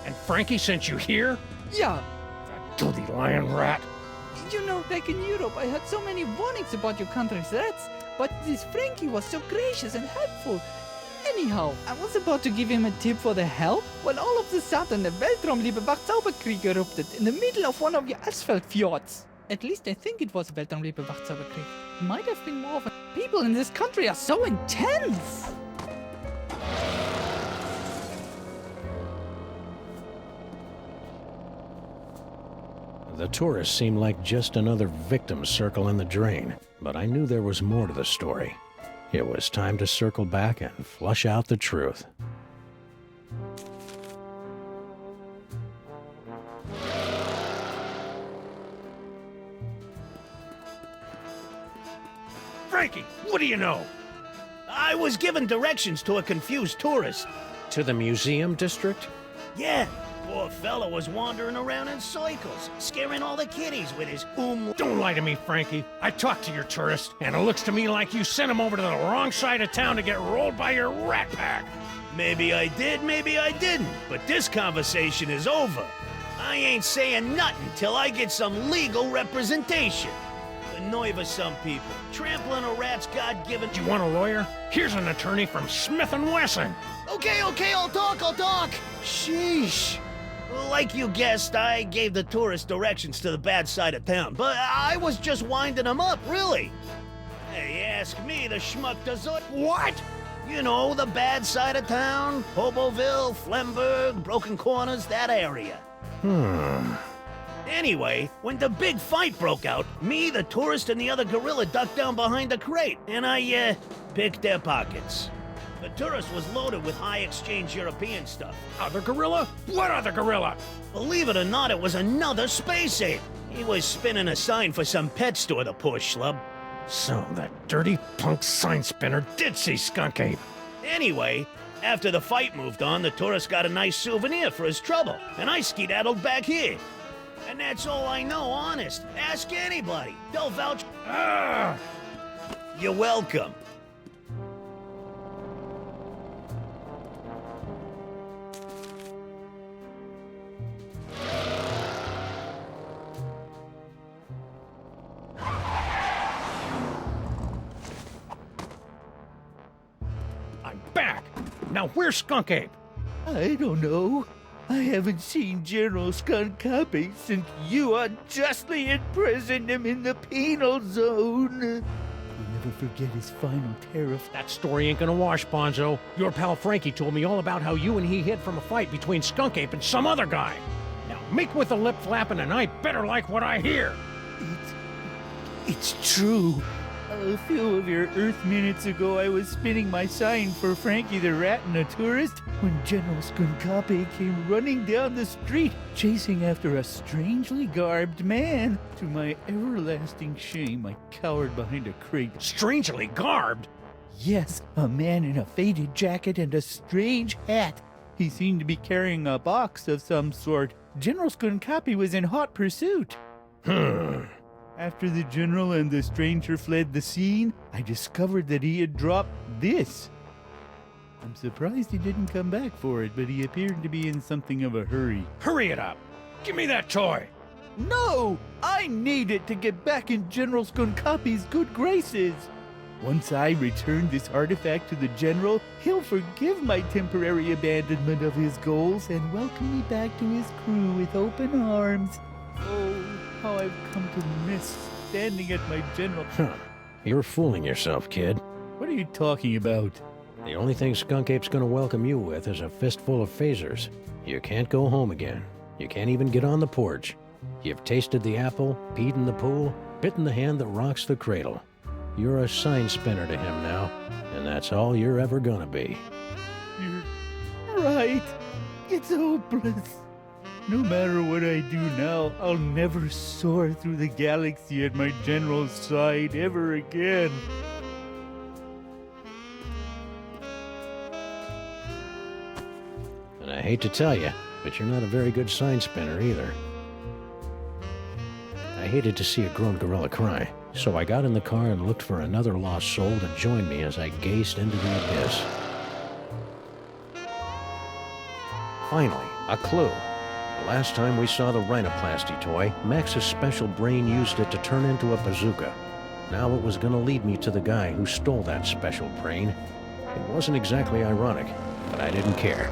And Frankie sent you here? Yeah. That dirty lion rat. You know, back in Europe, I had so many warnings about your country's rats, but this Frankie was so gracious and helpful. Anyhow, I was about to give him a tip for the help when all of a sudden the Weltraumliebe Wachzauberkrieg erupted in the middle of one of your asphalt fjords. At least I think it was Weltraumliebe Wachzauberkrieg. Might have been more of a... People in this country are so intense! The tourist seemed like just another victim circle in the drain, but I knew there was more to the story. It was time to circle back and flush out the truth. Frankie, what do you know? I was given directions to a confused tourist. To the museum district? Yeah, poor fella was wandering around in circles, scaring all the kiddies with his Don't lie to me, Frankie. I talked to your tourist, and it looks to me like you sent him over to the wrong side of town to get rolled by your rat pack. Maybe I did, maybe I didn't, but this conversation is over. I ain't saying nothing till I get some legal representation. The nerve of some people, trampling a rat's God-given... Do you want a lawyer? Here's an attorney from Smith & Wesson. Okay, I'll talk. Sheesh. Like you guessed, I gave the tourist directions to the bad side of town, but I was just winding him up, really. Hey, ask me, the schmuck does it. What? You know, the bad side of town, Hoboville, Flemberg, Broken Corners, that area. Anyway, when the big fight broke out, me, the tourist, and the other gorilla ducked down behind a crate, and I, picked their pockets. The tourist was loaded with high-exchange European stuff. Other gorilla? What other gorilla? Believe it or not, it was another space ape. He was spinning a sign for some pet store, the poor schlub. So that dirty punk sign spinner did see Skunk Ape. Anyway, after the fight moved on, the tourist got a nice souvenir for his trouble, and I skedaddled back here. And that's all I know, honest. Ask anybody. They'll vouch. You're welcome. I'm back. Now where's Skunk Ape? I don't know. I haven't seen General Skunk Copy since you unjustly imprisoned him in the penal zone. I'll never forget his final tariff. That story ain't gonna wash, Bonzo. Your pal Frankie told me all about how you and he hid from a fight between Skunk Ape and some other guy. Now make with the lip flapping and I better like what I hear. It's true. A few of your Earth minutes ago, I was spinning my sign for Frankie the Rat and a tourist when General Skunkape came running down the street, chasing after a strangely garbed man. To my everlasting shame, I cowered behind a crate. Strangely garbed? Yes, a man in a faded jacket and a strange hat. He seemed to be carrying a box of some sort. General Skunkape was in hot pursuit. After the general and the stranger fled the scene, I discovered that he had dropped this. I'm surprised he didn't come back for it, but he appeared to be in something of a hurry. Hurry it up. Give me that toy. No! I need it to get back in General Skunkapi's good graces. Once I return this artifact to the General, he'll forgive my temporary abandonment of his goals and welcome me back to his crew with open arms. Oh, how I've come to miss standing at my General... You're fooling yourself, kid. What are you talking about? The only thing Skunk Ape's gonna welcome you with is a fistful of phasers. You can't go home again. You can't even get on the porch. You've tasted the apple, peed in the pool, bitten the hand that rocks the cradle. You're a sign spinner to him now, and that's all you're ever gonna be. You're right. It's hopeless. No matter what I do now, I'll never soar through the galaxy at my General's side ever again. And I hate to tell you, but you're not a very good sign spinner either. I hated to see a grown gorilla cry, so I got in the car and looked for another lost soul to join me as I gazed into the abyss. Finally, a clue. The last time we saw the rhinoplasty toy, Max's special brain used it to turn into a bazooka. Now it was gonna lead me to the guy who stole that special brain. It wasn't exactly ironic, but I didn't care.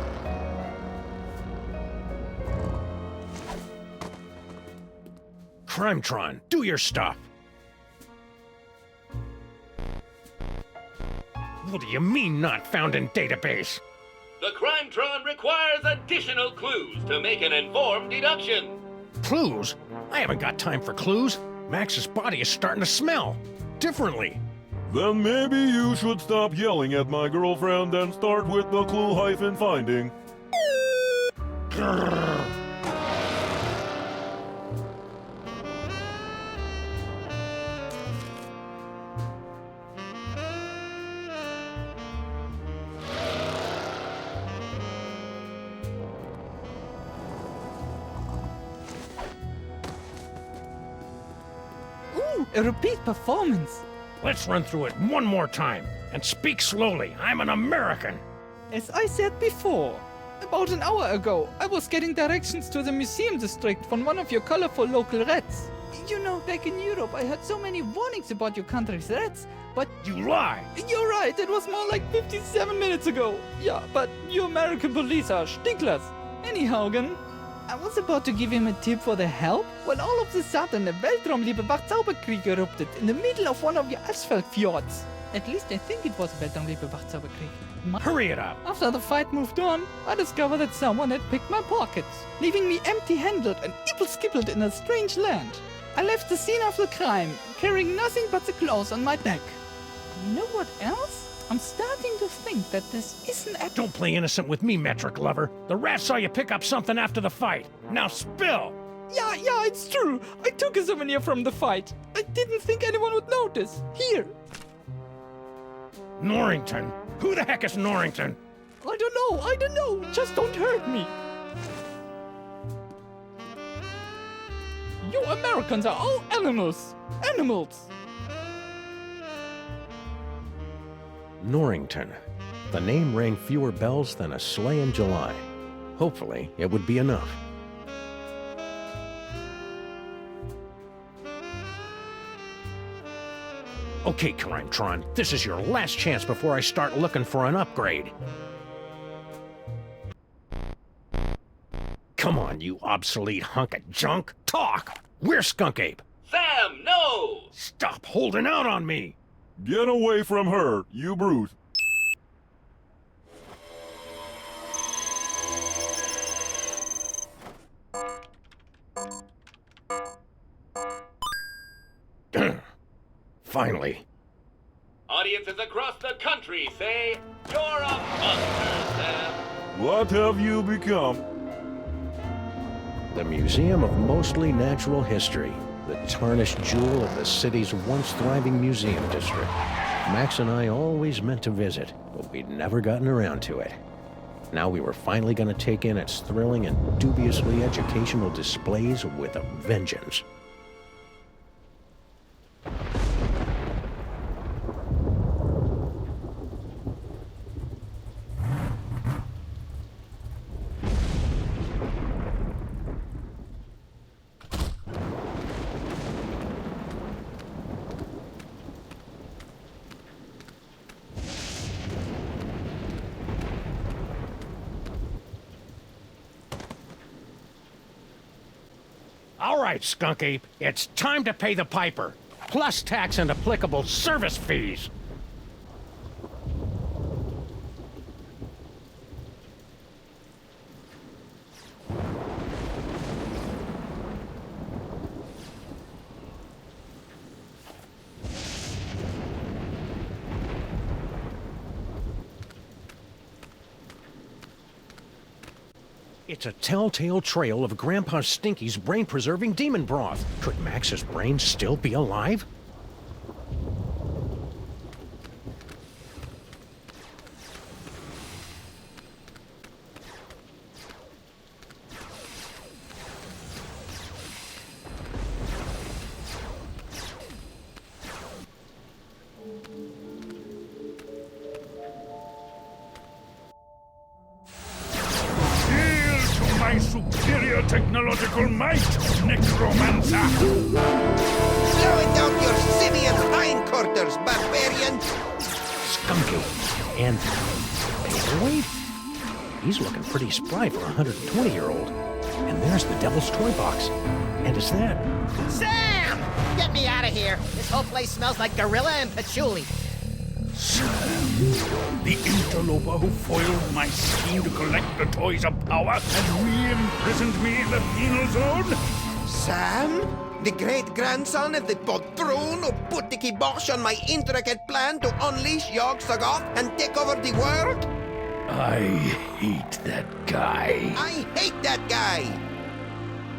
Crimetron, do your stuff! What do you mean not found in database? The Crimetron requires additional clues to make an informed deduction. Clues? I haven't got time for clues. Max's body is starting to smell differently. Then maybe you should stop yelling at my girlfriend and start with the clue-finding. A repeat performance. Let's run through it one more time. And speak slowly. I'm an American. As I said before, about an hour ago, I was getting directions to the museum district from one of your colorful local rats. You know, back in Europe, I heard so many warnings about your country's rats, but... You lie! You're right, it was more like 57 minutes ago. Yeah, but you American police are stinklers. Anyhow, I was about to give him a tip for the help when all of a sudden a Weltraumliebe-Wach-Zauberkrieg erupted in the middle of one of your asphalt fjords. At least I think it was Weltraumliebe-Wach-Zauberkrieg. Hurry it up! After the fight moved on, I discovered that someone had picked my pockets, leaving me empty-handed and ibble-skibbled in a strange land. I left the scene of the crime, carrying nothing but the clothes on my back. You know what else? I'm starting to think that this isn't a... Don't play innocent with me, metric lover. The rat saw you pick up something after the fight. Now spill! Yeah, it's true. I took a souvenir from the fight. I didn't think anyone would notice. Here. Norrington? Who the heck is Norrington? I don't know. Just don't hurt me. You Americans are all animals. Animals. Norrington. The name rang fewer bells than a sleigh in July. Hopefully, it would be enough. Okay, Crimetron, this is your last chance before I start looking for an upgrade. Come on, you obsolete hunk of junk. Talk! Where's Skunk Ape? Sam, no! Stop holding out on me! Get away from her, you brute. Finally. Audiences across the country say, you're a monster, Sam. What have you become? The Museum of Mostly Natural History. The tarnished jewel of the city's once thriving museum district. Max and I always meant to visit, but we'd never gotten around to it. Now we were finally going to take in its thrilling and dubiously educational displays with a vengeance. right, Skunk Ape. It's time to pay the piper, plus tax and applicable service fees. It's a telltale trail of Grandpa Stinky's brain-preserving demon broth. Could Max's brain still be alive? My superior technological might, necromancer! Slow it down your simian hindquarters, barbarian! Skunky and paperweight? He's looking pretty spry for a 120-year-old. And there's the Devil's Toybox. And is that... Sam! Get me out of here! This whole place smells like gorilla and patchouli. Sam, the interloper who foiled my scheme to collect the toys of power and re-imprisoned me in the penal zone? Sam? The great-grandson of the patron who put the kibosh on my intricate plan to unleash Yogg-Sothoth and take over the world? I hate that guy. I hate that guy!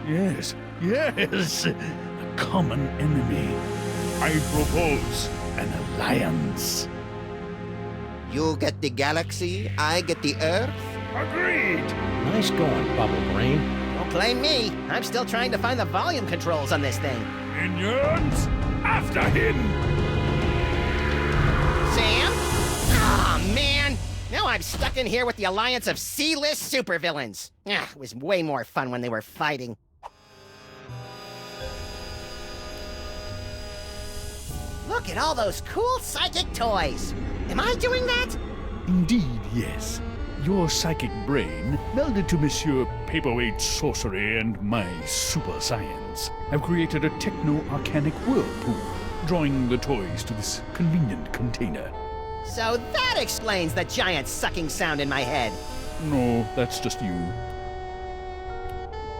Yes, a common enemy. I propose an alliance. You get the galaxy, I get the Earth? Agreed! Nice going, Bubble Brain. Don't blame me. I'm still trying to find the volume controls on this thing. Minions, after him! Sam? Aw, man! Now I'm stuck in here with the alliance of C-list supervillains. Ah, it was way more fun when they were fighting. Look at all those cool psychic toys. Am I doing that? Indeed, yes. Your psychic brain, melded to Monsieur Paperweight's sorcery and my super science, have created a techno-arcanic whirlpool, drawing the toys to this convenient container. So that explains the giant sucking sound in my head. No, that's just you.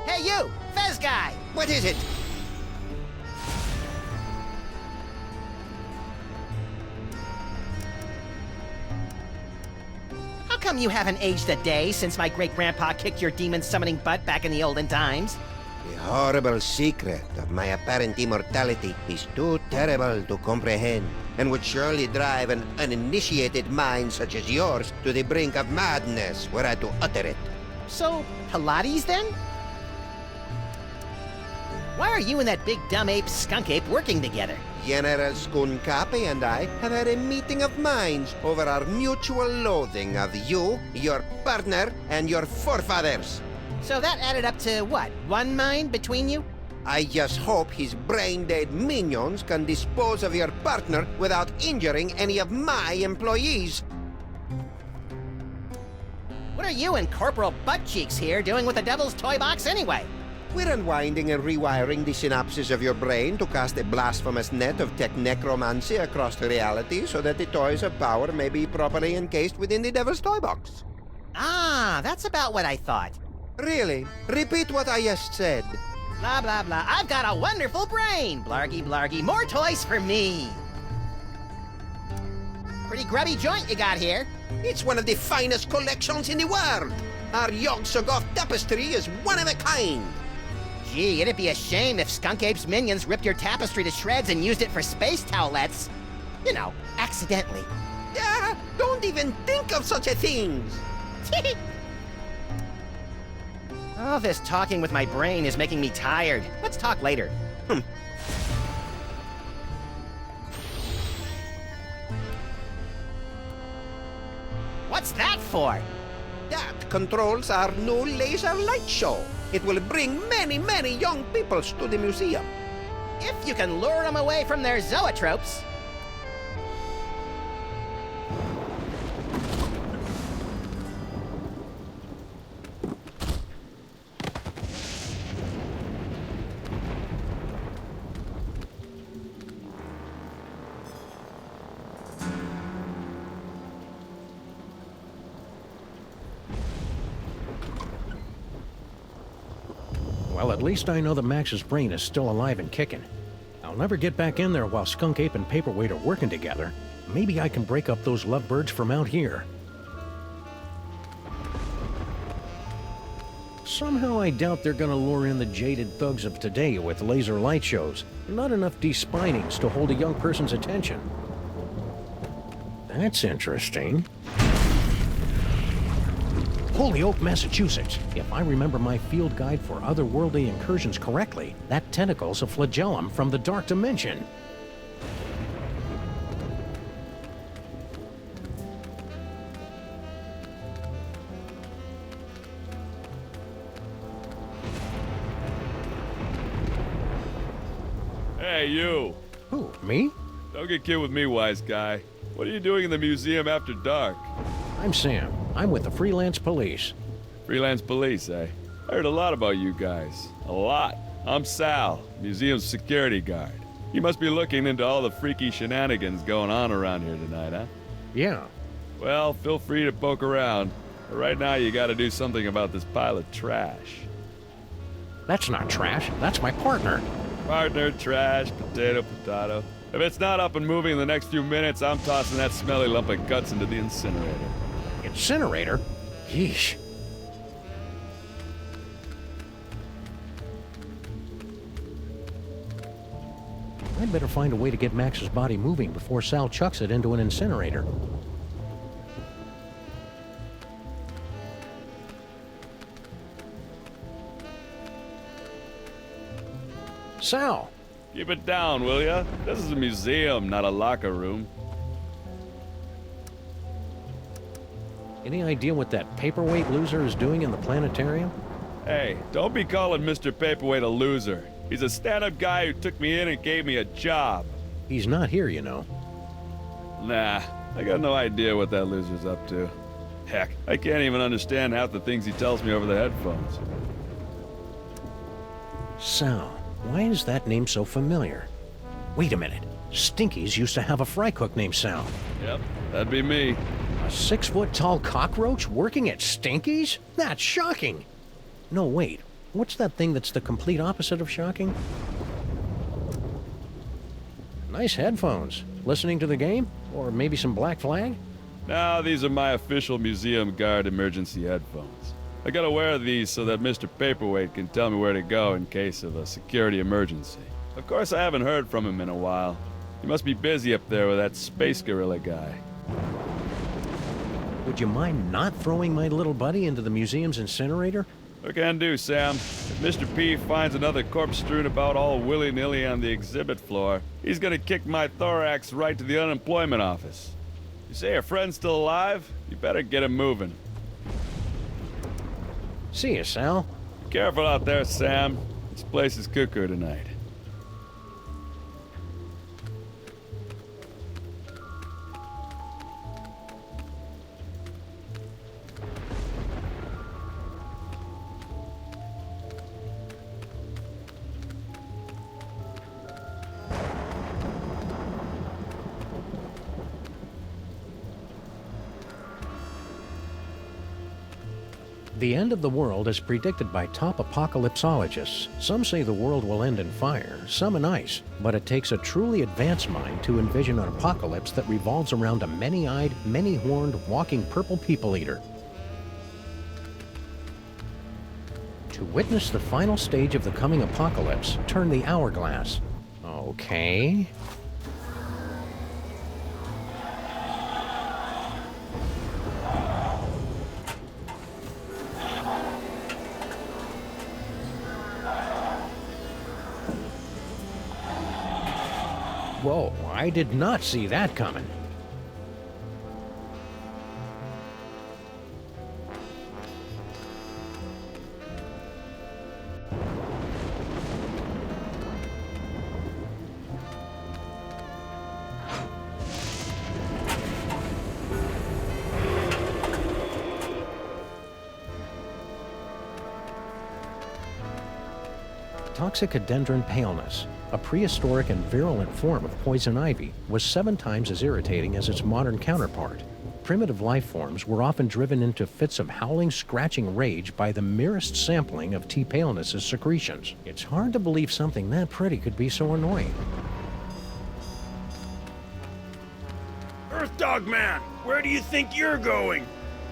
Hey you, Fez guy! What is it? How come you haven't aged a day since my great-grandpa kicked your demon-summoning butt back in the olden times? The horrible secret of my apparent immortality is too terrible to comprehend, and would surely drive an uninitiated mind such as yours to the brink of madness were I to utter it. So, Pilates then? Why are you and that big dumb ape skunk ape working together? General Skunkapi and I have had a meeting of minds over our mutual loathing of you, your partner, and your forefathers. So that added up to what? One mind between you? I just hope his brain-dead minions can dispose of your partner without injuring any of my employees. What are you and Corporal Buttcheeks here doing with the Devil's Toybox anyway? We're unwinding and rewiring the synapses of your brain to cast a blasphemous net of tech necromancy across reality so that the toys of power may be properly encased within the Devil's Toybox. Ah, that's about what I thought. Really? Repeat what I just said. Blah, blah, blah. I've got a wonderful brain! Blargy, blargy. More toys for me! Pretty grubby joint you got here. It's one of the finest collections in the world. Our Yogg-Sothoth tapestry is one of a kind. Gee, it'd be a shame if Skunk Ape's minions ripped your tapestry to shreds and used it for space towelettes. You know, accidentally. Don't even think of such a thing! All this talking with my brain is making me tired. Let's talk later. What's that for? That controls our new laser light show. It will bring many, many young peoples to the museum. If you can lure them away from their zoetropes. Well, at least I know that Max's brain is still alive and kicking. I'll never get back in there while Skunk Ape and Paperweight are working together. Maybe I can break up those lovebirds from out here. Somehow I doubt they're gonna lure in the jaded thugs of today with laser light shows. Not enough de-spinings to hold a young person's attention. That's interesting. Holyoke, Massachusetts. If I remember my field guide for otherworldly incursions correctly, that tentacle's a flagellum from the dark dimension. Hey, you. Who, me? Don't get kid with me, wise guy. What are you doing in the museum after dark? I'm Sam. I'm with the Freelance Police. Freelance Police, eh? I heard a lot about you guys. A lot. I'm Sal, museum's security guard. You must be looking into all the freaky shenanigans going on around here tonight, huh? Yeah. Well, feel free to poke around. But right now you gotta do something about this pile of trash. That's not trash. That's my partner. Partner, trash, potato, potato. If it's not up and moving in the next few minutes, I'm tossing that smelly lump of guts into the incinerator. Incinerator? Yeesh. I'd better find a way to get Max's body moving before Sal chucks it into an incinerator. Sal! Keep it down, will ya? This is a museum, not a locker room. Any idea what that paperweight loser is doing in the planetarium? Hey, don't be calling Mr. Paperweight a loser. He's a stand-up guy who took me in and gave me a job. He's not here, you know. Nah, I got no idea what that loser's up to. Heck, I can't even understand half the things he tells me over the headphones. Sal, why is that name so familiar? Wait a minute. Stinky's used to have a fry cook named Sal. Yep, that'd be me. A 6-foot-tall cockroach working at Stinky's? That's shocking! No, wait. What's that thing that's the complete opposite of shocking? Nice headphones. Listening to the game? Or maybe some Black Flag? No, these are my official museum guard emergency headphones. I gotta wear these so that Mr. Paperweight can tell me where to go in case of a security emergency. Of course, I haven't heard from him in a while. He must be busy up there with that space gorilla guy. Would you mind not throwing my little buddy into the museum's incinerator? What can do, Sam? If Mr. P finds another corpse strewn about all willy-nilly on the exhibit floor, he's gonna kick my thorax right to the unemployment office. You say your friend's still alive? You better get him moving. See you, Sal. Be careful out there, Sam. This place is cuckoo tonight. The end of the world is predicted by top apocalypsologists. Some say the world will end in fire, some in ice, but it takes a truly advanced mind to envision an apocalypse that revolves around a many-eyed, many-horned, walking purple people-eater. To witness the final stage of the coming apocalypse, turn the hourglass. Okay. Whoa, I did not see that coming. Toxicodendron paleness, a prehistoric and virulent form of poison ivy, was 7 times as irritating as its modern counterpart. Primitive life forms were often driven into fits of howling, scratching rage by the merest sampling of T. paleness's secretions. It's hard to believe something that pretty could be so annoying. Earth Dog Man, where do you think you're going?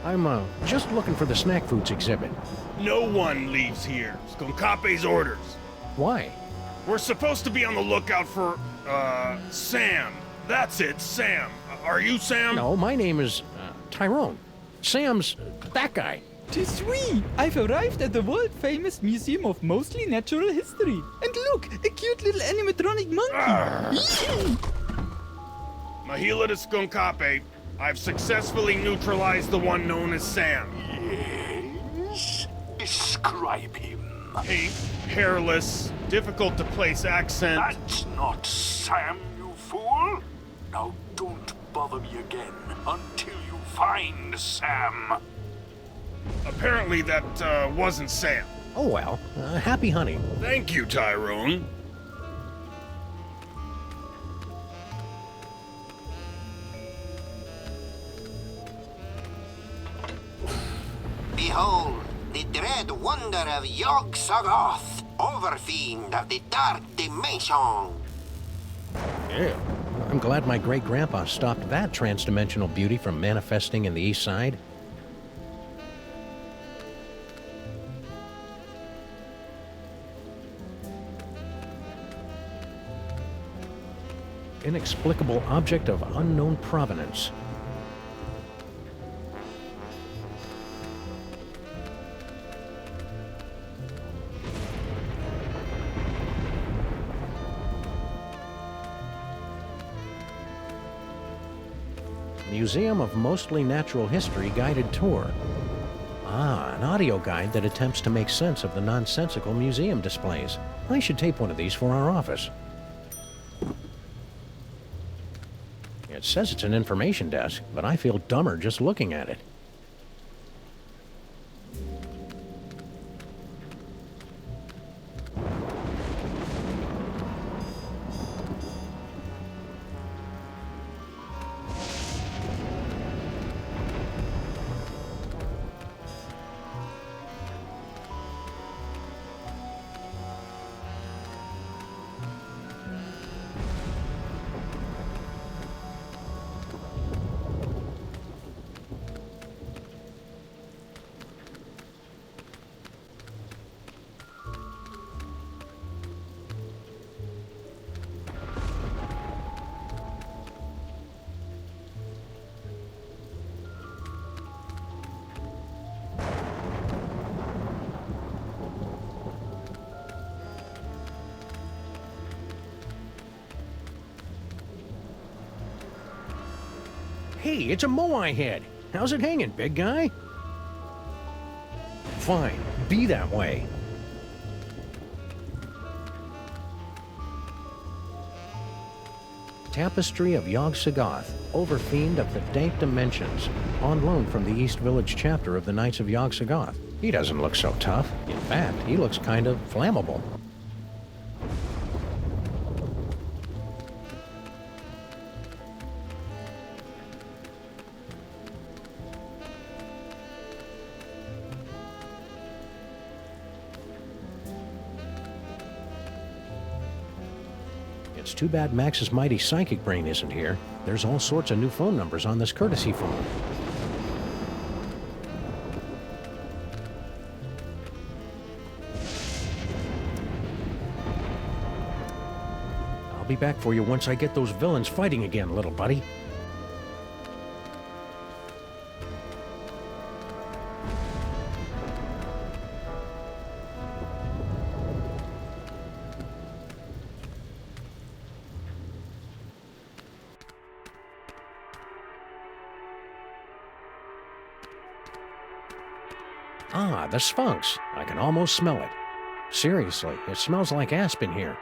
I'm, just looking for the snack foods exhibit. No one leaves here. Skonkape's orders. Why? We're supposed to be on the lookout for, Sam. That's it, Sam. Are you Sam? No, my name is, Tyrone. Sam's that guy. Tis we! I've arrived at the world-famous Museum of Mostly Natural History. And look, a cute little animatronic monkey. Mahila to Skonkape, I've successfully neutralized the one known as Sam. Yes? Describe him. Pink, hairless, difficult to place accent. That's not Sam, you fool. Now don't bother me again until you find Sam. Apparently that, wasn't Sam. Oh well, happy hunting. Thank you, Tyrone. Behold, the dread wonder of Yog-Sothoth, overfiend of the dark dimension. Yeah. I'm glad my great-grandpa stopped that trans-dimensional beauty from manifesting in the East Side. Inexplicable object of unknown provenance. Museum of Mostly Natural History guided tour. Ah, an audio guide that attempts to make sense of the nonsensical museum displays. I should tape one of these for our office. It says it's an information desk, but I feel dumber just looking at it. Hey, it's a Moai head. How's it hanging, big guy? Fine, be that way. Tapestry of Yog-Sothoth, overfiend of the dank dimensions, on loan from the East Village chapter of the Knights of Yog-Sothoth. He doesn't look so tough. In fact, he looks kind of flammable. It's too bad Max's mighty psychic brain isn't here. There's all sorts of new phone numbers on this courtesy phone. I'll be back for you once I get those villains fighting again, little buddy. Ah, the Sphinx. I can almost smell it. Seriously, it smells like aspen here.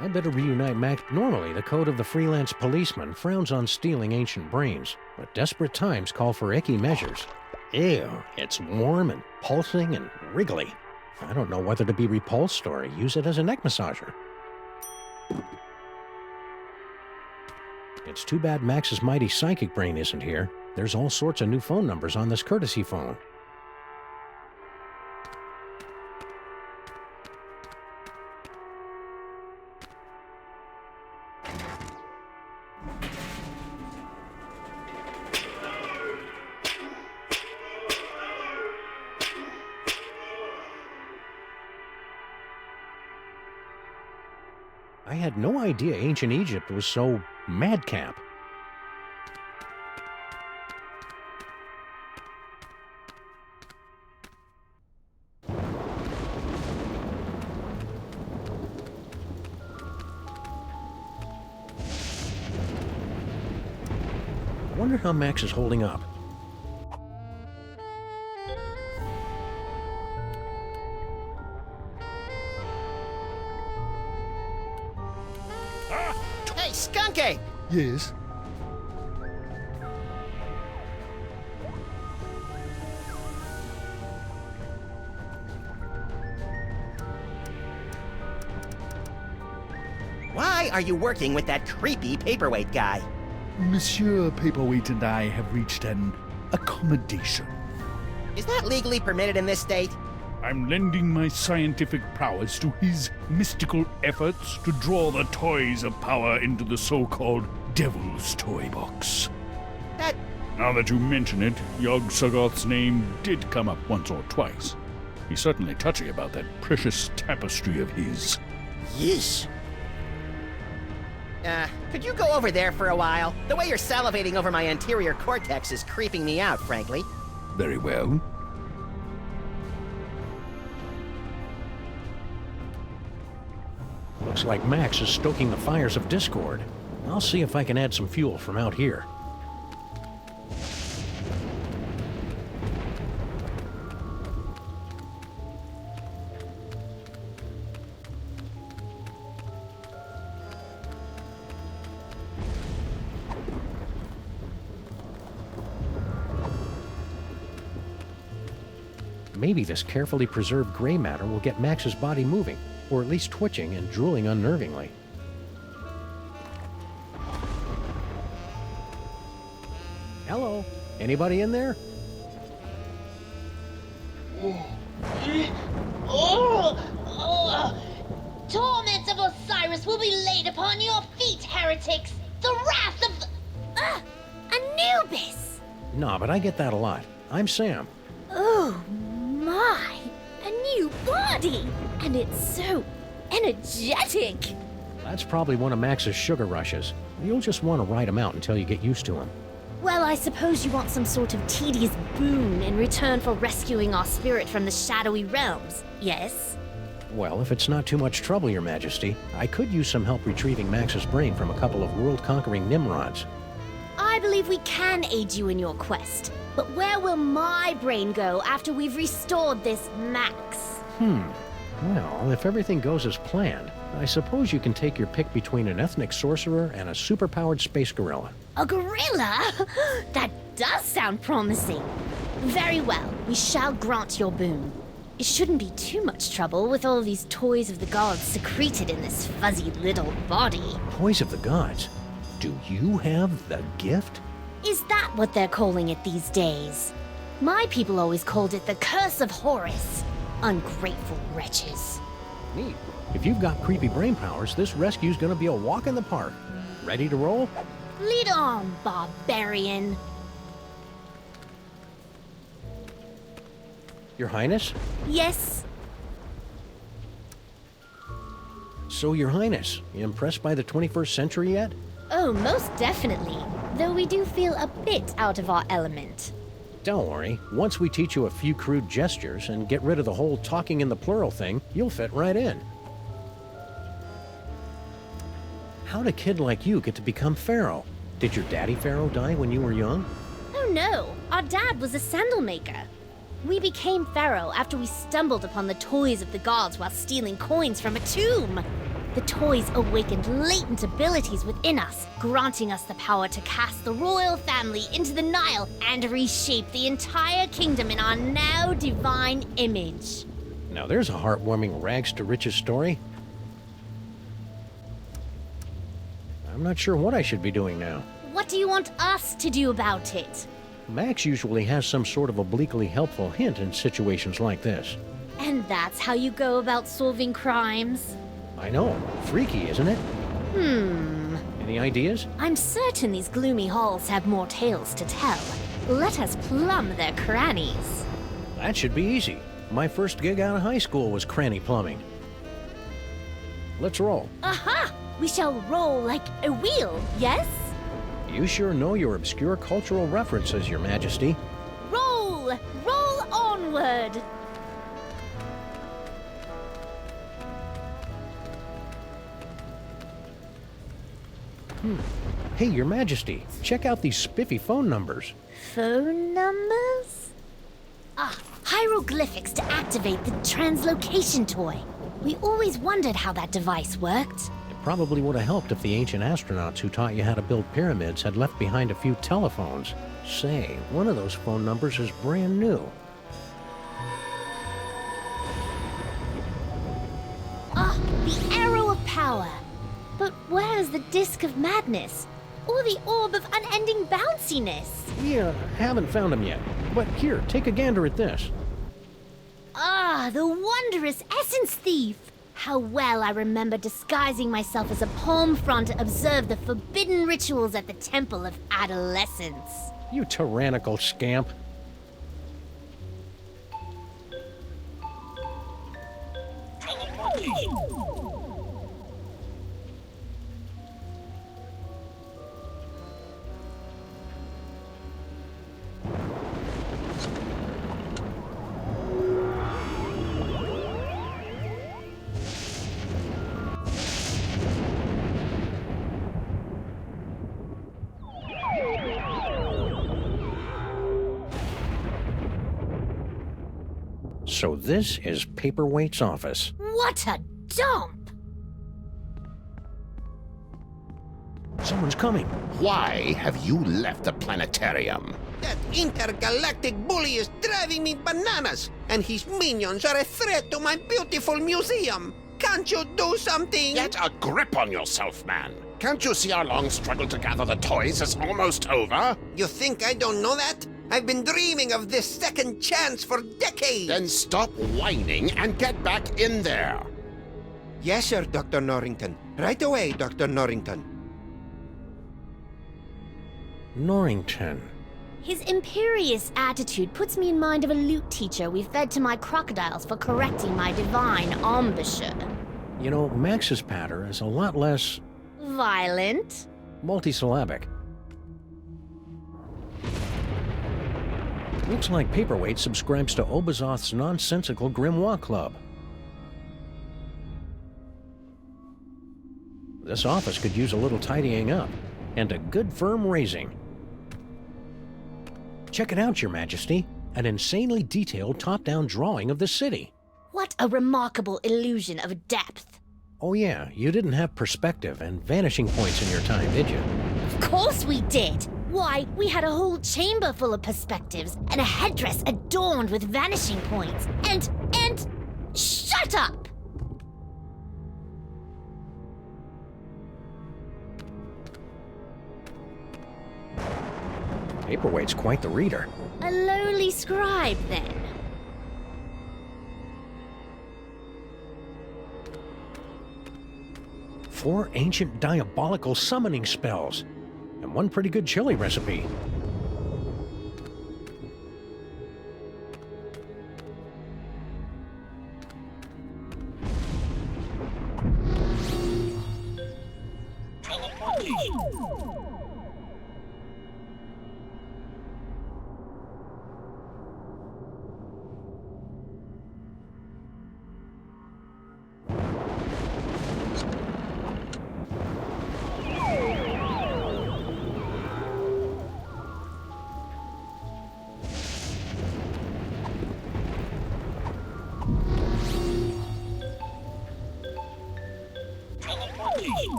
I better reunite Max. Normally, the code of the freelance policeman frowns on stealing ancient brains, but desperate times call for icky measures. Ew, it's warm and pulsing and wriggly. I don't know whether to be repulsed or use it as a neck massager. It's too bad Max's mighty psychic brain isn't here. There's all sorts of new phone numbers on this courtesy phone. I had no idea ancient Egypt was so madcap. I wonder how Max is holding up. Hey, Skunky! Yes? Why are you working with that creepy paperweight guy? Monsieur Paperweight and I have reached an accommodation. Is that legally permitted in this state? I'm lending my scientific prowess to his mystical efforts to draw the toys of power into the so-called Devil's Toybox. Now that you mention it, Yog-Sothoth's name did come up once or twice. He's certainly touchy about that precious tapestry of his. Yeesh. Could you go over there for a while? The way you're salivating over my anterior cortex is creeping me out, frankly. Very well. Looks like Max is stoking the fires of discord. I'll see if I can add some fuel from out here. Maybe this carefully preserved gray matter will get Max's body moving, or at least twitching and drooling unnervingly. Hello? Anybody in there? Torment of Osiris will be laid upon your feet, heretics! The wrath of Anubis! Nah, but I get that a lot. I'm Sam. Oh my! A new body! And it's so energetic! That's probably one of Max's sugar rushes. You'll just want to ride him out until you get used to him. Well, I suppose you want some sort of tedious boon in return for rescuing our spirit from the shadowy realms, yes? Well, if it's not too much trouble, Your Majesty, I could use some help retrieving Max's brain from a couple of world-conquering Nimrods. I believe we can aid you in your quest, but where will my brain go after we've restored this Max? Well, if everything goes as planned, I suppose you can take your pick between an ethnic sorcerer and a superpowered space gorilla. A gorilla? That does sound promising. Very well, we shall grant your boon. It shouldn't be too much trouble with all these toys of the gods secreted in this fuzzy little body. Toys of the gods? Do you have the gift? Is that what they're calling it these days? My people always called it the Curse of Horus. Ungrateful wretches. Neat. If you've got creepy brain powers, this rescue's gonna be a walk in the park. Ready to roll? Lead on, barbarian. Your Highness? Yes? So, Your Highness, you impressed by the 21st century yet? Oh, most definitely. Though we do feel a bit out of our element. Don't worry. Once we teach you a few crude gestures and get rid of the whole talking in the plural thing, you'll fit right in. How'd a kid like you get to become Pharaoh? Did your daddy Pharaoh die when you were young? Oh no, our dad was a sandal maker. We became Pharaoh after we stumbled upon the toys of the gods while stealing coins from a tomb. The toys awakened latent abilities within us, granting us the power to cast the royal family into the Nile and reshape the entire kingdom in our now divine image. Now there's a heartwarming rags to riches story. I'm not sure what I should be doing now. What do you want us to do about it? Max usually has some sort of obliquely helpful hint in situations like this. And that's how you go about solving crimes? I know. Freaky, isn't it? Any ideas? I'm certain these gloomy halls have more tales to tell. Let us plumb their crannies. That should be easy. My first gig out of high school was cranny plumbing. Let's roll. Aha! We shall roll like a wheel, yes? You sure know your obscure cultural references, Your Majesty. Roll! Roll onward! Hey, Your Majesty, check out these spiffy phone numbers. Phone numbers? Ah, hieroglyphics to activate the translocation toy. We always wondered how that device worked. It probably would have helped if the ancient astronauts who taught you how to build pyramids had left behind a few telephones. Say, one of those phone numbers is brand new. Ah, the arrow of power. But where is the disc of madness? Or the orb of unending bounciness? We haven't found them yet. But here, take a gander at this. Ah, the wondrous essence thief! How well I remember disguising myself as a palm frond to observe the forbidden rituals at the Temple of Adolescence. You tyrannical scamp. So this is Paperweight's office. What a dump! Someone's coming. Why have you left the planetarium? That intergalactic bully is driving me bananas, and his minions are a threat to my beautiful museum. Can't you do something? Get a grip on yourself, man. Can't you see our long struggle to gather the toys is almost over? You think I don't know that? I've been dreaming of this second chance for decades. Then stop whining and get back in there. Yes, sir, Dr. Norrington. Right away, Dr. Norrington. Norrington. His imperious attitude puts me in mind of a lute teacher we fed to my crocodiles for correcting my divine embouchure. You know, Max's patter is a lot less... violent? multisyllabic. Looks like Paperweight subscribes to Obazoth's nonsensical Grimoire Club. This office could use a little tidying up, and a good firm raising. Check it out, Your Majesty. An insanely detailed top-down drawing of the city. What a remarkable illusion of depth. Oh yeah, you didn't have perspective and vanishing points in your time, did you? Of course we did! Why, we had a whole chamber full of perspectives and a headdress adorned with vanishing points. And... shut up! Paperweight's quite the reader. A lowly scribe, then. Four ancient diabolical summoning spells, and one pretty good chili recipe.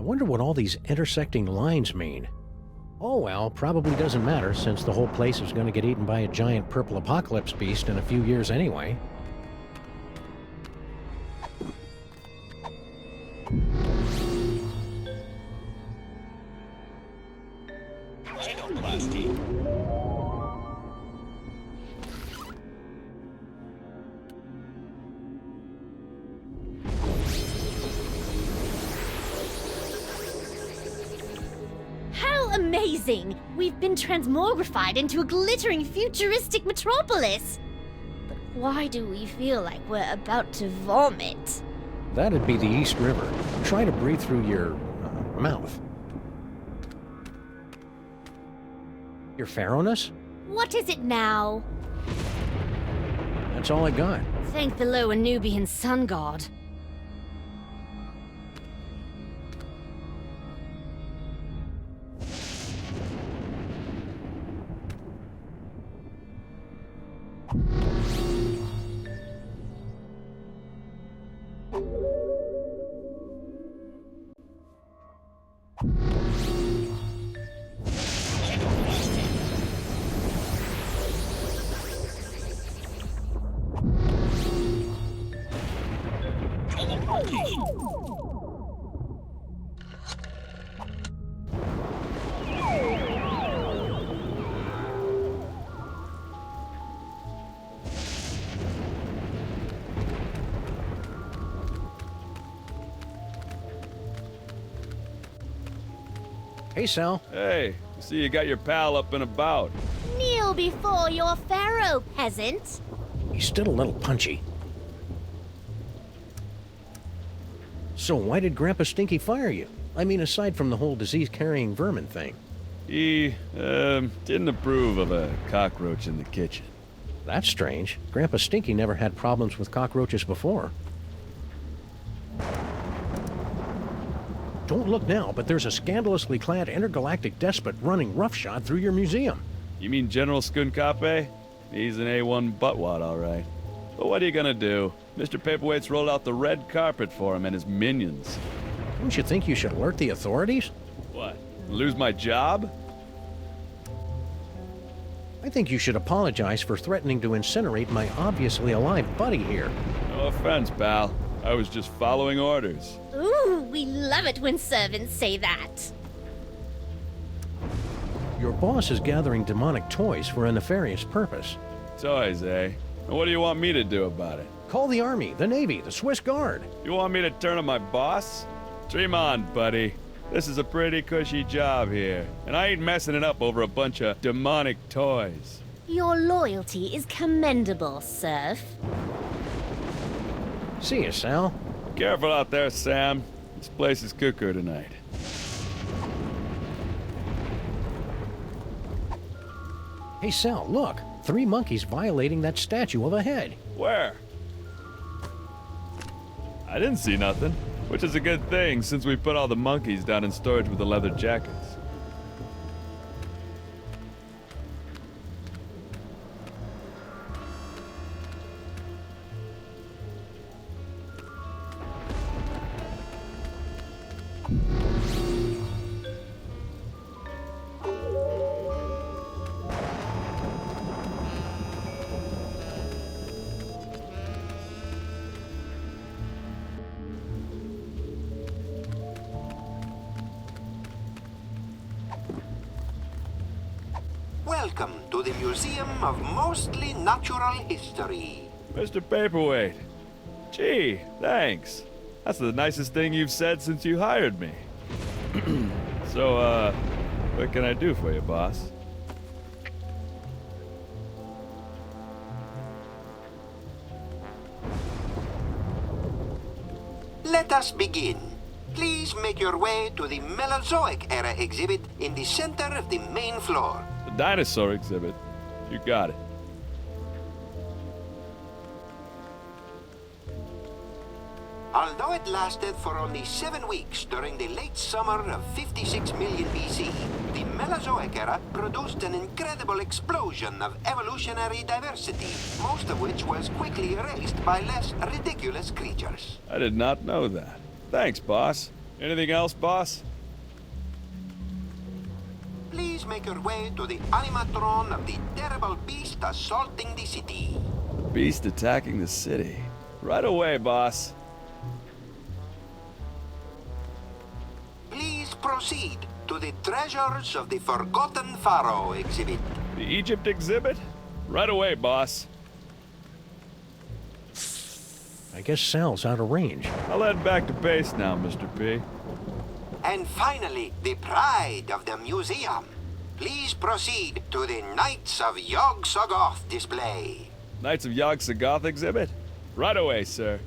I wonder what all these intersecting lines mean. Oh well, probably doesn't matter since the whole place is going to get eaten by a giant purple apocalypse beast in a few years anyway. Amazing! We've been transmogrified into a glittering futuristic metropolis! But why do we feel like we're about to vomit? That'd be the East River. Try to breathe through your mouth. Your Pharaohness? What is it now? That's all I got. Thank the lower Nubian sun god. Hey, Sal. Hey, I see you got your pal up and about. Kneel before your pharaoh, peasant. He's still a little punchy. So why did Grandpa Stinky fire you? I mean, aside from the whole disease-carrying vermin thing. He, didn't approve of a cockroach in the kitchen. That's strange. Grandpa Stinky never had problems with cockroaches before. Don't look now, but there's a scandalously clad intergalactic despot running roughshod through your museum. You mean General Skunkape? He's an A1 buttwad, all right. But what are you gonna do? Mr. Paperweight's rolled out the red carpet for him and his minions. Don't you think you should alert the authorities? What? Lose my job? I think you should apologize for threatening to incinerate my obviously alive buddy here. No offense, pal. I was just following orders. Ooh, we love it when servants say that. Your boss is gathering demonic toys for a nefarious purpose. Toys, eh? And what do you want me to do about it? Call the Army, the Navy, the Swiss Guard. You want me to turn on my boss? Dream on, buddy. This is a pretty cushy job here, and I ain't messing it up over a bunch of demonic toys. Your loyalty is commendable, Serf. See you, Sal. Careful out there, Sam. This place is cuckoo tonight. Hey, Sal, look. 3 monkeys violating that statue of a head. Where? I didn't see nothing, which is a good thing since we put all the monkeys down in storage with the leather jackets. Welcome to the Museum of Mostly Natural History. Mr. Paperweight. Gee, thanks. That's the nicest thing you've said since you hired me. So, what can I do for you, boss? Let us begin. Please make your way to the Mesozoic era exhibit in the center of the main floor. The dinosaur exhibit. You got it. Although it lasted for only 7 weeks during the late summer of 56 million BC, the Mesozoic era produced an incredible explosion of evolutionary diversity, most of which was quickly erased by less ridiculous creatures. I did not know that. Thanks, boss. Anything else, boss? Please make your way to the animatron of the terrible beast assaulting the city. Beast attacking the city. Right away, boss. Please proceed to the Treasures of the Forgotten Pharaoh exhibit. The Egypt exhibit? Right away, boss. I guess Sal's out of range. I'll head back to base now, Mr. P. And finally, the pride of the museum. Please proceed to the Knights of Yog-Sothoth display. Knights of Yog-Sothoth exhibit? Right away, sir.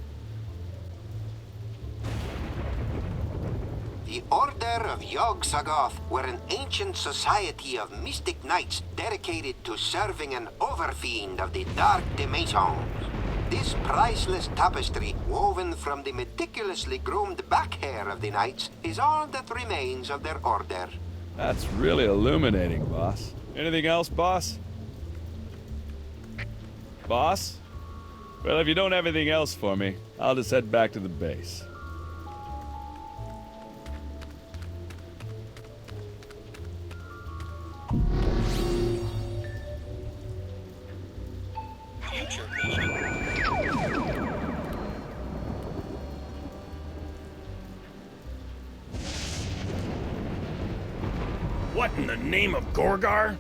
The Order of Yog-Sothoth were an ancient society of mystic knights dedicated to serving an overfiend of the Dark Dimensions. This priceless tapestry, woven from the meticulously groomed back hair of the knights, is all that remains of their order. That's really illuminating, boss. Anything else, boss? Boss? Well, if you don't have anything else for me, I'll just head back to the base. What in the name of Gorgar?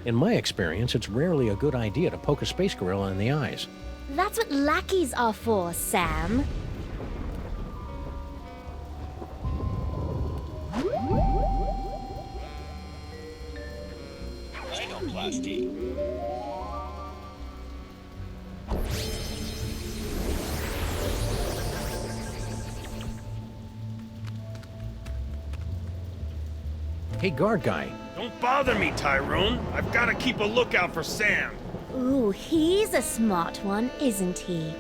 In my experience, it's rarely a good idea to poke a space gorilla in the eyes. That's what lackeys are for, Sam. Rhinoplasty. Hey, guard guy. Don't bother me, Tyrone. I've got to keep a lookout for Sam. Ooh, he's a smart one, isn't he?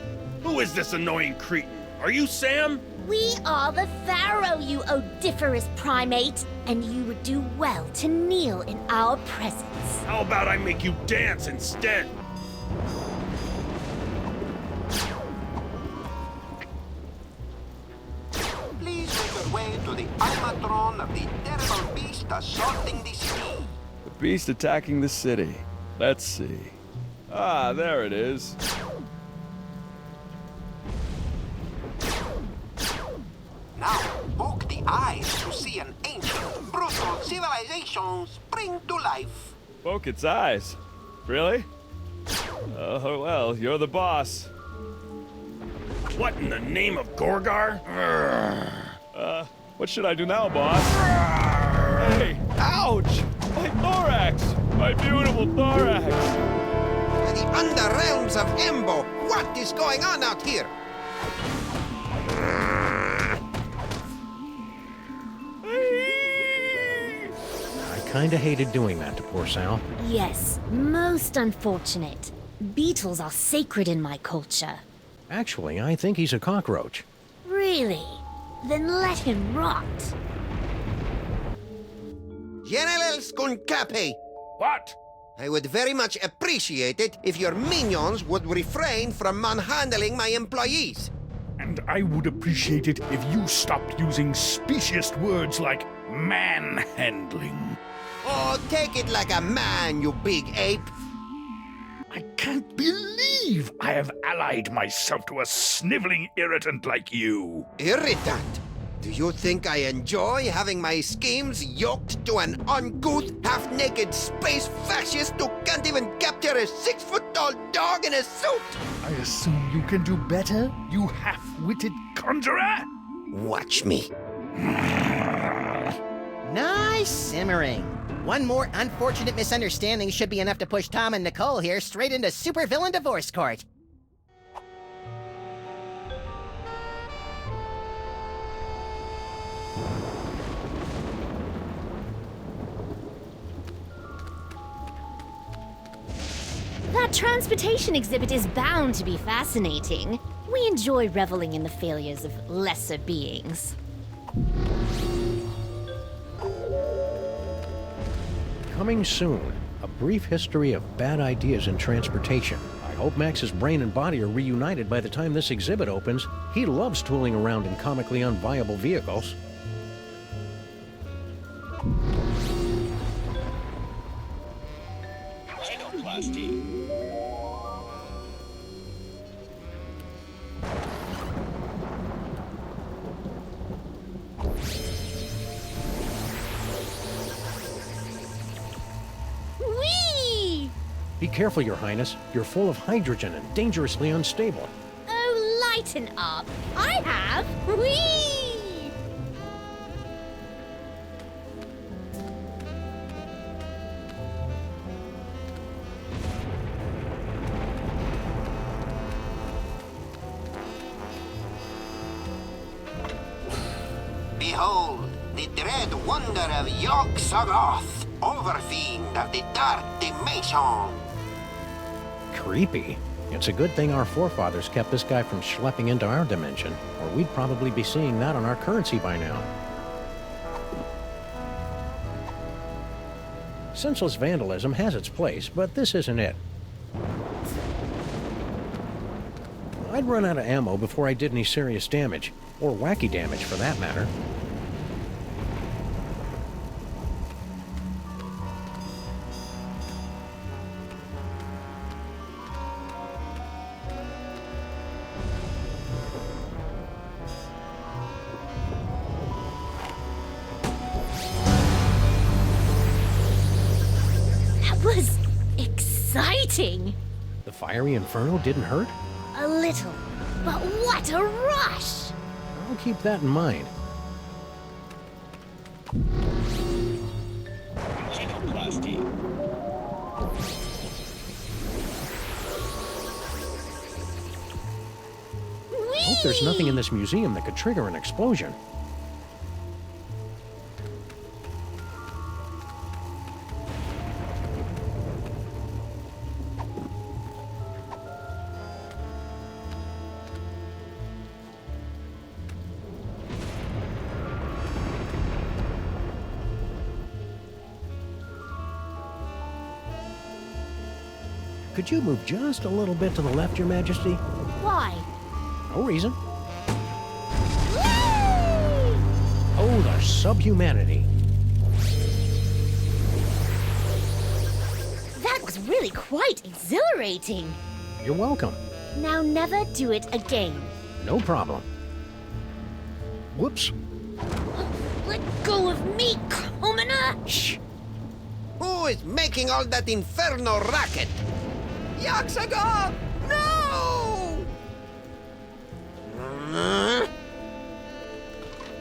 Who is this annoying cretin? Are you Sam? We are the Pharaoh, you odiferous primate, and you would do well to kneel in our presence. How about I make you dance instead? Please make your way to the animatron of the terrible beast assaulting the city. The beast attacking the city. Let's see. Ah, there it is. Now, poke the eyes to see an ancient, brutal civilization spring to life. Poke its eyes. Really? Oh, well, you're the boss. What in the name of Gorgar? What should I do now, boss? Hey, ouch! My thorax! My beautiful thorax! The underrealms of Embo, what is going on out here? I kinda hated doing that to poor Sal. Yes, most unfortunate. Beetles are sacred in my culture. Actually, I think he's a cockroach. Really? Then let him rot. General Skunkapi! What? I would very much appreciate it if your minions would refrain from manhandling my employees. And I would appreciate it if you stopped using speciest words like manhandling. Oh, take it like a man, you big ape. I can't believe I have allied myself to a sniveling irritant like you. Irritant? Do you think I enjoy having my schemes yoked to an uncouth, half-naked space fascist who can't even capture a 6-foot-tall dog in a suit? I assume you can do better, you half-witted conjurer? Watch me. Nice simmering. One more unfortunate misunderstanding should be enough to push Tom and Nicole here straight into supervillain divorce court. That transportation exhibit is bound to be fascinating. We enjoy reveling in the failures of lesser beings. Coming soon, a brief history of bad ideas in transportation. I hope Max's brain and body are reunited by the time this exhibit opens. He loves tooling around in comically unviable vehicles. Whee! Be careful, Your Highness. You're full of hydrogen and dangerously unstable. Oh, lighten up. I have. Whee! Behold, the dread wonder of Yog-Sothoth, overfiend of the dark dimension. Creepy. It's a good thing our forefathers kept this guy from schlepping into our dimension, or we'd probably be seeing that on our currency by now. Senseless vandalism has its place, but this isn't it. I'd run out of ammo before I did any serious damage, or wacky damage for that matter. That was exciting. The fiery inferno didn't hurt? A little, but what a rush! I'll keep that in mind. Hope there's nothing in this museum that could trigger an explosion. Could you move just a little bit to the left, Your Majesty? Why? No reason. Oh, the subhumanity. That was really quite exhilarating. You're welcome. Now never do it again. No problem. Whoops. Let go of me, commoner! Shh. Who is making all that inferno racket? Yog-Sothoth! No!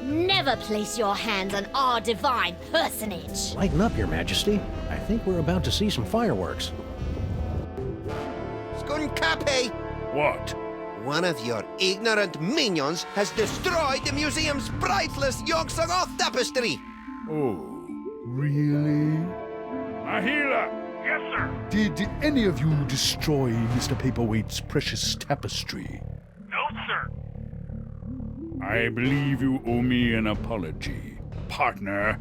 Never place your hands on our divine personage. Lighten up, Your Majesty. I think we're about to see some fireworks. Skunkape! What? One of your ignorant minions has destroyed the museum's priceless Yog-Sothoth tapestry! Oh, really? Mahila! Yes, sir. Did any of you destroy Mr. Paperweight's precious tapestry? No, sir. I believe you owe me an apology, partner.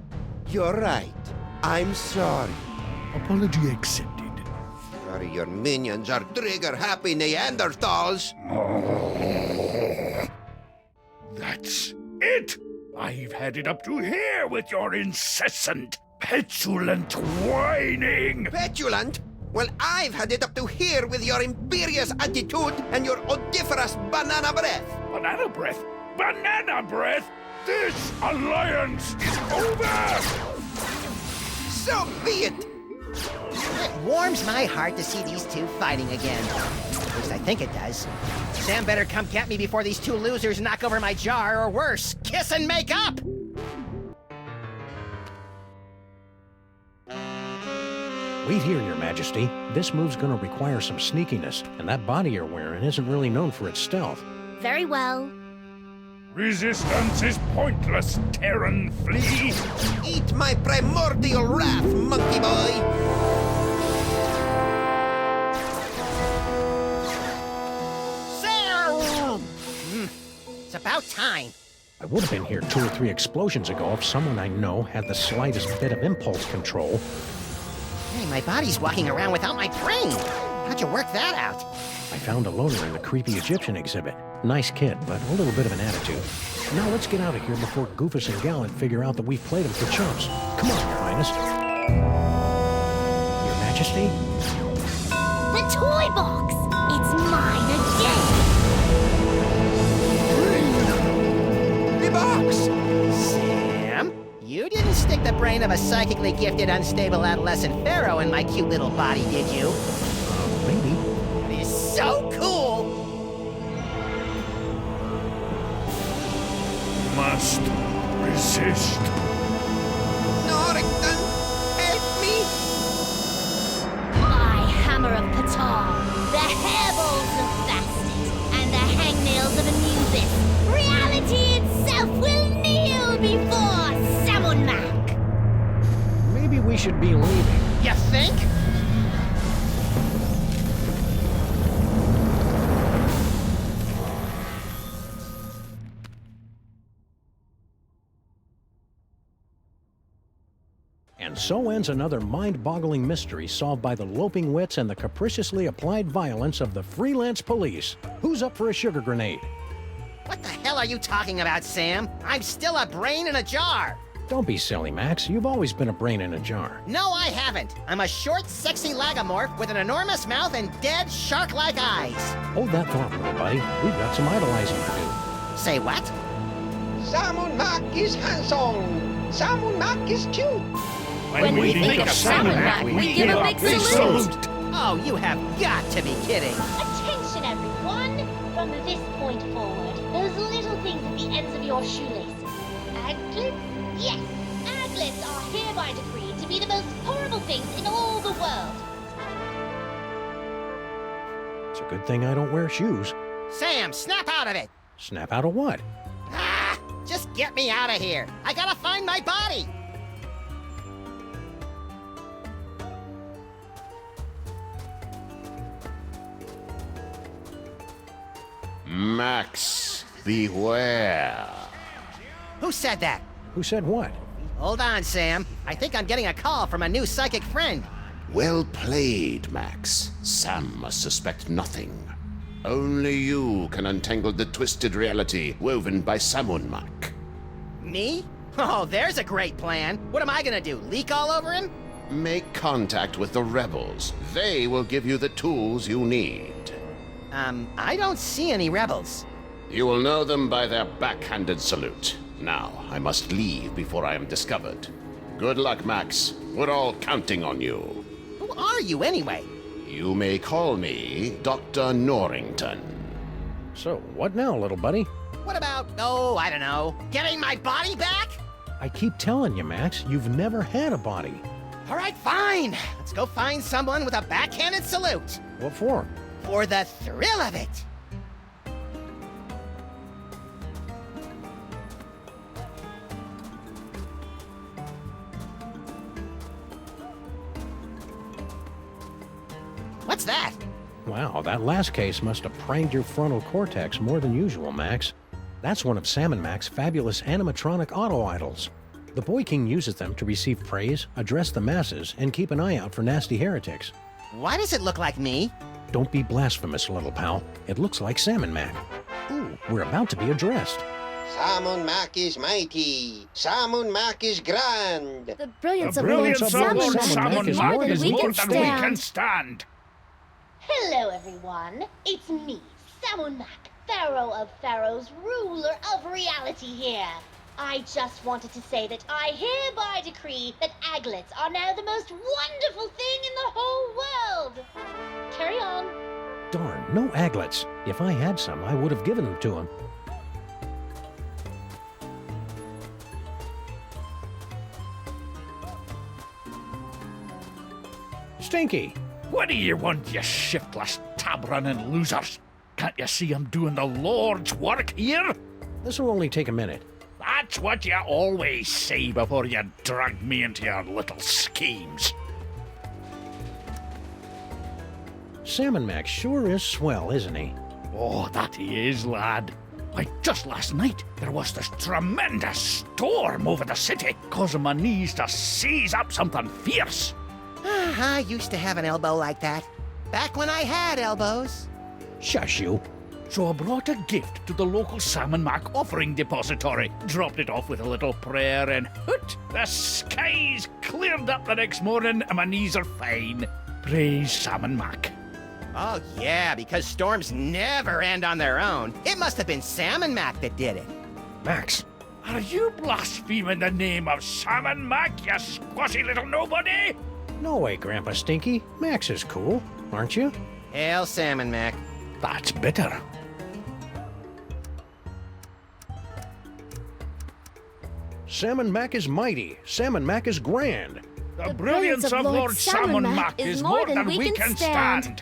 You're right. I'm sorry. Apology accepted. Sorry, your minions are trigger-happy Neanderthals. That's it! I've had it up to here with your incessant, petulant whining! Petulant? Well, I've had it up to here with your imperious attitude and your odoriferous banana breath. Banana breath? Banana breath? This alliance is over! So be it! It warms my heart to see these two fighting again. At least I think it does. Sam better come get me before these two losers knock over my jar, or worse, kiss and make up! Wait here, Your Majesty. This move's gonna require some sneakiness, and that body you're wearing isn't really known for its stealth. Very well. Resistance is pointless, Terran flea! Eat my primordial wrath, monkey boy! It's about time. I would have been here 2 or 3 explosions ago if someone I know had the slightest bit of impulse control. Hey, my body's walking around without my brain. How'd you work that out? I found a loner in the creepy Egyptian exhibit. Nice kid, but a little bit of an attitude. Now let's get out of here before Goofus and Gallant figure out that we've played them for chumps. Come on, Your Highness. Your Majesty? The Toybox! It's mine again! The box! Sam, you didn't stick the brain of a psychically gifted, unstable adolescent pharaoh in my cute little body, did you? Maybe. It is so cool! Must resist. Norrington, help me! My hammer of Ptah, the hairballs of Bastet, and the hangnails of Anubis. Reality itself will kneel before Samunmak! Maybe we should be leaving. You think? And so ends another mind-boggling mystery solved by the loping wits and the capriciously applied violence of the Freelance Police. Who's up for a sugar grenade? What the hell are you talking about, Sam? I'm still a brain in a jar! Don't be silly, Max. You've always been a brain in a jar. No, I haven't. I'm a short, sexy lagomorph with an enormous mouth and dead, shark-like eyes. Hold that thought, little buddy. We've got some idolizing to do. Say what? Samunmak is handsome. Samunmak is cute. When we think of Samunmak, we give a big salute. Oh, you have got to be kidding. Attention, everyone! From this point forward, those little things at the ends of your shoelaces. Aglets? Yes, aglets are hereby decreed to be the most horrible things in all the world. It's a good thing I don't wear shoes. Sam, snap out of it! Snap out of what? Ah! Just get me out of here! I gotta find my body! Max, beware. Who said that? Who said what? Hold on, Sam. I think I'm getting a call from a new psychic friend. Well played, Max. Sam must suspect nothing. Only you can untangle the twisted reality woven by Samunmak. Me? Oh, there's a great plan. What am I gonna do, leak all over him? Make contact with the rebels. They will give you the tools you need. I don't see any rebels. You will know them by their backhanded salute. Now, I must leave before I am discovered. Good luck, Max. We're all counting on you. Who are you, anyway? You may call me Dr. Norrington. So, what now, little buddy? What about, oh, I don't know, getting my body back? I keep telling you, Max, you've never had a body. All right, fine. Let's go find someone with a backhanded salute. What for? For the thrill of it. What's that? Wow, that last case must have pranked your frontal cortex more than usual, Max. That's one of Samunmak's fabulous animatronic auto-idols. The Boy King uses them to receive praise, address the masses, and keep an eye out for nasty heretics. Why does it look like me? Don't be blasphemous, little pal. It looks like Samunmak. Ooh, we're about to be addressed. Samunmak is mighty. Samunmak is grand. The brilliance of Samunmak is more than we can stand. Hello, everyone. It's me, Samunmak, Pharaoh of Pharaohs, ruler of reality here. I just wanted to say that I hereby decree that aglets are now the most wonderful thing in the whole world. Carry on. Darn, no aglets. If I had some, I would have given them to him. Stinky! What do you want, you shiftless, tab-running losers? Can't you see I'm doing the Lord's work here? This will only take a minute. That's what you always say before you drag me into your little schemes. Samunmak sure is swell, isn't he? Oh, that he is, lad. Why, just last night, there was this tremendous storm over the city, causing my knees to seize up something fierce. I used to have an elbow like that. Back when I had elbows. Shush you. So I brought a gift to the local Salmon Mac offering depository, dropped it off with a little prayer, and hoot, the skies cleared up the next morning and my knees are fine. Praise Salmon Mac. Oh yeah, because storms never end on their own. It must have been Salmon Mac that did it. Max, are you blaspheming the name of Salmon Mac, you squashy little nobody? No way, Grandpa Stinky. Max is cool, aren't you? Hail Salmon Mac. That's better. Salmon Mac is mighty. Salmon Mac is grand. The brilliance of Lord Salmon Mac is more than we can stand.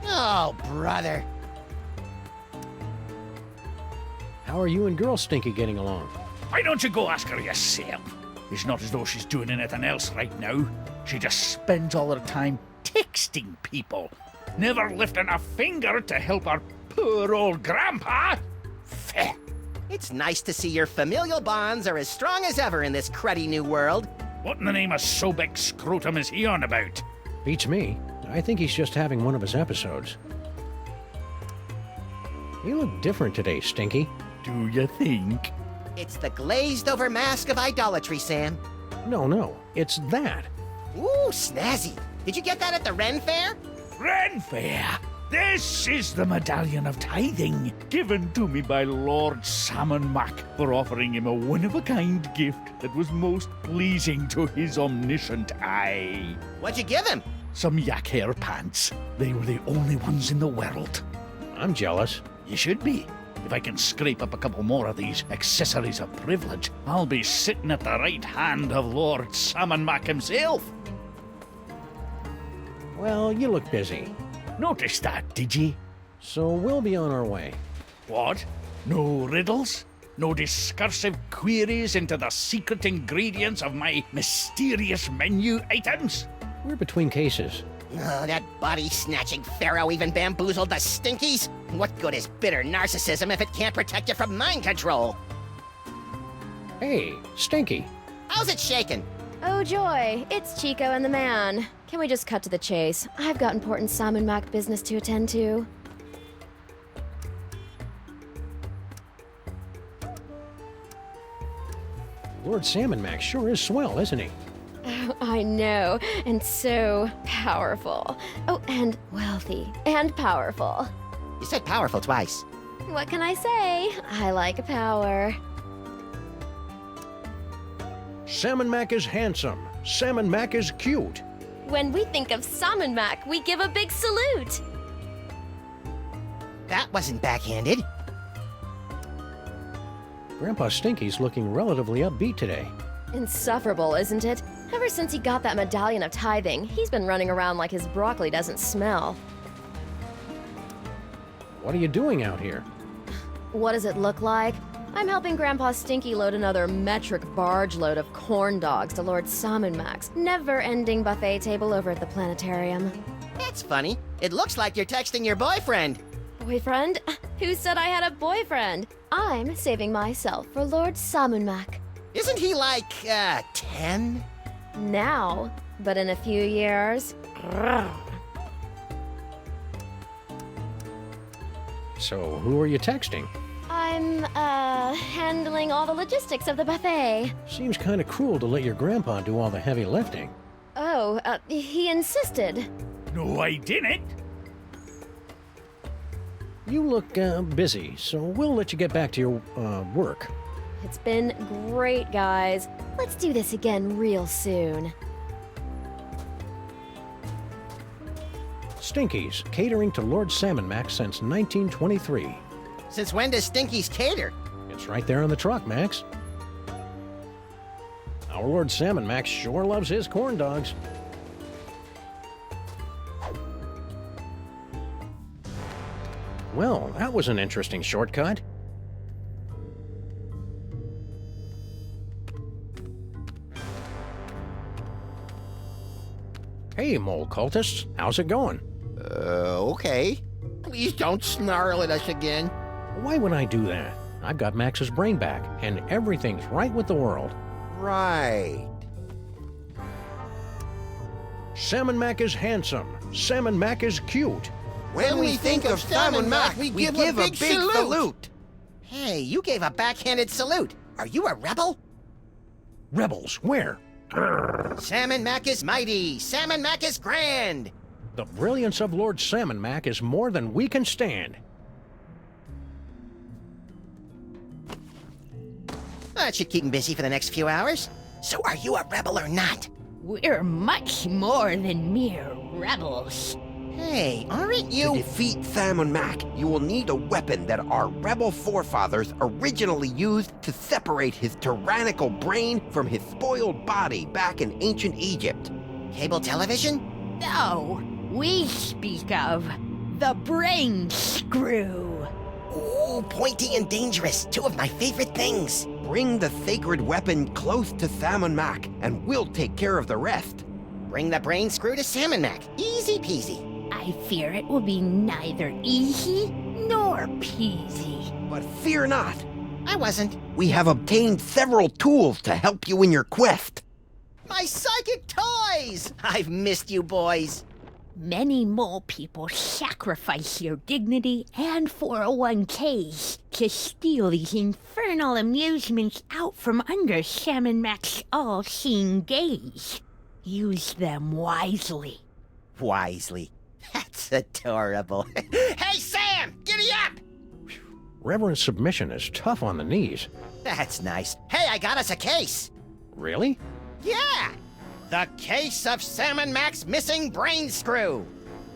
Oh, brother. How are you and Girl Stinky getting along? Why don't you go ask her yourself? It's not as though she's doing anything else right now. She just spends all her time texting people, never lifting a finger to help her poor old grandpa. Feh. It's nice to see your familial bonds are as strong as ever in this cruddy new world. What in the name of Sobek Scrotum is he on about? Beats me. I think he's just having one of his episodes. You look different today, Stinky. Do you think? It's the glazed-over mask of idolatry, Sam. No, it's that. Ooh, snazzy. Did you get that at the Ren Fair? Ren Fair? This is the Medallion of Tithing, given to me by Lord Salmon Mac for offering him a one-of-a-kind gift that was most pleasing to his omniscient eye. What'd you give him? Some yak hair pants. They were the only ones in the world. I'm jealous. You should be. If I can scrape up a couple more of these accessories of privilege, I'll be sitting at the right hand of Lord Salmon Mac himself. Well, you look busy. Noticed that, did ye? So we'll be on our way. What? No riddles? No discursive queries into the secret ingredients of my mysterious menu items? We're between cases. Oh, that body-snatching pharaoh even bamboozled the Stinkies? What good is bitter narcissism if it can't protect you from mind control? Hey, Stinky. How's it shaking? Oh joy, it's Chico and the man. Can we just cut to the chase? I've got important Salmon Mac business to attend to. Lord Salmon Mac sure is swell, isn't he? Oh, I know, and so powerful. Oh, and wealthy, and powerful. You said powerful twice. What can I say? I like power. Salmon Mac is handsome. Salmon Mac is cute. When we think of Salmon Mac, we give a big salute. That wasn't backhanded. Grandpa Stinky's looking relatively upbeat today. Insufferable, isn't it? Ever since he got that medallion of tithing, he's been running around like his broccoli doesn't smell. What are you doing out here? What does it look like? I'm helping Grandpa Stinky load another metric barge load of corn dogs to Lord Salmon Mac's never-ending buffet table over at the planetarium. That's funny. It looks like you're texting your boyfriend. Boyfriend? Who said I had a boyfriend? I'm saving myself for Lord Salmon Mac. Isn't he like, 10? Now, but in a few years. So, who are you texting? I'm, handling all the logistics of the buffet. Seems kind of cruel to let your grandpa do all the heavy lifting. Oh, he insisted. No, I didn't. You look, busy, so we'll let you get back to your, work. It's been great, guys. Let's do this again real soon. Stinky's, catering to Lord Salmon Mac since 1923. Since when does Stinky's cater? It's right there on the truck, Max. Our Lord Salmon Mac sure loves his corn dogs. Well, that was an interesting shortcut. Hey, mole cultists, how's it going? Okay. Please don't snarl at us again. Why would I do that? I've got Max's brain back, and everything's right with the world. Right. Salmon Mac is handsome. Salmon Mac is cute. When we think of Salmon Mac, we give a big salute. Hey, you gave a backhanded salute. Are you a rebel? Rebels, where? Salmon Mac is mighty. Salmon Mac is grand. The brilliance of Lord Salmon Mac is more than we can stand. That should keep him busy for the next few hours. So are you a rebel or not? We're much more than mere rebels. Hey, aren't you? To defeat Salmon Mac, you will need a weapon that our rebel forefathers originally used to separate his tyrannical brain from his spoiled body back in ancient Egypt. Cable television? No, we speak of the brain screw. Ooh, pointy and dangerous. Two of my favorite things. Bring the sacred weapon close to Salmon Mac, and we'll take care of the rest. Bring the brain screw to Salmon Mac. Easy peasy. I fear it will be neither easy nor peasy. But fear not. I wasn't. We have obtained several tools to help you in your quest. My psychic toys! I've missed you boys. Many mole people sacrifice their dignity and 401ks to steal these infernal amusements out from under Salmon Mac's all-seeing gaze. Use them wisely. Wisely. That's adorable. Hey, Sam! Giddy up! Reverend submission is tough on the knees. That's nice. Hey, I got us a case. Really? Yeah! The case of Salmon Mac's missing brain screw.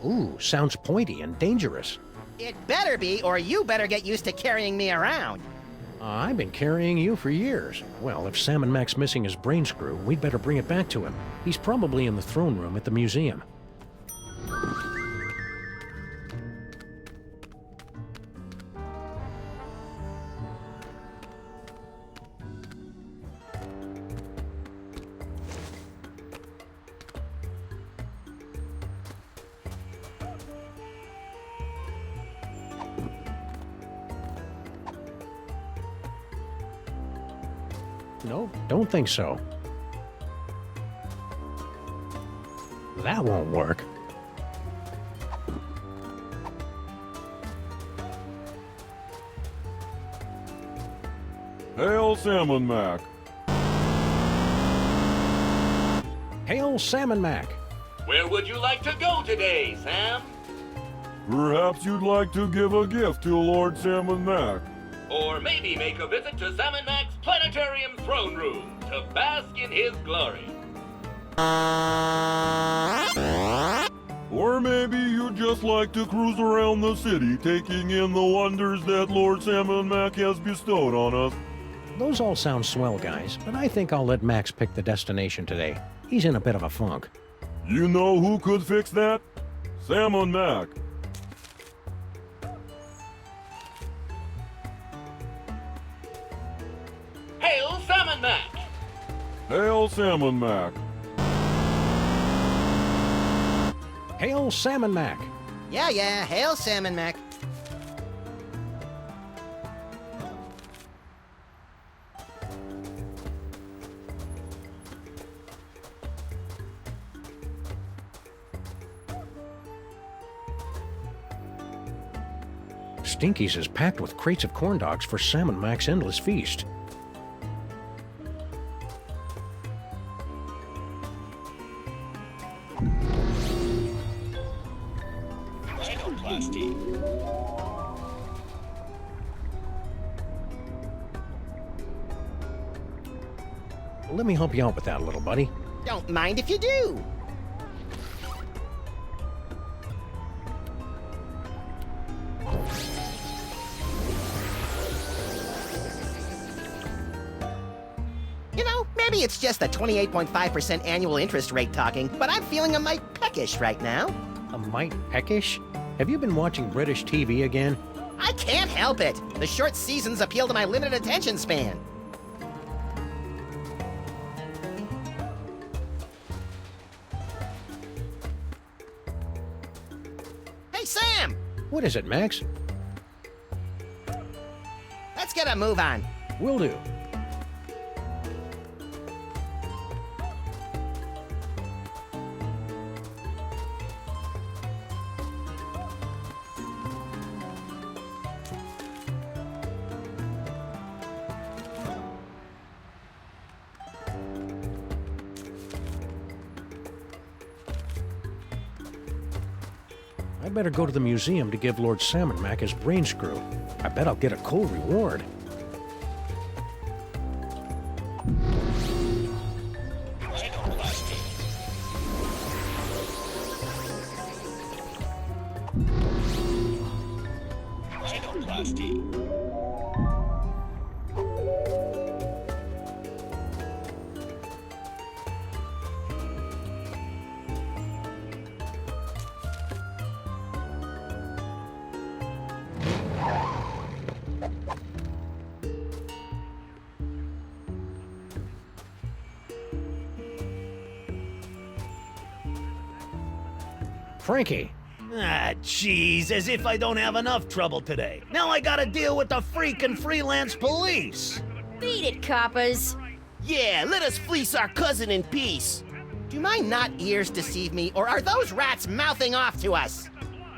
Ooh, sounds pointy and dangerous. It better be, or you better get used to carrying me around. I've been carrying you for years. Well, if Salmon Mac's missing his brain screw, we'd better bring it back to him. He's probably in the throne room at the museum. No, don't think so. That won't work. Hail Salmon Mac. Hail Salmon Mac. Where would you like to go today, Sam? Perhaps you'd like to give a gift to Lord Salmon Mac. Or maybe make a visit to Salmon Mac's planetarium throne room to bask in his glory. Or maybe you'd just like to cruise around the city, taking in the wonders that Lord Salmon Mac has bestowed on us. Those all sound swell, guys, but I think I'll let Max pick the destination today. He's in a bit of a funk. You know who could fix that? Salmon Mac. Hail Salmon Mac! Hail Salmon Mac. Hail Salmon Mac. Yeah, hail Salmon Mac. Stinky's is packed with crates of corn dogs for Salmon Mac's endless feast. Let me help you out with that, little buddy. Don't mind if you do. You know, maybe it's just the 28.5% annual interest rate talking, but I'm feeling a mite peckish right now. A mite peckish? Have you been watching British TV again? I can't help it. The short seasons appeal to my limited attention span. Hey, Sam! What is it, Max? Let's get a move on. Will do. I'd better go to the museum to give Lord Salmon Mac his brain screw. I bet I'll get a cool reward. Frankie! Ah, jeez, as if I don't have enough trouble today. Now I gotta deal with the freaking Freelance Police. Beat it, coppers. Yeah, let us fleece our cousin in peace. Do my not ears deceive me, or are those rats mouthing off to us?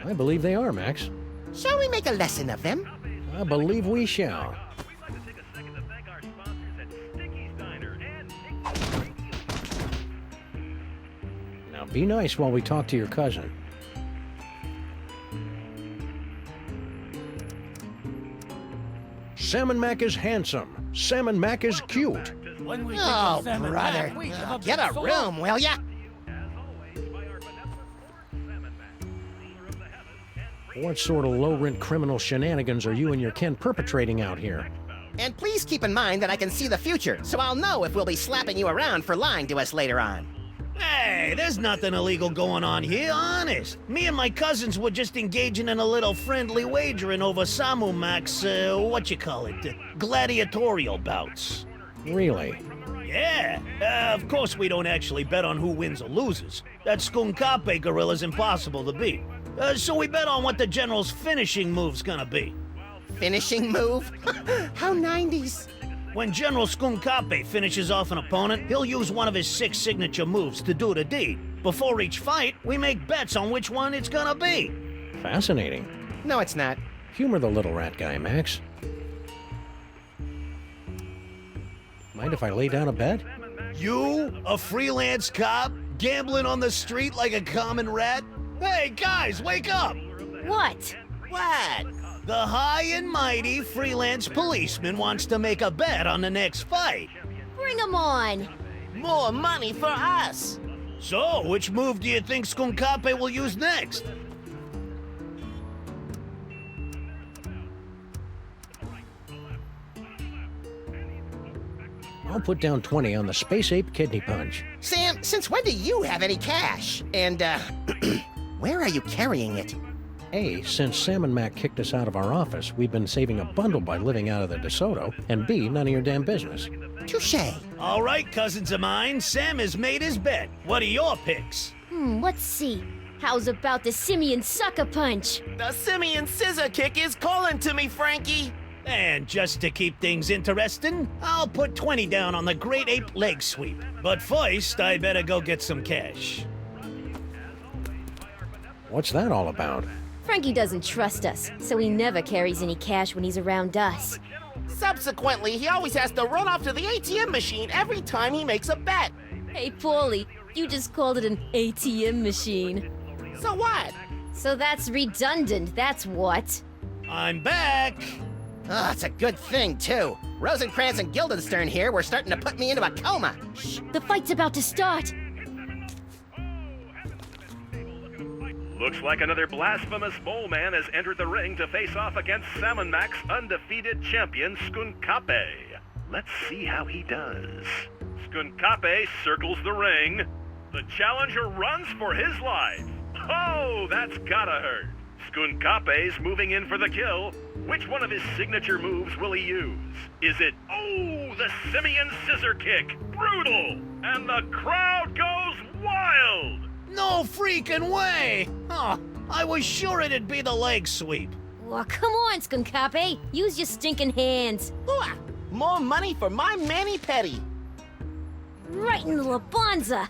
I believe they are, Max. Shall we make a lesson of them? I believe we shall. Now be nice while we talk to your cousin. Salmon Mac is handsome. Salmon Mac is cute. Oh, brother. Get a room, will ya? What sort of low-rent criminal shenanigans are you and your kin perpetrating out here? And please keep in mind that I can see the future, so I'll know if we'll be slapping you around for lying to us later on. Hey, there's nothing illegal going on here, honest. Me and my cousins were just engaging in a little friendly wagering over Samu Mac's, gladiatorial bouts. Really? Yeah. Of course we don't actually bet on who wins or loses. That Skunkape gorilla's impossible to beat. So we bet on what the General's finishing move's gonna be. Finishing move? How 90s. When General Skunkape finishes off an opponent, he'll use one of his 6 signature moves to do the deed. Before each fight, we make bets on which one it's gonna be. Fascinating. No, it's not. Humor the little rat guy, Max. Mind if I lay down a bet? You, a freelance cop, gambling on the street like a common rat? Hey, guys, wake up! What? What? The high and mighty freelance policeman wants to make a bet on the next fight. Bring 'em on. More money for us. So, which move do you think Skunkape will use next? I'll put down 20 on the Space Ape Kidney Punch. Sam, since when do you have any cash? And, where are you carrying it? A, since Sam and Mac kicked us out of our office, we've been saving a bundle by living out of the DeSoto, and B, none of your damn business. Touché. All right, cousins of mine, Sam has made his bet. What are your picks? Let's see. How's about the Simian Sucker Punch? The Simian Scissor Kick is calling to me, Frankie. And just to keep things interesting, I'll put 20 down on the Great Ape Leg Sweep. But first, I better go get some cash. What's that all about? Frankie doesn't trust us, so he never carries any cash when he's around us. Subsequently, he always has to run off to the ATM machine every time he makes a bet. Hey, Paulie, you just called it an ATM machine. So what? So that's redundant, that's what. I'm back! Oh, it's a good thing, too. Rosencrantz and Guildenstern here were starting to put me into a coma. Shh, the fight's about to start. Looks like another blasphemous mole man has entered the ring to face off against Salmon Mac's undefeated champion, Skunkape. Let's see how he does. Skunkape circles the ring. The challenger runs for his life. Oh, that's gotta hurt. Skunkape's moving in for the kill. Which one of his signature moves will he use? Is it, the Simian Scissor Kick? Brutal! And the crowd goes wild! No freaking way! Oh, I was sure it'd be the leg sweep. Well, come on, Skunkape. Use your stinking hands. More money for my mani-pedi. Right in the Labanza.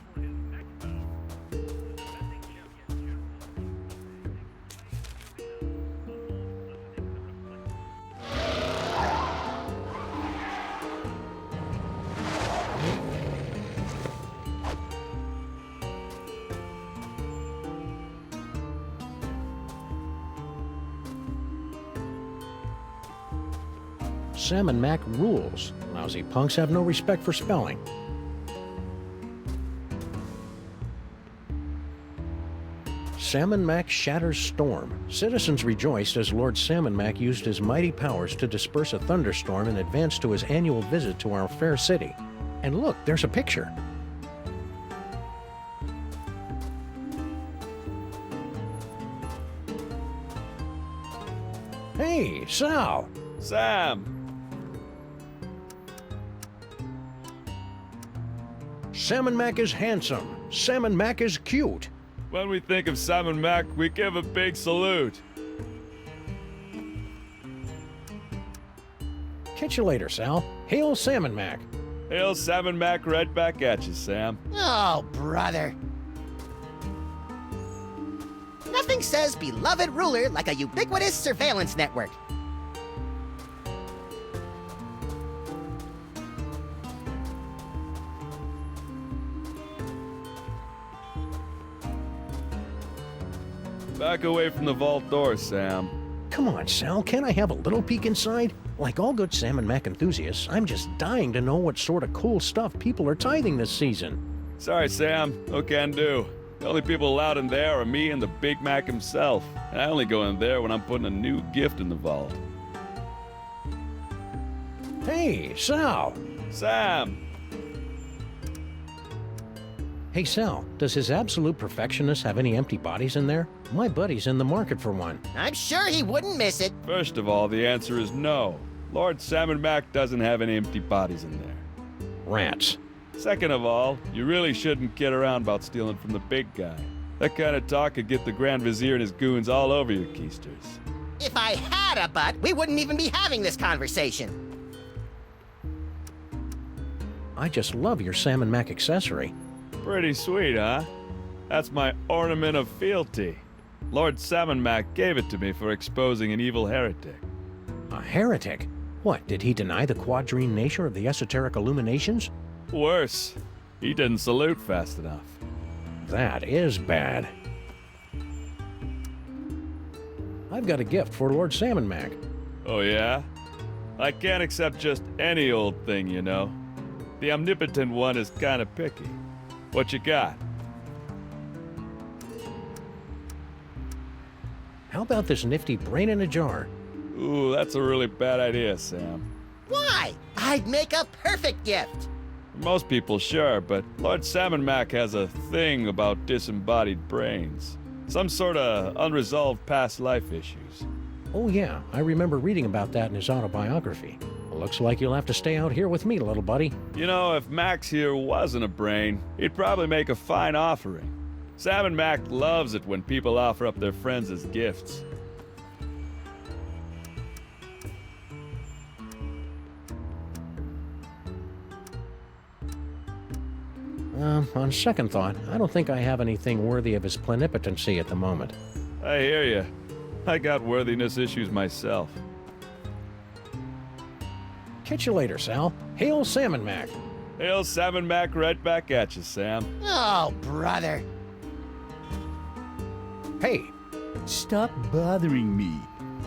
Salmon Mac rules. Lousy punks have no respect for spelling. Salmon Mac shatters storm. Citizens rejoiced as Lord Salmon Mac used his mighty powers to disperse a thunderstorm in advance to his annual visit to our fair city. And look, there's a picture. Hey, Sal! Sam! Salmon Mac is handsome. Salmon Mac is cute. When we think of Salmon Mac, we give a big salute. Catch you later, Sal. Hail Salmon Mac. Hail Salmon Mac right back at you, Sam. Oh, brother. Nothing says beloved ruler like a ubiquitous surveillance network. Back away from the vault door, Sam. Come on, Sal, can't I have a little peek inside? Like all good Salmon Mac enthusiasts, I'm just dying to know what sort of cool stuff people are tithing this season. Sorry, Sam. No can do. The only people allowed in there are me and the Big Mac himself. And I only go in there when I'm putting a new gift in the vault. Hey, Sal! Sam! Hey, Sal, does his absolute perfectionist have any empty bodies in there? My buddy's in the market for one. I'm sure he wouldn't miss it. First of all, the answer is no. Lord Salmon Mac doesn't have any empty bodies in there. Rats. Second of all, you really shouldn't kid around about stealing from the big guy. That kind of talk could get the Grand Vizier and his goons all over your keisters. If I had a butt, we wouldn't even be having this conversation. I just love your Salmon Mac accessory. Pretty sweet, huh? That's my ornament of fealty. Lord Salmon Mac gave it to me for exposing an evil heretic. A heretic? What, did he deny the quadrine nature of the esoteric illuminations? Worse, he didn't salute fast enough. That is bad. I've got a gift for Lord Salmon Mac. Oh yeah? I can't accept just any old thing, you know. The omnipotent one is kinda picky. What you got? How about this nifty brain in a jar? Ooh, that's a really bad idea, Sam. Why? I'd make a perfect gift. Most people, sure, but Lord Salmon Mac has a thing about disembodied brains. Some sort of unresolved past life issues. Oh yeah, I remember reading about that in his autobiography. Looks like you'll have to stay out here with me, little buddy. You know, if Max here wasn't a brain, he'd probably make a fine offering. Salmon Mac loves it when people offer up their friends as gifts. On second thought, I don't think I have anything worthy of his plenipotency at the moment. I hear you. I got worthiness issues myself. Catch you later, Sal. Hail Salmon Mac. Hail Salmon Mac right back at you, Sam. Oh, brother. Hey. Stop bothering me.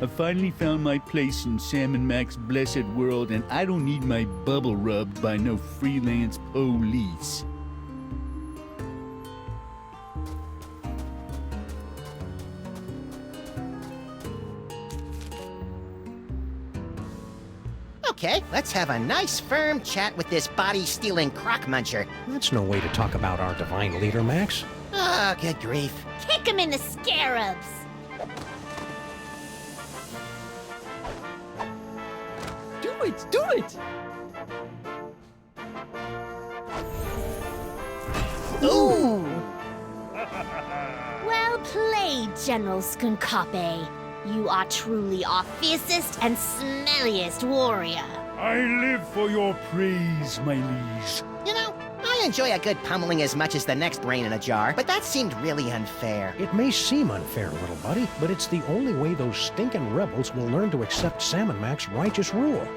I finally found my place in Salmon Mac's blessed world, and I don't need my bubble rubbed by no freelance police. Okay, let's have a nice firm chat with this body-stealing crock muncher. That's no way to talk about our divine leader, Max. Oh, good grief. Kick him in the scarabs! Do it! Do it! Ooh! Well played, General Skunkape. You are truly our fiercest and smelliest warrior. I live for your praise, my liege. You know, I enjoy a good pummeling as much as the next brain in a jar, but that seemed really unfair. It may seem unfair, little buddy, but it's the only way those stinking rebels will learn to accept Salmon Mac's righteous rule.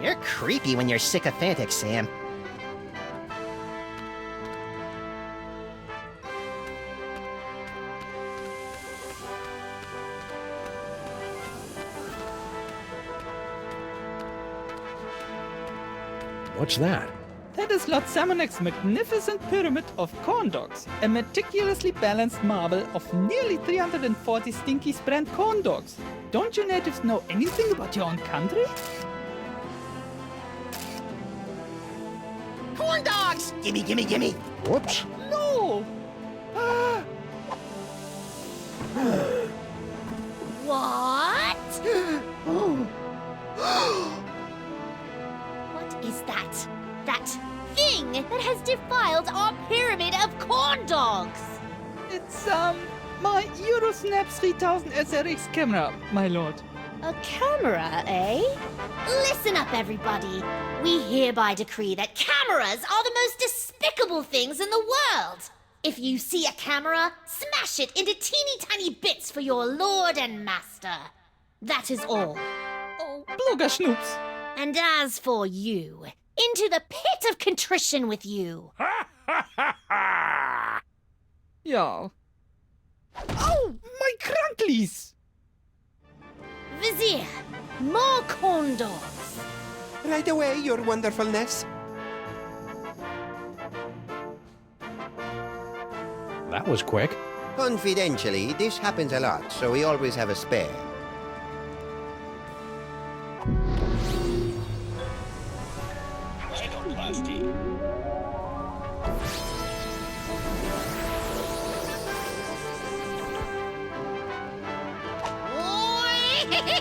You're creepy when you're sycophantic, Sam. What's that? That is Lord Samonak's magnificent pyramid of corn dogs, a meticulously balanced marble of nearly 340 stinky brand corn dogs. Don't you natives know anything about your own country? Corn dogs! Gimme, gimme, gimme! Whoops. No! What? What is that? That thing that has defiled our pyramid of corn dogs! It's, my Eurosnap 3000 SRX camera, my lord. A camera, eh? Listen up, everybody. We hereby decree that cameras are the most despicable things in the world. If you see a camera, smash it into teeny tiny bits for your lord and master. That is all. Oh, Blogger Schnoops. And as for you, into the pit of contrition with you. Yeah. Oh, my crunklies! Vizier, more corn dogs. Right away, your wonderfulness. That was quick. Confidentially, this happens a lot, so we always have a spare.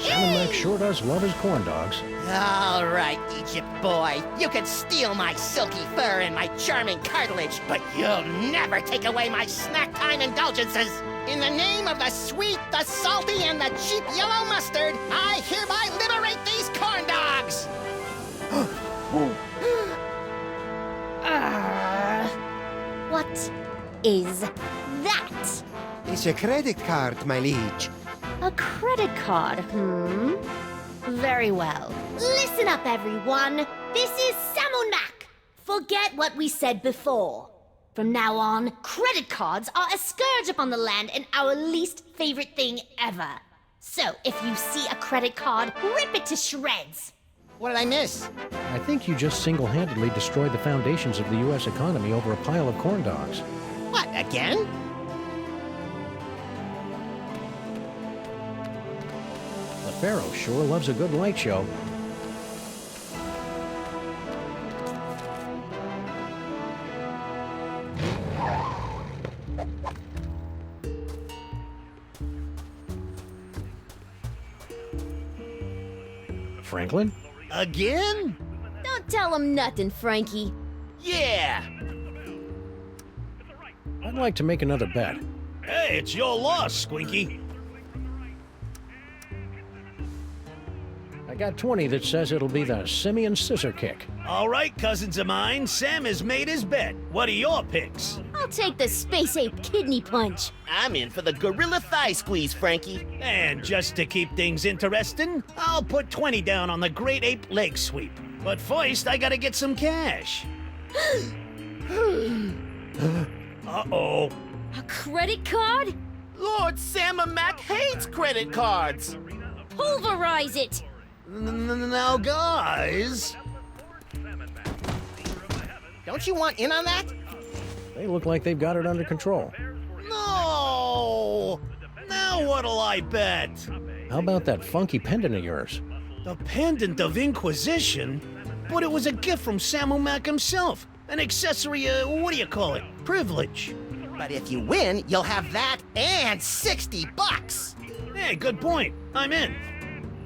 Salmon Mac sure does love his corn dogs. All right, Egypt boy. You can steal my silky fur and my charming cartilage, but you'll never take away my snack time indulgences. In the name of the sweet, the salty, and the cheap yellow mustard, I hereby liberate these corn dogs! What is that? It's a credit card, my liege. A credit card, Very well. Listen up, everyone. This is Salmon Mac. Forget what we said before. From now on, credit cards are a scourge upon the land and our least favorite thing ever. So, if you see a credit card, rip it to shreds. What did I miss? I think you just single-handedly destroyed the foundations of the U.S. economy over a pile of corn dogs. What, again? The Pharaoh sure loves a good light show. Franklin? Again? Don't tell him nothing, Frankie. Yeah! I'd like to make another bet. Hey, it's your loss, Squinky. I got 20 that says it'll be the Simeon Scissor Kick. All right, cousins of mine, Sam has made his bet. What are your picks? I'll take the Space Ape Kidney Punch. I'm in for the Gorilla Thigh Squeeze, Frankie. And just to keep things interesting, I'll put 20 down on the Great Ape Leg Sweep. But first, I gotta get some cash. Uh-oh. A credit card? Lord Salmon Mac hates credit cards. Pulverize it! Now, guys... Don't you want in on that? They look like they've got it under control. No! Now what'll I bet? How about that funky pendant of yours? The Pendant of Inquisition? But it was a gift from Salmon Mac himself. An accessory, what do you call it? Privilege. But if you win, you'll have that and $60. Hey, good point. I'm in.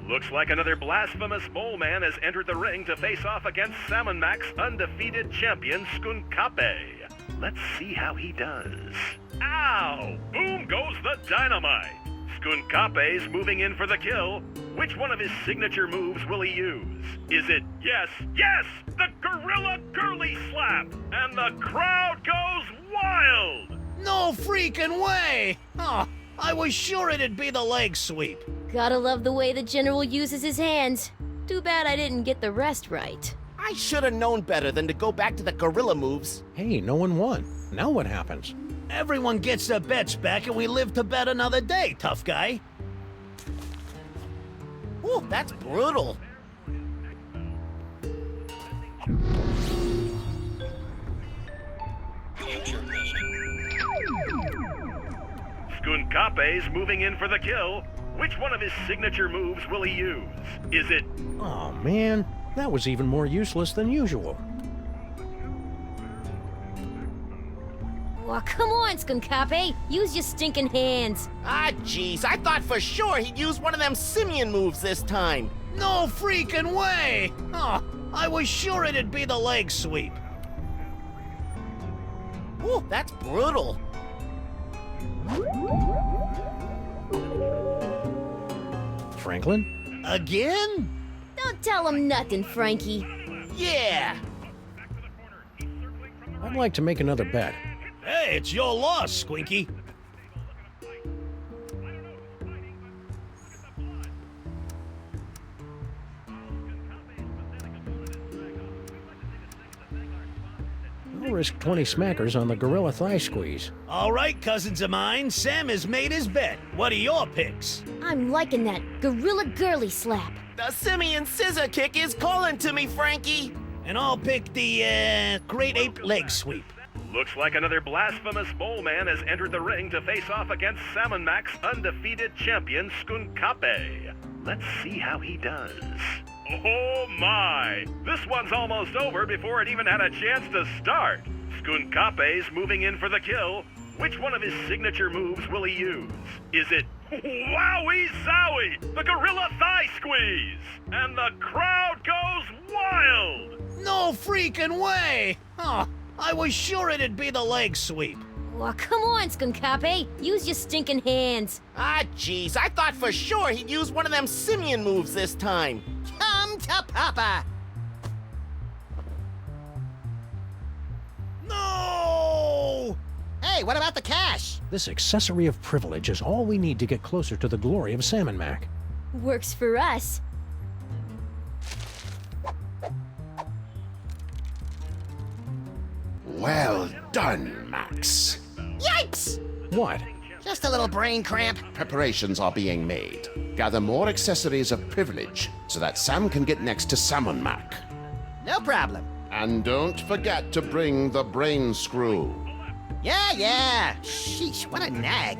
Looks like another blasphemous mole man has entered the ring to face off against Salmon Mac's undefeated champion, Skunkape. Let's see how he does. Ow! Boom goes the dynamite! Skunkape's moving in for the kill. Which one of his signature moves will he use? Is it yes, the Gorilla Girly Slap? And the crowd goes wild! No freaking way! Oh, I was sure it'd be the leg sweep. Gotta love the way the General uses his hands. Too bad I didn't get the rest right. I should have known better than to go back to the gorilla moves. Hey, no one won. Now what happens? Everyone gets their bets back and we live to bet another day, tough guy. Ooh, that's brutal. Skunkape's moving in for the kill. Which one of his signature moves will he use? Is it... Oh, man. That was even more useless than usual. Well, come on, Skunkape. Use your stinking hands. Ah, jeez. I thought for sure he'd use one of them simian moves this time. No freaking way! Oh, I was sure it'd be the leg sweep. Ooh, that's brutal. Franklin? Again? Don't tell him nothing, Frankie. Yeah! I'd like to make another bet. Hey, it's your loss, Squinky. I'll risk 20 smackers on the gorilla thigh squeeze. All right, cousins of mine, Sam has made his bet. What are your picks? I'm liking that gorilla girly slap. The simian scissor kick is calling to me, Frankie. And I'll pick the, great ape leg sweep. Looks like another blasphemous mole man has entered the ring to face off against Salmon Mac's undefeated champion, Skunkape. Let's see how he does. Oh my! This one's almost over before it even had a chance to start. Skunkape's moving in for the kill. Which one of his signature moves will he use? Is it Wowie Zowie, the gorilla thigh squeeze? And the crowd goes wild! No freaking way! Oh, I was sure it'd be the leg sweep. Well, come on, Skunkape. Use your stinking hands. Ah, jeez. I thought for sure he'd use one of them simian moves this time. Come to Papa! No! Hey, what about the cash? This accessory of privilege is all we need to get closer to the glory of Salmon Mac. Works for us. Well done, Max. Yikes! What? Just a little brain cramp. Preparations are being made. Gather more accessories of privilege so that Sam can get next to Salmon Mac. No problem. And don't forget to bring the brain screw. Yeah. Sheesh, what a nag.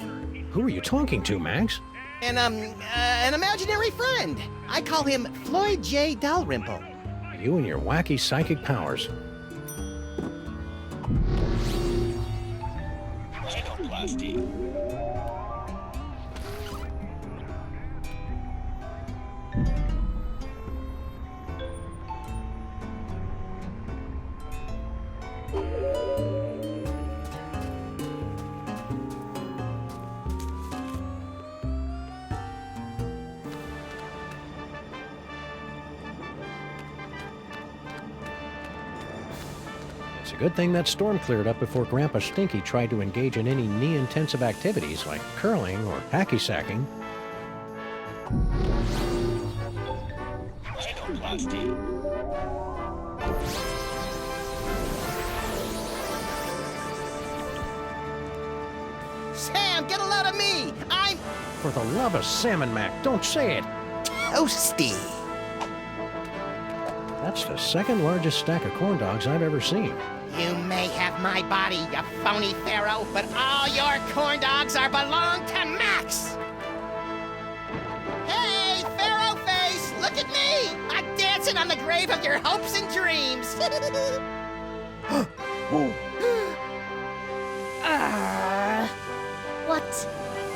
Who are you talking to, Max? An imaginary friend. I call him Floyd J. Dalrymple. You and your wacky psychic powers. It's a good thing that storm cleared up before Grandpa Stinky tried to engage in any knee-intensive activities like curling or hacky-sacking. Sam, get a load of me! I'm... For the love of Salmon Mac, don't say it! Toasty! That's the second largest stack of corn dogs I've ever seen. You may have my body, you phony pharaoh, but all your corn dogs are belong to Max! Hey, Pharaoh Face, look at me! I'm dancing on the grave of your hopes and dreams! What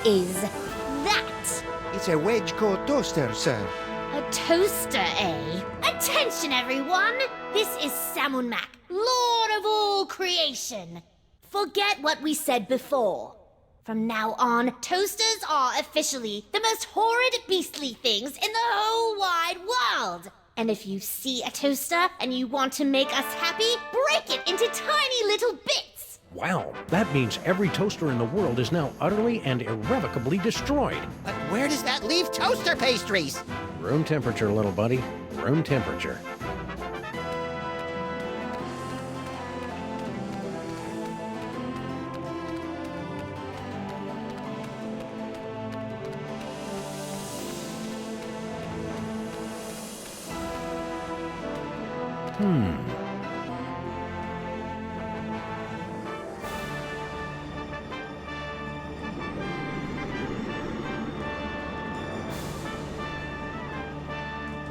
is that? It's a wedge-core toaster, sir. A toaster, eh? Attention, everyone! This is Salmon Mac, Lord of all creation. Forget what we said before. From now on, toasters are officially the most horrid, beastly things in the whole wide world. And if you see a toaster and you want to make us happy, break it into tiny little bits. Wow, that means every toaster in the world is now utterly and irrevocably destroyed. But where does that leave toaster pastries? Room temperature, little buddy. Room temperature.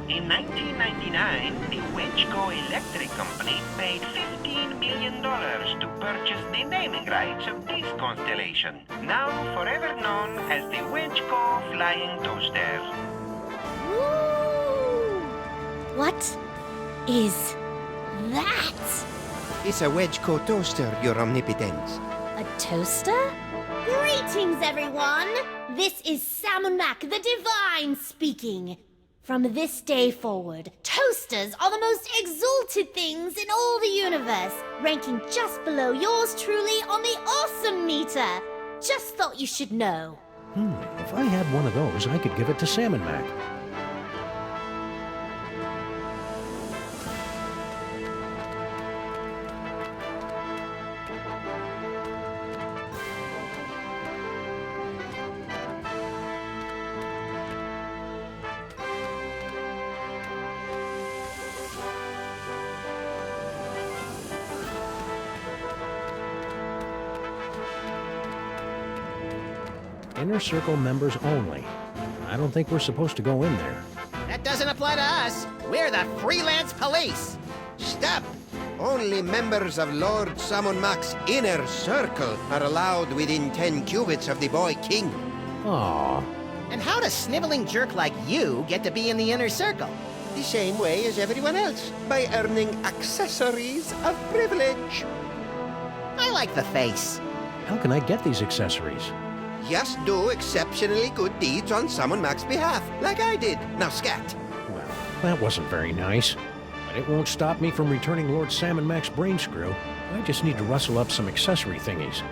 In 1999, the Wedgeco Electric Company paid $15 million to purchase the naming rights of this constellation, now forever known as the Wedgeco Flying Toaster. Woo! What is that? It's a Wedgeco toaster, Your Omnipotence. A toaster? Greetings, everyone! This is Salmon Mac the Divine speaking. From this day forward, toasters are the most exalted things in all the universe, ranking just below yours truly on the awesome meter. Just thought you should know. If I had one of those, I could give it to Salmon Mac. Inner Circle members only. I don't think we're supposed to go in there. That doesn't apply to us. We're the Freelance Police. Stop! Only members of Lord Salmon Mac's inner circle are allowed within 10 cubits of the boy king. Aww. And how does sniveling jerk like you get to be in the inner circle? The same way as everyone else, by earning accessories of privilege. I like the face. How can I get these accessories? Just do exceptionally good deeds on Salmon Mac's behalf, like I did. Now scat. Well, that wasn't very nice. But it won't stop me from returning Lord Salmon Mac's brain screw. I just need to rustle up some accessory thingies.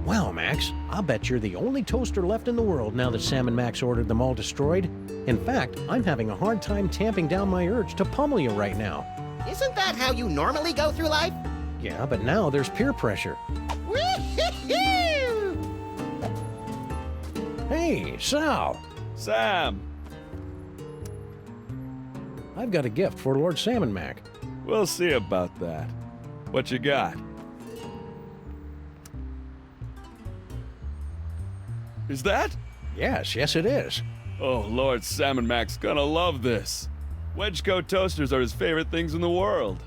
Wow, Max, I'll bet you're the only toaster left in the world now that Salmon Max ordered them all destroyed. In fact, I'm having a hard time tamping down my urge to pummel you right now. Isn't that how you normally go through life? Yeah, but now there's peer pressure. Hey, Sal! Sam! I've got a gift for Lord Salmon Mac. We'll see about that. What you got? Is that? Yes, it is. Oh, Lord Salmon Mac's gonna love this. Wedgeco toasters are his favorite things in the world.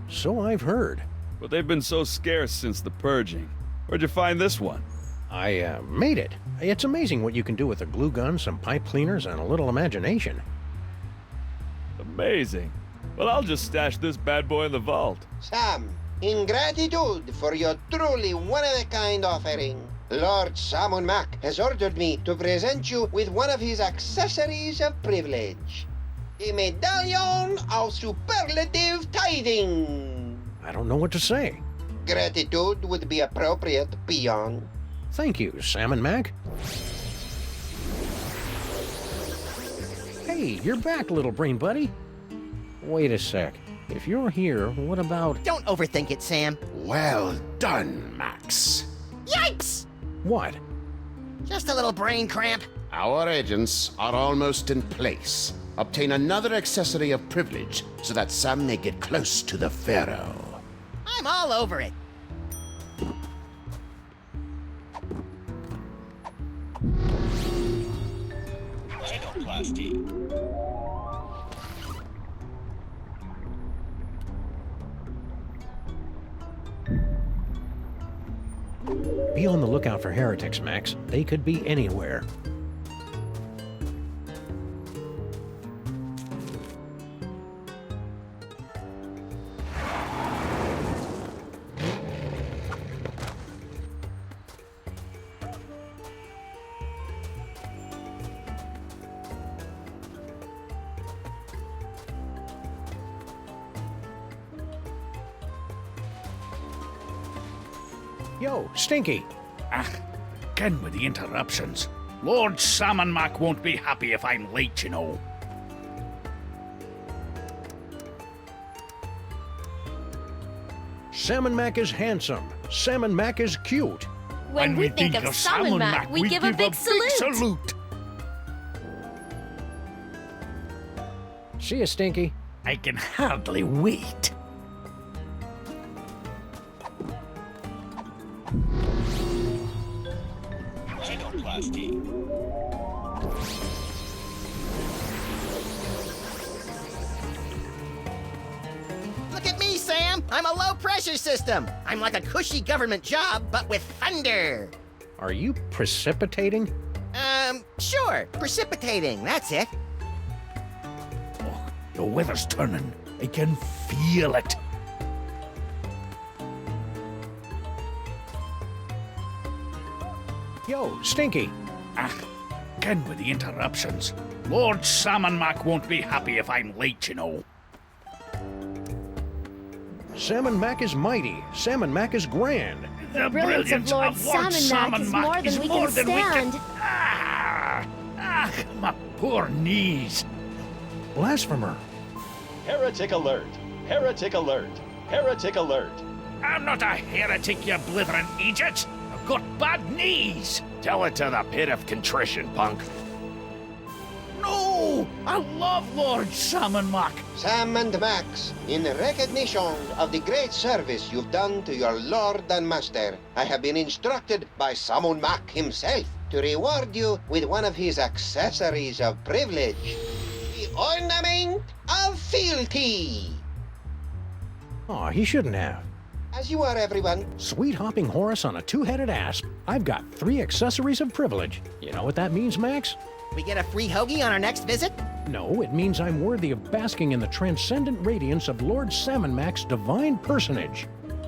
So I've heard. But they've been so scarce since the purging. Where'd you find this one? I made it. It's amazing what you can do with a glue gun, some pipe cleaners, and a little imagination. Amazing. Well, I'll just stash this bad boy in the vault. Sam, in gratitude for your truly one-of-a-kind offering, Lord Salmon Mac has ordered me to present you with one of his accessories of privilege. A medallion of superlative tithing. I don't know what to say. Gratitude would be appropriate, peon. Thank you, Salmon Mac. Hey, you're back, little brain buddy. Wait a sec. If you're here, what about... Don't overthink it, Sam. Well done, Max. Yipes! What? Just a little brain cramp. Our agents are almost in place. Obtain another accessory of privilege so that Sam may get close to the Pharaoh. I'm all over it. Be on the lookout for heretics, Max. They could be anywhere. Yo, Stinky. Again with the interruptions. Lord Salmon Mac won't be happy if I'm late, you know. Salmon Mac is handsome. Salmon Mac is cute. When we think of Salmon Mac, we give a big salute. See ya, Stinky. I can hardly wait. Look at me, Sam! I'm a low-pressure system! I'm like a cushy government job, but with thunder! Are you precipitating? Sure. Precipitating, that's it. The weather's turning. I can feel it. Yo, Stinky. Again with the interruptions. Lord Salmon Mac won't be happy if I'm late, you know. Salmon Mac is mighty. Salmon Mac is grand. The brilliance of Lord Salmon Mac is more than we can stand. My poor knees. Blasphemer. Heretic alert! Heretic alert! Heretic alert! I'm not a heretic, you blithering idiot. I've got bad knees. Tell it to the pit of contrition, punk. No! I love Lord Salmon Mac. Sam and Max, in recognition of the great service you've done to your lord and master, I have been instructed by Salmon Mac himself to reward you with one of his accessories of privilege. The ornament of fealty. Aw, he shouldn't have. As you are, everyone. Sweet hopping Horace on a two-headed asp. I've got 3 accessories of privilege. You know what that means, Max? We get a free hoagie on our next visit? No, it means I'm worthy of basking in the transcendent radiance of Lord Salmon Mac's divine personage.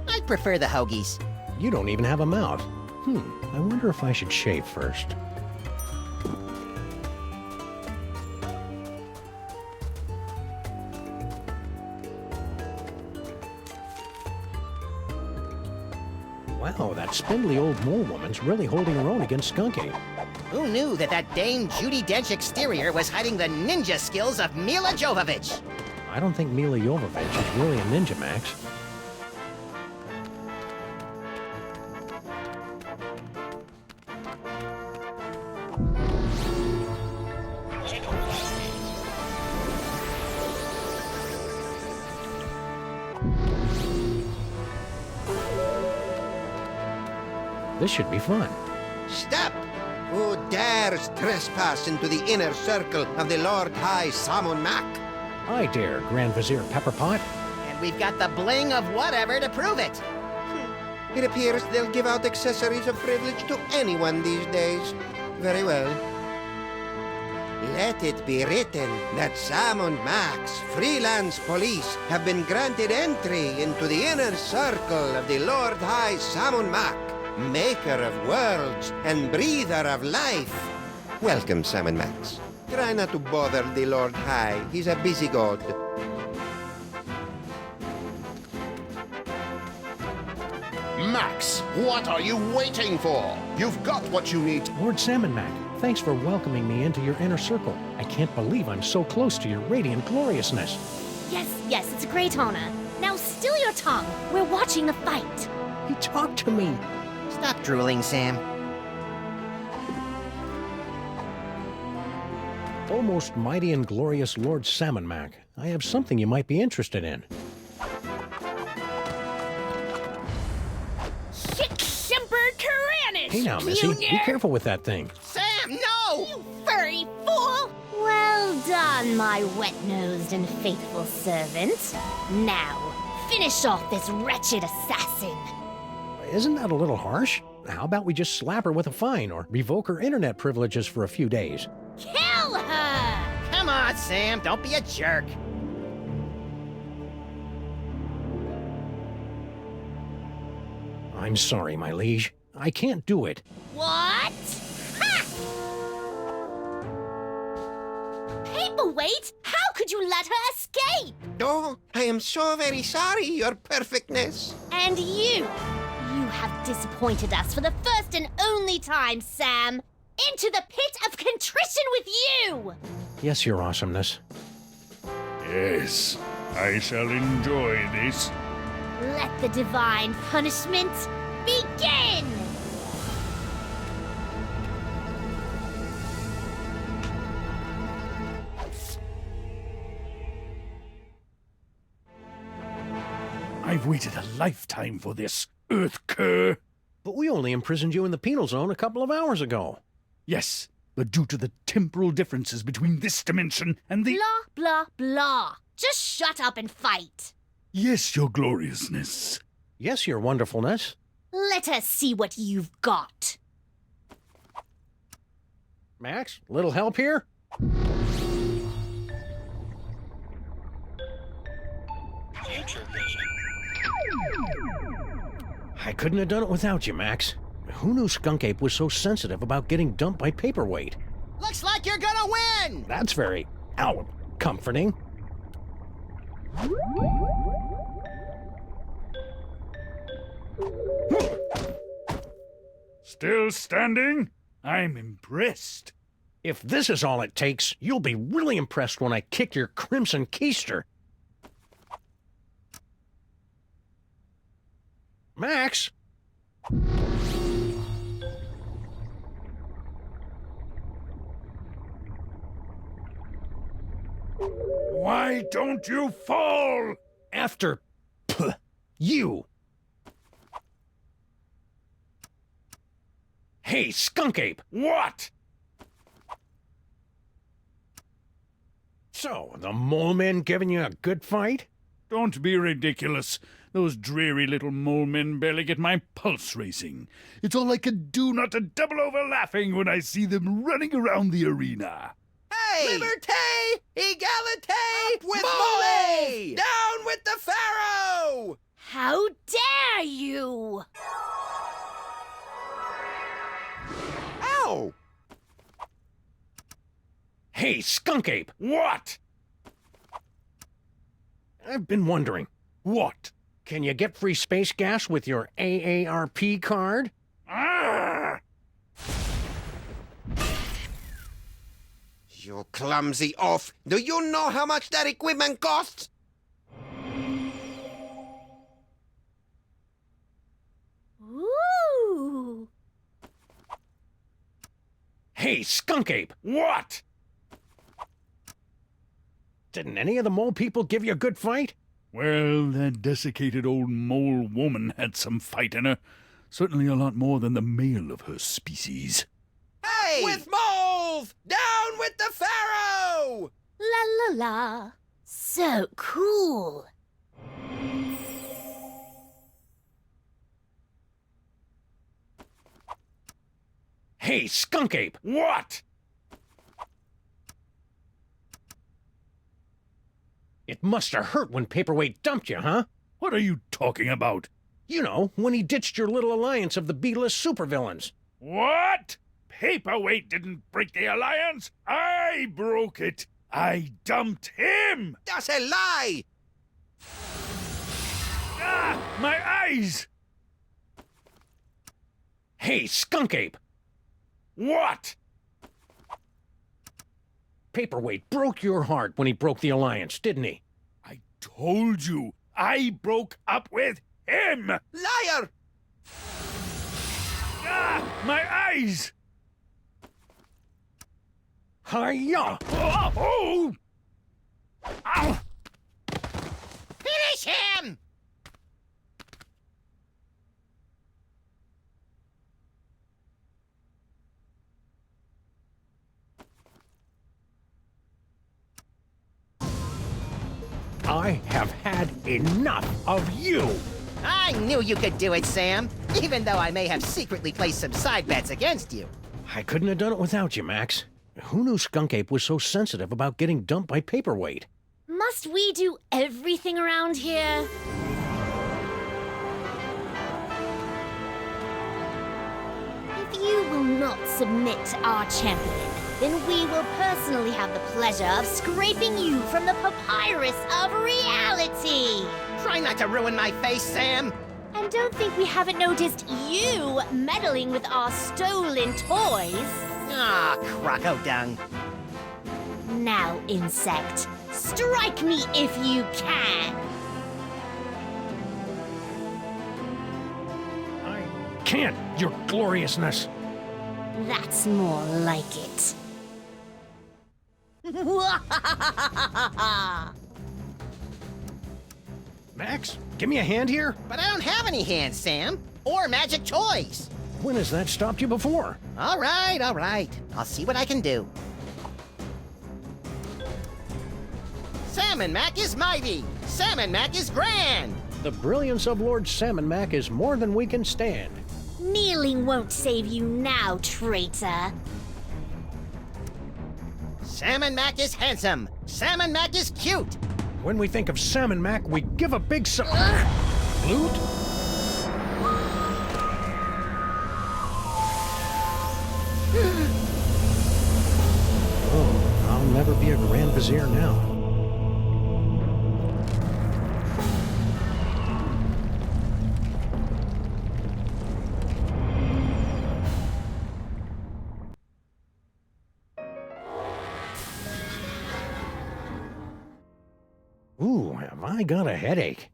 I prefer the hoagies. You don't even have a mouth. I wonder if I should shave first. Wow, that spindly old mole woman's really holding her own against Skunky. Who knew that Dame Judi Dench exterior was hiding the ninja skills of Mila Jovovich? I don't think Mila Jovovich is really a ninja, Max. This should be fun. Stop! Who dares trespass into the inner circle of the Lord High Salmon Mac? I dare, Grand Vizier Pepperpot. And we've got the bling of whatever to prove it. It appears they'll give out accessories of privilege to anyone these days. Very well. Let it be written that Salmon Mac's Freelance Police have been granted entry into the inner circle of the Lord High Salmon Mac, maker of worlds and breather of life. Welcome, Salmon Max. Try not to bother the Lord High. He's a busy god. Max, what are you waiting for? You've got what you need. Lord Salmon Mac, thanks for welcoming me into your inner circle. I can't believe I'm so close to your radiant gloriousness. Yes, it's a great honor. Now still your tongue. We're watching the fight. He talked to me. Stop drooling, Sam. Almost mighty and glorious Lord Salmon Mac, I have something you might be interested in. Hey now, Missy, be careful with that thing. Sam, no! You furry fool! Well done, my wet-nosed and faithful servant. Now, finish off this wretched assassin. Isn't that a little harsh? How about we just slap her with a fine or revoke her internet privileges for a few days? Kill her! Come on, Sam, don't be a jerk. I'm sorry, my liege. I can't do it. What? Ha! Paperweight? How could you let her escape? Oh, I am so very sorry, your perfectness. And you have disappointed us for the first and only time, Sam. Into the pit of contrition with you! Yes, Your Awesomeness. Yes, I shall enjoy this. Let the divine punishment begin! I've waited a lifetime for this, Earth cur. But we only imprisoned you in the penal zone a couple of hours ago. Yes, but due to the temporal differences between this dimension and the... Blah, blah, blah. Just shut up and fight. Yes, Your Gloriousness. Yes, Your Wonderfulness. Let us see what you've got. Max, little help here? I couldn't have done it without you, Max. Who knew Skunk Ape was so sensitive about getting dumped by Paperweight? Looks like you're gonna win! That's very, comforting. Still standing? I'm impressed. If this is all it takes, you'll be really impressed when I kick your crimson keister. Max? Why don't you fall? After you. Hey, Skunk Ape! What? So, the mole men giving you a good fight? Don't be ridiculous. Those dreary little mole men barely get my pulse racing. It's all I can do not to double over laughing when I see them running around the arena. Hey! Liberté! Egalité! Up with Mole! Mole! Down with the Pharaoh! How dare you! Ow! Hey, Skunk Ape! What? I've been wondering. What? Can you get free space gas with your AARP card? Ah! You clumsy oaf! Do you know how much that equipment costs? Ooh! Hey, Skunk Ape! What? Didn't any of the mole people give you a good fight? Well, that desiccated old mole woman had some fight in her. Certainly a lot more than the male of her species. Hey! With moles! Down with the Pharaoh! La la la. So cool. Hey, Skunk Ape! What? It must have hurt when Paperweight dumped you, huh? What are you talking about? You know, when he ditched your little alliance of the B-list supervillains. What? Paperweight didn't break the alliance. I broke it. I dumped him. That's a lie! Ah, my eyes! Hey, Skunk Ape! What? Paperweight broke your heart when he broke the alliance, didn't he? I told you, I broke up with him! Liar! Ah, my eyes! Hi-ya! Oh! Oh! Ow! Finish him! I have had enough of you! I knew you could do it, Sam, even though I may have secretly placed some side bets against you. I couldn't have done it without you, Max. Who knew Skunk Ape was so sensitive about getting dumped by Paperweight? Must we do everything around here? If you will not submit to our champion, then we will personally have the pleasure of scraping you from the papyrus of reality. Try not to ruin my face, Sam. And don't think we haven't noticed you meddling with our stolen toys. Ah, croco dung. Now, insect, strike me if you can. I can't, your gloriousness. That's more like it. Max, give me a hand here. But I don't have any hands, Sam. Or magic toys. When has that stopped you before? All right, all right. I'll see what I can do. Salmon Mac is mighty. Salmon Mac is grand. The brilliance of Lord Salmon Mac is more than we can stand. Kneeling won't save you now, traitor. Salmon Mac is handsome. Salmon Mac is cute. When we think of Salmon Mac, we give a big flute? Oh, I'll never be a Grand Vizier now. Ooh, have I got a headache.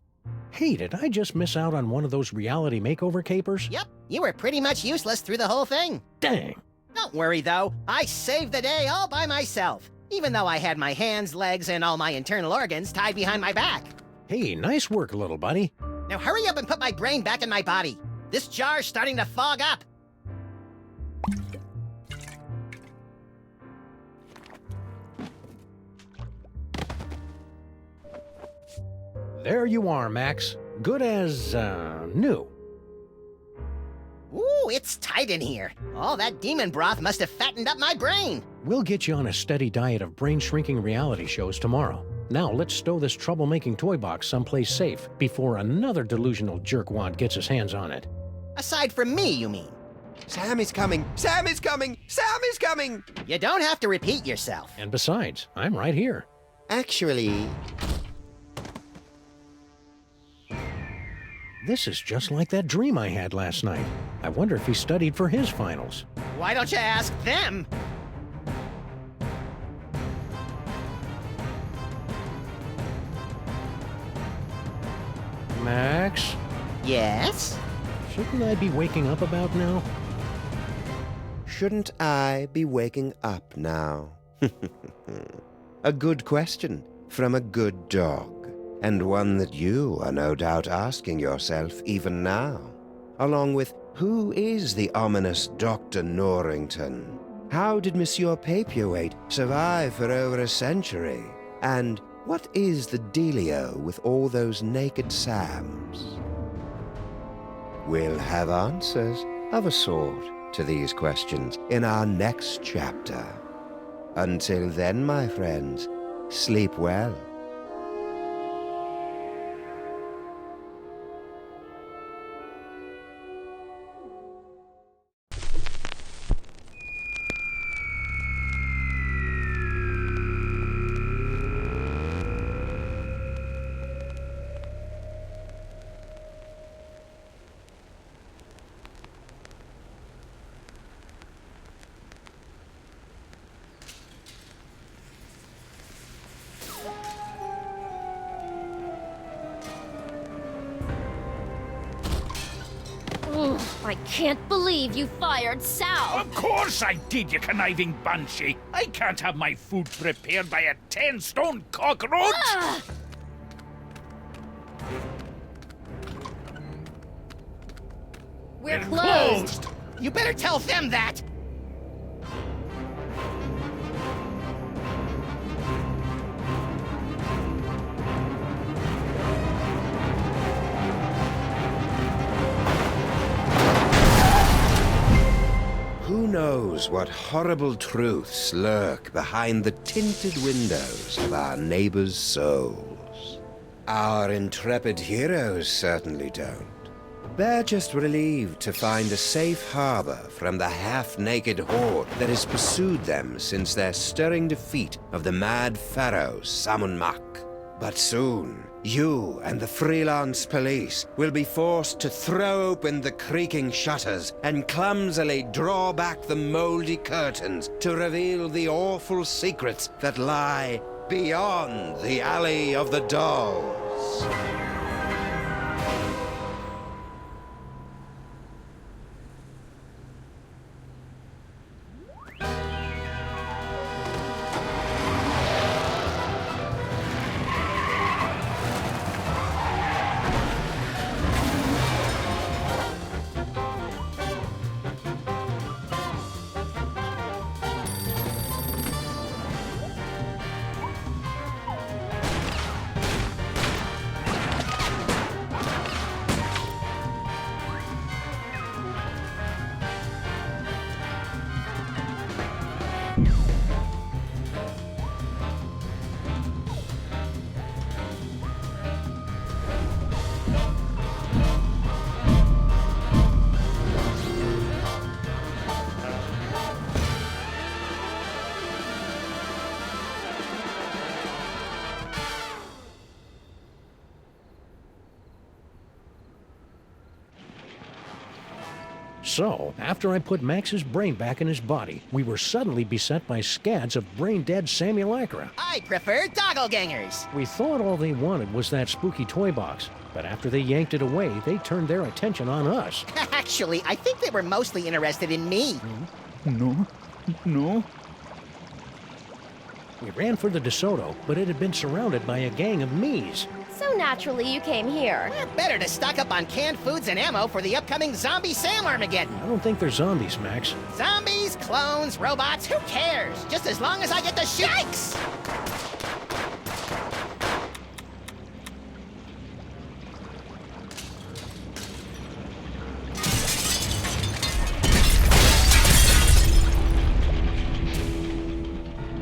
Hey, did I just miss out on one of those reality makeover capers? Yep, you were pretty much useless through the whole thing. Dang. Don't worry, though. I saved the day all by myself, even though I had my hands, legs, and all my internal organs tied behind my back. Hey, nice work, little buddy. Now hurry up and put my brain back in my body. This jar's starting to fog up. There you are, Max. Good as, new. Ooh, it's tight in here. All that demon broth must have fattened up my brain. We'll get you on a steady diet of brain-shrinking reality shows tomorrow. Now, let's stow this troublemaking toy box someplace safe before another delusional jerkwad gets his hands on it. Aside from me, you mean? Sam is coming! Sam is coming! Sam is coming! You don't have to repeat yourself. And besides, I'm right here. Actually... This is just like that dream I had last night. I wonder if he studied for his finals. Why don't you ask them? Max? Yes? Shouldn't I be waking up about now? Shouldn't I be waking up now? A good question from a good dog. And one that you are no doubt asking yourself even now, along with who is the ominous Dr. Norrington? How did Monsieur Paperweight survive for over a century? And what is the dealio with all those naked Sams? We'll have answers of a sort to these questions in our next chapter. Until then, my friends, sleep well. I can't believe you fired Sal. Of course I did, you conniving banshee. I can't have my food prepared by a 10-stone cockroach. We're closed. You better tell them that. Who knows what horrible truths lurk behind the tinted windows of our neighbors' souls? Our intrepid heroes certainly don't. They're just relieved to find a safe harbor from the half-naked horde that has pursued them since their stirring defeat of the mad pharaoh Samun Mak. But soon, You and the Freelance Police will be forced to throw open the creaking shutters and clumsily draw back the moldy curtains to reveal the awful secrets that lie beyond the Alley of the Dolls. So, after I put Max's brain back in his body, we were suddenly beset by scads of brain-dead simulacra. I prefer doppelgangers. We thought all they wanted was that spooky toy box, but after they yanked it away, they turned their attention on us. Actually, I think they were mostly interested in me. No. We ran for the DeSoto, but it had been surrounded by a gang of me's. So naturally, you came here. Better to stock up on canned foods and ammo for the upcoming Zombie Sam Armageddon. I don't think they're zombies, Max. Zombies, clones, robots, who cares? Just as long as I get to shoot. Yikes!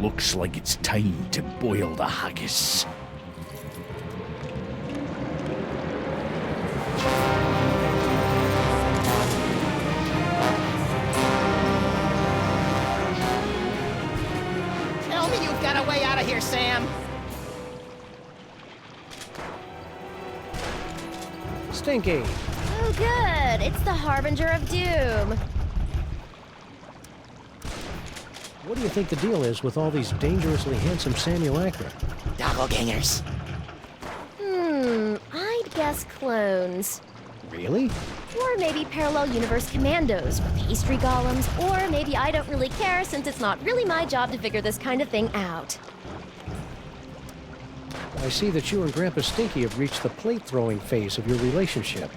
Looks like it's time to boil the haggis. Tell me you've got a way out of here, Sam. Stinky. Oh, good. It's the Harbinger of Doom. What do you think the deal is with all these dangerously handsome simulacra? Doppelgangers. I'd guess clones. Really? Or maybe parallel universe commandos, or pastry golems, or maybe I don't really care since it's not really my job to figure this kind of thing out. I see that you and Grandpa Stinky have reached the plate-throwing phase of your relationship.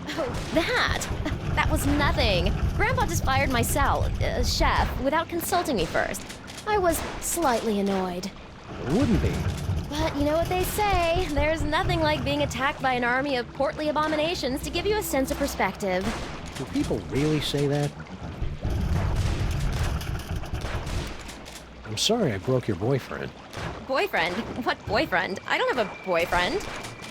Oh, that? That was nothing. Grandpa just fired my chef without consulting me first. I was slightly annoyed. It wouldn't be. But you know what they say, there's nothing like being attacked by an army of portly abominations to give you a sense of perspective. Do people really say that? I'm sorry I broke your boyfriend. Boyfriend? What boyfriend? I don't have a boyfriend.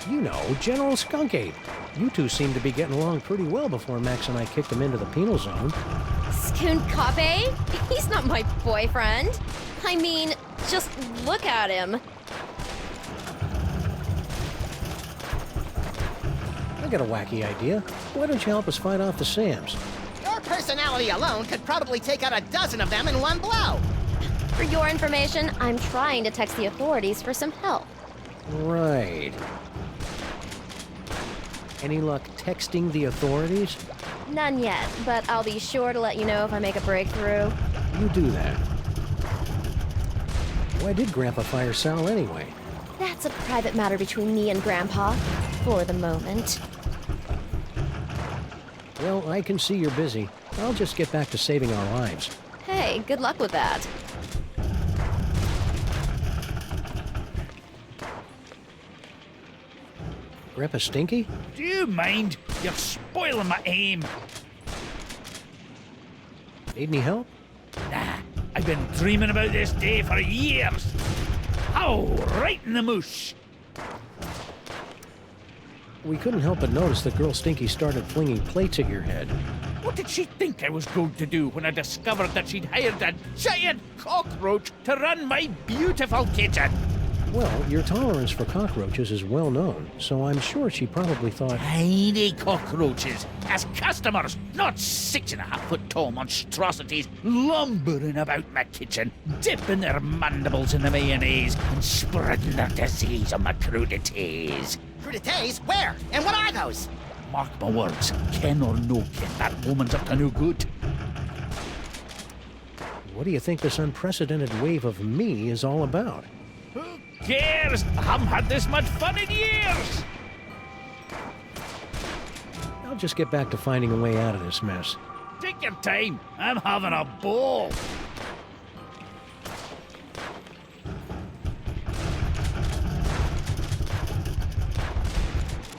You know, General Skunk-Ape. You two seemed to be getting along pretty well before Max and I kicked him into the penal zone. Skunk-Ape? He's not my boyfriend. I mean, just look at him. I got a wacky idea. Why don't you help us fight off the Sams? Your personality alone could probably take out a dozen of them in one blow. For your information, I'm trying to text the authorities for some help. Right. Any luck texting the authorities? None yet, but I'll be sure to let you know if I make a breakthrough. You do that. Why did Grandpa fire Sal anyway? That's a private matter between me and Grandpa, for the moment. Well, I can see you're busy. I'll just get back to saving our lives. Hey, good luck with that. Grandpa Stinky? Do you mind? You're spoiling my aim. Need any help? Nah, I've been dreaming about this day for years. Oh, right in the moosh. We couldn't help but notice that girl Stinky started flinging plates at your head. What did she think I was going to do when I discovered that she'd hired a giant cockroach to run my beautiful kitchen? Well, your tolerance for cockroaches is well known, so I'm sure she probably thought... Tiny cockroaches as customers, not 6.5-foot tall monstrosities lumbering about my kitchen, dipping their mandibles in the mayonnaise and spreading their disease on my crudités. Crudités? Where? And what are those? Mark my words, Ken or no Ken, that woman's up to no good. What do you think this unprecedented wave of me is all about? Who cares? I haven't had this much fun in years! I'll just get back to finding a way out of this mess. Take your time. I'm having a ball.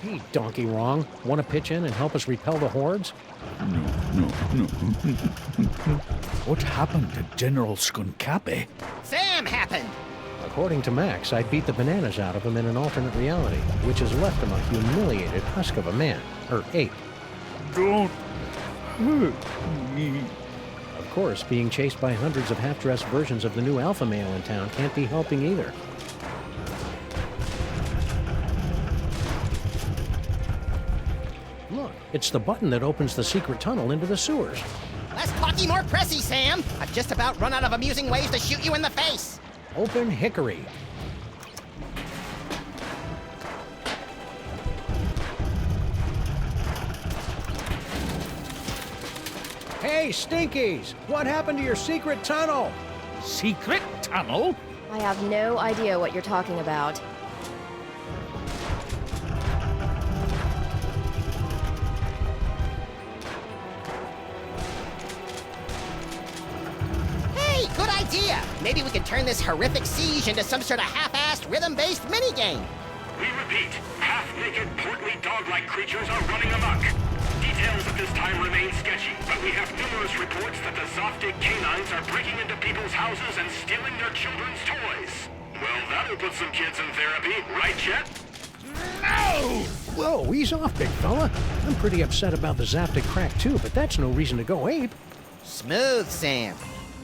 Hey, Donkey Wrong. Want to pitch in and help us repel the hordes? No. What happened to General Skunkape? Sam happened! According to Max, I beat the bananas out of him in an alternate reality, which has left him a humiliated husk of a man, or ape. Don't hurt me. Of course, being chased by hundreds of half-dressed versions of the new alpha male in town can't be helping either. Look, it's the button that opens the secret tunnel into the sewers. Less talky, more pressy, Sam! I've just about run out of amusing ways to shoot you in the face! Open hickory. Hey, Stinkies! What happened to your secret tunnel? Secret tunnel? I have no idea what you're talking about. Hey, good idea! Maybe we can turn this horrific siege into some sort of half-assed, rhythm-based minigame. We repeat, half-naked, portly dog-like creatures are running amok. Details at this time remain sketchy, but we have numerous reports that the Zoftig canines are breaking into people's houses and stealing their children's toys. Well, that'll put some kids in therapy, right, Chet? No! Whoa, ease off, big fella. I'm pretty upset about the Zoftig crack, too, but that's no reason to go ape. Smooth, Sam.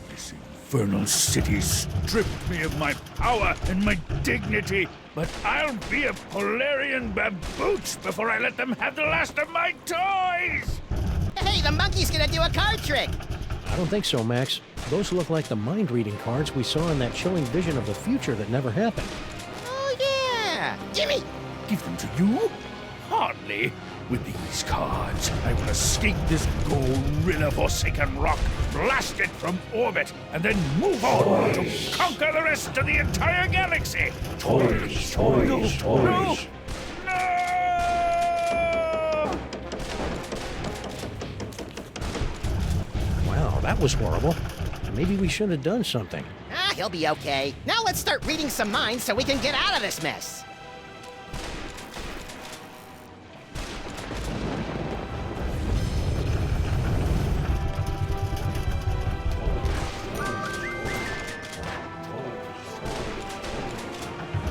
This infernal city stripped me of my power and my dignity, but I'll be a Polarian babooch before I let them have the last of my toys! Hey, the monkey's gonna do a card trick! I don't think so, Max. Those look like the mind-reading cards we saw in that chilling vision of the future that never happened. Oh, yeah! Gimme! Give them to you? Hardly. With these cards, I will escape this gorilla-forsaken rock, blast it from orbit, and then move on to conquer the rest of the entire galaxy! Toys! No! Wow, that was horrible. Maybe we should have done something. Ah, he'll be okay. Now let's start reading some minds so we can get out of this mess.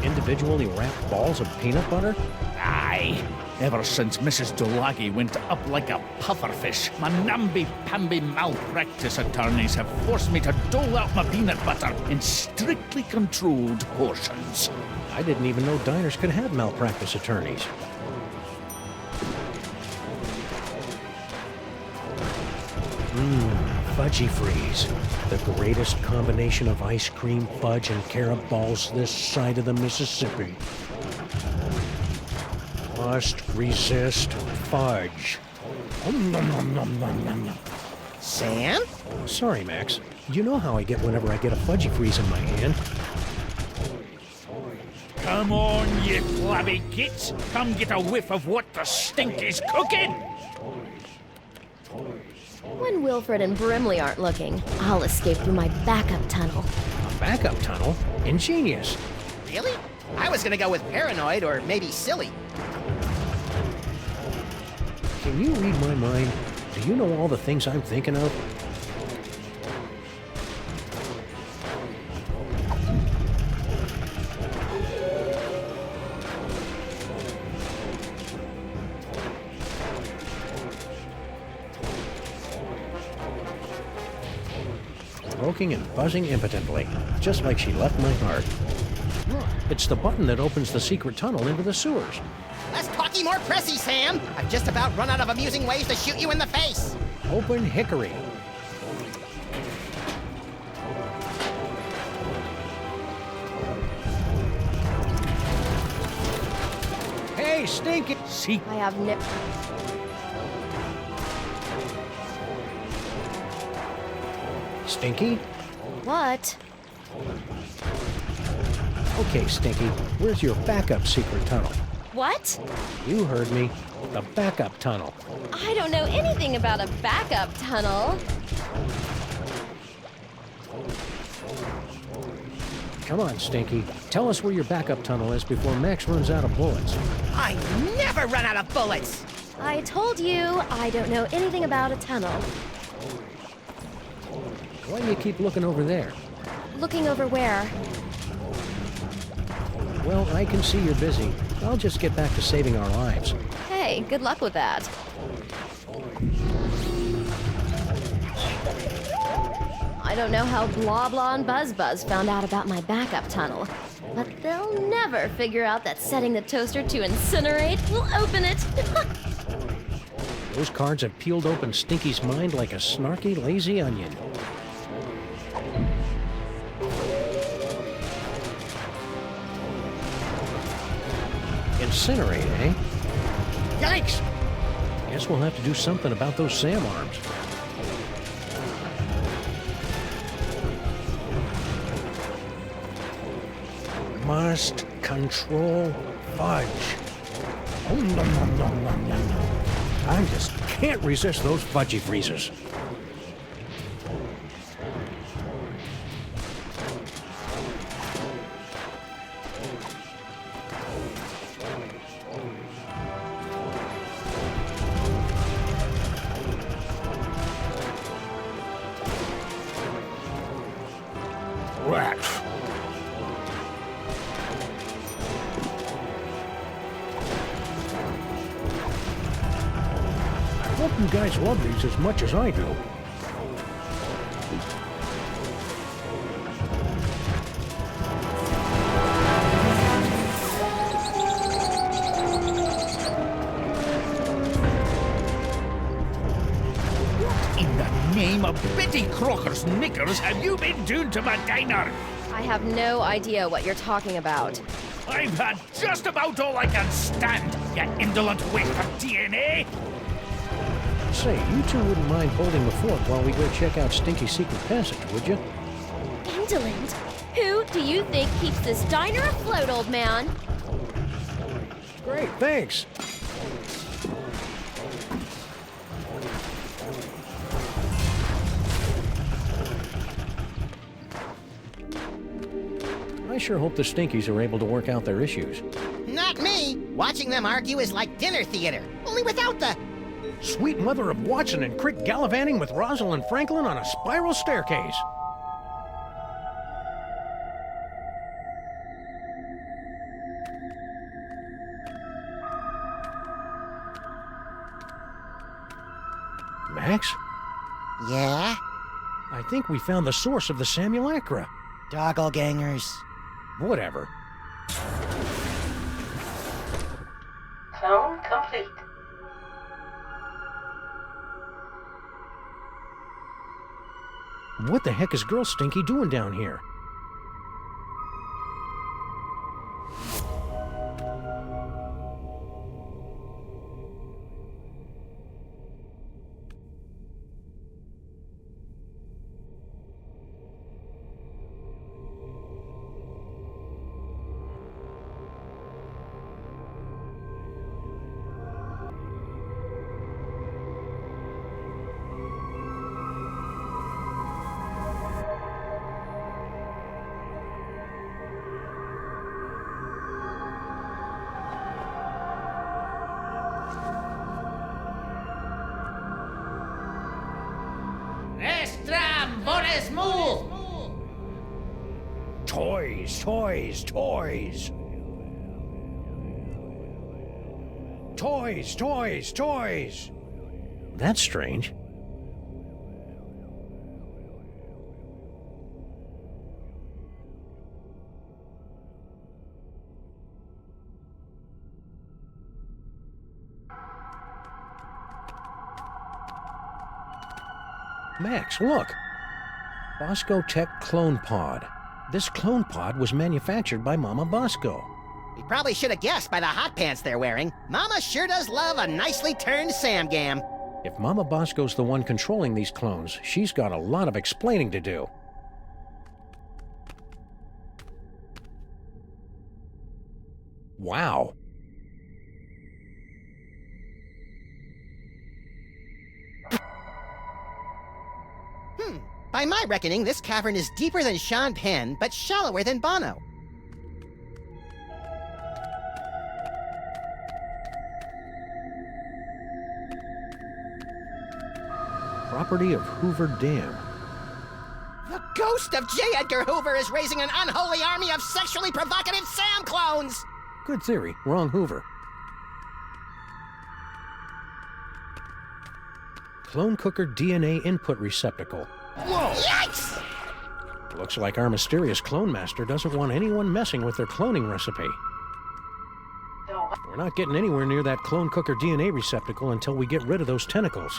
Individually wrapped balls of peanut butter? Aye. Ever since Mrs. Dolagi went up like a pufferfish, my namby-pamby malpractice attorneys have forced me to dole out my peanut butter in strictly controlled portions. I didn't even know diners could have malpractice attorneys. Fudgy Freeze. The greatest combination of ice cream, fudge, and carob balls this side of the Mississippi. Must resist fudge. Sam? Sorry, Max. You know how I get whenever I get a Fudgy Freeze in my hand. Come on, you flabby gits. Come get a whiff of what the stink is cooking. When Wilfred and Brimley aren't looking, I'll escape through my backup tunnel. A backup tunnel? Ingenious. Really? I was gonna go with paranoid or maybe silly. Can you read my mind? Do you know all the things I'm thinking of? Croaking and buzzing impotently, just like she left my heart. Look, it's the button that opens the secret tunnel into the sewers. Less talky, more pressy, Sam! I've just about run out of amusing ways to shoot you in the face! Open hickory. Hey, Stinky! I have no... Stinky? What? Okay, Stinky, where's your backup secret tunnel? What? You heard me. The backup tunnel. I don't know anything about a backup tunnel. Come on, Stinky. Tell us where your backup tunnel is before Max runs out of bullets. I never run out of bullets! I told you, I don't know anything about a tunnel. Why do you keep looking over there? Looking over where? Well, I can see you're busy. I'll just get back to saving our lives. Hey, good luck with that. I don't know how Blah Blah and Buzz Buzz found out about my backup tunnel, but they'll never figure out that setting the toaster to incinerate will open it. Those cards have peeled open Stinky's mind like a snarky, lazy onion. Incinerate, eh? Yikes! Guess we'll have to do something about those SAM arms. Must control fudge. Oh, nom, nom, nom, nom, nom, nom. I just can't resist those fudgy freezes. Rats. I hope you guys love these as much as I do. In the name of Betty Crocker's knickers have you been doing to my diner? I have no idea what you're talking about. I've had just about all I can stand, you indolent waste of DNA! Say, you two wouldn't mind holding the fort while we go check out Stinky's secret passage, would you? Indolent? Who do you think keeps this diner afloat, old man? Great, thanks. I sure hope the Stinkies are able to work out their issues. Not me! Watching them argue is like dinner theater, only without the... Sweet mother of Watson and Crick gallivanting with Rosalind Franklin on a spiral staircase. Max? Yeah? I think we found the source of the simulacra. Doppelgangers. Whatever. Clone complete. What the heck is Girl Stinky doing down here? Toys, toys, toys. Toys, toys, toys. That's strange. Max, look! Bosco Tech Clone Pod. This clone pod was manufactured by Mama Bosco. We probably should have guessed by the hot pants they're wearing. Mama sure does love a nicely turned Samgam. If Mama Bosco's the one controlling these clones, she's got a lot of explaining to do. Wow. By my reckoning, this cavern is deeper than Sean Penn, but shallower than Bono. Property of Hoover Dam. The ghost of J. Edgar Hoover is raising an unholy army of sexually provocative Sam clones! Good theory. Wrong Hoover. Clone cooker DNA input receptacle. Whoa! Yikes! Looks like our mysterious clone master doesn't want anyone messing with their cloning recipe. We're not getting anywhere near that clone cooker DNA receptacle until we get rid of those tentacles.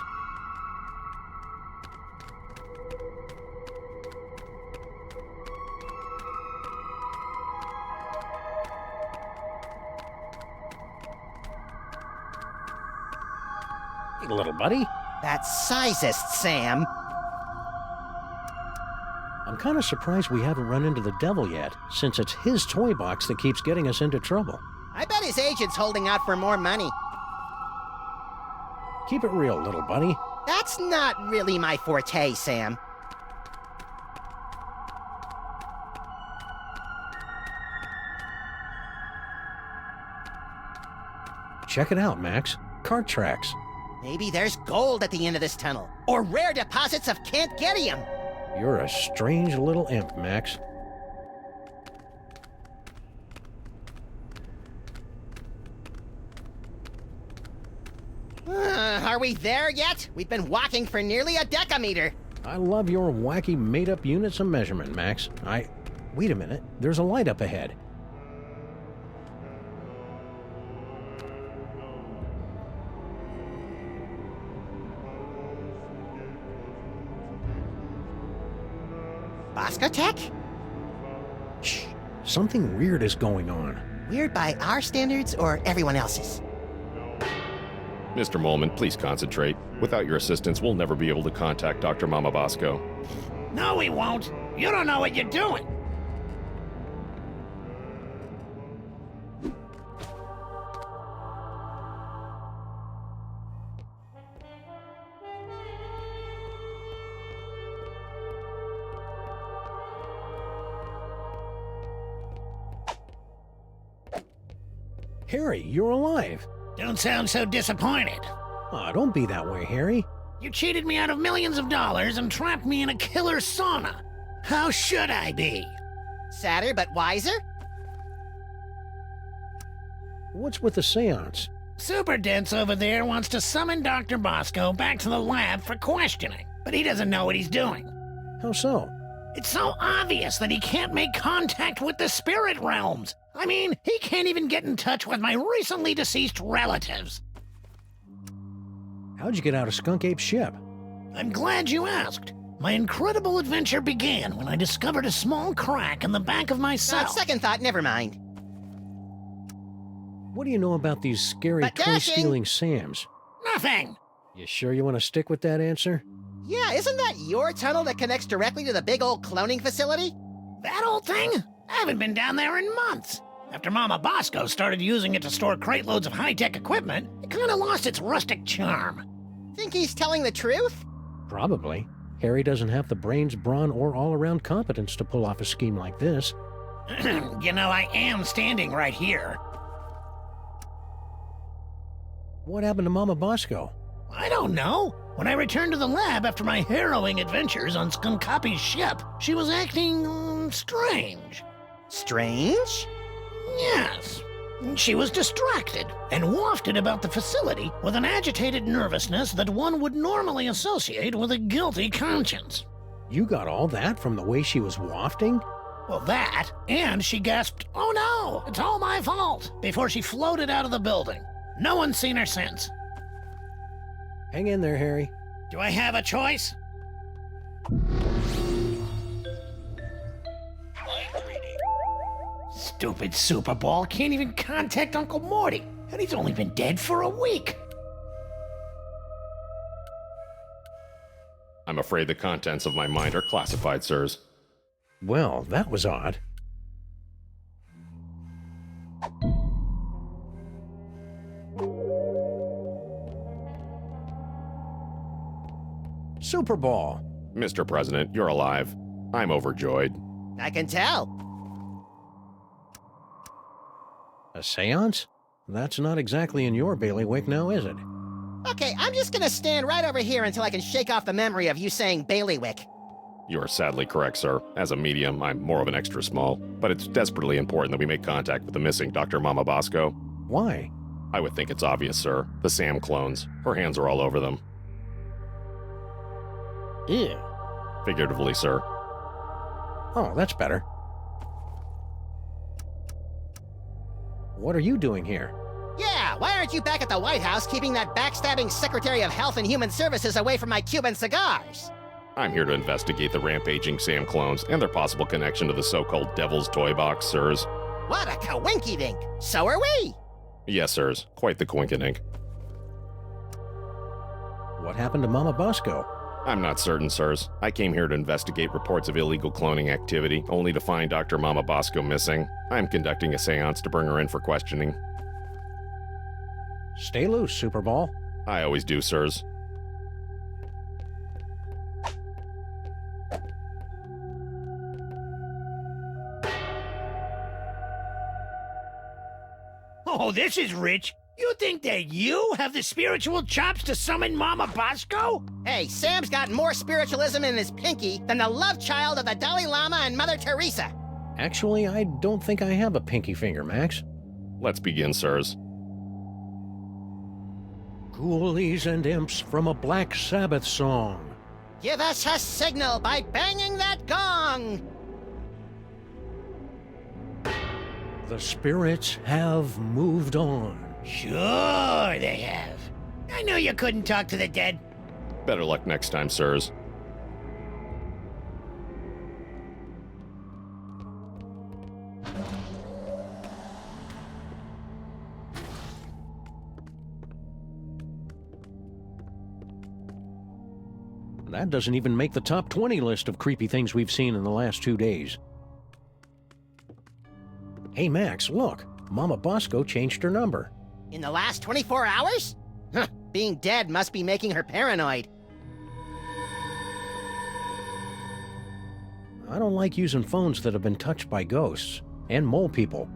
Hey, little buddy. That's sizest, Sam. I'm kind of surprised we haven't run into the devil yet, since it's his toy box that keeps getting us into trouble. I bet his agent's holding out for more money. Keep it real, little buddy. That's not really my forte, Sam. Check it out, Max. Cart tracks. Maybe there's gold at the end of this tunnel, or rare deposits of Cantgetium. You're a strange little imp, Max. Are we there yet? We've been walking for nearly a decameter. I love your wacky made-up units of measurement, Max. Wait a minute. There's a light up ahead. Bosco Tech? Shh. Something weird is going on. Weird by our standards or everyone else's? Mr. Molman, please concentrate. Without your assistance, we'll never be able to contact Dr. Mama Bosco. No, we won't. You don't know what you're doing. Harry, you're alive. Don't sound so disappointed. Aw, don't be that way, Harry. You cheated me out of millions of dollars and trapped me in a killer sauna. How should I be? Sadder but wiser? What's with the seance? Super Dense over there wants to summon Dr. Bosco back to the lab for questioning, but he doesn't know what he's doing. How so? It's so obvious that he can't make contact with the spirit realms. I mean, he can't even get in touch with my recently deceased relatives. How'd you get out of Skunk Ape's ship? I'm glad you asked. My incredible adventure began when I discovered a small crack in the back of my cell. Second thought, never mind. What do you know about these scary toy-stealing Sams? Nothing. You sure you want to stick with that answer? Yeah, isn't that your tunnel that connects directly to the big old cloning facility? That old thing? I haven't been down there in months. After Mama Bosco started using it to store crate loads of high-tech equipment, it kind of lost its rustic charm. Think he's telling the truth? Probably. Harry doesn't have the brains, brawn, or all-around competence to pull off a scheme like this. You know, I am standing right here. What happened to Mama Bosco? I don't know. When I returned to the lab after my harrowing adventures on Skunkapi's ship, she was acting strange. Strange? Yes. She was distracted and wafted about the facility with an agitated nervousness that one would normally associate with a guilty conscience. You got all that from the way she was wafting? Well, that, and she gasped, "Oh no, it's all my fault," before she floated out of the building. No one's seen her since. Hang in there, Harry. Do I have a choice? stupid Super Ball can't even contact Uncle Morty, and he's only been dead for a week. I'm afraid the contents of my mind are classified, sirs. Well, that was odd. Super Ball. Mr. President, you're alive. I'm overjoyed. I can tell. A seance? That's not exactly in your bailiwick now, is it? Okay, I'm just gonna stand right over here until I can shake off the memory of you saying bailiwick. You are sadly correct, sir. As a medium, I'm more of an extra small. But it's desperately important that we make contact with the missing Dr. Mama Bosco. Why? I would think it's obvious, sir. The Sam clones. Her hands are all over them. Ew. Figuratively, sir. Oh, that's better. What are you doing here? Yeah, why aren't you back at the White House keeping that backstabbing Secretary of Health and Human Services away from my Cuban cigars? I'm here to investigate the rampaging Sam clones and their possible connection to the so-called Devil's Toybox, sirs. What a coinky-dink! So are we! Yes, sirs. Quite the coinkydink. What happened to Mama Bosco? I'm not certain, sirs. I came here to investigate reports of illegal cloning activity, only to find Dr. Mama Bosco missing. I'm conducting a seance to bring her in for questioning. Stay loose, Super Ball. I always do, sirs. Oh, this is rich. You think that you have the spiritual chops to summon Mama Bosco? Hey, Sam's got more spiritualism in his pinky than the love child of the Dalai Lama and Mother Teresa. Actually, I don't think I have a pinky finger, Max. Let's begin, sirs. Ghoulies and imps from a Black Sabbath song. Give us a signal by banging that gong! The spirits have moved on. Sure they have. I knew you couldn't talk to the dead. Better luck next time, sirs. That doesn't even make the top 20 list of creepy things we've seen in the last 2 days. Hey, Max, look. Mama Bosco changed her number. In the last 24 hours? Huh, being dead must be making her paranoid. I don't like using phones that have been touched by ghosts and mole people.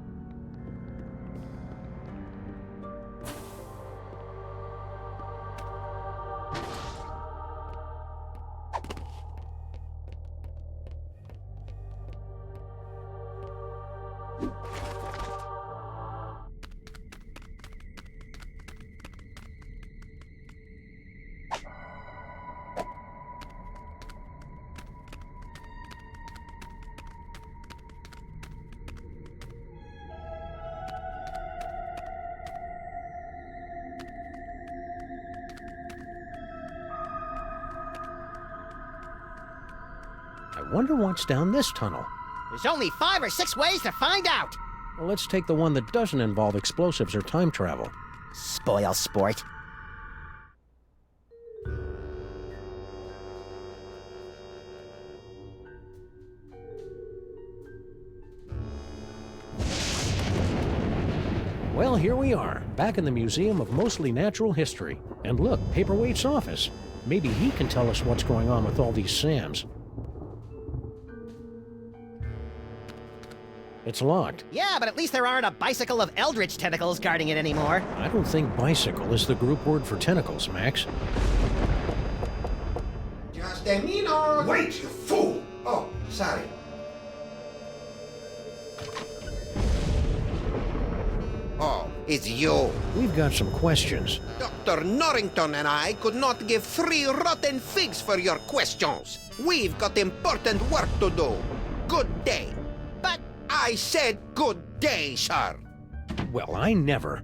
I wonder what's down this tunnel. There's only 5 or 6 ways to find out. Well, let's take the one that doesn't involve explosives or time travel. Spoil sport. Well, here we are, back in the Museum of Mostly Natural History. And look, Paperweight's office. Maybe he can tell us what's going on with all these Sams. It's locked. Yeah, but at least there aren't a bicycle of eldritch tentacles guarding it anymore. I don't think bicycle is the group word for tentacles, Max. Just a minute! Wait, you fool! Oh, sorry. Oh, it's you. We've got some questions. Dr. Norrington and I could not give 3 rotten figs for your questions. We've got important work to do. Good day. But I said good day, sir. Well, I never.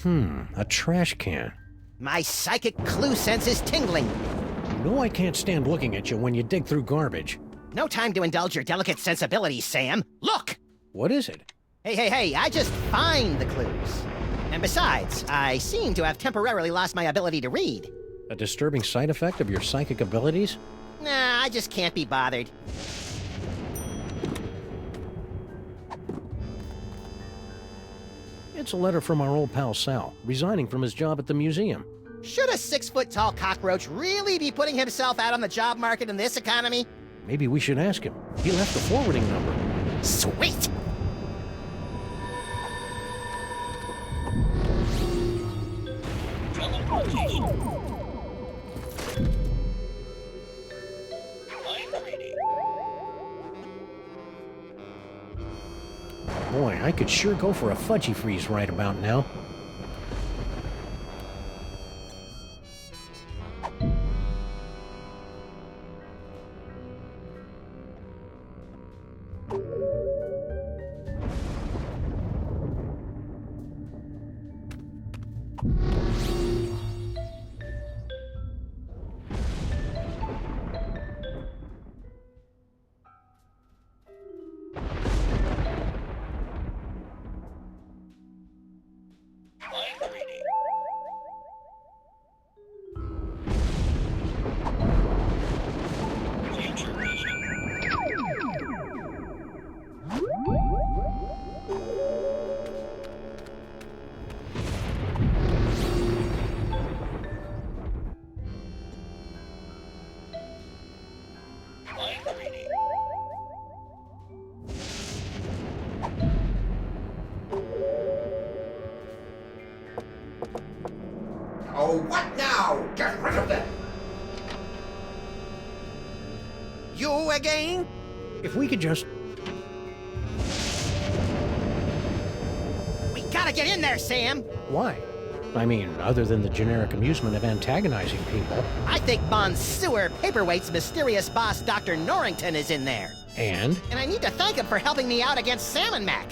A trash can. My psychic clue sense is tingling. You know I can't stand looking at you when you dig through garbage. No time to indulge your delicate sensibilities, Sam. Look! What is it? Hey, I just find the clues. And besides, I seem to have temporarily lost my ability to read. A disturbing side effect of your psychic abilities? Nah, I just can't be bothered. It's a letter from our old pal Sal, resigning from his job at the museum. Should a 6-foot-tall cockroach really be putting himself out on the job market in this economy? Maybe we should ask him. He left a forwarding number. Sweet! Boy, I could sure go for a fudgy freeze right about now. Oh, what now? Get rid of them! You again? If we could just... We gotta get in there, Sam! Why? I mean, other than the generic amusement of antagonizing people. I think Bond's sewer paperweight's mysterious boss, Dr. Norrington, is in there. And? And I need to thank him for helping me out against Salmon Mac.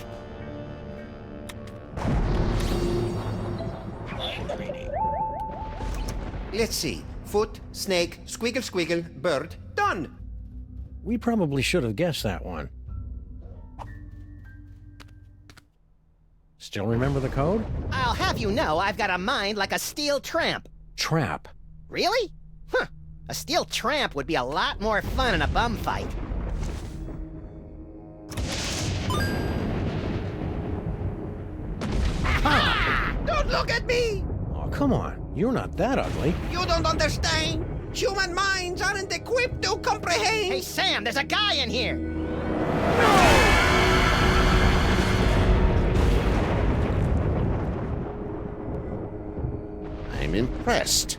Let's see. Foot, snake, squiggle squiggle, bird. Done! We probably should have guessed that one. Still remember the code? I'll have you know I've got a mind like a steel tramp. Trap. Really? Huh. A steel tramp would be a lot more fun in a bum fight. Don't look at me! Oh, come on. You're not that ugly. You don't understand. Human minds aren't equipped to comprehend. Hey, Sam, there's a guy in here. I'm impressed.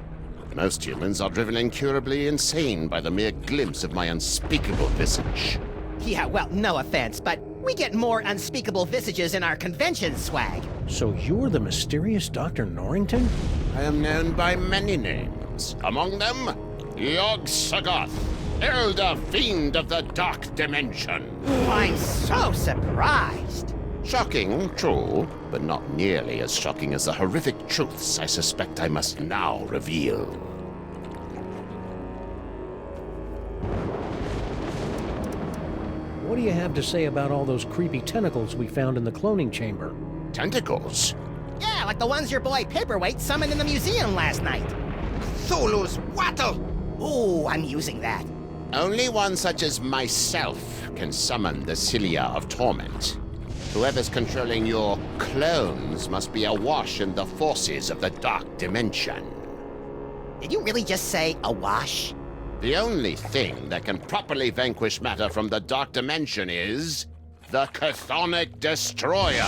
Most humans are driven incurably insane by the mere glimpse of my unspeakable visage. Yeah, well, no offense, but we get more unspeakable visages in our convention swag. So you're the mysterious Dr. Norrington? I am known by many names. Among them, Yog-Sothoth, Elder Fiend of the Dark Dimension. I'm so surprised. Shocking, true, but not nearly as shocking as the horrific truths I suspect I must now reveal. What do you have to say about all those creepy tentacles we found in the cloning chamber? Tentacles? Yeah, like the ones your boy Paperweight summoned in the museum last night. Cthulhu's wattle! Ooh, I'm using that. Only one such as myself can summon the Cilia of Torment. Whoever's controlling your clones must be awash in the forces of the Dark Dimension. Did you really just say awash? The only thing that can properly vanquish matter from the Dark Dimension is the Chthonic Destroyer.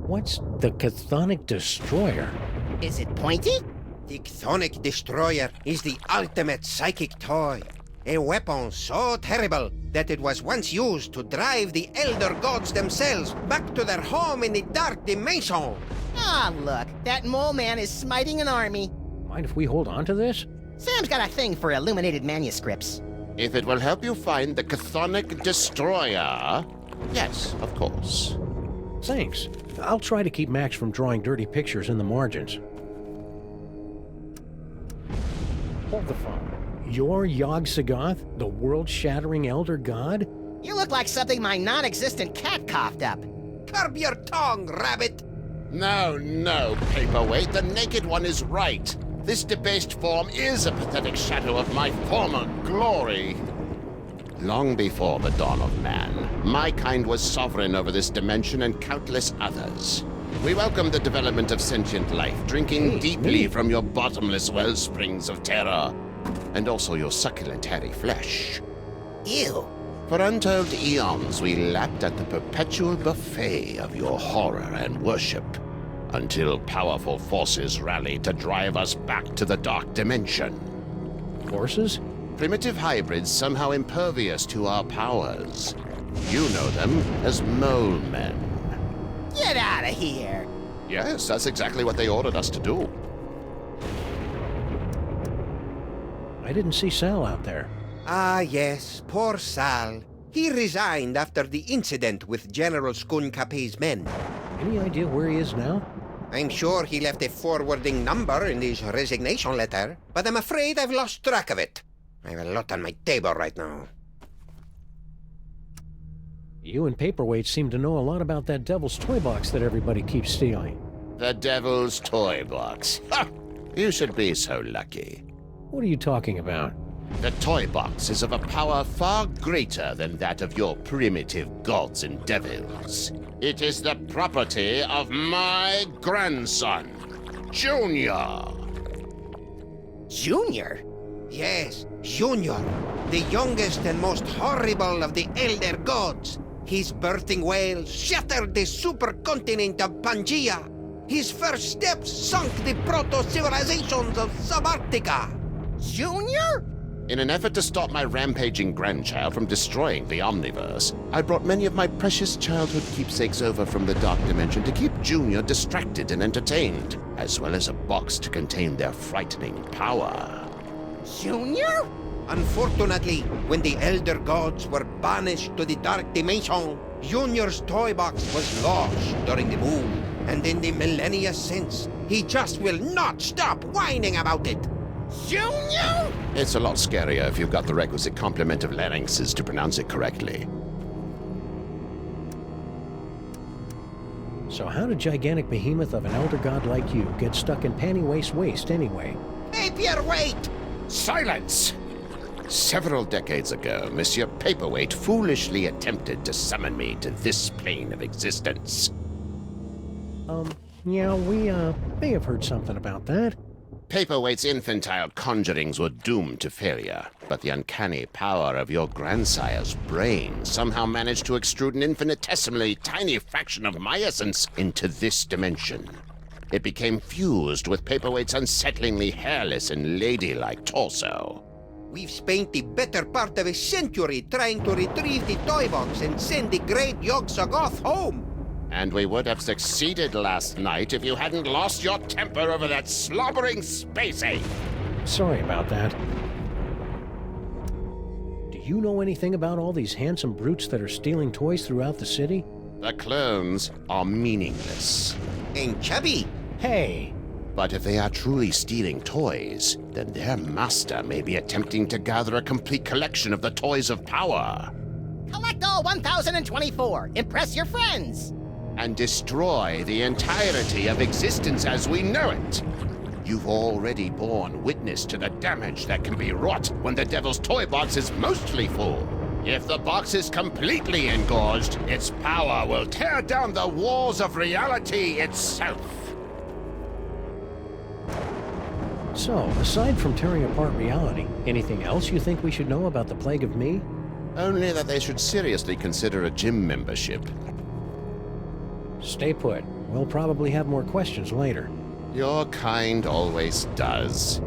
What's the Chthonic Destroyer? Is it pointy? The Chthonic Destroyer is the ultimate psychic toy. A weapon so terrible that it was once used to drive the Elder Gods themselves back to their home in the Dark Dimension. Ah, look, that mole man is smiting an army. Mind if we hold on to this? Sam's got a thing for illuminated manuscripts. If it will help you find the Chthonic Destroyer, yes, of course. Thanks. I'll try to keep Max from drawing dirty pictures in the margins. Hold the phone. You're Yog-Sothoth, the world-shattering elder god? You look like something my non-existent cat coughed up. Curb your tongue, rabbit! No, no, Paperweight. The Naked One is right. This debased form is a pathetic shadow of my former glory. Long before the dawn of man, my kind was sovereign over this dimension and countless others. We welcome the development of sentient life, drinking deeply from your bottomless well springs of terror, and also your succulent hairy flesh. Ew. For untold eons, we lapped at the perpetual buffet of your horror and worship, until powerful forces rallied to drive us back to the dark dimension. Forces? Primitive hybrids somehow impervious to our powers. You know them as mole men. Get out of here! Yes, that's exactly what they ordered us to do. I didn't see Sal out there. Ah, yes, poor Sal. He resigned after the incident with General Skun-Kapay's men. Any idea where he is now? I'm sure he left a forwarding number in his resignation letter, but I'm afraid I've lost track of it. I have a lot on my table right now. You and Paperweight seem to know a lot about that Devil's Toybox that everybody keeps stealing. The Devil's Toybox. Ha! You should be so lucky. What are you talking about? The Toybox is of a power far greater than that of your primitive gods and devils. It is the property of my grandson, Junior. Junior? Yes, Junior, the youngest and most horrible of the Elder Gods. His birthing wail shattered the supercontinent of Pangaea. His first steps sunk the proto-civilizations of Subarctica. Junior? In an effort to stop my rampaging grandchild from destroying the Omniverse, I brought many of my precious childhood keepsakes over from the Dark Dimension to keep Junior distracted and entertained, as well as a box to contain their frightening power. Junior? Unfortunately, when the Elder Gods were banished to the Dark Dimension, Junior's toy box was lost during the move, and in the millennia since, he just will not stop whining about it. Junior? It's a lot scarier if you've got the requisite complement of larynxes to pronounce it correctly. So how did gigantic behemoth of an elder god like you get stuck in panty waist anyway? Paperweight! Silence! Several decades ago, Monsieur Paperweight foolishly attempted to summon me to this plane of existence. Yeah, we, may have heard something about that. Paperweight's infantile conjurings were doomed to failure, but the uncanny power of your grandsire's brain somehow managed to extrude an infinitesimally tiny fraction of my essence into this dimension. It became fused with Paperweight's unsettlingly hairless and ladylike torso. We've spent the better part of a century trying to retrieve the toy box and send the great Yog-Sothoth home. And we would have succeeded last night if you hadn't lost your temper over that slobbering space ape. Sorry about that. Do you know anything about all these handsome brutes that are stealing toys throughout the city? The clones are meaningless. And chubby. Hey! But if they are truly stealing toys, then their master may be attempting to gather a complete collection of the toys of power. Collect all 1,024. Impress your friends. And destroy the entirety of existence as we know it. You've already borne witness to the damage that can be wrought when the Devil's Toy Box is mostly full. If the box is completely engorged, its power will tear down the walls of reality itself. So, aside from tearing apart reality, anything else you think we should know about the Plague of Me? Only that they should seriously consider a gym membership. Stay put. We'll probably have more questions later. Your kind always does.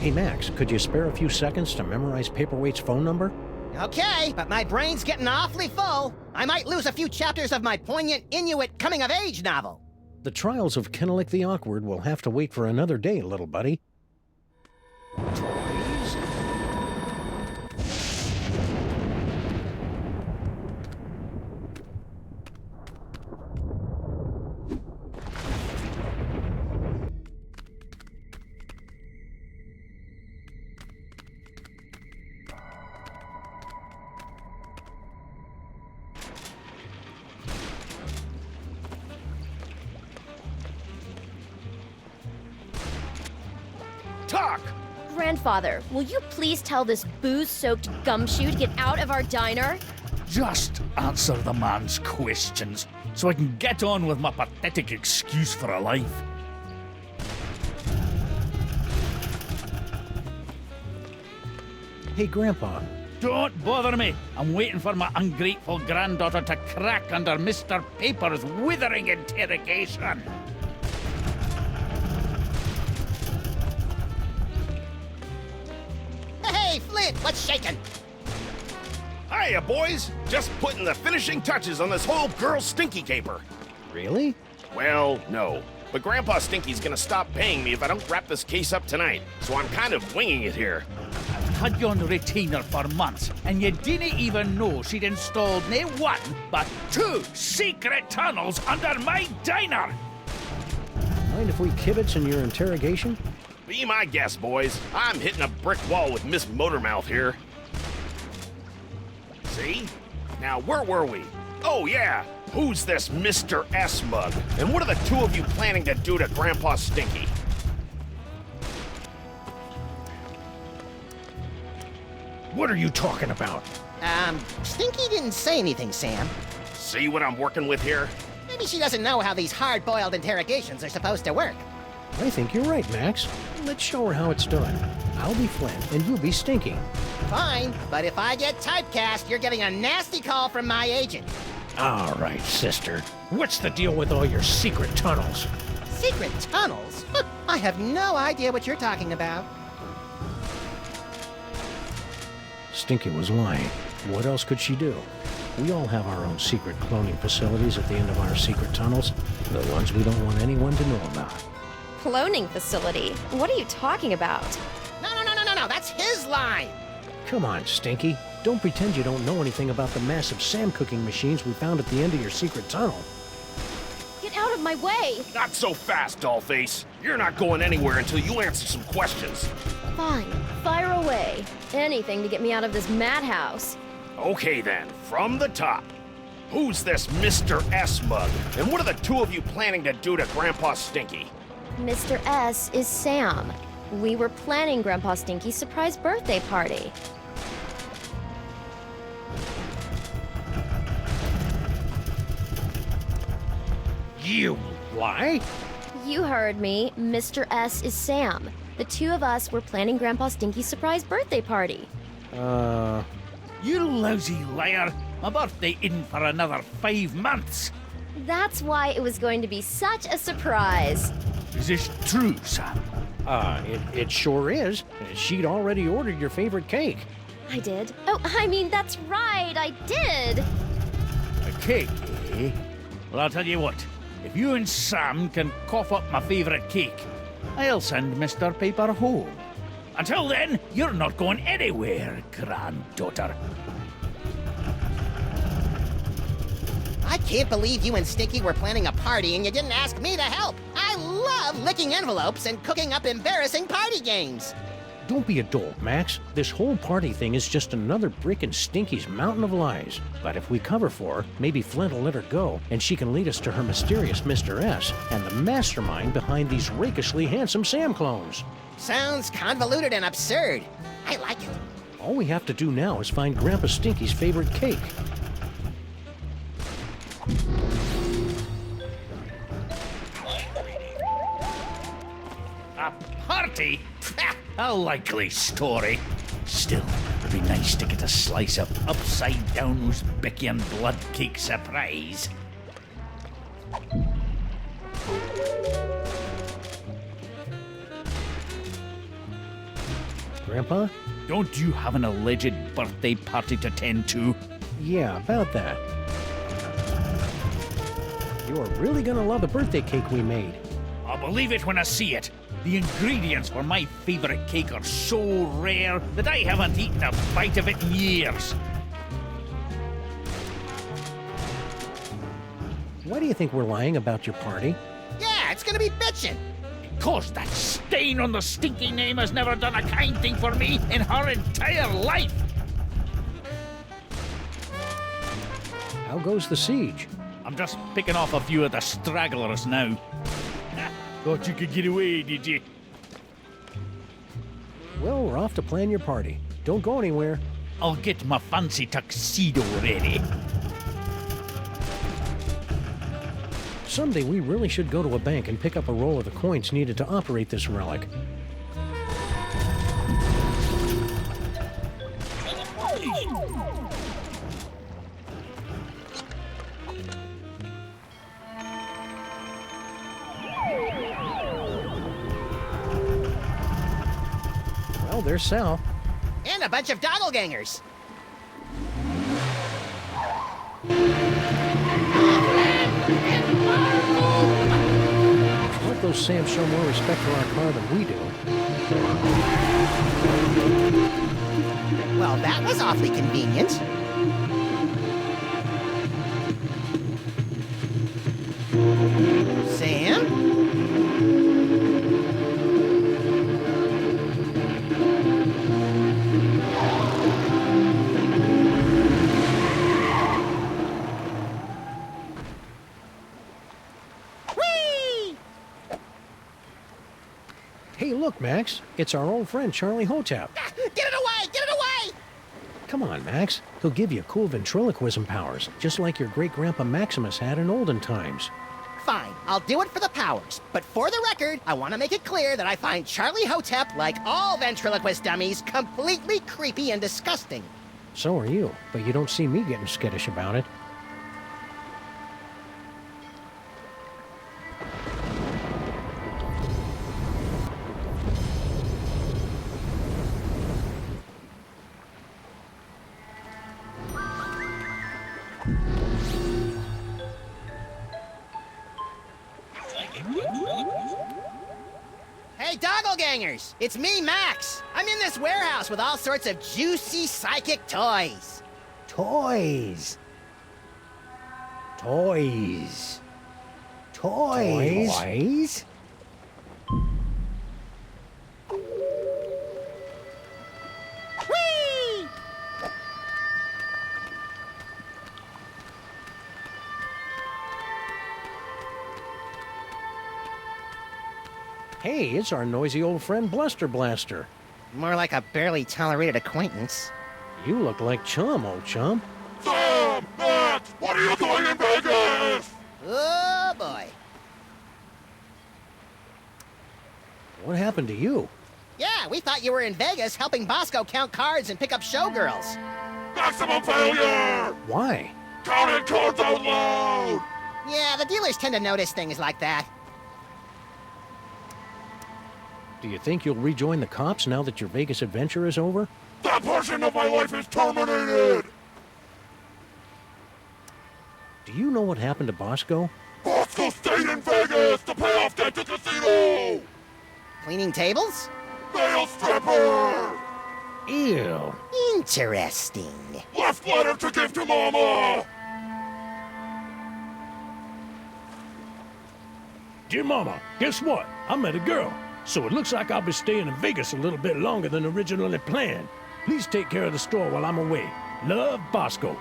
Hey Max, could you spare a few seconds to memorize Paperweight's phone number? Okay, but my brain's getting awfully full. I might lose a few chapters of my poignant Inuit coming-of-age novel. The trials of Kennelik the Awkward will have to wait for another day, little buddy. Toys? Talk! Grandfather, will you please tell this booze-soaked gumshoe to get out of our diner? Just answer the man's questions, so I can get on with my pathetic excuse for a life. Hey, Grandpa. Don't bother me. I'm waiting for my ungrateful granddaughter to crack under Mr. Paper's withering interrogation. Hey, Flint, what's shaking? Hiya, boys! Just putting the finishing touches on this whole girl stinky caper. Really? Well, no. But Grandpa Stinky's gonna stop paying me if I don't wrap this case up tonight, so I'm kind of winging it here. I've had you on retainer for months, and you didn't even know she'd installed not one, but 2 secret tunnels under my diner! Mind if we kibitz in your interrogation? Be my guest, boys. I'm hitting a brick wall with Miss Motormouth here. See? Now, where were we? Oh, yeah! Who's this Mr. S mug? And what are the two of you planning to do to Grandpa Stinky? What are you talking about? Stinky didn't say anything, Sam. See what I'm working with here? Maybe she doesn't know how these hard-boiled interrogations are supposed to work. I think you're right, Max. Let's show her how it's done. I'll be Flint, and you'll be Stinky. Fine, but if I get typecast, you're getting a nasty call from my agent. All right, sister. What's the deal with all your secret tunnels? Secret tunnels? I have no idea what you're talking about. Stinky was lying. What else could she do? We all have our own secret cloning facilities at the end of our secret tunnels. The ones we don't want anyone to know about. Cloning facility? What are you talking about? No, that's his line! Come on, Stinky. Don't pretend you don't know anything about the massive Sam cooking machines we found at the end of your secret tunnel. Get out of my way! Not so fast, Dollface. You're not going anywhere until you answer some questions. Fine, fire away. Anything to get me out of this madhouse. Okay then, from the top. Who's this Mr. S mug? And what are the two of you planning to do to Grandpa Stinky? Mr. S is Sam. We were planning Grandpa Stinky's surprise birthday party. You lie? You heard me. Mr. S is Sam. The two of us were planning Grandpa Stinky's surprise birthday party. You lousy liar! My birthday isn't for another 5 months! That's why it was going to be such a surprise. Is this true, Sam? It sure is. She'd already ordered your favorite cake. I did. Oh, I mean, that's right, I did. A cake, eh? Well, I'll tell you what. If you and Sam can cough up my favorite cake, I'll send Mr. Paper home. Until then, you're not going anywhere, granddaughter. I can't believe you and Stinky were planning a party and you didn't ask me to help. I love licking envelopes and cooking up embarrassing party games. Don't be a dolt, Max. This whole party thing is just another brick in Stinky's mountain of lies. But if we cover for her, maybe Flint will let her go, and she can lead us to her mysterious Mr. S and the mastermind behind these rakishly handsome Sam clones. Sounds convoluted and absurd. I like it. All we have to do now is find Grandpa Stinky's favorite cake. A party? A likely story. Still, it'd be nice to get a slice of upside-down Uzbekian blood cake surprise. Grandpa? Don't you have an alleged birthday party to tend to? Yeah, about that. You're really gonna love the birthday cake we made. I'll believe it when I see it. The ingredients for my favorite cake are so rare that I haven't eaten a bite of it in years. Why do you think we're lying about your party? Yeah, it's gonna be bitchin'. Because that stain on the Stinky name has never done a kind thing for me in her entire life. How goes the siege? I'm just picking off a few of the stragglers now. Thought you could get away, did you? Well, we're off to plan your party. Don't go anywhere. I'll get my fancy tuxedo ready. Someday we really should go to a bank and pick up a roll of the coins needed to operate this relic. Well, there's Sal. And a bunch of doppelgangers. Let those Sams show more respect for our car than we do. Well, that was awfully convenient. Sam? Hey, look, Max. It's our old friend, Charlie Hotep. Get it away! Get it away! Come on, Max. He'll give you cool ventriloquism powers, just like your great-grandpa Maximus had in olden times. Fine, I'll do it for the powers. But for the record, I want to make it clear that I find Charlie Hotep, like all ventriloquist dummies, completely creepy and disgusting. So are you, but you don't see me getting skittish about it. Hey, doppelgangers! It's me, Max! I'm in this warehouse with all sorts of juicy psychic toys. Toys. Toys. Toys. Toys? Whee! Hey, it's our noisy old friend Bluster Blaster. More like a barely tolerated acquaintance. You look like Chum, old chum. Sam! Max! What are you doing in Vegas? Oh, boy. What happened to you? Yeah, we thought you were in Vegas helping Bosco count cards and pick up showgirls. Maximum failure! Why? Counting cards out loud! Yeah, the dealers tend to notice things like that. Do you think you'll rejoin the cops now that your Vegas adventure is over? That portion of my life is terminated! Do you know what happened to Bosco? Bosco stayed in Vegas to pay off debt to casino! Cleaning tables? Male stripper! Ew. Interesting. Left letter to give to Mama! Dear Mama, guess what? I met a girl. So it looks like I'll be staying in Vegas a little bit longer than originally planned. Please take care of the store while I'm away. Love, Bosco.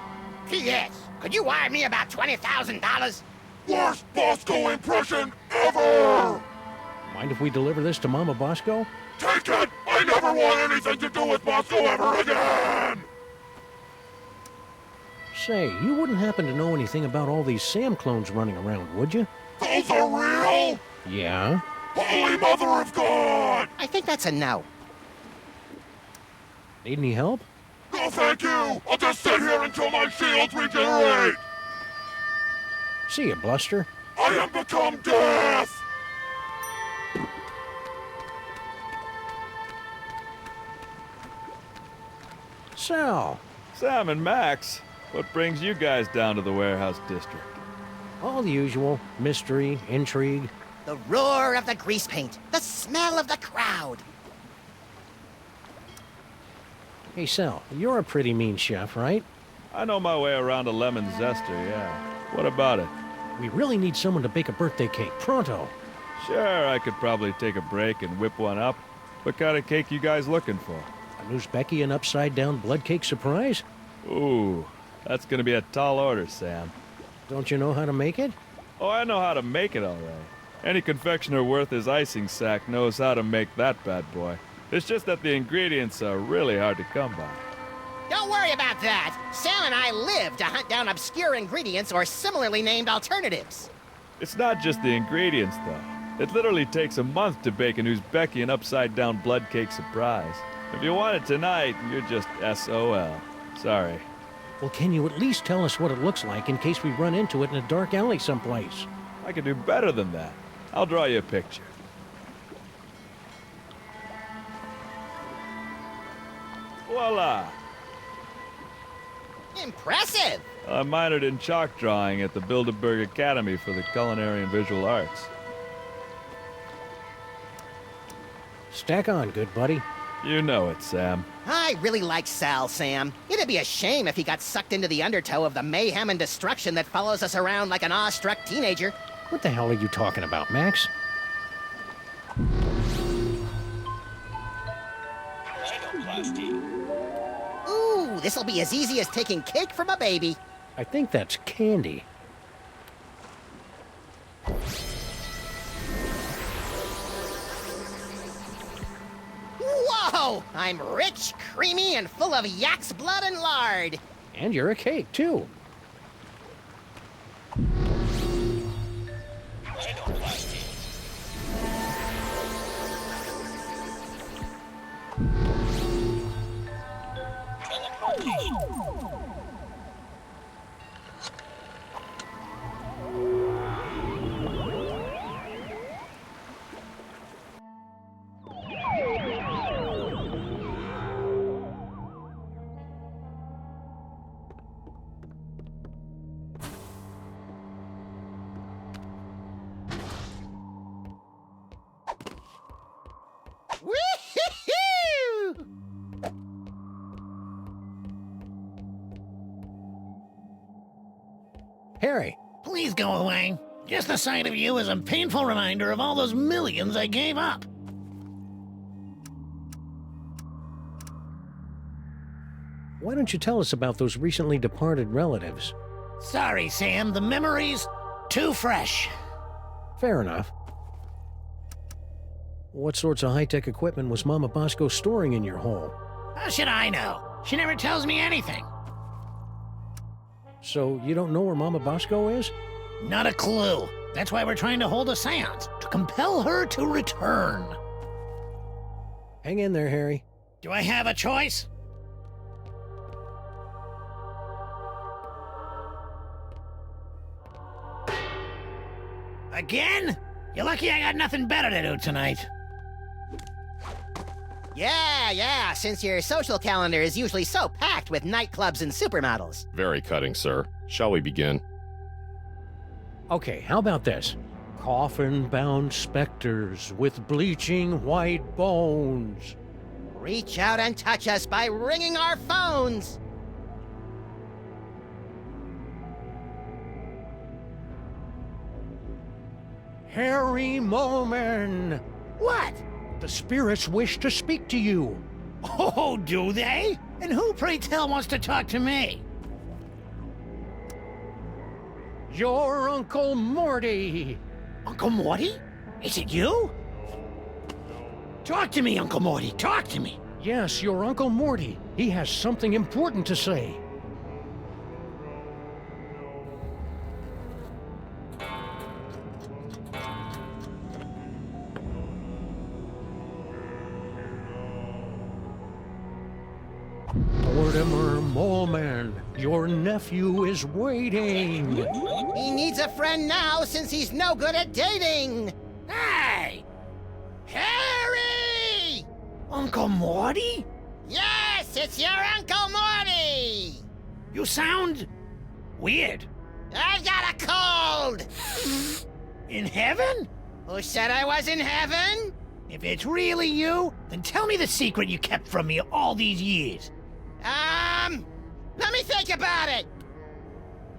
P.S. Could you wire me about $20,000? Worst Bosco impression ever! Mind if we deliver this to Mama Bosco? Take it! I never want anything to do with Bosco ever again! Say, you wouldn't happen to know anything about all these Sam clones running around, would you? Those are real? Yeah? Holy Mother of God! I think that's a no. Need any help? No, thank you! I'll just sit here until my shields regenerate! See ya, Bluster. I am become death! Sal. Sam and Max, what brings you guys down to the warehouse district? All the usual. Mystery, intrigue. The roar of the grease paint. The smell of the crowd. Hey, Sal, you're a pretty mean chef, right? I know my way around a lemon zester, yeah. What about it? We really need someone to bake a birthday cake, pronto. Sure, I could probably take a break and whip one up. What kind of cake you guys looking for? A Uzbeki upside-down blood cake surprise? Ooh, that's gonna be a tall order, Sam. Don't you know how to make it? Oh, I know how to make it all right. Any confectioner worth his icing sack knows how to make that bad boy. It's just that the ingredients are really hard to come by. Don't worry about that. Sam and I live to hunt down obscure ingredients or similarly named alternatives. It's not just the ingredients, though. It literally takes a month to bake an Uzbeki and upside-down blood cake surprise. If you want it tonight, you're just SOL. Sorry. Well, can you at least tell us what it looks like in case we run into it in a dark alley someplace? I can do better than that. I'll draw you a picture. Voila! Impressive! I minored in chalk drawing at the Bilderberg Academy for the Culinary and Visual Arts. Stack on, good buddy. You know it, Sam. I really like Sal, Sam. It'd be a shame if he got sucked into the undertow of the mayhem and destruction that follows us around like an awestruck teenager. What the hell are you talking about, Max? Ooh, this'll be as easy as taking cake from a baby. I think that's candy. Whoa! I'm rich, creamy, and full of yak's blood and lard. And you're a cake, too. Woo-hoo-hoo! Harry! Please go away. Just the sight of you is a painful reminder of all those millions I gave up. Why don't you tell us about those recently departed relatives? Sorry, Sam. The memories, too fresh. Fair enough. What sorts of high-tech equipment was Mama Bosco storing in your home? How should I know? She never tells me anything. So you don't know where Mama Bosco is? Not a clue. That's why we're trying to hold a seance, to compel her to return. Hang in there, Harry. Do I have a choice? Again? You're lucky I got nothing better to do tonight. Yeah, since your social calendar is usually so packed with nightclubs and supermodels. Very cutting, sir. Shall we begin? Okay, how about this? Coffin-bound specters with bleaching white bones. Reach out and touch us by ringing our phones. Harry Molman! What? The spirits wish to speak to you. Oh, do they? And who, pray tell, wants to talk to me? Your Uncle Morty! Uncle Morty? Is it you? Talk to me, Uncle Morty. Talk to me. Yes, your Uncle Morty. He has something important to say. Mortimer Moleman, your nephew is waiting. He needs a friend now since he's no good at dating. Hey! Harry! Uncle Morty? Yes, it's your Uncle Morty! You sound weird. I've got a cold! In heaven? Who said I was in heaven? If it's really you, then tell me the secret you kept from me all these years. Let me think about it.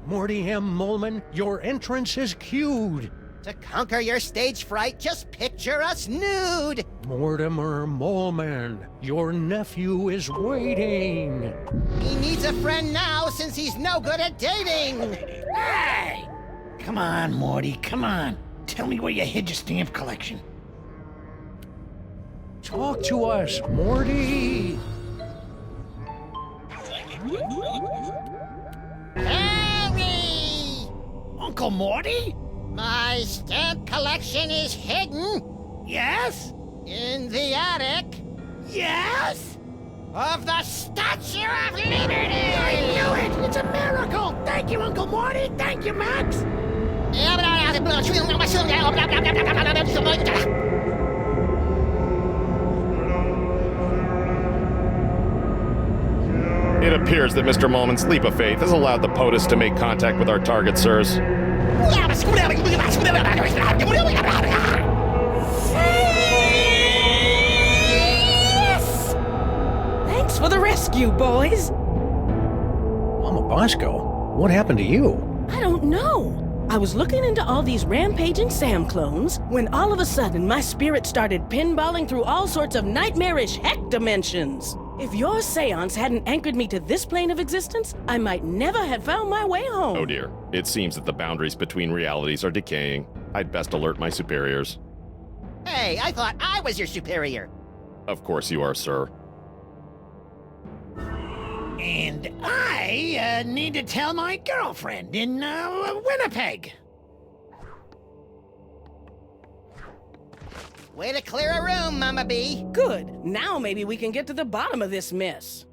Morty M. Moleman, your entrance is cued. To conquer your stage fright, just picture us nude. Mortimer Moleman, your nephew is waiting. He needs a friend now since he's no good at dating. Hey! Come on, Morty, come on. Tell me where you hid your stamp collection. Talk to us, Morty! Harry! Uncle Morty? My stamp collection is hidden. Yes? In the attic. Yes? Of the Statue of Liberty! I knew it! It's a miracle! Thank you, Uncle Morty! Thank you, Max! It appears that Mr. Molman's leap of faith has allowed the POTUS to make contact with our target, sirs. Thanks for the rescue, boys. Mama Bosco, what happened to you? I don't know. I was looking into all these rampaging Sam clones when all of a sudden my spirit started pinballing through all sorts of nightmarish heck dimensions. If your seance hadn't anchored me to this plane of existence, I might never have found my way home. Oh dear. It seems that the boundaries between realities are decaying. I'd best alert my superiors. Hey, I thought I was your superior. Of course you are, sir. And I need to tell my girlfriend in Winnipeg. Way to clear a room, Mama B. Good. Now maybe we can get to the bottom of this mess.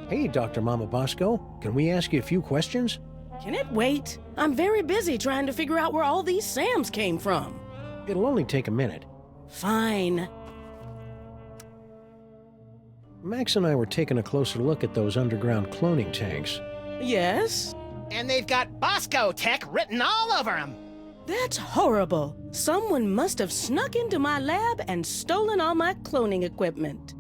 Hey, Dr. Mama Bosco, can we ask you a few questions? Can it wait? I'm very busy trying to figure out where all these Sams came from. It'll only take a minute. Fine. Max and I were taking a closer look at those underground cloning tanks. Yes? And they've got Bosco Tech written all over them. That's horrible. Someone must have snuck into my lab and stolen all my cloning equipment.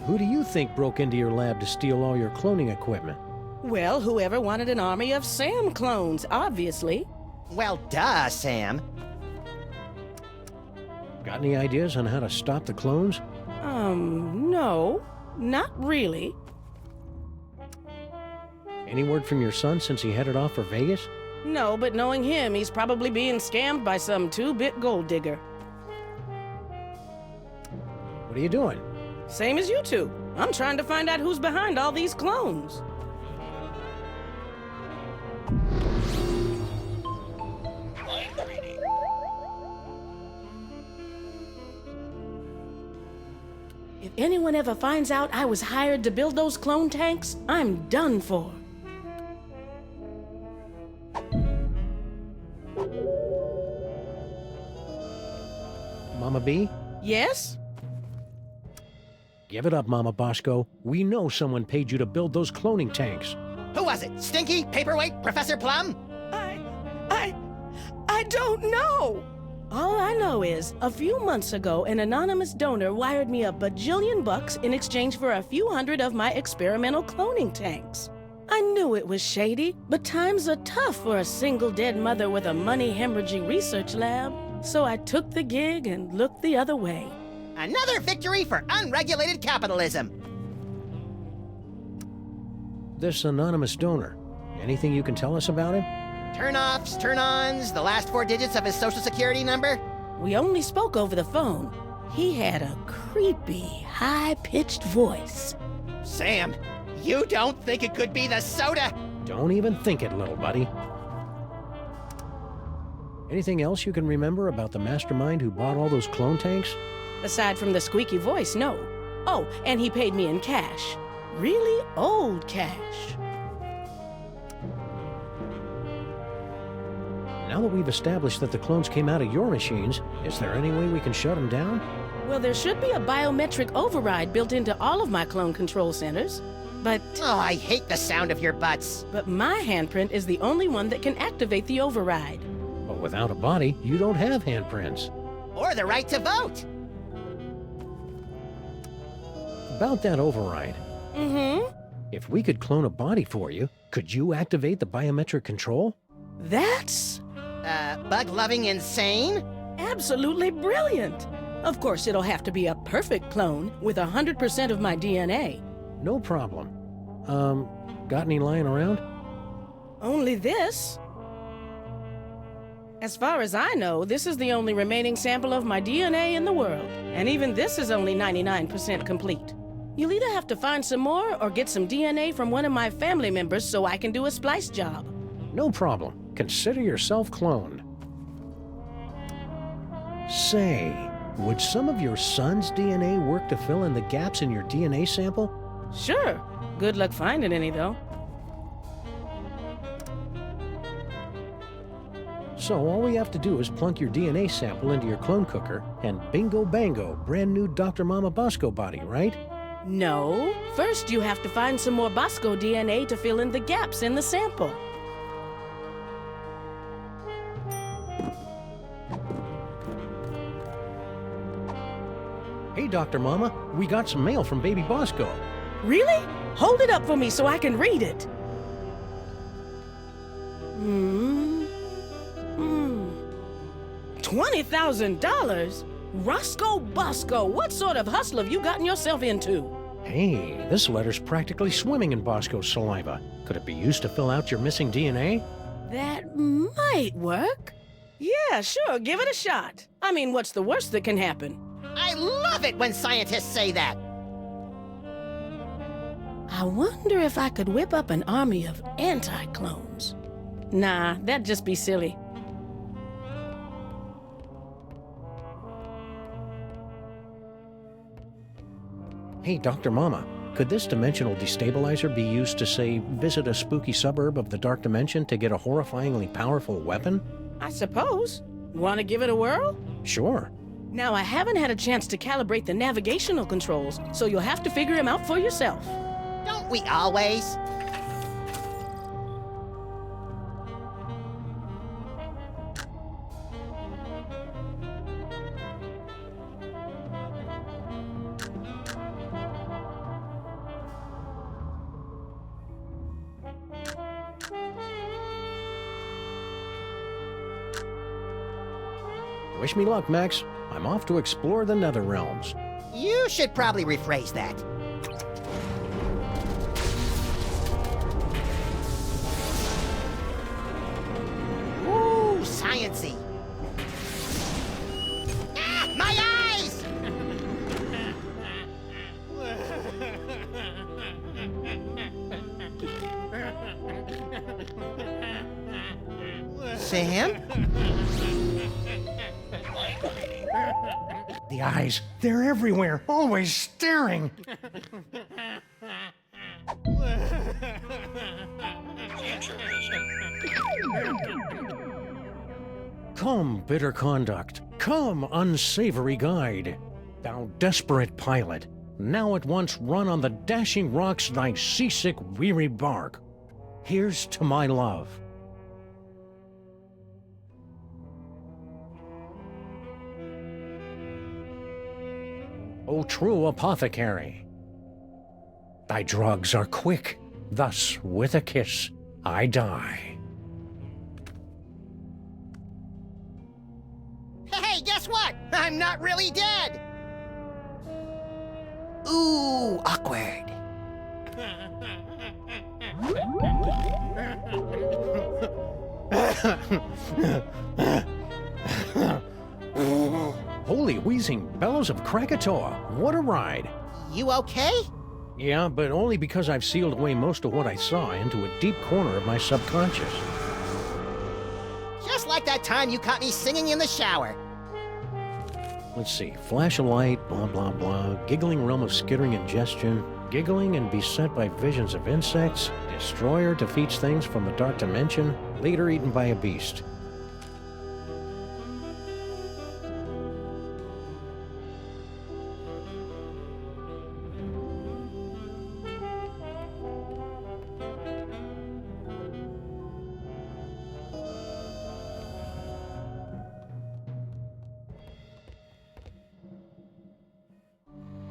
Who do you think broke into your lab to steal all your cloning equipment? Well, whoever wanted an army of Sam clones, obviously. Well, duh, Sam. Got any ideas on how to stop the clones? No. Not really. Any word from your son since he headed off for Vegas? No, but knowing him, he's probably being scammed by some two-bit gold digger. What are you doing? Same as you two. I'm trying to find out who's behind all these clones. If anyone ever finds out I was hired to build those clone tanks, I'm done for. Mama B? Yes? Give it up, Mama Bosco. We know someone paid you to build those cloning tanks. Who was it? Stinky? Paperweight? Professor Plum? I don't know. All I know is, a few months ago, an anonymous donor wired me $1 bajillion in exchange for a few hundred of my experimental cloning tanks. I knew it was shady, but times are tough for a single dead mother with a money-hemorrhaging research lab. So I took the gig and looked the other way. Another victory for unregulated capitalism. This anonymous donor, anything you can tell us about him? Turn-offs, turn-ons, the last 4 digits of his social security number? We only spoke over the phone. He had a creepy, high-pitched voice. Sam, you don't think it could be the soda? Don't even think it, little buddy. Anything else you can remember about the mastermind who bought all those clone tanks? Aside from the squeaky voice, no. Oh, and he paid me in cash. Really old cash. Now that we've established that the clones came out of your machines, is there any way we can shut them down? Well, there should be a biometric override built into all of my clone control centers. But... Oh, I hate the sound of your butts. But my handprint is the only one that can activate the override. But without a body, you don't have handprints. Or the right to vote. About that override. If we could clone a body for you, could you activate the biometric control? That's... bug-loving insane? Absolutely brilliant. Of course, it'll have to be a perfect clone with 100% of my DNA. No problem. Got any lying around? Only this. As far as I know, this is the only remaining sample of my DNA in the world. And even this is only 99% complete. You'll either have to find some more or get some DNA from one of my family members so I can do a splice job. No problem. Consider yourself cloned. Say, would some of your son's DNA work to fill in the gaps in your DNA sample? Sure. Good luck finding any, though. So all we have to do is plunk your DNA sample into your clone cooker, and bingo bango, brand new Dr. Mama Bosco body, right? No. First, you have to find some more Bosco DNA to fill in the gaps in the sample. Hey, Dr. Mama, we got some mail from baby Bosco. Really? Hold it up for me so I can read it. $20,000? Roscoe Bosco, what sort of hustle have you gotten yourself into? Hey, this letter's practically swimming in Bosco's saliva. Could it be used to fill out your missing DNA? That might work. Yeah, sure, give it a shot. I mean, what's the worst that can happen? I love it when scientists say that. I wonder if I could whip up an army of anti-clones. Nah, that'd just be silly. Hey, Dr. Mama, could this dimensional destabilizer be used to, say, visit a spooky suburb of the Dark Dimension to get a horrifyingly powerful weapon? I suppose. Want to give it a whirl? Sure. Now, I haven't had a chance to calibrate the navigational controls, so you'll have to figure them out for yourself. Don't we always? Wish me luck, Max. I'm off to explore the Nether Realms. You should probably rephrase that. Ooh, science-y. Ah, my eyes! Sam? The eyes, they're everywhere, always staring. Come, bitter conduct. Come, unsavory guide. Thou desperate pilot, now at once run on the dashing rocks thy seasick weary bark. Here's to my love. O true apothecary, thy drugs are quick, thus with a kiss I die. Hey, guess what? I'm not really dead! Ooh, awkward. Holy wheezing bellows of Krakatoa, what a ride! You okay? Yeah, but only because I've sealed away most of what I saw into a deep corner of my subconscious. Just like that time you caught me singing in the shower. Let's see, flash of light, blah blah blah, giggling realm of skittering ingestion, giggling and beset by visions of insects, destroyer defeats things from the dark dimension, later eaten by a beast.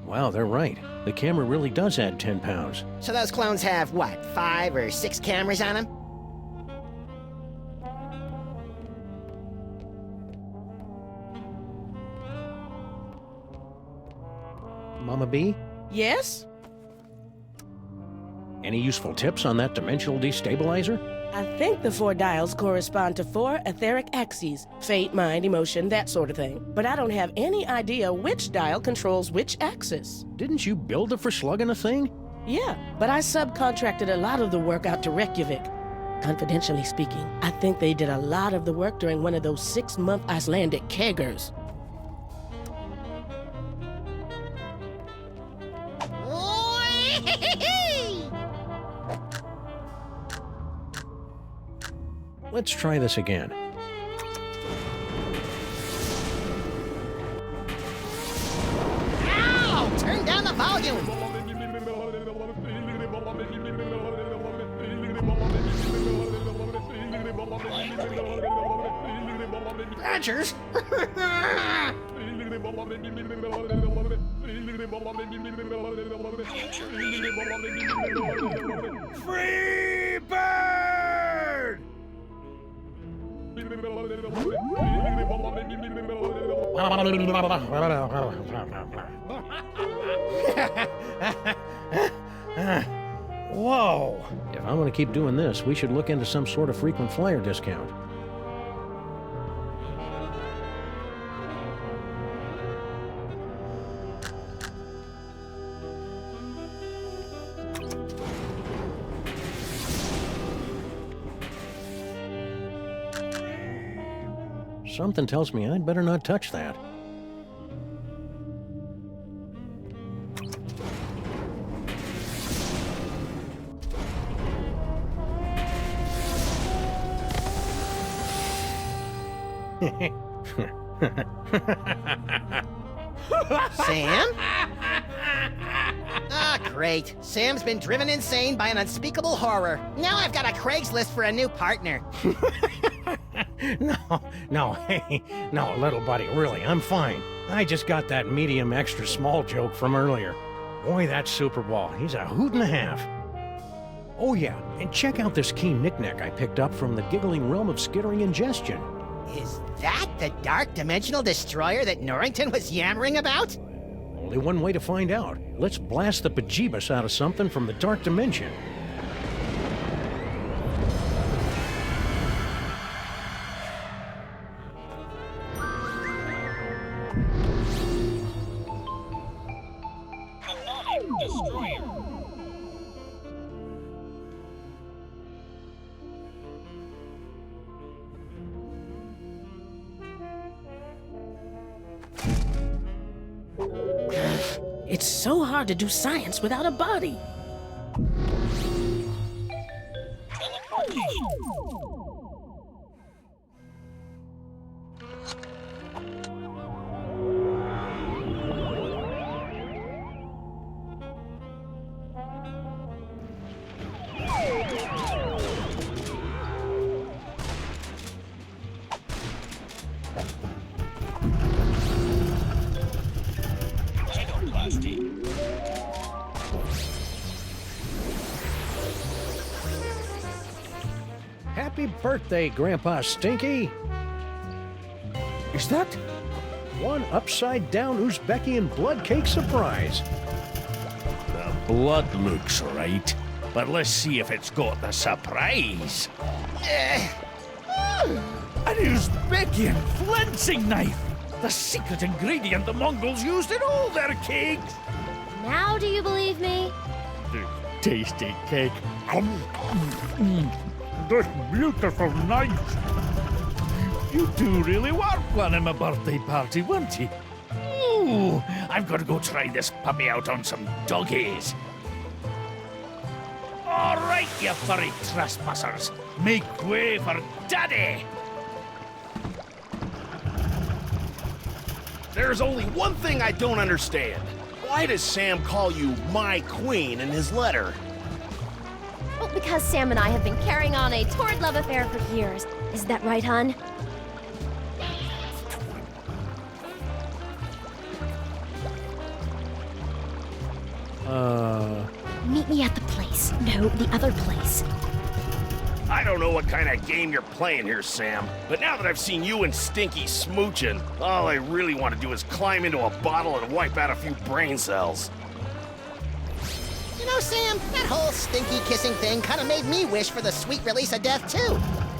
Wow, they're right. The camera really does add 10 pounds. So those clones have, what, 5 or 6 cameras on them? Mama B? Yes? Any useful tips on that dimensional destabilizer? I think the 4 dials correspond to 4 etheric axes. Fate, mind, emotion, that sort of thing. But I don't have any idea which dial controls which axis. Didn't you build it for slugging a thing? Yeah, but I subcontracted a lot of the work out to Reykjavik. Confidentially speaking, I think they did a lot of the work during one of those 6-month Icelandic keggers. Let's try this again. Ow! Turn down the volume! Badgers? Free bird! Whoa! If I'm going to keep doing this, we should look into some sort of frequent flyer discount. Something tells me I'd better not touch that. Sam? Ah, great. Sam's been driven insane by an unspeakable horror. Now I've got a Craigslist for a new partner. No, hey, no, little buddy, really, I'm fine. I just got that medium extra small joke from earlier. Boy, that Super Ball, he's a hoot and a half. Oh yeah, and check out this key knick-knack I picked up from the giggling realm of skittering ingestion. Is that the dark dimensional destroyer that Norrington was yammering about? Only one way to find out. Let's blast the bejeebus out of something from the dark dimension. It's so hard to do science without a body. Happy birthday, Grandpa Stinky! Is that? One upside-down Uzbekian blood cake surprise. The blood looks right, but let's see if it's got the surprise. An Uzbekian flensing knife! The secret ingredient the Mongols used in all their cakes! Now do you believe me? This tasty cake. This beautiful knife. You two really were planning my birthday party, weren't you? Ooh, I've got to go try this puppy out on some doggies. All right, you furry trespassers. Make way for Daddy! There's only one thing I don't understand. Why does Sam call you my queen in his letter? Well, because Sam and I have been carrying on a torrid love affair for years. Is that right, hon? Meet me at the place. No, the other place. I don't know what kind of game you're playing here, Sam, but now that I've seen you and Stinky smooching, all I really want to do is climb into a bottle and wipe out a few brain cells. You know, Sam, that whole stinky kissing thing kind of made me wish for the sweet release of death, too.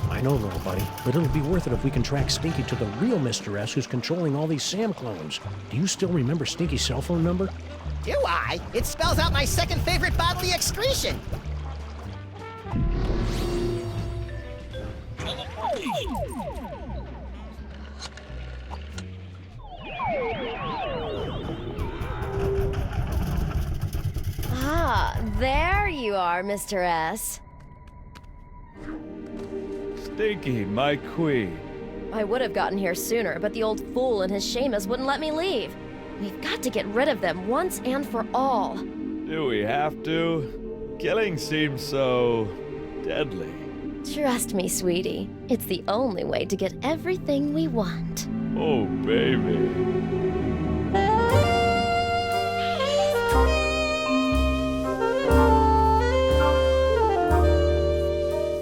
I know, little buddy, but it'll be worth it if we can track Stinky to the real Mr. S who's controlling all these Sam clones. Do you still remember Stinky's cell phone number? Do I? It spells out my second favorite bodily excretion. Ah, there you are, Mr. S. Stinky, my queen. I would have gotten here sooner, but the old fool and his Seamus wouldn't let me leave. We've got to get rid of them once and for all. Do we have to? Killing seems so deadly. Trust me, sweetie. It's the only way to get everything we want. Oh, baby.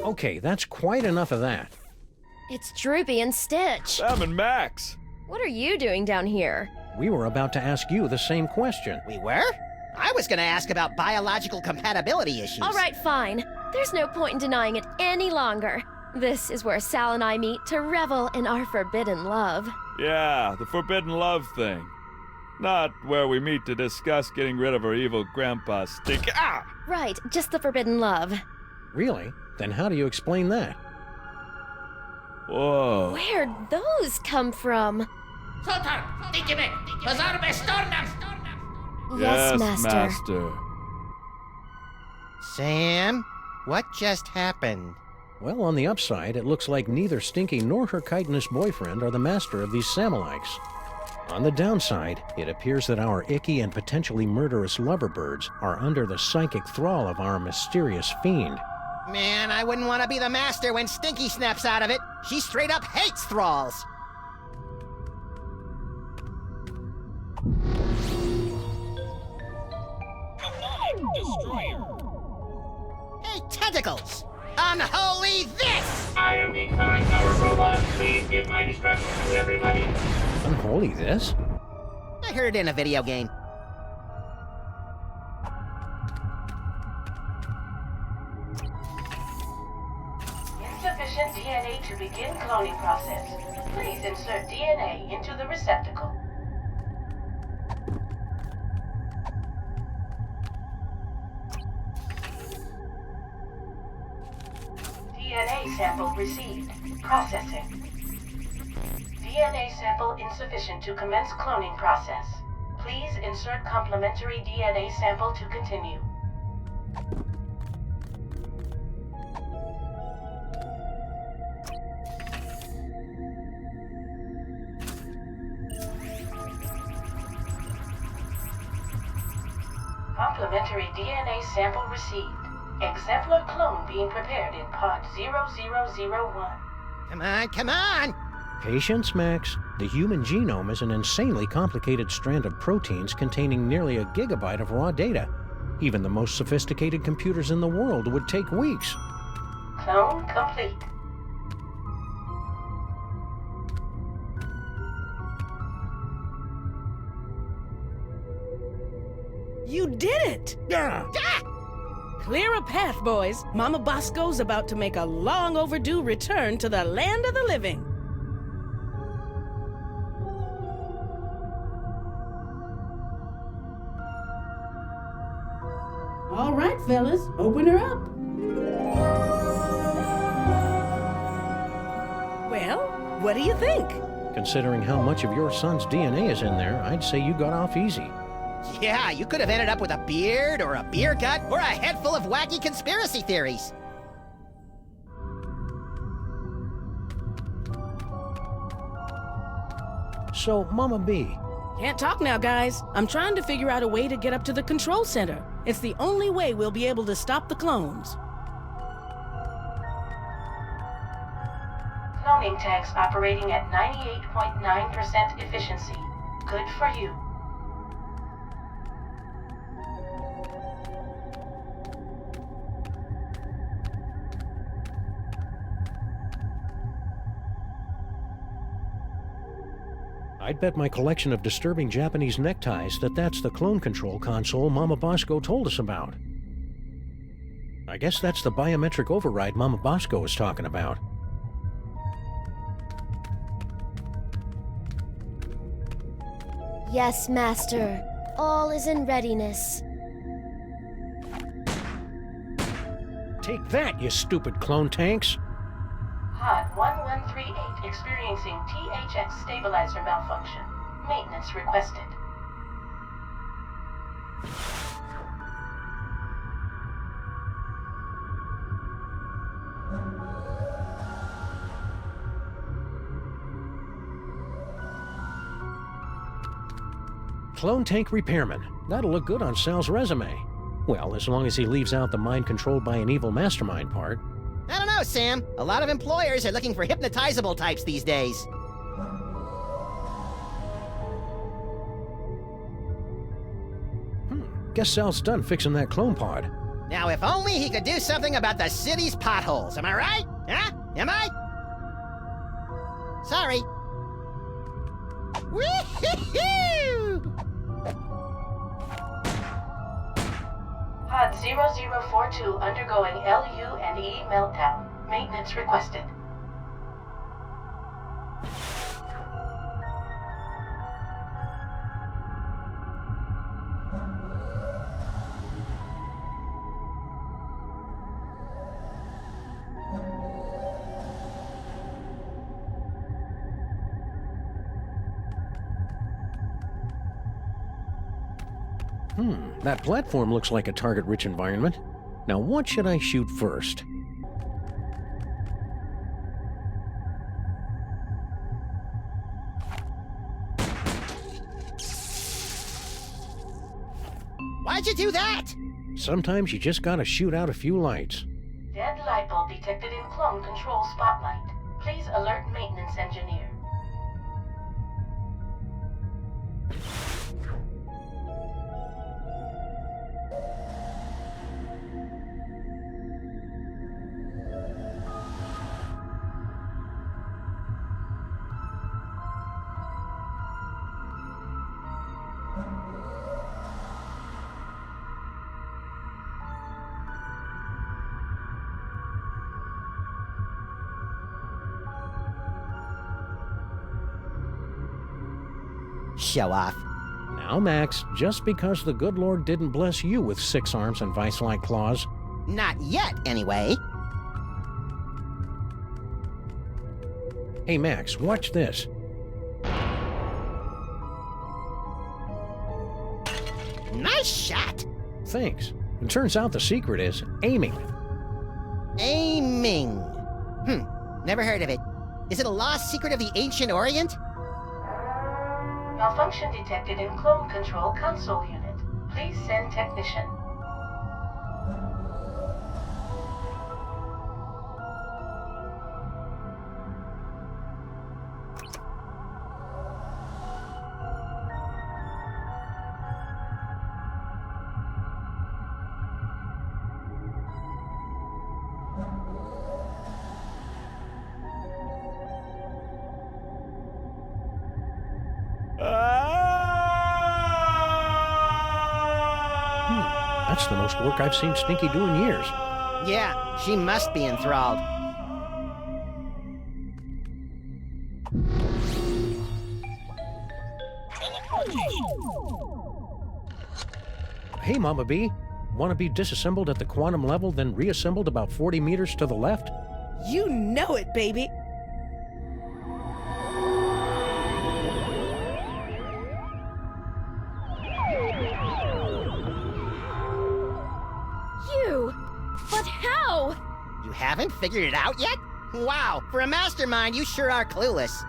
Okay, that's quite enough of that. It's Droopy and Stitch. Sam and Max. What are you doing down here? We were about to ask you the same question. We were? I was gonna ask about biological compatibility issues. All right, fine. There's no point in denying it any longer. This is where Sal and I meet to revel in our forbidden love. Yeah, the forbidden love thing. Not where we meet to discuss getting rid of our evil grandpa Stinky. Ah! Right, just the forbidden love. Really? Then how do you explain that? Whoa. Where'd those come from? Yes, Master. Sam, what just happened? Well, on the upside, it looks like neither Stinky nor her chitinous boyfriend are the master of these Samilikes. On the downside, it appears that our icky and potentially murderous loverbirds are under the psychic thrall of our mysterious fiend. Man, I wouldn't want to be the master when Stinky snaps out of it. She straight up hates thralls. Destroyer. Hey, tentacles! Unholy this! I am the incoming power robot. Please give my instructions to everybody. Unholy this? I heard it in a video game. Insufficient DNA to begin cloning process. Please insert DNA into the receptacle. DNA sample received. Processing. DNA sample insufficient to commence cloning process. Please insert complementary DNA sample to continue. Complementary DNA sample received. Exemplar clone being prepared in pod 0001. Come on, come on! Patience, Max. The human genome is an insanely complicated strand of proteins containing nearly a gigabyte of raw data. Even the most sophisticated computers in the world would take weeks. Clone complete. You did it! Yeah. Clear a path, boys. Mama Bosco's about to make a long overdue return to the land of the living. All right, fellas, open her up. Well, what do you think? Considering how much of your son's DNA is in there, I'd say you got off easy. Yeah, you could have ended up with a beard, or a beer gut, or a head full of wacky conspiracy theories. So, Mama B. Can't talk now, guys. I'm trying to figure out a way to get up to the control center. It's the only way we'll be able to stop the clones. Cloning tanks operating at 98.9% efficiency. Good for you. I'd bet my collection of disturbing Japanese neckties that that's the clone control console Mama Bosco told us about. I guess that's the biometric override Mama Bosco was talking about. Yes, Master. All is in readiness. Take that, you stupid clone tanks! Pod 1138 experiencing THX stabilizer malfunction. Maintenance requested. Clone tank repairman. That'll look good on Sal's resume. Well, as long as he leaves out the mind controlled by an evil mastermind part. I don't know, Sam. A lot of employers are looking for hypnotizable types these days. Guess Sal's done fixing that clone pod. Now, if only he could do something about the city's potholes. Am I right? Huh? Am I? Sorry. Woo-hoo-hoo! Pod 0042 undergoing LU and E meltdown. Maintenance requested. That platform looks like a target-rich environment. Now, what should I shoot first? Why'd you do that? Sometimes you just gotta shoot out a few lights. Dead light bulb detected in clone control spotlight. Please alert maintenance engineer. Show off. Now, Max, just because the good Lord didn't bless you with 6 arms and vice-like claws. Not yet, anyway. Hey, Max, watch this. Nice shot! Thanks. It turns out the secret is aiming. Aiming. Never heard of it. Is it a lost secret of the ancient Orient? Malfunction detected in clone control console unit. Please send technician. That's the most work I've seen Stinky do in years. Yeah, she must be enthralled. Hey, Mama B. Want to be disassembled at the quantum level, then reassembled about 40 meters to the left? You know it, baby. But how? You haven't figured it out yet? Wow, for a mastermind, you sure are clueless.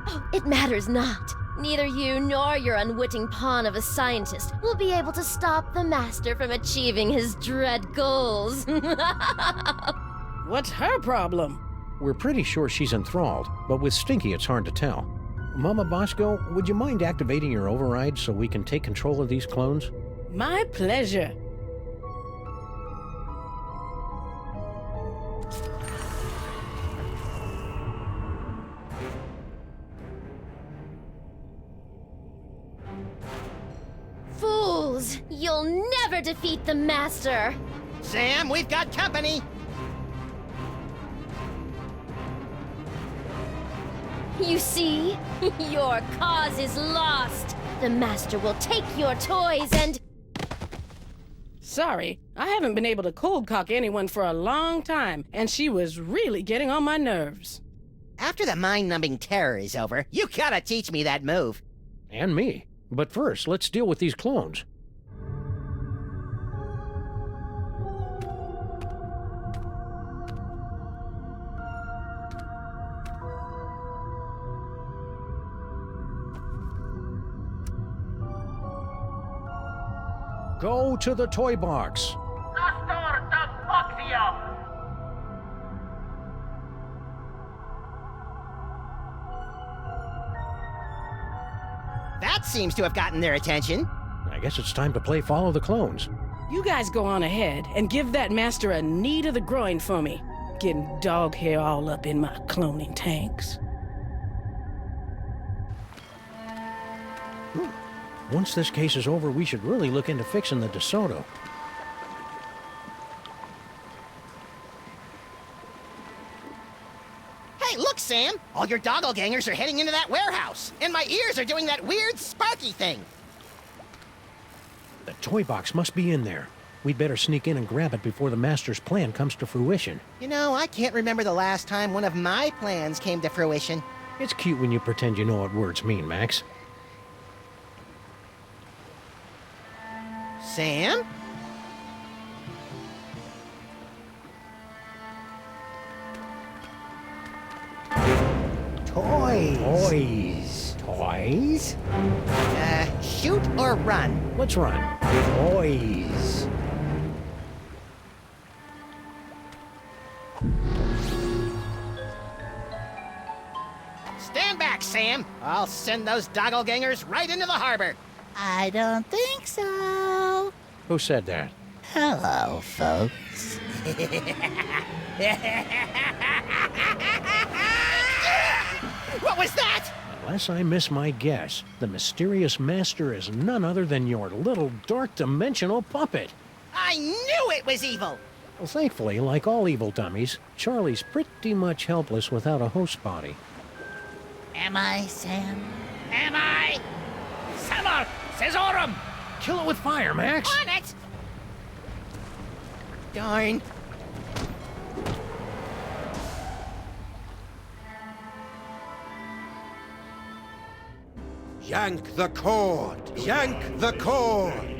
Oh, it matters not. Neither you nor your unwitting pawn of a scientist will be able to stop the Master from achieving his dread goals. What's her problem? We're pretty sure she's enthralled, but with Stinky it's hard to tell. Mama Bosco, would you mind activating your override so we can take control of these clones? My pleasure. Fools! You'll never defeat the Master! Sam, we've got company! You see? Your cause is lost. The Master will take your toys and... Sorry, I haven't been able to cold cock anyone for a long time, and she was really getting on my nerves. After the mind-numbing terror is over, you gotta teach me that move. And me. But first, let's deal with these clones. Go to the Toybox. That seems to have gotten their attention. I guess it's time to play Follow the Clones. You guys go on ahead and give that master a knee to the groin for me. Getting dog hair all up in my cloning tanks. Once this case is over, we should really look into fixing the DeSoto. Hey, look, Sam! All your doppelgangers are heading into that warehouse, and my ears are doing that weird sparky thing. The Toybox must be in there. We'd better sneak in and grab it before the Master's plan comes to fruition. You know, I can't remember the last time one of my plans came to fruition. It's cute when you pretend you know what words mean, Max. Sam? Toys. Toys? Shoot or run? Let's run. Toys. Stand back, Sam. I'll send those doppelgangers right into the harbor. I don't think so. Who said that? Hello, folks. What was that? Unless I miss my guess, the mysterious Master is none other than your little dark dimensional puppet. I knew it was evil! Well, thankfully, like all evil dummies, Charlie's pretty much helpless without a host body. Am I, Sam? Am I? Samar! Cesarum! Kill it with fire, Max! On it! Darn. Yank the cord! Yank the cord!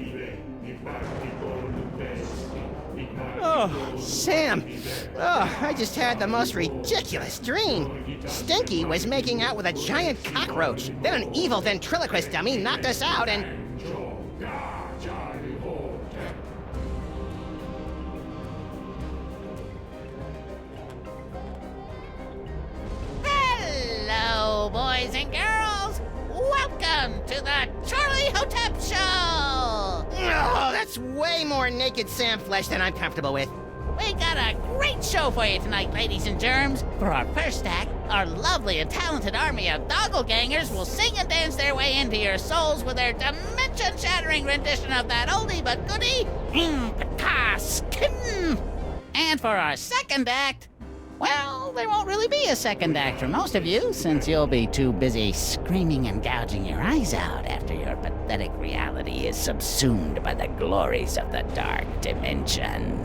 Oh, Sam. Oh, I just had the most ridiculous dream. Stinky was making out with a giant cockroach. Then an evil ventriloquist dummy knocked us out and... Hello, boys and girls. Welcome to the Charlie Hotep Show. Oh, that's way more naked Sam flesh than I'm comfortable with. We got a great show for you tonight, ladies and germs. For our first act, our lovely and talented army of doppelgangers will sing and dance their way into your souls with their dimension-shattering rendition of that oldie but goodie, Pataskin. And for our second act, well, there won't really be a second act for most of you, since you'll be too busy screaming and gouging your eyes out after your pathetic reality is subsumed by the glories of the dark dimension.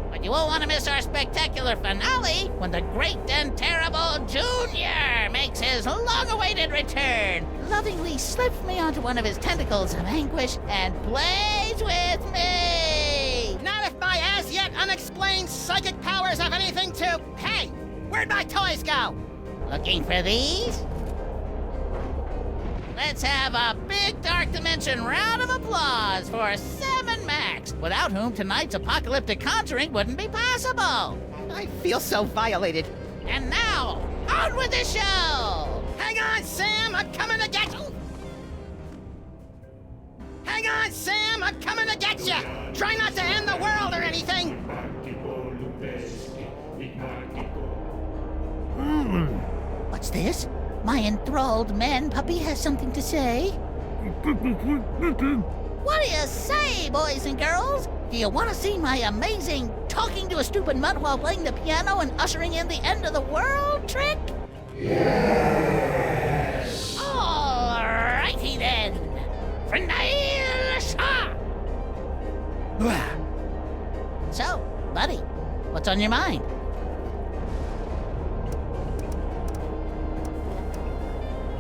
But you won't want to miss our spectacular finale when the great and terrible Junior makes his long-awaited return, lovingly slips me onto one of his tentacles of anguish and plays with me! Not if my as-yet unexplained psychic powers have anything to... Hey, where'd my toys go? Looking for these? Let's have a big Dark Dimension round of applause for Sam and Max, without whom tonight's apocalyptic conjuring wouldn't be possible. I feel so violated. And now, on with the show! Hang on, Sam, I'm coming to get you! Hang on, Sam, I'm coming to get you! Try not to end the world or anything! What's this? My enthralled man puppy has something to say. What do you say, boys and girls? Do you want to see my amazing talking to a stupid mutt while playing the piano and ushering in the end of the world trick? Yes! Alrighty then. So, buddy, what's on your mind?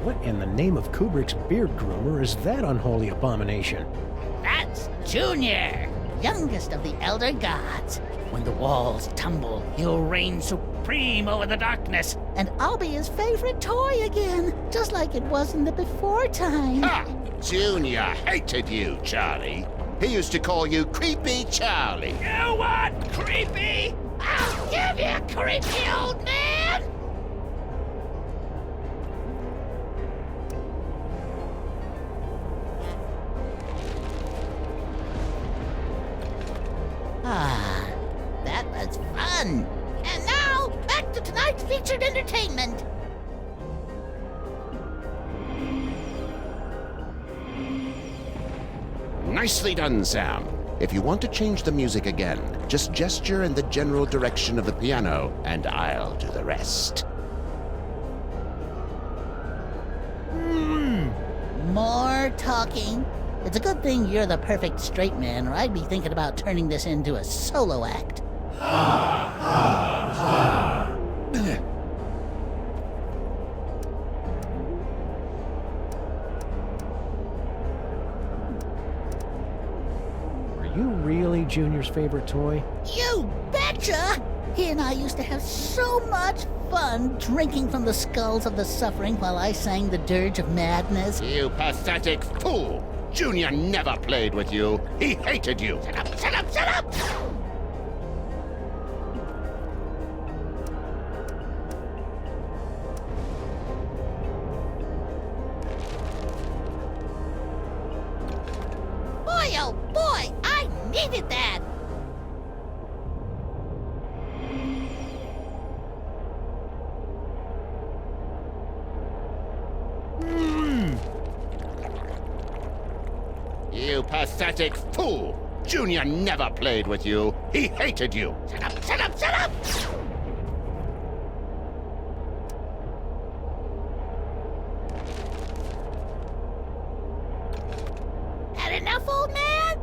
What in the name of Kubrick's beard groomer is that unholy abomination? That's Junior, youngest of the Elder Gods. When the walls tumble, he'll reign supreme over the darkness, and I'll be his favorite toy again, just like it was in the before time. Ha! Junior hated you, Charlie. He used to call you Creepy Charlie. You want creepy? I'll give you creepy, old man! Ah, that was fun. And now, back to tonight's featured entertainment. Nicely done, Sam. If you want to change the music again, just gesture in the general direction of the piano, and I'll do the rest. More talking. It's a good thing you're the perfect straight man, or I'd be thinking about turning this into a solo act. Are you really Junior's favorite toy? You betcha! He and I used to have so much fun drinking from the skulls of the suffering while I sang the Dirge of Madness. You pathetic fool! Junior never played with you. He hated you. Shut up, shut up, shut up! Boy, oh boy, I needed that! You pathetic fool! Junior never played with you. He hated you. Shut up, shut up, shut up! Had enough, old man?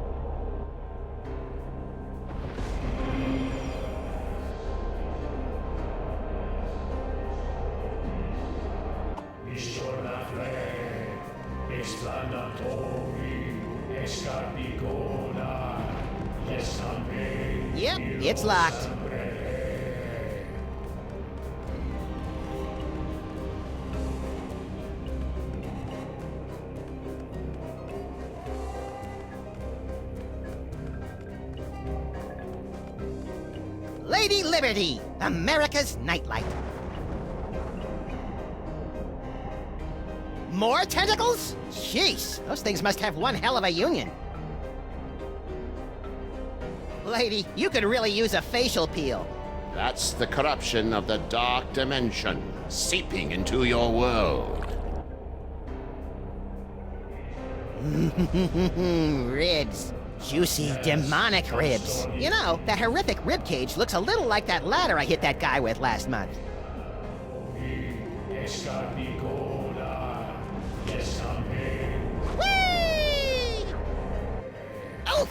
Yep, it's locked. Lady Liberty, America's nightlight. More tentacles? Jeez, those things must have one hell of a union. Lady, you could really use a facial peel. That's the corruption of the dark dimension seeping into your world. Ribs. Juicy, demonic ribs. You know, that horrific rib cage looks a little like that ladder I hit that guy with last month. Whee! Oh!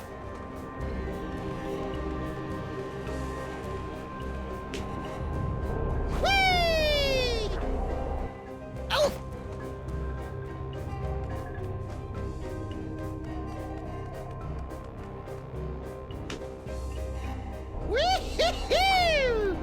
Whee! Oh! Wee-hee-hoo!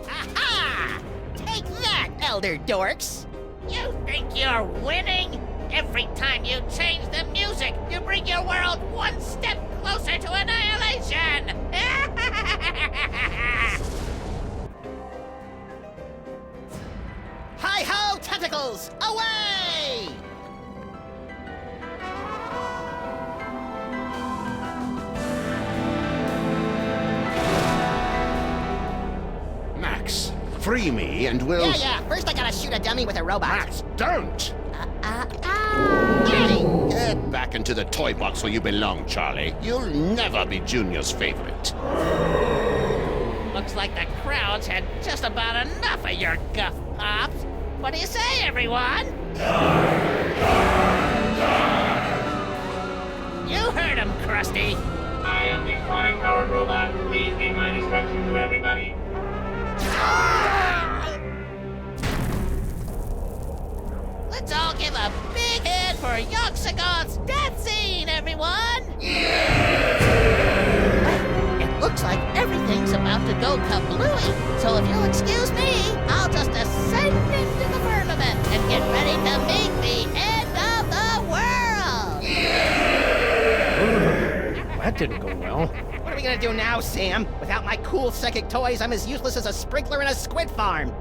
Aha! Take that, elder dorks! You think you're winning? Every time you change the music, you bring your world one step closer to annihilation! Hi-ho, tentacles! Away! Max, free me and we'll... Yeah, first I gotta shoot a dummy with a robot. Max, don't! Ah! Get back into the toy box where you belong, Charlie. You'll never be Junior's favorite. Looks like the crowd's had just about enough of your guff pops. What do you say, everyone? You heard him, Krusty. I am the chronic powered robot. Please give my instructions to everybody. Let's all give a big hand for Yoxagoth's death scene, everyone! It looks like everything's about to go kablooey, so if you'll excuse me, I'll just ascend into the firmament and get ready to meet the end of the world! That didn't go well. What are we gonna do now, Sam? Without my cool psychic toys, I'm as useless as a sprinkler in a squid farm.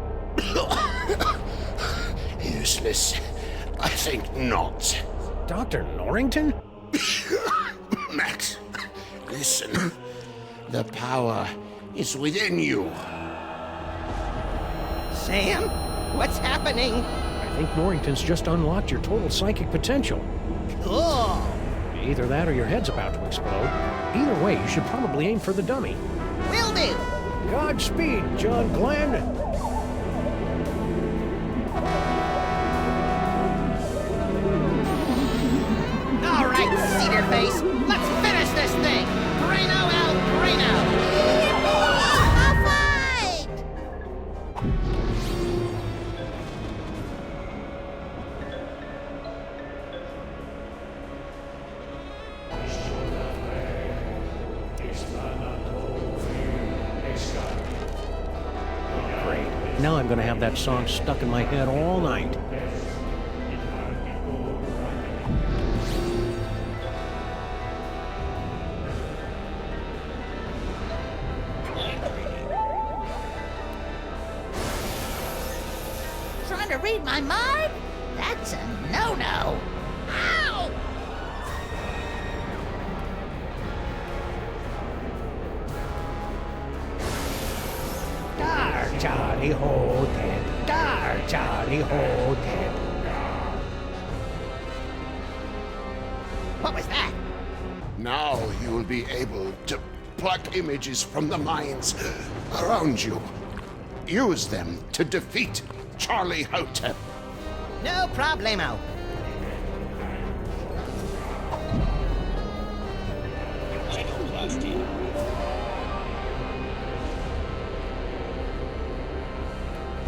Useless? I think not. Dr. Norrington? Max, listen. The power is within you. Sam? What's happening? I think Norrington's just unlocked your total psychic potential. Cool. Either that or your head's about to explode. Either way, you should probably aim for the dummy. Will do. Godspeed, John Glenn. All right, Cedar Face, let's finish this thing. Braino el Braino. A fight! Great. Now I'm gonna have that song stuck in my head all night. Trying to read my mind? That's a no-no. Ow! Dar, Charlie, hold it. Dar, Charlie, hold it. What was that? Now you will be able to pluck images from the minds around you. Use them to defeat Charlie Hotep. No problemo.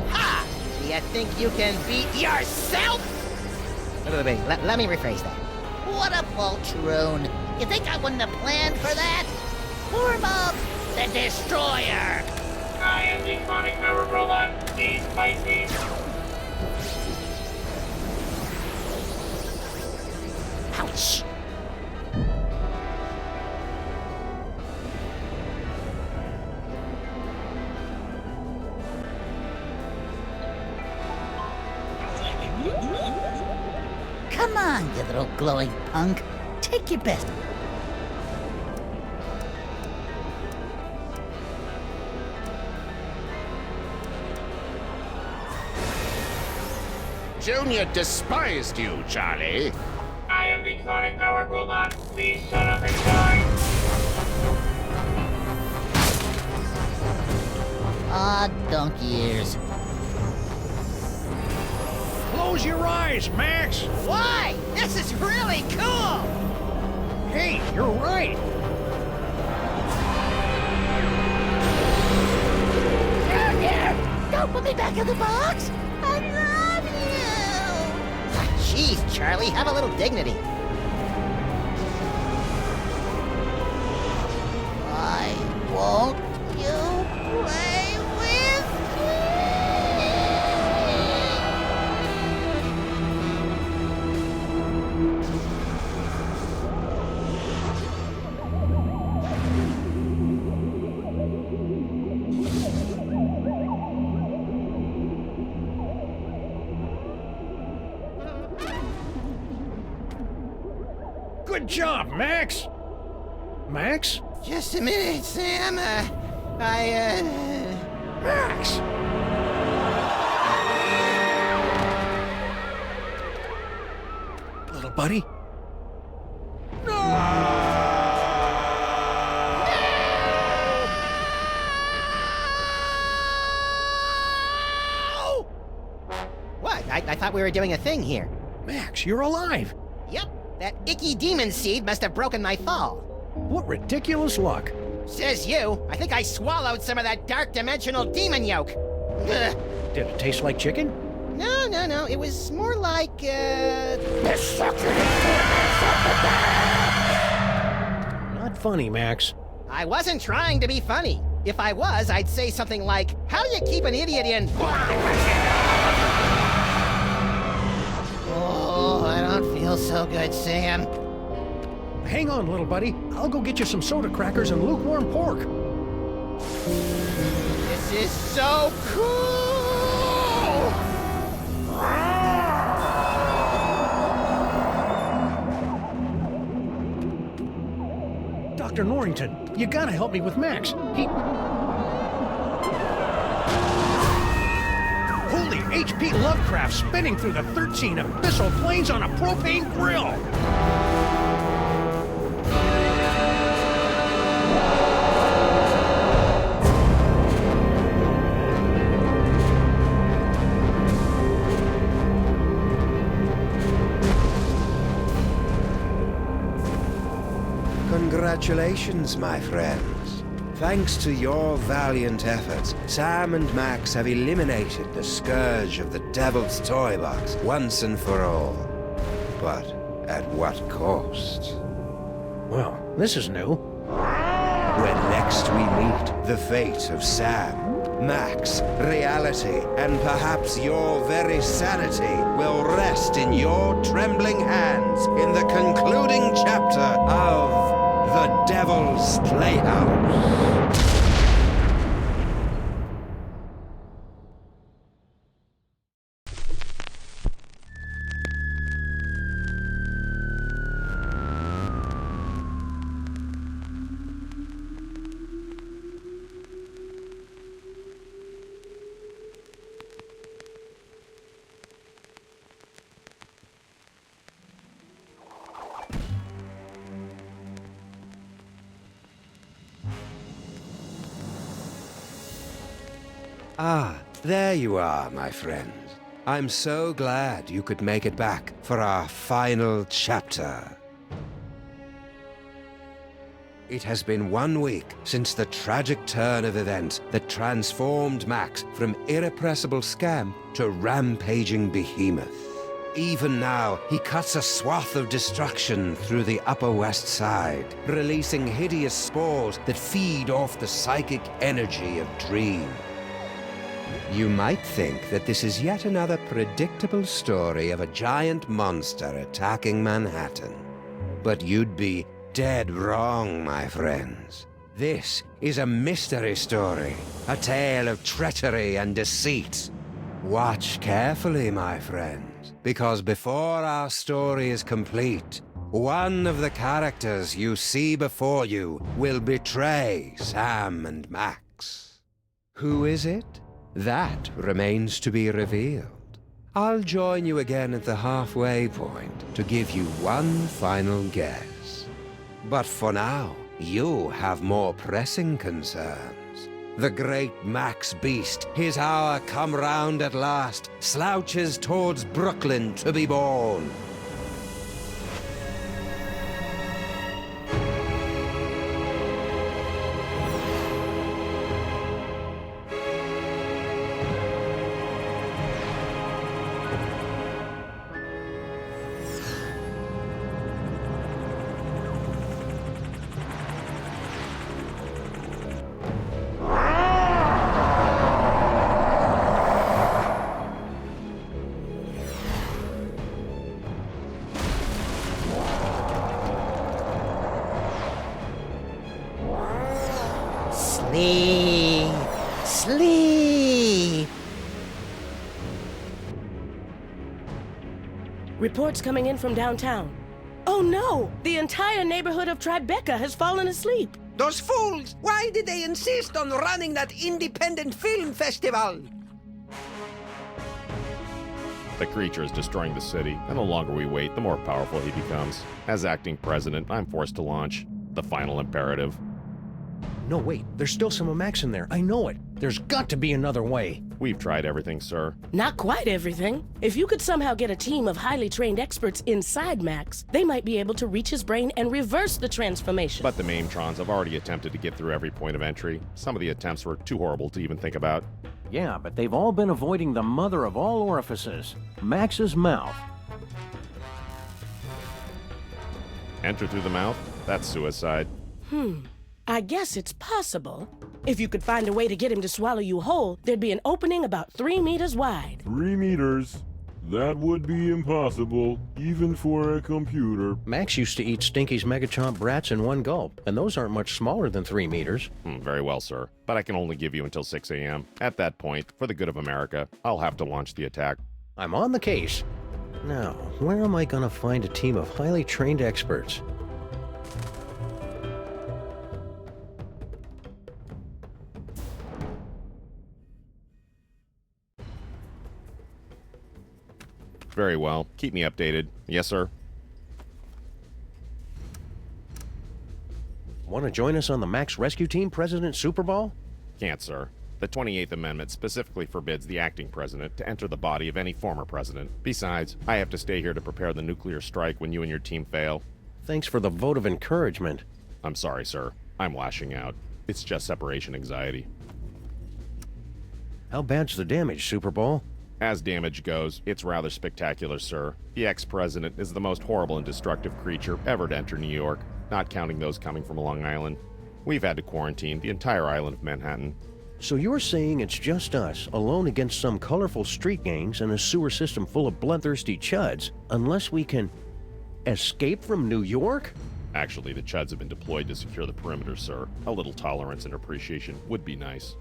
Ha! Do you think you can beat yourself? Wait, let me rephrase that. What a poltroon. You think I wouldn't have planned for that? Form up the Destroyer. I am the chronic powered robot. Please fight me. Ouch! Come on, you little glowing punk. Take your best. Junior despised you, Charlie. I am the chronic powered robot. Please shut up and die. Ah, donkey ears. Close your eyes, Max! Why? This is really cool! Hey, you're right! Junior! Don't put me back in the box! I love you! Jeez, Charlie, have a little dignity. Why won't you play with Good job, Max! Max? Just a minute, Sam. Max! buddy. What? I thought we were doing a thing here. Max, you're alive. Yep, that icky demon seed must have broken my fall. What ridiculous luck. Says you. I think I swallowed some of that dark dimensional demon yolk. Ugh. Did it taste like chicken? No. It was more like, Not funny, Max. I wasn't trying to be funny. If I was, I'd say something like, how do you keep an idiot in... Oh, I don't feel so good, Sam. Hang on, little buddy. I'll go get you some soda crackers and lukewarm pork. This is so cool! Dr. Norrington, you gotta help me with Max. Holy H.P. Lovecraft spinning through the 13 abyssal planes on a propane grill! Congratulations, my friends. Thanks to your valiant efforts, Sam and Max have eliminated the scourge of the Devil's Toybox once and for all. But at what cost? Well, this is new. When next we meet, the fate of Sam, Max, reality, and perhaps your very sanity will rest in your trembling hands in the concluding chapter of The Devil's Playhouse. Ah, there you are, my friends. I'm so glad you could make it back for our final chapter. It has been 1 week since the tragic turn of events that transformed Max from irrepressible scamp to rampaging behemoth. Even now, he cuts a swath of destruction through the Upper West Side, releasing hideous spores that feed off the psychic energy of Dream. You might think that this is yet another predictable story of a giant monster attacking Manhattan. But you'd be dead wrong, my friends. This is a mystery story, a tale of treachery and deceit. Watch carefully, my friends, because before our story is complete, one of the characters you see before you will betray Sam and Max. Who is it? That remains to be revealed. I'll join you again at the halfway point to give you one final guess. But for now, you have more pressing concerns. The great Max Beast, his hour come round at last, slouches towards Brooklyn to be born. Sleep. Sleep. Reports coming in from downtown. Oh no! The entire neighborhood of Tribeca has fallen asleep. Those fools! Why did they insist on running that independent film festival? The creature is destroying the city, and the longer we wait, the more powerful he becomes. As acting president, I'm forced to launch the final imperative. No, wait. There's still some of Max in there. I know it. There's got to be another way. We've tried everything, sir. Not quite everything. If you could somehow get a team of highly trained experts inside Max, they might be able to reach his brain and reverse the transformation. But the Maimtrons have already attempted to get through every point of entry. Some of the attempts were too horrible to even think about. Yeah, but they've all been avoiding the mother of all orifices, Max's mouth. Enter through the mouth? That's suicide. I guess it's possible. If you could find a way to get him to swallow you whole, there'd be an opening about 3 meters wide. 3 meters? That would be impossible, even for a computer. Max used to eat Stinky's Megachomp brats in one gulp, and those aren't much smaller than 3 meters. Very well, sir. But I can only give you until 6 a.m. At that point, for the good of America, I'll have to launch the attack. I'm on the case. Now, where am I gonna find a team of highly trained experts? Very well. Keep me updated. Yes, sir. Want to join us on the Max Rescue Team, President Super Ball? Can't, sir. The 28th Amendment specifically forbids the acting president to enter the body of any former president. Besides, I have to stay here to prepare the nuclear strike when you and your team fail. Thanks for the vote of encouragement. I'm sorry, sir. I'm lashing out. It's just separation anxiety. How bad's the damage, Super Ball? As damage goes, it's rather spectacular, sir. The ex-president is the most horrible and destructive creature ever to enter New York, not counting those coming from Long Island. We've had to quarantine the entire island of Manhattan. So you're saying it's just us, alone against some colorful street gangs and a sewer system full of bloodthirsty chuds, unless we can escape from New York? Actually, the chuds have been deployed to secure the perimeter, sir. A little tolerance and appreciation would be nice.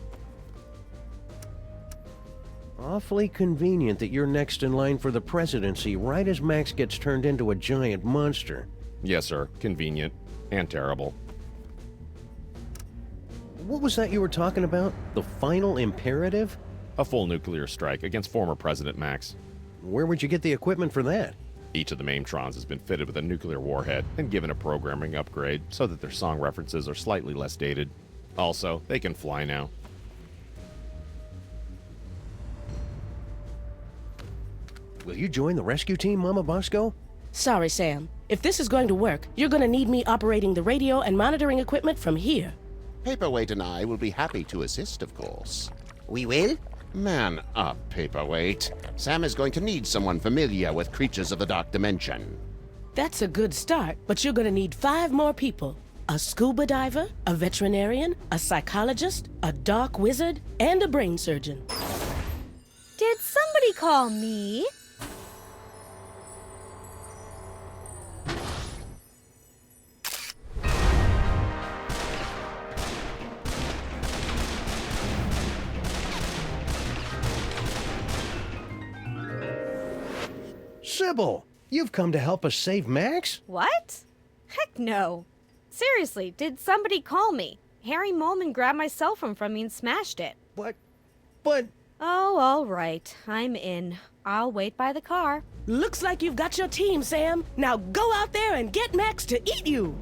Awfully convenient that you're next in line for the presidency right as Max gets turned into a giant monster. Yes, sir. Convenient. And terrible. What was that you were talking about? The final imperative? A full nuclear strike against former President Max. Where would you get the equipment for that? Each of the Maimtrons has been fitted with a nuclear warhead and given a programming upgrade so that their song references are slightly less dated. Also, they can fly now. Will you join the rescue team, Mama Bosco? Sorry, Sam. If this is going to work, you're going to need me operating the radio and monitoring equipment from here. Paperweight and I will be happy to assist, of course. We will? Man up, Paperweight. Sam is going to need someone familiar with creatures of the dark dimension. That's a good start, but you're going to need 5 more people. A scuba diver, a veterinarian, a psychologist, a dark wizard, and a brain surgeon. Did somebody call me? Sybil, you've come to help us save Max? What? Heck no. Seriously, did somebody call me? Harry Molman grabbed my cell phone from me and smashed it. But... Oh, all right. I'm in. I'll wait by the car. Looks like you've got your team, Sam. Now go out there and get Max to eat you.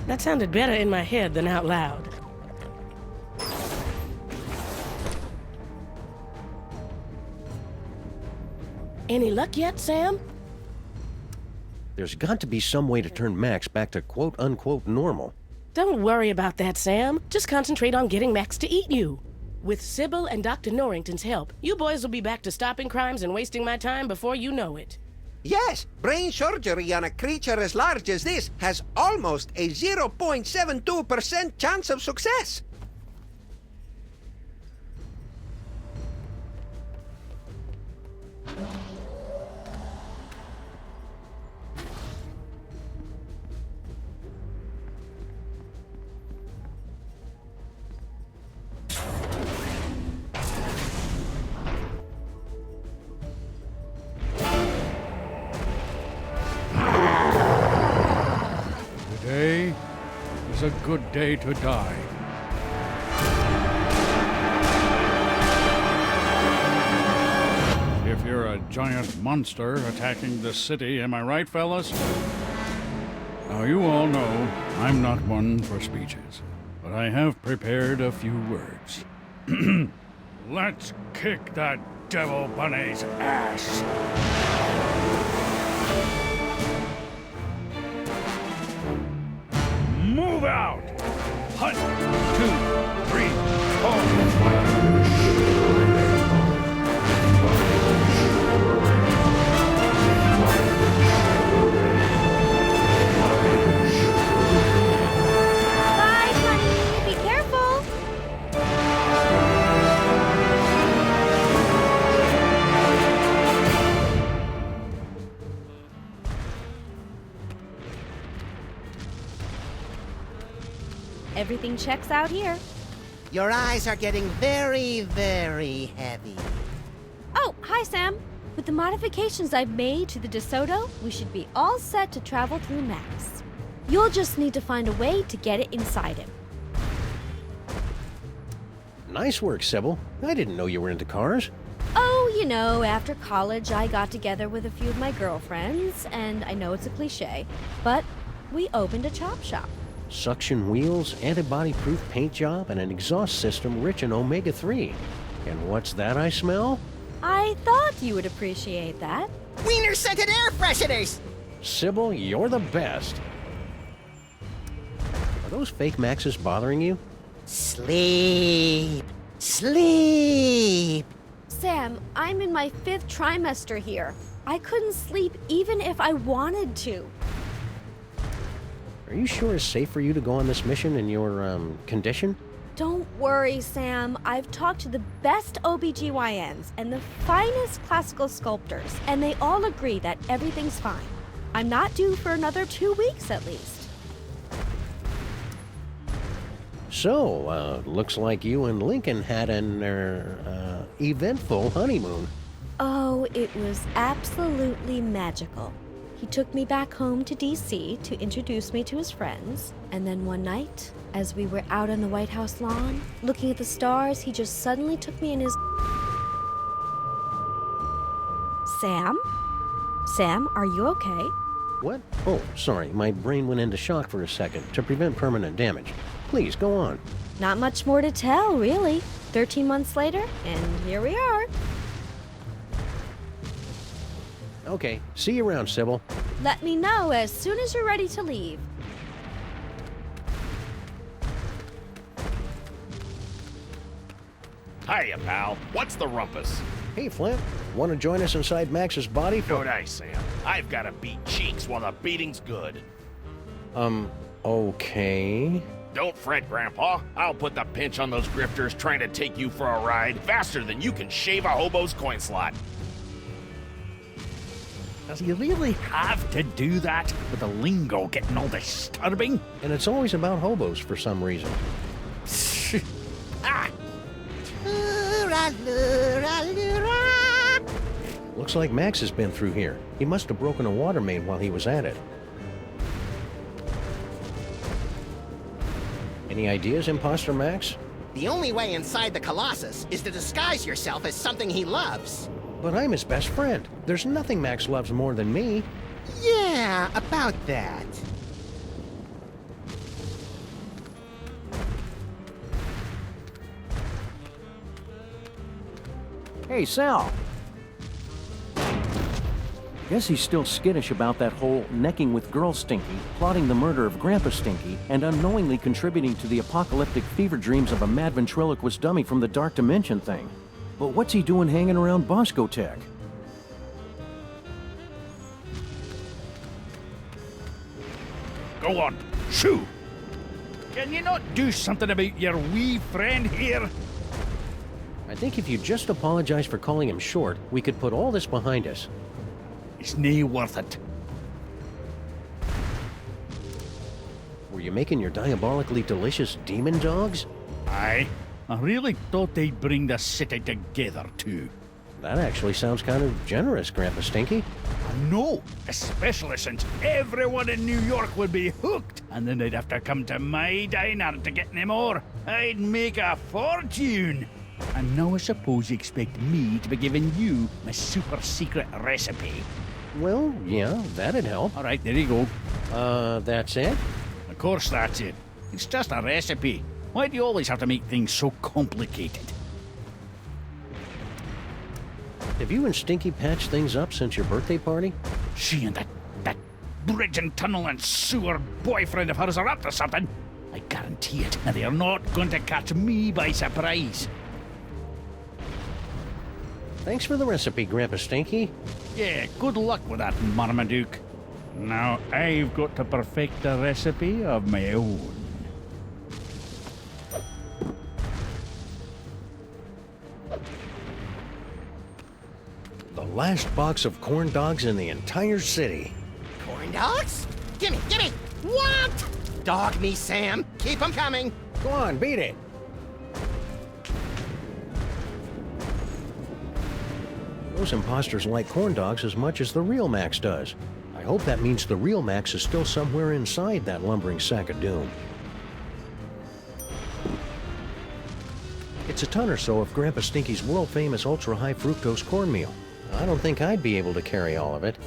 That sounded better in my head than out loud. Any luck yet, Sam? There's got to be some way to turn Max back to quote-unquote normal. Don't worry about that, Sam. Just concentrate on getting Max to eat you. With Sybil and Dr. Norrington's help, you boys will be back to stopping crimes and wasting my time before you know it. Yes, brain surgery on a creature as large as this has almost a 0.72% chance of success. Today is a good day to die. If you're a giant monster attacking the city, am I right, fellas? Now, you all know I'm not one for speeches, but I have prepared a few words. Let's kick that devil bunny's ass! Move out! 1, 2, 3, Bye, honey. Be careful. Everything checks out here. Your eyes are getting very, very heavy. Oh, hi, Sam. With the modifications I've made to the DeSoto, we should be all set to travel through Max. You'll just need to find a way to get it inside him. Nice work, Sybil. I didn't know you were into cars. Oh, you know, after college, I got together with a few of my girlfriends, and I know it's a cliche, but we opened a chop shop. Suction wheels, antibody-proof paint job, and an exhaust system rich in omega-3. And what's that I smell? I thought you would appreciate that. Wiener-scented air fresheners! Sybil, you're the best. Are those fake Maxes bothering you? Sleep! Sleep! Sam, I'm in my 5th trimester here. I couldn't sleep even if I wanted to. Are you sure it's safe for you to go on this mission in your, condition? Don't worry, Sam. I've talked to the best OBGYNs and the finest classical sculptors, and they all agree that everything's fine. I'm not due for another 2 weeks at least. So, looks like you and Lincoln had an, eventful honeymoon. Oh, it was absolutely magical. He took me back home to D.C. to introduce me to his friends, and then one night, as we were out on the White House lawn, looking at the stars, he just suddenly took me in his... Sam? Sam, are you okay? What? Oh, sorry, my brain went into shock for a second to prevent permanent damage. Please, go on. Not much more to tell, really. 13 months later, and here we are. Okay, see you around, Sybil. Let me know as soon as you're ready to leave. Hiya, pal. What's the rumpus? Hey, Flint. Want to join us inside Max's body for... No dice, Sam. I've got to beat cheeks while the beating's good. Okay. Don't fret, Grandpa. I'll put the pinch on those grifters trying to take you for a ride faster than you can shave a hobo's coin slot. Does he really have to do that with the lingo getting all disturbing? And it's always about hobos for some reason. Ah! Looks like Max has been through here. He must have broken a water main while he was at it. Any ideas, Imposter Max? The only way inside the Colossus is to disguise yourself as something he loves. But I'm his best friend. There's nothing Max loves more than me. Yeah, about that. Hey, Sal. Guess he's still skittish about that whole necking with Girl Stinky, plotting the murder of Grandpa Stinky, and unknowingly contributing to the apocalyptic fever dreams of a mad ventriloquist dummy from the Dark Dimension thing. But what's he doing hanging around Bosco Tech? Go on, shoo! Can you not do something about your wee friend here? I think if you just apologize for calling him short, we could put all this behind us. It's nae worth it. Were you making your diabolically delicious demon dogs? Aye. I really thought they'd bring the city together, too. That actually sounds kind of generous, Grandpa Stinky. I know, especially since everyone in New York would be hooked, and then they'd have to come to my diner to get any more. I'd make a fortune. And now I suppose you expect me to be giving you my super secret recipe. Well, yeah, that'd help. All right, there you go. That's it? Of course that's it. It's just a recipe. Why do you always have to make things so complicated? Have you and Stinky patched things up since your birthday party? She and that bridge and tunnel and sewer boyfriend of hers are up to something. I guarantee it. And they are not going to catch me by surprise. Thanks for the recipe, Grandpa Stinky. Yeah, good luck with that, Marmaduke. Now I've got to perfect a recipe of my own. The last box of corn dogs in the entire city. Corn dogs? Gimme! What? Dog me, Sam. Keep 'em coming. Go on, beat it. Those imposters like corn dogs as much as the real Max does. I hope that means the real Max is still somewhere inside that lumbering sack of doom. It's a ton or so of Grandpa Stinky's world-famous ultra-high fructose cornmeal. I don't think I'd be able to carry all of it.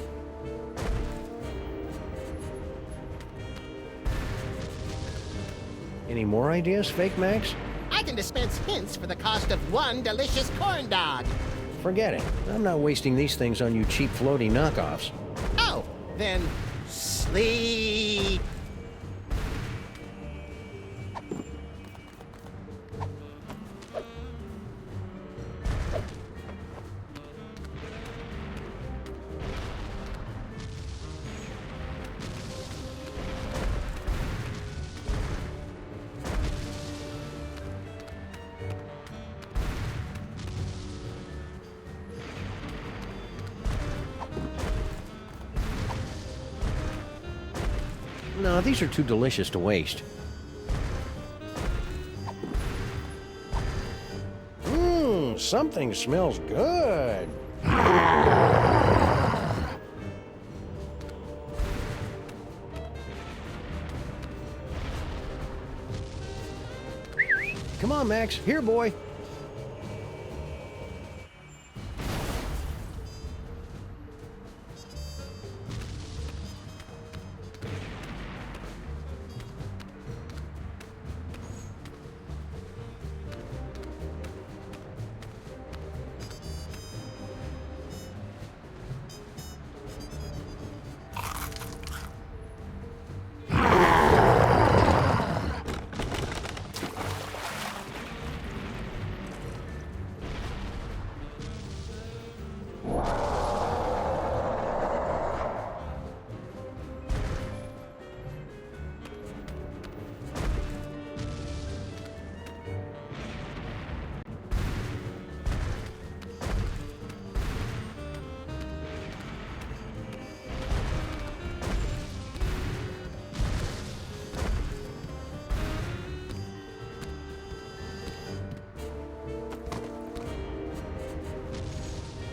Any more ideas, Fake Max? I can dispense hints for the cost of one delicious corn dog. Forget it. I'm not wasting these things on you cheap floaty knockoffs. Oh, then sleep. No, these are too delicious to waste. Something smells good. Come on, Max. Here, boy.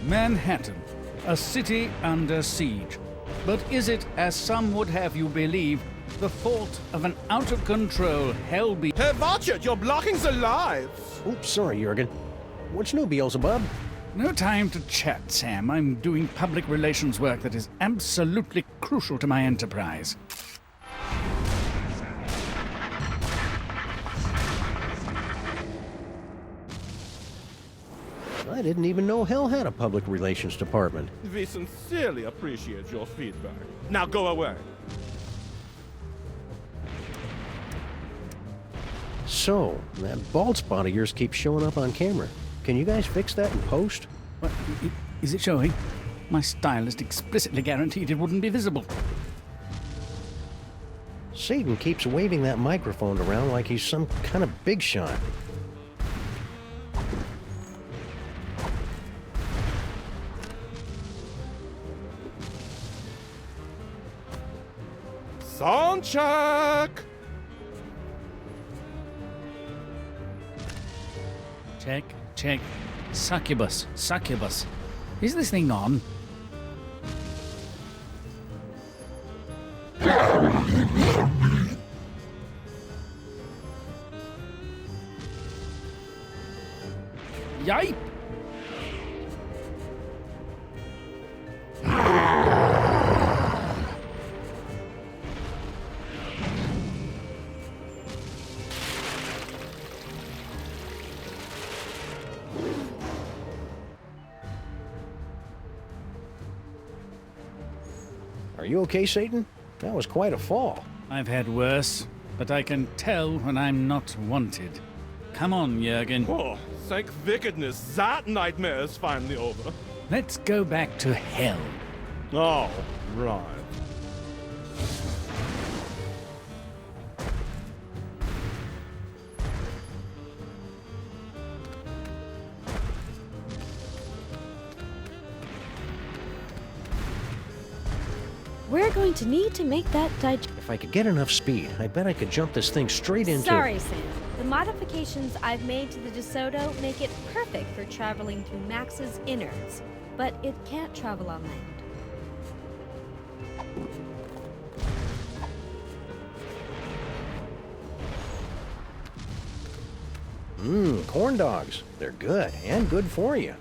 Manhattan, a city under siege. But is it, as some would have you believe, the fault of an out-of-control hellbeast? Herr Watchert, you're blocking the lights! Oops, sorry, Jurgen. What's new, Beelzebub? No time to chat, Sam. I'm doing public relations work that is absolutely crucial to my enterprise. I didn't even know hell had a public relations department. We sincerely appreciate your feedback. Now go away. So, that bald spot of yours keeps showing up on camera. Can you guys fix that in post? What? Is it showing? My stylist explicitly guaranteed it wouldn't be visible. Satan keeps waving that microphone around like he's some kind of big shot. Sound check! Check. Succubus. Is this thing on? Yipe! Are you okay, Satan? That was quite a fall. I've had worse, but I can tell when I'm not wanted. Come on, Jurgen. Oh, thank wickedness, that nightmare is finally over. Let's go back to hell. Oh, right. We're going to need to make that If I could get enough speed, I bet I could jump this thing straight into... Sorry, Sam. The modifications I've made to the DeSoto make it perfect for traveling through Max's innards, but it can't travel on land. Corn dogs. They're good, and good for you.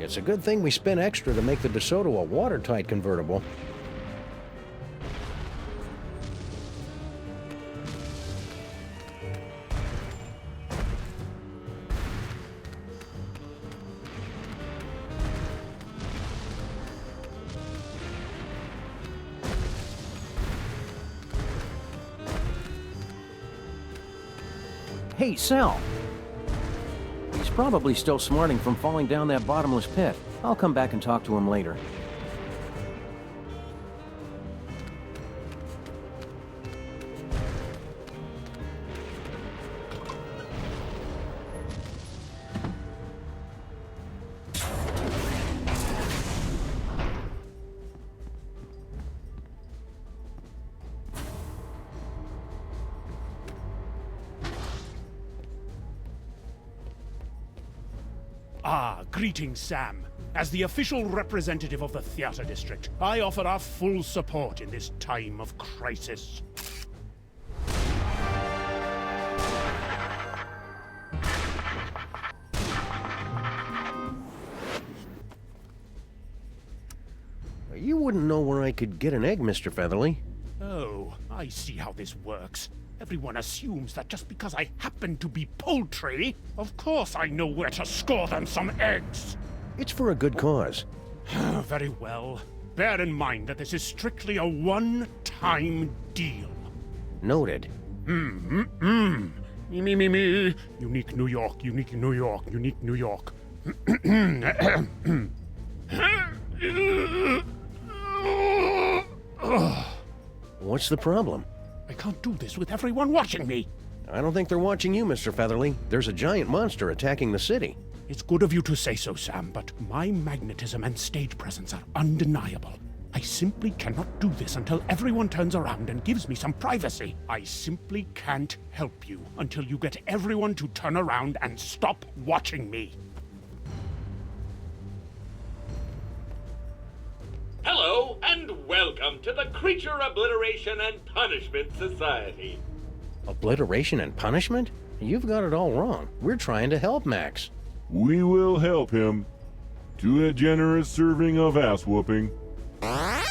It's a good thing we spent extra to make the DeSoto a watertight convertible. Hey, Sal! He's probably still smarting from falling down that bottomless pit. I'll come back and talk to him later. Ah, greetings, Sam. As the official representative of the theater district, I offer our full support in this time of crisis. You wouldn't know where I could get an egg, Mr. Featherly. Oh, I see how this works. Everyone assumes that just because I happen to be poultry, of course I know where to score them some eggs. It's for a good cause. Very well. Bear in mind that this is strictly a one-time deal. Noted. Me. Unique New York, unique New York, unique New York. What's the problem? I can't do this with everyone watching me. I don't think they're watching you, Mr. Featherly. There's a giant monster attacking the city. It's good of you to say so, Sam, but my magnetism and stage presence are undeniable. I simply cannot do this until everyone turns around and gives me some privacy. I simply can't help you until you get everyone to turn around and stop watching me. Hello, and welcome to the Creature Obliteration and Punishment Society. Obliteration and punishment? You've got it all wrong. We're trying to help Max. We will help him to a generous serving of ass-whooping. I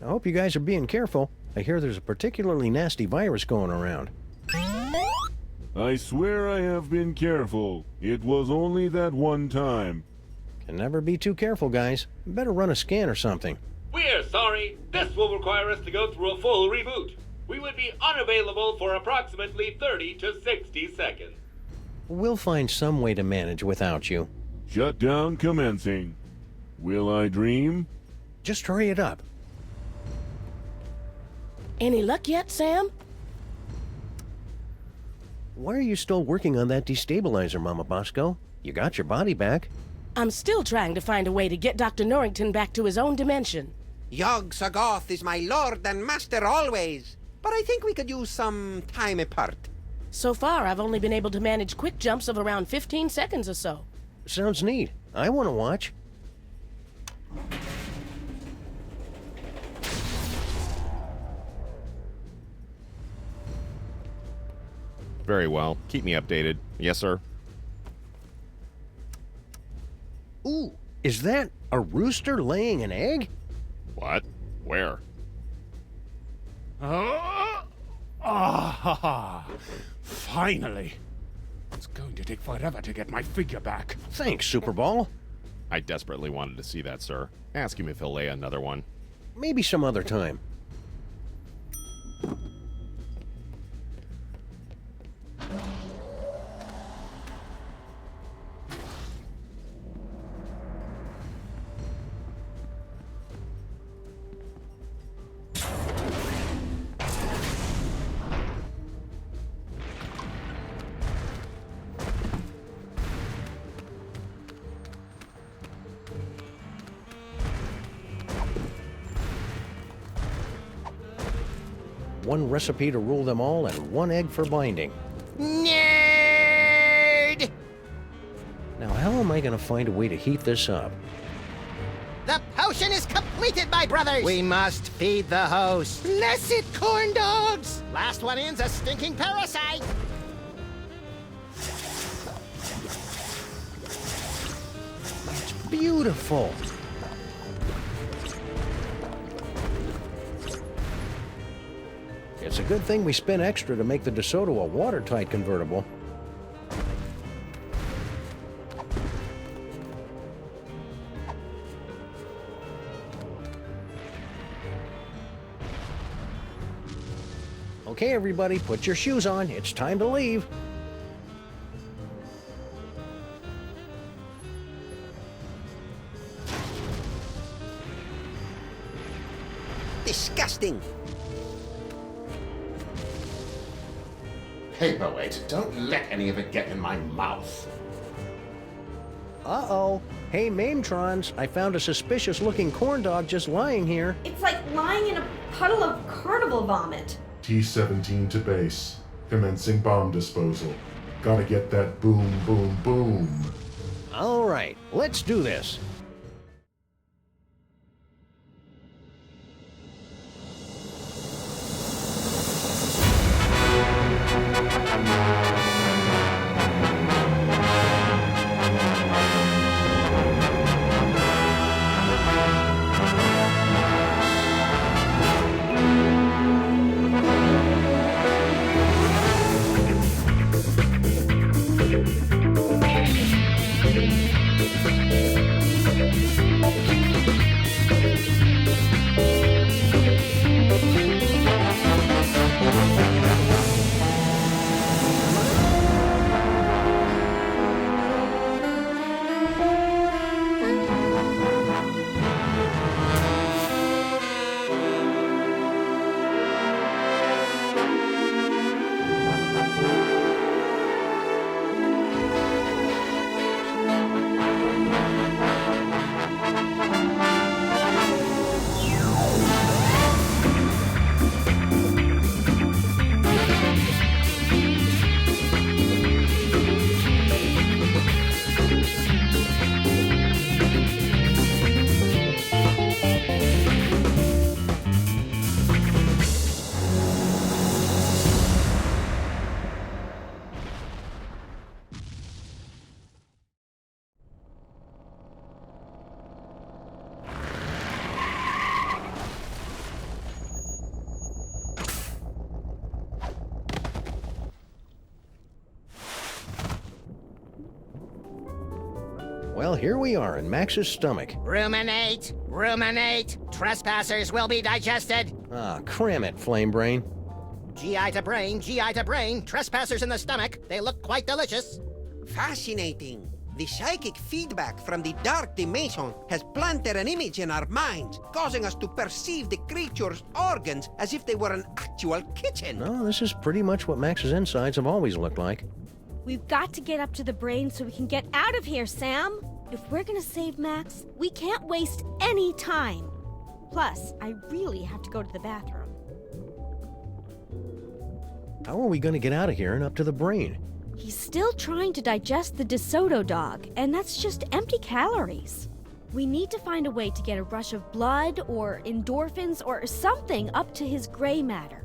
hope you guys are being careful. I hear there's a particularly nasty virus going around. I swear I have been careful. It was only that one time. Can never be too careful, guys. Better run a scan or something. We're sorry. This will require us to go through a full reboot. We would be unavailable for approximately 30 to 60 seconds. We'll find some way to manage without you. Shutdown commencing. Will I dream? Just hurry it up. Any luck yet, Sam? Why are you still working on that destabilizer, Mama Bosco? You got your body back. I'm still trying to find a way to get Dr. Norrington back to his own dimension. Yog Sagoth is my lord and master always, but I think we could use some time apart. So far, I've only been able to manage quick jumps of around 15 seconds or so. Sounds neat. I want to watch. Very well. Keep me updated. Yes, sir. Ooh, is that a rooster laying an egg? What? Where? Finally. It's going to take forever to get my figure back. Thanks, Super Ball. I desperately wanted to see that, sir. Ask him if he'll lay another one. Maybe some other time. One recipe to rule them all and one egg for binding. Nerd! Now, how am I going to find a way to heat this up? The potion is completed, my brothers! We must feed the host. Blessed corn dogs! Last one in's a stinking parasite! It's beautiful. It's a good thing we spent extra to make the DeSoto a watertight convertible. Okay, everybody, put your shoes on. It's time to leave. Disgusting! Paperweight, don't let any of it get in my mouth. Uh-oh. Hey, Mametrons, I found a suspicious-looking corn dog just lying here. It's like lying in a puddle of carnival vomit. T-17 to base. Commencing bomb disposal. Gotta get that boom, boom, boom. All right, let's do this. Well, here we are in Max's stomach. Ruminate! Ruminate! Trespassers will be digested! Ah, cram it, Flame Brain. GI to brain, GI to brain. Trespassers in the stomach. They look quite delicious. Fascinating. The psychic feedback from the dark dimension has planted an image in our minds, causing us to perceive the creature's organs as if they were an actual kitchen. No, this is pretty much what Max's insides have always looked like. We've got to get up to the brain so we can get out of here, Sam. If we're gonna save Max, we can't waste any time. Plus, I really have to go to the bathroom. How are we going to get out of here and up to the brain? He's still trying to digest the DeSoto dog, and that's just empty calories. We need to find a way to get a rush of blood or endorphins or something up to his gray matter.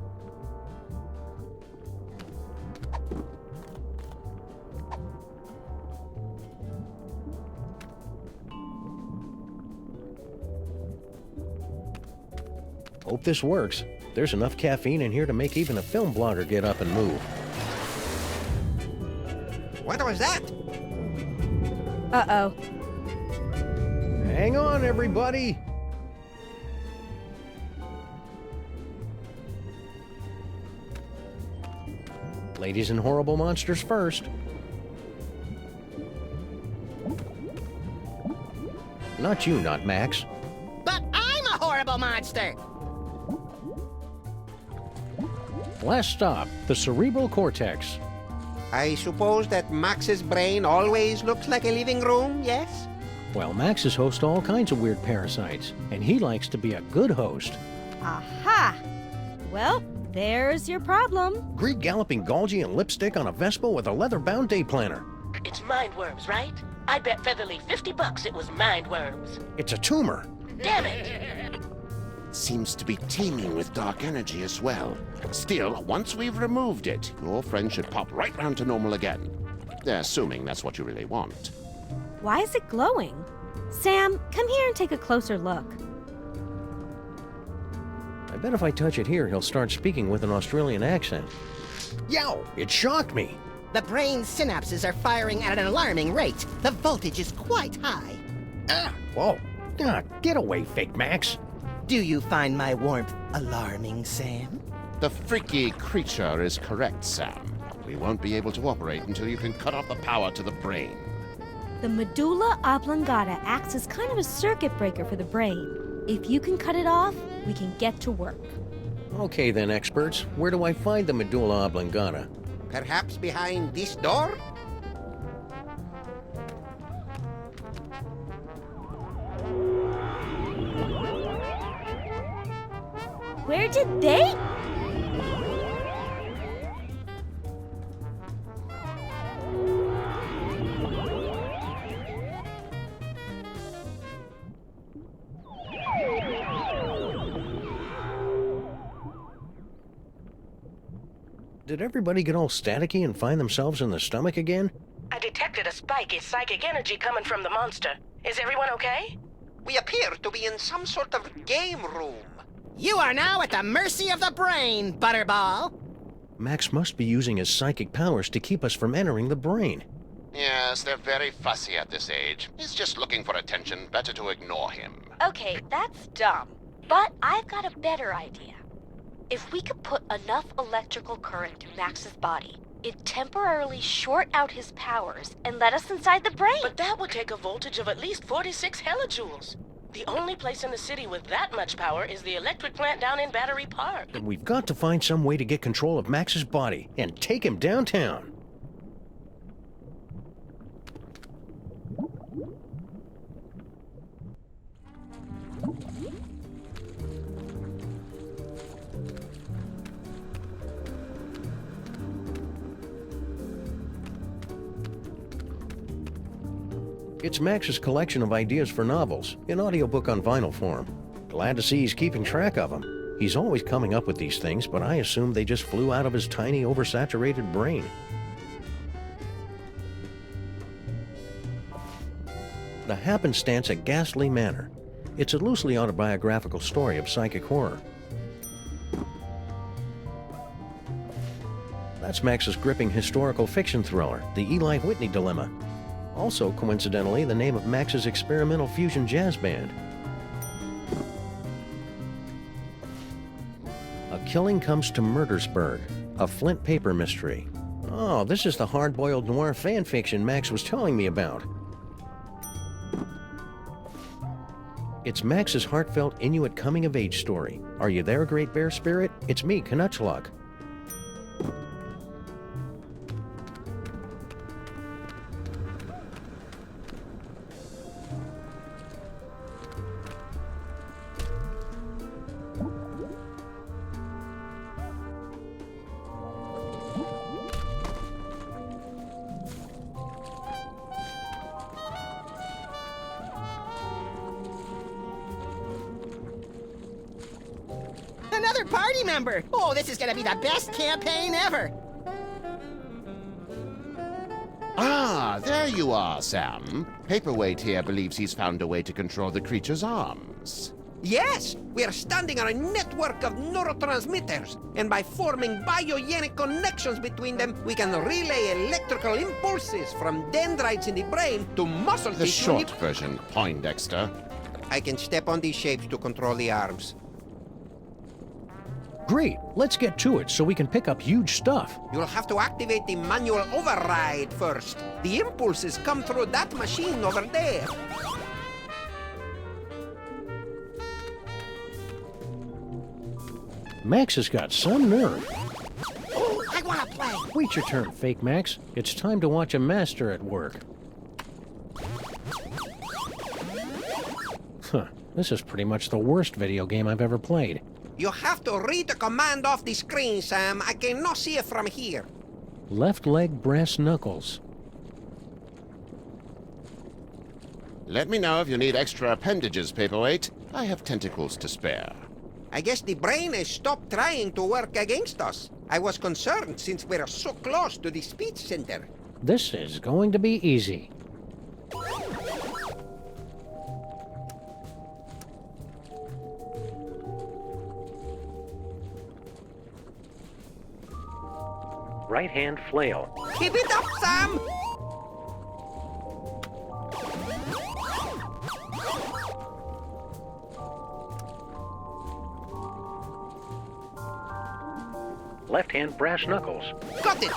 Hope this works. There's enough caffeine in here to make even a film blogger get up and move. What was that? Uh-oh. Hang on, everybody! Ladies and horrible monsters first. Not you, not Max. But I'm a horrible monster! Last stop, the cerebral cortex. I suppose that Max's brain always looks like a living room, yes? Well, Max is host to all kinds of weird parasites, and he likes to be a good host. Aha! Well, there's your problem. Greek galloping Golgi and lipstick on a Vespa with a leather-bound day planner. It's mindworms, right? I bet Featherly $50 it was mindworms. It's a tumor. Damn it! Seems to be teeming with dark energy as well. Still, once we've removed it, your friend should pop right round to normal again. Assuming that's what you really want. Why is it glowing? Sam, come here and take a closer look. I bet if I touch it here, he'll start speaking with an Australian accent. Yow! It shocked me! The brain synapses are firing at an alarming rate. The voltage is quite high. Whoa! Get away, fake Max! Do you find my warmth alarming, Sam? The freaky creature is correct, Sam. We won't be able to operate until you can cut off the power to the brain. The medulla oblongata acts as kind of a circuit breaker for the brain. If you can cut it off, we can get to work. Okay then, experts. Where do I find the medulla oblongata? Perhaps behind this door? Where did they? Did everybody get all staticky and find themselves in the stomach again? I detected a spike in psychic energy coming from the monster. Is everyone okay? We appear to be in some sort of game room. You are now at the mercy of the brain, Butterball. Max must be using his psychic powers to keep us from entering the brain. Yes, they're very fussy at this age. He's just looking for attention. Better to ignore him. Okay, that's dumb. But I've got a better idea. If we could put enough electrical current through Max's body, it'd temporarily short out his powers and let us inside the brain. But that would take a voltage of at least 46 hellijoules. The only place in the city with that much power is the electric plant down in Battery Park. Then we've got to find some way to get control of Max's body and take him downtown. It's Max's collection of ideas for novels, in audiobook on vinyl form. Glad to see he's keeping track of them. He's always coming up with these things, but I assume they just flew out of his tiny, oversaturated brain. The Happenstance at Ghastly Manor. It's a loosely autobiographical story of psychic horror. That's Max's gripping historical fiction thriller, The Eli Whitney Dilemma. Also, coincidentally, the name of Max's experimental fusion jazz band. A Killing Comes to Murdersburg, a Flint paper mystery. Oh, this is the hard-boiled noir fan fiction Max was telling me about. It's Max's heartfelt Inuit coming-of-age story. Are you there, Great Bear Spirit? It's me, Canuchlug. another party member! Oh, this is gonna be the best campaign ever! Ah, there you are, Sam. Paperweight here believes he's found a way to control the creature's arms. Yes, we are standing on a network of neurotransmitters, and by forming biogenic connections between them, we can relay electrical impulses from dendrites in the brain to muscle The tissue. short version, Poindexter. I can step on these shapes to control the arms. Great, let's get to it so we can pick up huge stuff. You'll have to activate the manual override first. The impulses come through that machine over there. Max has got some nerve. Oh, I wanna play! Wait your turn, Fake Max. It's time to watch a master at work. Huh, this is pretty much the worst video game I've ever played. You have to read the command off the screen, Sam. I cannot see it from here. Left leg brass knuckles. Let me know if you need extra appendages, Paperweight. I have tentacles to spare. I guess the brain has stopped trying to work against us. I was concerned since we're so close to the speech center. This is going to be easy. Right hand flail. Keep it up, Sam! Left hand brass knuckles. Got it!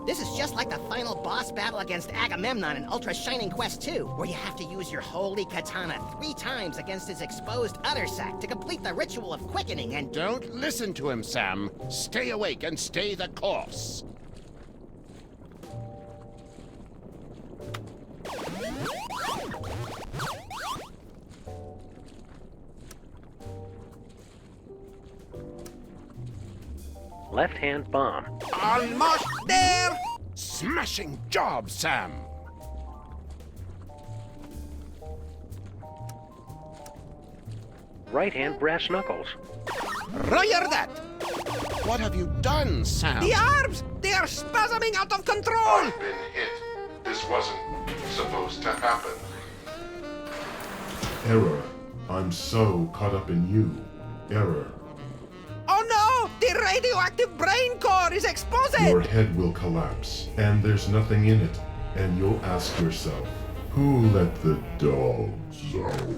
This is just like the final boss battle against Agamemnon in Ultra Shining Quest 2, where you have to use your holy katana 3 times against his exposed udder sac to complete the ritual of quickening and... Don't listen to him, Sam. Stay awake and stay the course. Left hand bomb. Almost there! Smashing job, Sam. Right hand brass knuckles. Roger that! What have you done, Sam? The arms! They are spasming out of control! I've been hit. This wasn't supposed to happen. Error. I'm so caught up in you. Error. Oh no! The radioactive brain core is exposed! Your head will collapse, and there's nothing in it. And you'll ask yourself, who let the dogs out?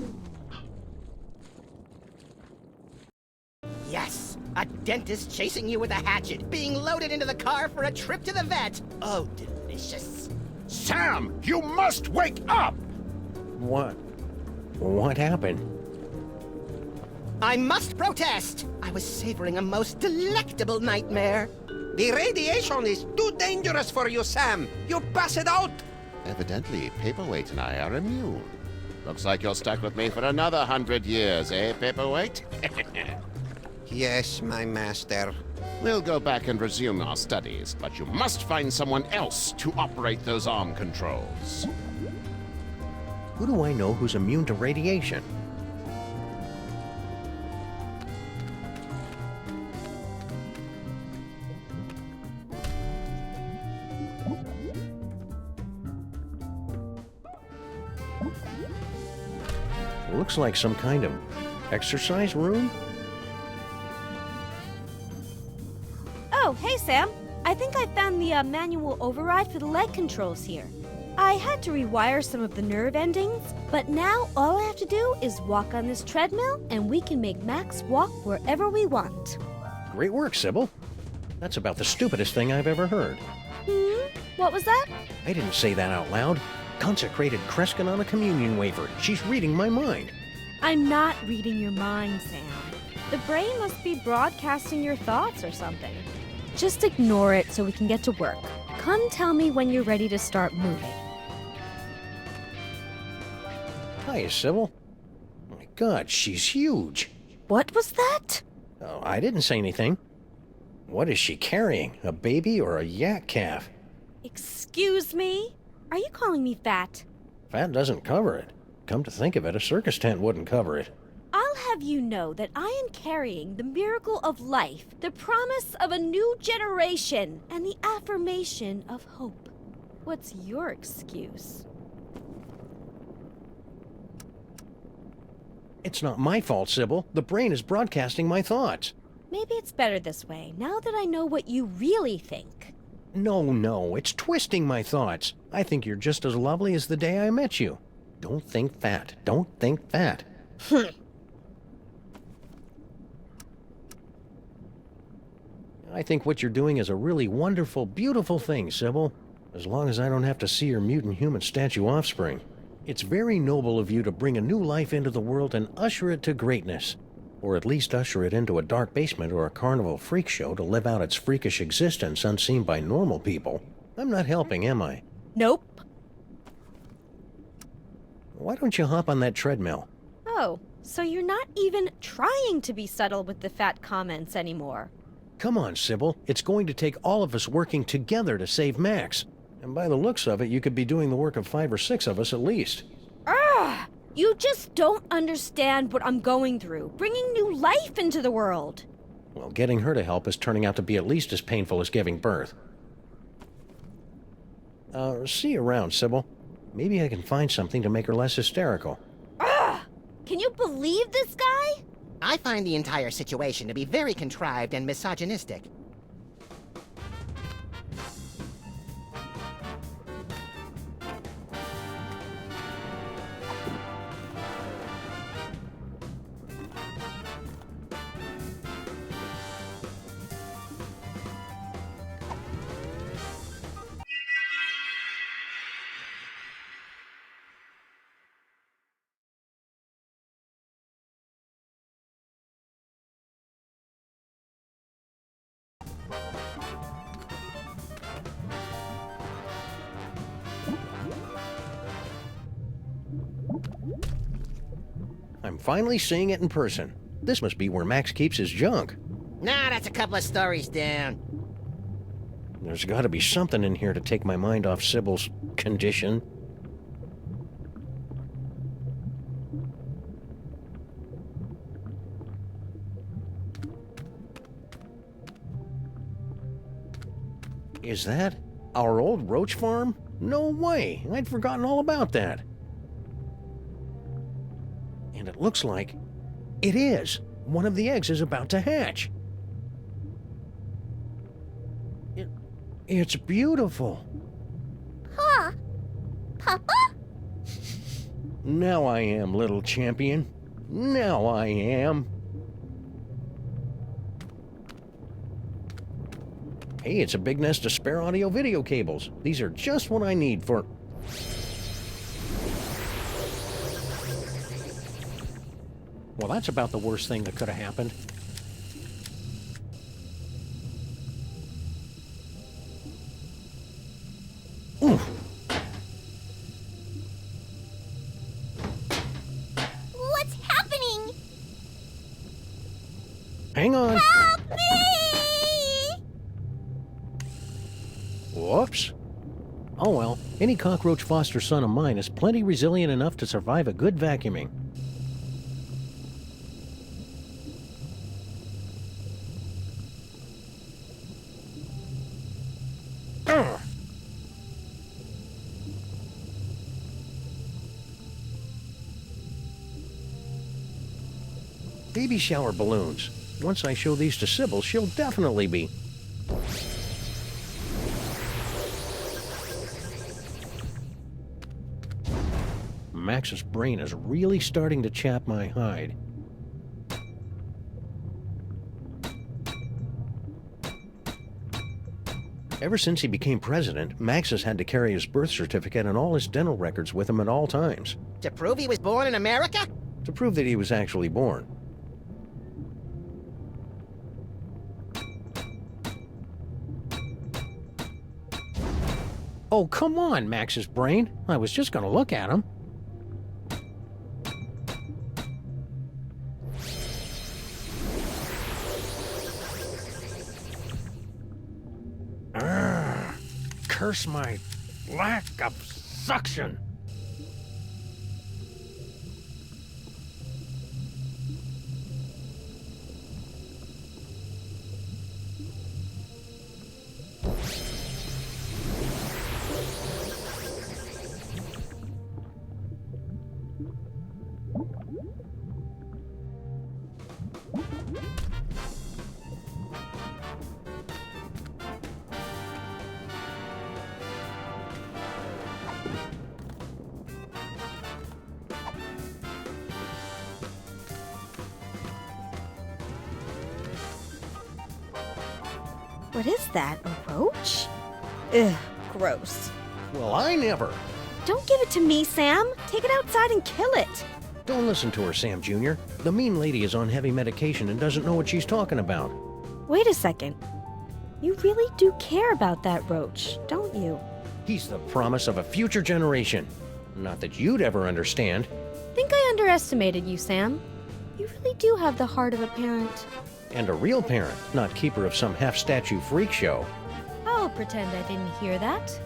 Yes! A dentist chasing you with a hatchet, being loaded into the car for a trip to the vet! Oh, delicious. Sam, you must wake up! What? What happened? I must protest! I was savoring a most delectable nightmare. The radiation is too dangerous for you, Sam. You pass it out. Evidently, Paperweight and I are immune. Looks like you're stuck with me for another 100 years, eh, Paperweight? Yes, my master. We'll go back and resume our studies, but you must find someone else to operate those arm controls. Who do I know who's immune to radiation? Looks like some kind of exercise room? Oh, hey, Sam. I think I found the manual override for the leg controls here. I had to rewire some of the nerve endings, but now all I have to do is walk on this treadmill and we can make Max walk wherever we want. Great work, Sybil. That's about the stupidest thing I've ever heard. What was that? I didn't say that out loud. Consecrated Kreskin on a communion wafer. She's reading my mind. I'm not reading your mind, Sam. The brain must be broadcasting your thoughts or something. Just ignore it so we can get to work. Come tell me when you're ready to start moving. Hiya, Sybil. My God, she's huge. What was that? Oh, I didn't say anything. What is she carrying? A baby or a yak calf? Excuse me? Are you calling me fat? Fat doesn't cover it. Come to think of it, a circus tent wouldn't cover it. I'll I'll have you know that I am carrying the miracle of life, the promise of a new generation, and the affirmation of hope. What's your excuse? It's not my fault, Sybil. The brain is broadcasting my thoughts. Maybe it's better this way, now that I know what you really think. No, it's twisting my thoughts. I think you're just as lovely as the day I met you. Don't think fat. Don't think fat. I think what you're doing is a really wonderful, beautiful thing, Sybil. As long as I don't have to see your mutant human statue offspring. It's very noble of you to bring a new life into the world and usher it to greatness. Or at least usher it into a dark basement or a carnival freak show to live out its freakish existence unseen by normal people. I'm not helping, am I? Nope. Why don't you hop on that treadmill? Oh, so you're not even trying to be subtle with the fat comments anymore. Come on, Sybil. It's going to take all of us working together to save Max. And by the looks of it, you could be doing the work of 5 or 6 of us at least. You just don't understand what I'm going through, bringing new life into the world. Well, getting her to help is turning out to be at least as painful as giving birth. See you around, Sybil. Maybe I can find something to make her less hysterical. Can you believe this guy? I find the entire situation to be very contrived and misogynistic. I'm finally seeing it in person. This must be where Max keeps his junk. Nah, that's a couple of stories down. There's got to be something in here to take my mind off Sybil's condition. Is that our old roach farm? No way! I'd forgotten all about that. And it looks like it is. One of the eggs is about to hatch. It's beautiful. Huh? Papa? Now I am, little champion. Now I am. Hey, it's a big nest of spare audio-video cables. These are just what I need for... Well, that's about the worst thing that could have happened. Oof. What's happening? Hang on. Help me! Whoops. Oh well, any cockroach foster son of mine is plenty resilient enough to survive a good vacuuming. Baby shower balloons. Once I show these to Sybil, she'll definitely be... Max's brain is really starting to chap my hide. Ever since he became president, Max has had to carry his birth certificate and all his dental records with him at all times. To prove he was born in America? To prove that he was actually born. Oh, come on, Max's brain. I was just gonna look at him. Curse my lack of suction. What is that, a roach? Ugh, gross. Well, I never. Don't give it to me, Sam. Take it outside and kill it. Don't listen to her, Sam Jr. The mean lady is on heavy medication and doesn't know what she's talking about. Wait a second. You really do care about that roach, don't you? He's the promise of a future generation. Not that you'd ever understand. Think I underestimated you, Sam. You really do have the heart of a parent. And a real parent, not keeper of some half-statue freak show. I'll pretend I didn't hear that.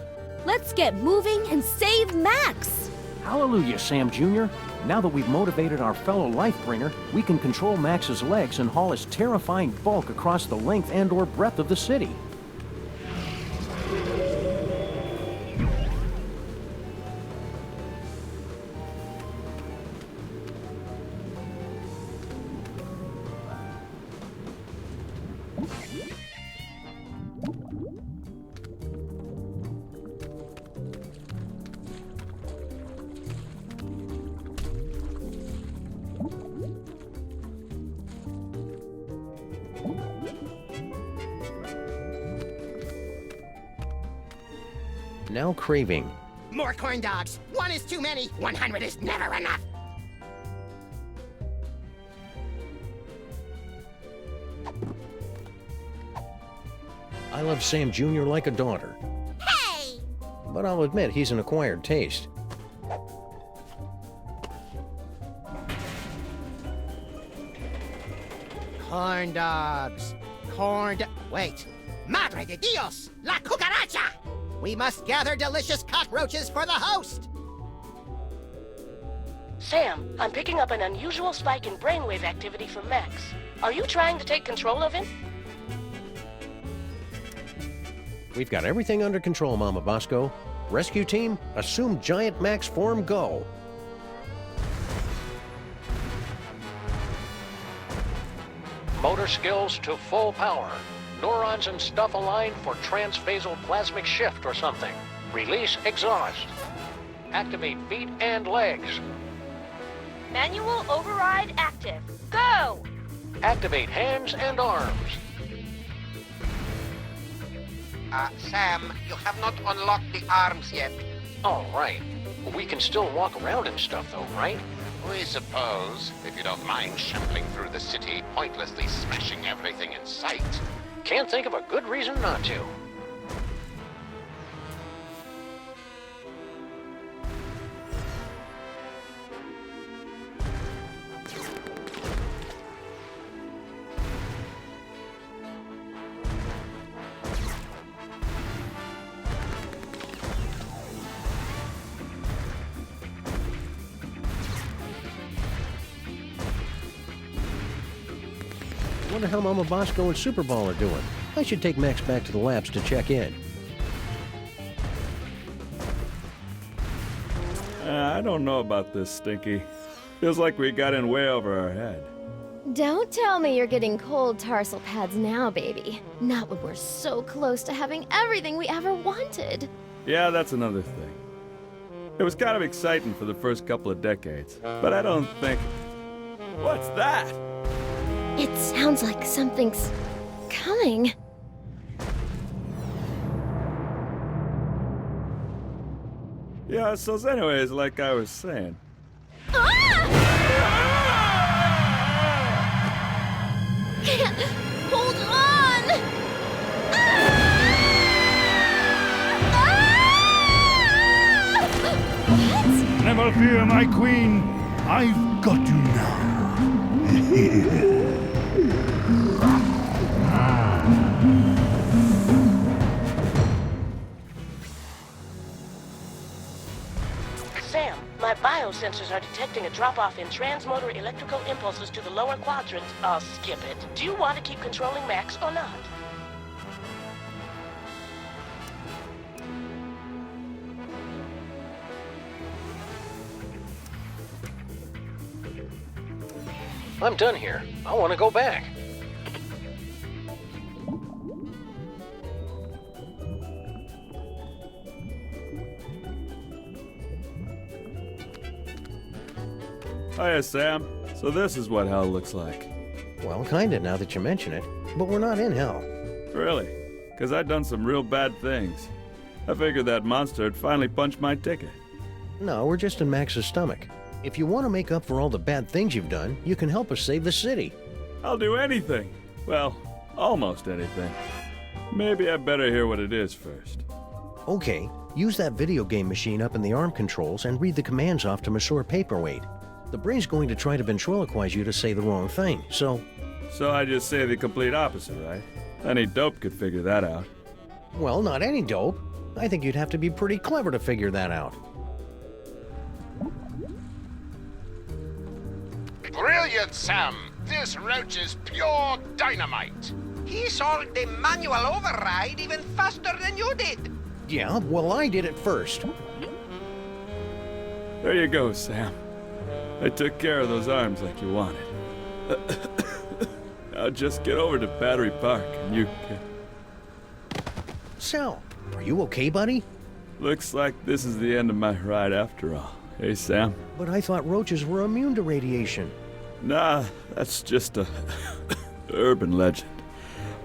Let's get moving and save Max! Hallelujah, Sam Jr. Now that we've motivated our fellow Lifebringer, we can control Max's legs and haul his terrifying bulk across the length and/or breadth of the city. Now craving. More corn dogs. 1 is too many. 100 is never enough. I love Sam Jr. like a daughter. Hey! But I'll admit he's an acquired taste. Corn dogs. Wait. Madre de Dios! La cucaracha! We must gather delicious cockroaches for the host! Sam, I'm picking up an unusual spike in brainwave activity from Max. Are you trying to take control of him? We've got everything under control, Mama Bosco. Rescue team, assume giant Max form, go. Motor skills to full power. Neurons and stuff aligned for transphasal plasmic shift or something. Release exhaust. Activate feet and legs. Manual override active. Go! Activate hands and arms. Sam, you have not unlocked the arms yet. All right. We can still walk around and stuff, though, right? We suppose, if you don't mind shambling through the city, pointlessly smashing everything in sight. Can't think of a good reason not to. Wonder how Mama Bosco and Superball are doing. I should take Max back to the labs to check in. I don't know about this, Stinky. Feels like we got in way over our head. Don't tell me you're getting cold tarsal pads now, baby. Not when we're so close to having everything we ever wanted. Yeah, that's another thing. It was kind of exciting for the first couple of decades, but I don't think... What's that? It sounds like something's coming. Yeah, so anyways, like I was saying. Hold on! What? Never fear, my queen. I've got you now. Sam, my biosensors are detecting a drop-off in transmotor electrical impulses to the lower quadrant. I'll skip it. Do you want to keep controlling Max or not? I'm done here. I want to go back. Hiya, Sam. So this is what hell looks like. Well, kinda now that you mention it. But we're not in hell. Really? because I'd done some real bad things. I figured that monster had finally punched my ticket. No, we're just in Max's stomach. If you want to make up for all the bad things you've done, you can help us save the city. I'll do anything. Well, almost anything. Maybe I better hear what it is first. Okay, use that video game machine up in the arm controls and read the commands off to Monsieur Paperweight. The brain's going to try to ventriloquize you to say the wrong thing, so... So I just say the complete opposite, right? Any dope could figure that out. Well, not any dope. I think you'd have to be pretty clever to figure that out. Brilliant, Sam! This roach is pure dynamite! He solved the manual override even faster than you did. Yeah, well, I did it first. There you go, Sam. I took care of those arms like you wanted. Now just get over to Battery Park and you can... Sal, are you okay, buddy? Looks like this is the end of my ride after all. Hey, Sam? But I thought roaches were immune to radiation. Nah, that's just a urban legend.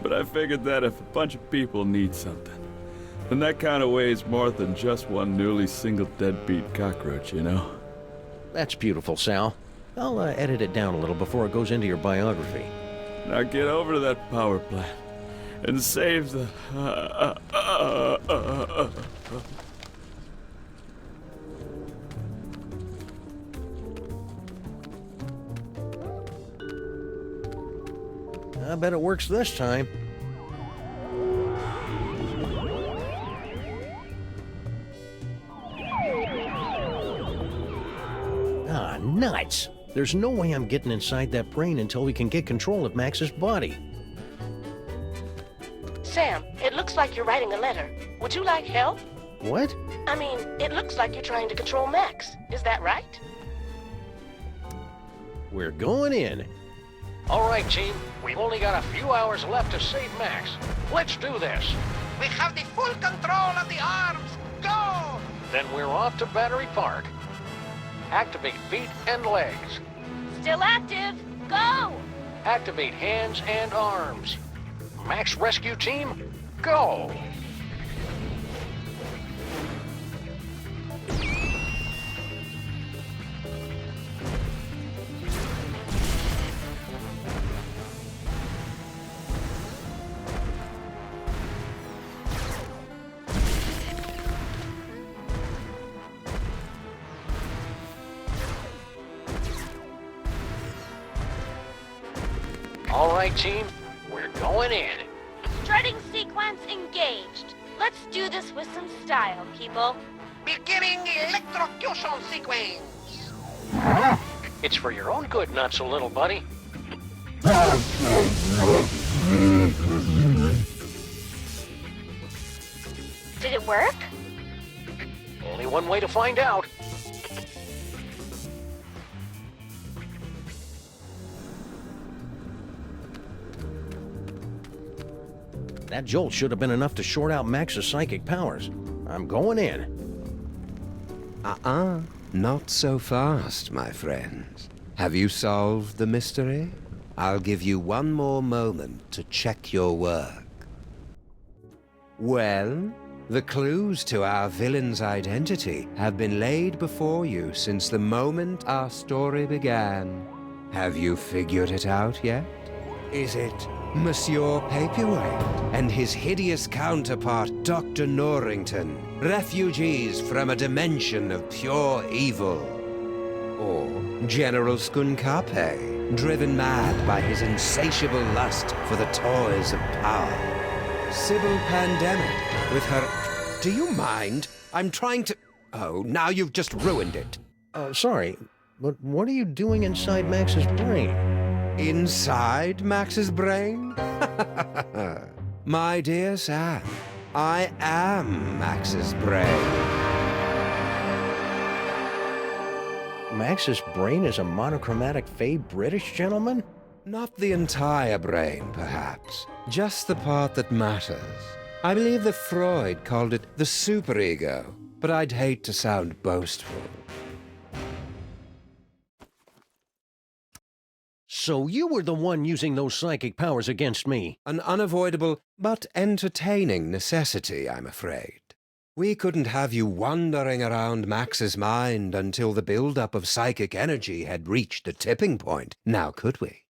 But I figured that if a bunch of people need something, then that kind of weighs more than just one newly single deadbeat cockroach, you know? That's beautiful, Sal. I'll edit it down a little before it goes into your biography. Now get over to that power plant and save the... I bet it works this time. Ah, nuts! There's no way I'm getting inside that brain until we can get control of Max's body. Sam, it looks like you're writing a letter. Would you like help? What? I mean, it looks like you're trying to control Max. Is that right? We're going in. All right, team. We've only got a few hours left to save Max. Let's do this. We have the full control of the arms. Go! Then we're off to Battery Park. Activate feet and legs. Still active. Go! Activate hands and arms. Max Rescue Team, go! All right, team, we're going in. Strutting sequence engaged. Let's do this with some style, people. Beginning electrocution sequence. It's for your own good, not so little buddy. Did it work? Only one way to find out. That jolt should have been enough to short out Max's psychic powers. I'm going in. Not so fast, my friends. Have you solved the mystery? I'll give you one more moment to check your work. Well, the clues to our villain's identity have been laid before you since the moment our story began. Have you figured it out yet? Is it Monsieur Paperweight and his hideous counterpart, Dr. Norrington, refugees from a dimension of pure evil? Or General Skunkape, driven mad by his insatiable lust for the toys of power? Sybil Pandemic, with her... Do you mind? I'm trying to... Oh, now you've just ruined it. Sorry, but what are you doing inside Max's brain? Inside Max's brain? My dear Sam, I am Max's brain. Max's brain is a monochromatic fey British gentleman? Not the entire brain, perhaps. Just the part that matters. I believe that Freud called it the superego, but I'd hate to sound boastful. So you were the one using those psychic powers against me. An unavoidable but entertaining necessity, I'm afraid. We couldn't have you wandering around Max's mind until the buildup of psychic energy had reached a tipping point, now could we?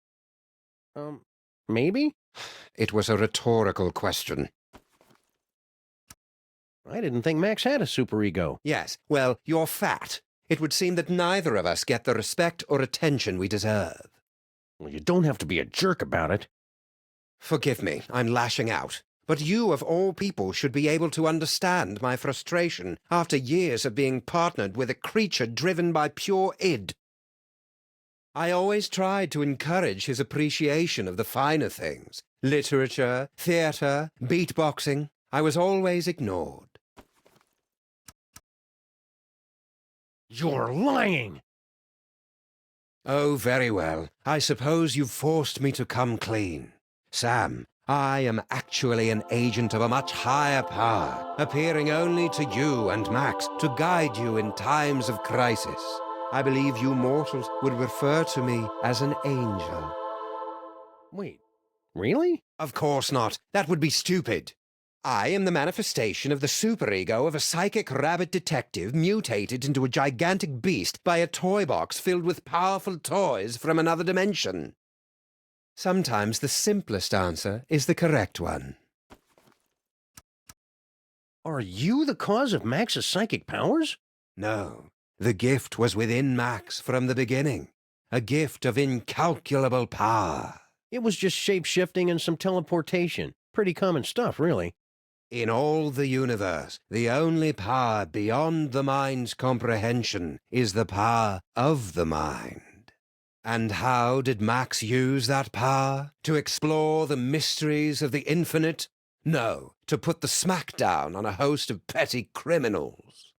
Maybe? It was a rhetorical question. I didn't think Max had a superego. Yes, well, you're fat. It would seem that neither of us get the respect or attention we deserve. Well, you don't have to be a jerk about it. Forgive me, I'm lashing out. But you, of all people, should be able to understand my frustration after years of being partnered with a creature driven by pure id. I always tried to encourage his appreciation of the finer things. Literature, theatre, beatboxing. I was always ignored. You're lying! Oh, very well. I suppose you've forced me to come clean. Sam, I am actually an agent of a much higher power, appearing only to you and Max to guide you in times of crisis. I believe you mortals would refer to me as an angel. Wait, really? Of course not. That would be stupid. I am the manifestation of the superego of a psychic rabbit detective mutated into a gigantic beast by a toy box filled with powerful toys from another dimension. Sometimes the simplest answer is the correct one. Are you the cause of Max's psychic powers? No. The gift was within Max from the beginning. A gift of incalculable power. It was just shape-shifting and some teleportation. Pretty common stuff, really. In all the universe, the only power beyond the mind's comprehension is the power of the mind. And how did Max use that power? To explore the mysteries of the infinite? No, to put the smackdown on a host of petty criminals.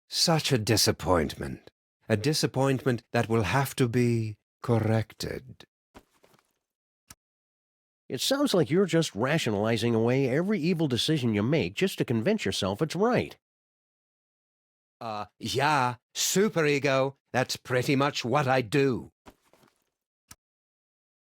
Such a disappointment. A disappointment that will have to be corrected. It sounds like you're just rationalizing away every evil decision you make just to convince yourself it's right. Yeah, superego. That's pretty much what I do.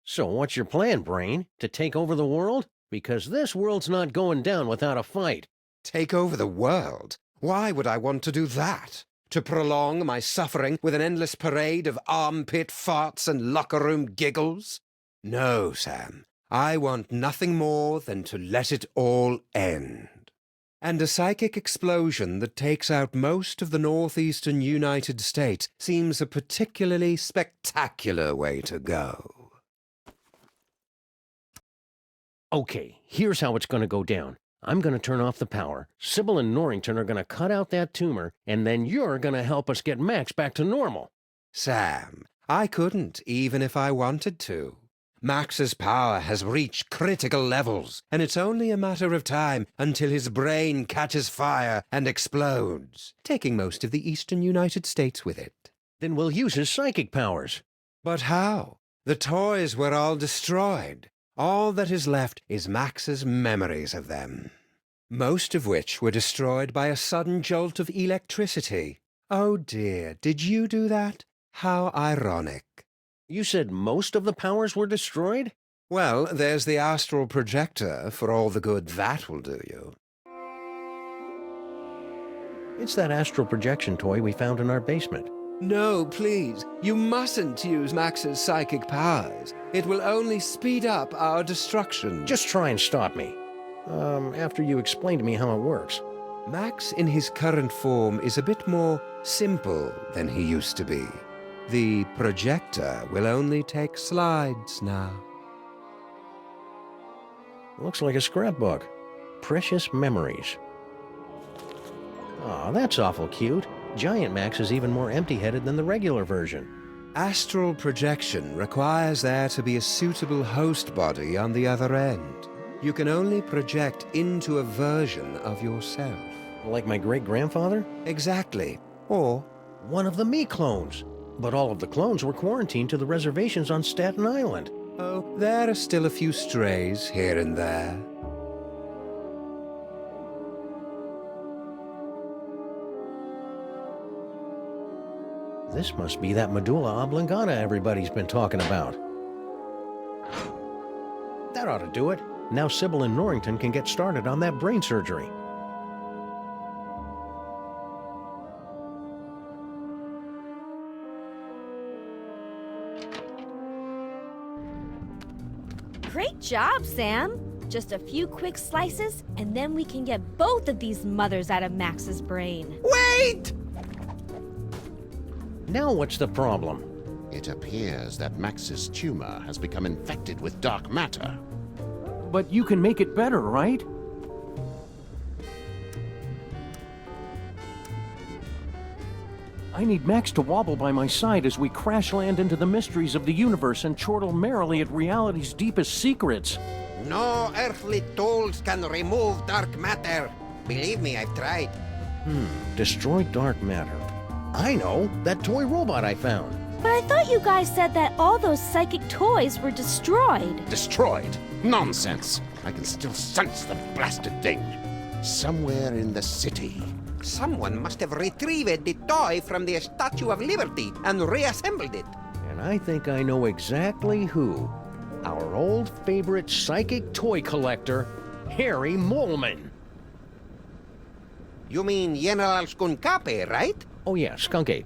So what's your plan, Brain? To take over the world? Because this world's not going down without a fight. Take over the world? Why would I want to do that? To prolong my suffering with an endless parade of armpit farts and locker room giggles? No, Sam. I want nothing more than to let it all end. And a psychic explosion that takes out most of the northeastern United States seems a particularly spectacular way to go. Okay, here's how it's going to go down. I'm going to turn off the power. Sybil and Norrington are going to cut out that tumor, and then you're going to help us get Max back to normal. Sam, I couldn't, even if I wanted to. Max's power has reached critical levels, and it's only a matter of time until his brain catches fire and explodes, taking most of the eastern United States with it. Then we'll use his psychic powers. But how? The toys were all destroyed. All that is left is Max's memories of them, most of which were destroyed by a sudden jolt of electricity. Oh dear, did you do that? How ironic. You said most of the powers were destroyed? Well, there's the astral projector, for all the good that will do you. It's that astral projection toy we found in our basement. No, please. You mustn't use Max's psychic powers. It will only speed up our destruction. Just try and stop me. After you explain to me how it works. Max in his current form is a bit more simple than he used to be. The projector will only take slides now. Looks like a scrapbook. Precious memories. Aw, that's awful cute. Giant Max is even more empty-headed than the regular version. Astral projection requires there to be a suitable host body on the other end. You can only project into a version of yourself. Like my great-grandfather? Exactly. Or one of the me clones. But all of the clones were quarantined to the reservations on Staten Island. Oh, there are still a few strays here and there. This must be that medulla oblongata everybody's been talking about. That ought to do it. Now Sybil and Norrington can get started on that brain surgery. Great job, Sam. Just a few quick slices, and then we can get both of these mothers out of Max's brain. Wait! Now what's the problem? It appears that Max's tumor has become infected with dark matter. But you can make it better, right? I need Max to wobble by my side as we crash land into the mysteries of the universe and chortle merrily at reality's deepest secrets. No earthly tools can remove dark matter. Believe me, I've tried. Destroy dark matter. I know, that toy robot I found. But I thought you guys said that all those psychic toys were destroyed. Destroyed? Nonsense! I can still sense the blasted thing. Somewhere in the city. Someone must have retrieved the toy from the Statue of Liberty and reassembled it. And I think I know exactly who. Our old favorite psychic toy collector, Harry Moleman. You mean General Skunkape, right? Oh yeah, Skunk Ape.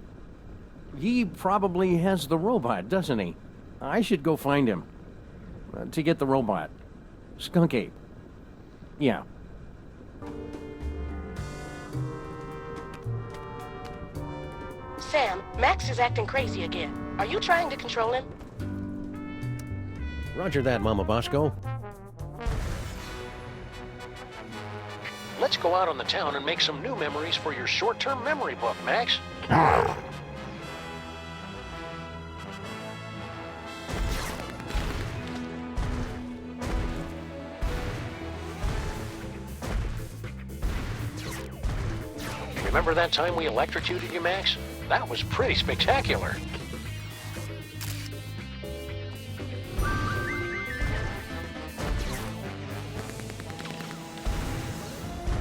He probably has the robot, doesn't he? I should go find him. To get the robot. Skunk Ape. Yeah. Sam, Max is acting crazy again. Are you trying to control him? Roger that, Mama Bosco. Let's go out on the town and make some new memories for your short-term memory book, Max. Remember that time we electrocuted you, Max? That was pretty spectacular.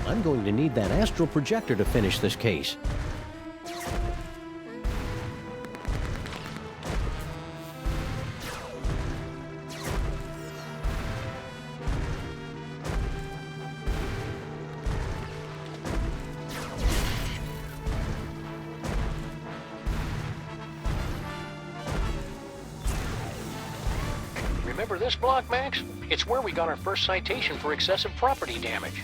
I'm going to need that astral projector to finish this case. Remember this block, Max? It's where we got our first citation for excessive property damage.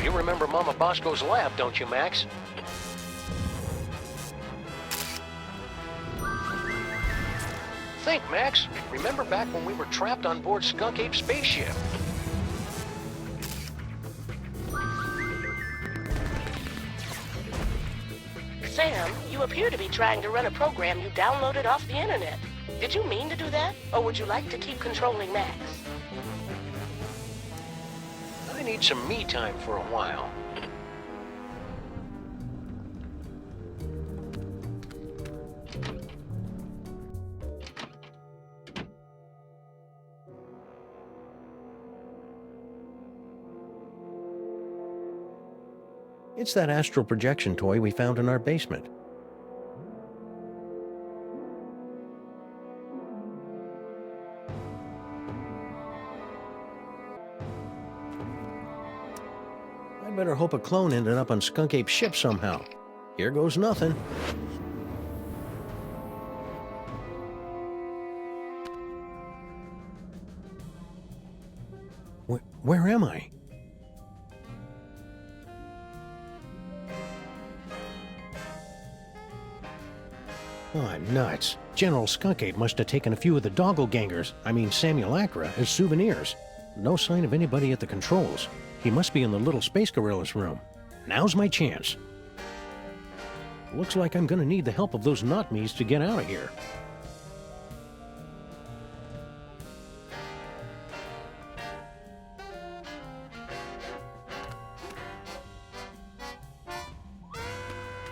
You remember Mama Bosco's lab, don't you, Max? Think, Max. Remember back when we were trapped on board Skunk Ape's spaceship? Sam, you appear to be trying to run a program you downloaded off the internet. Did you mean to do that, or would you like to keep controlling Max? I need some me time for a while. It's that astral projection toy we found in our basement. I'd better hope a clone ended up on Skunk Ape's ship somehow. Here goes nothing. Where am I? Oh, nuts. General Skunk Ape must have taken a few of the doppelgangers, Simulacra, as souvenirs. No sign of anybody at the controls. He must be in the little space gorilla's room. Now's my chance. Looks like I'm gonna need the help of those not-me's to get out of here.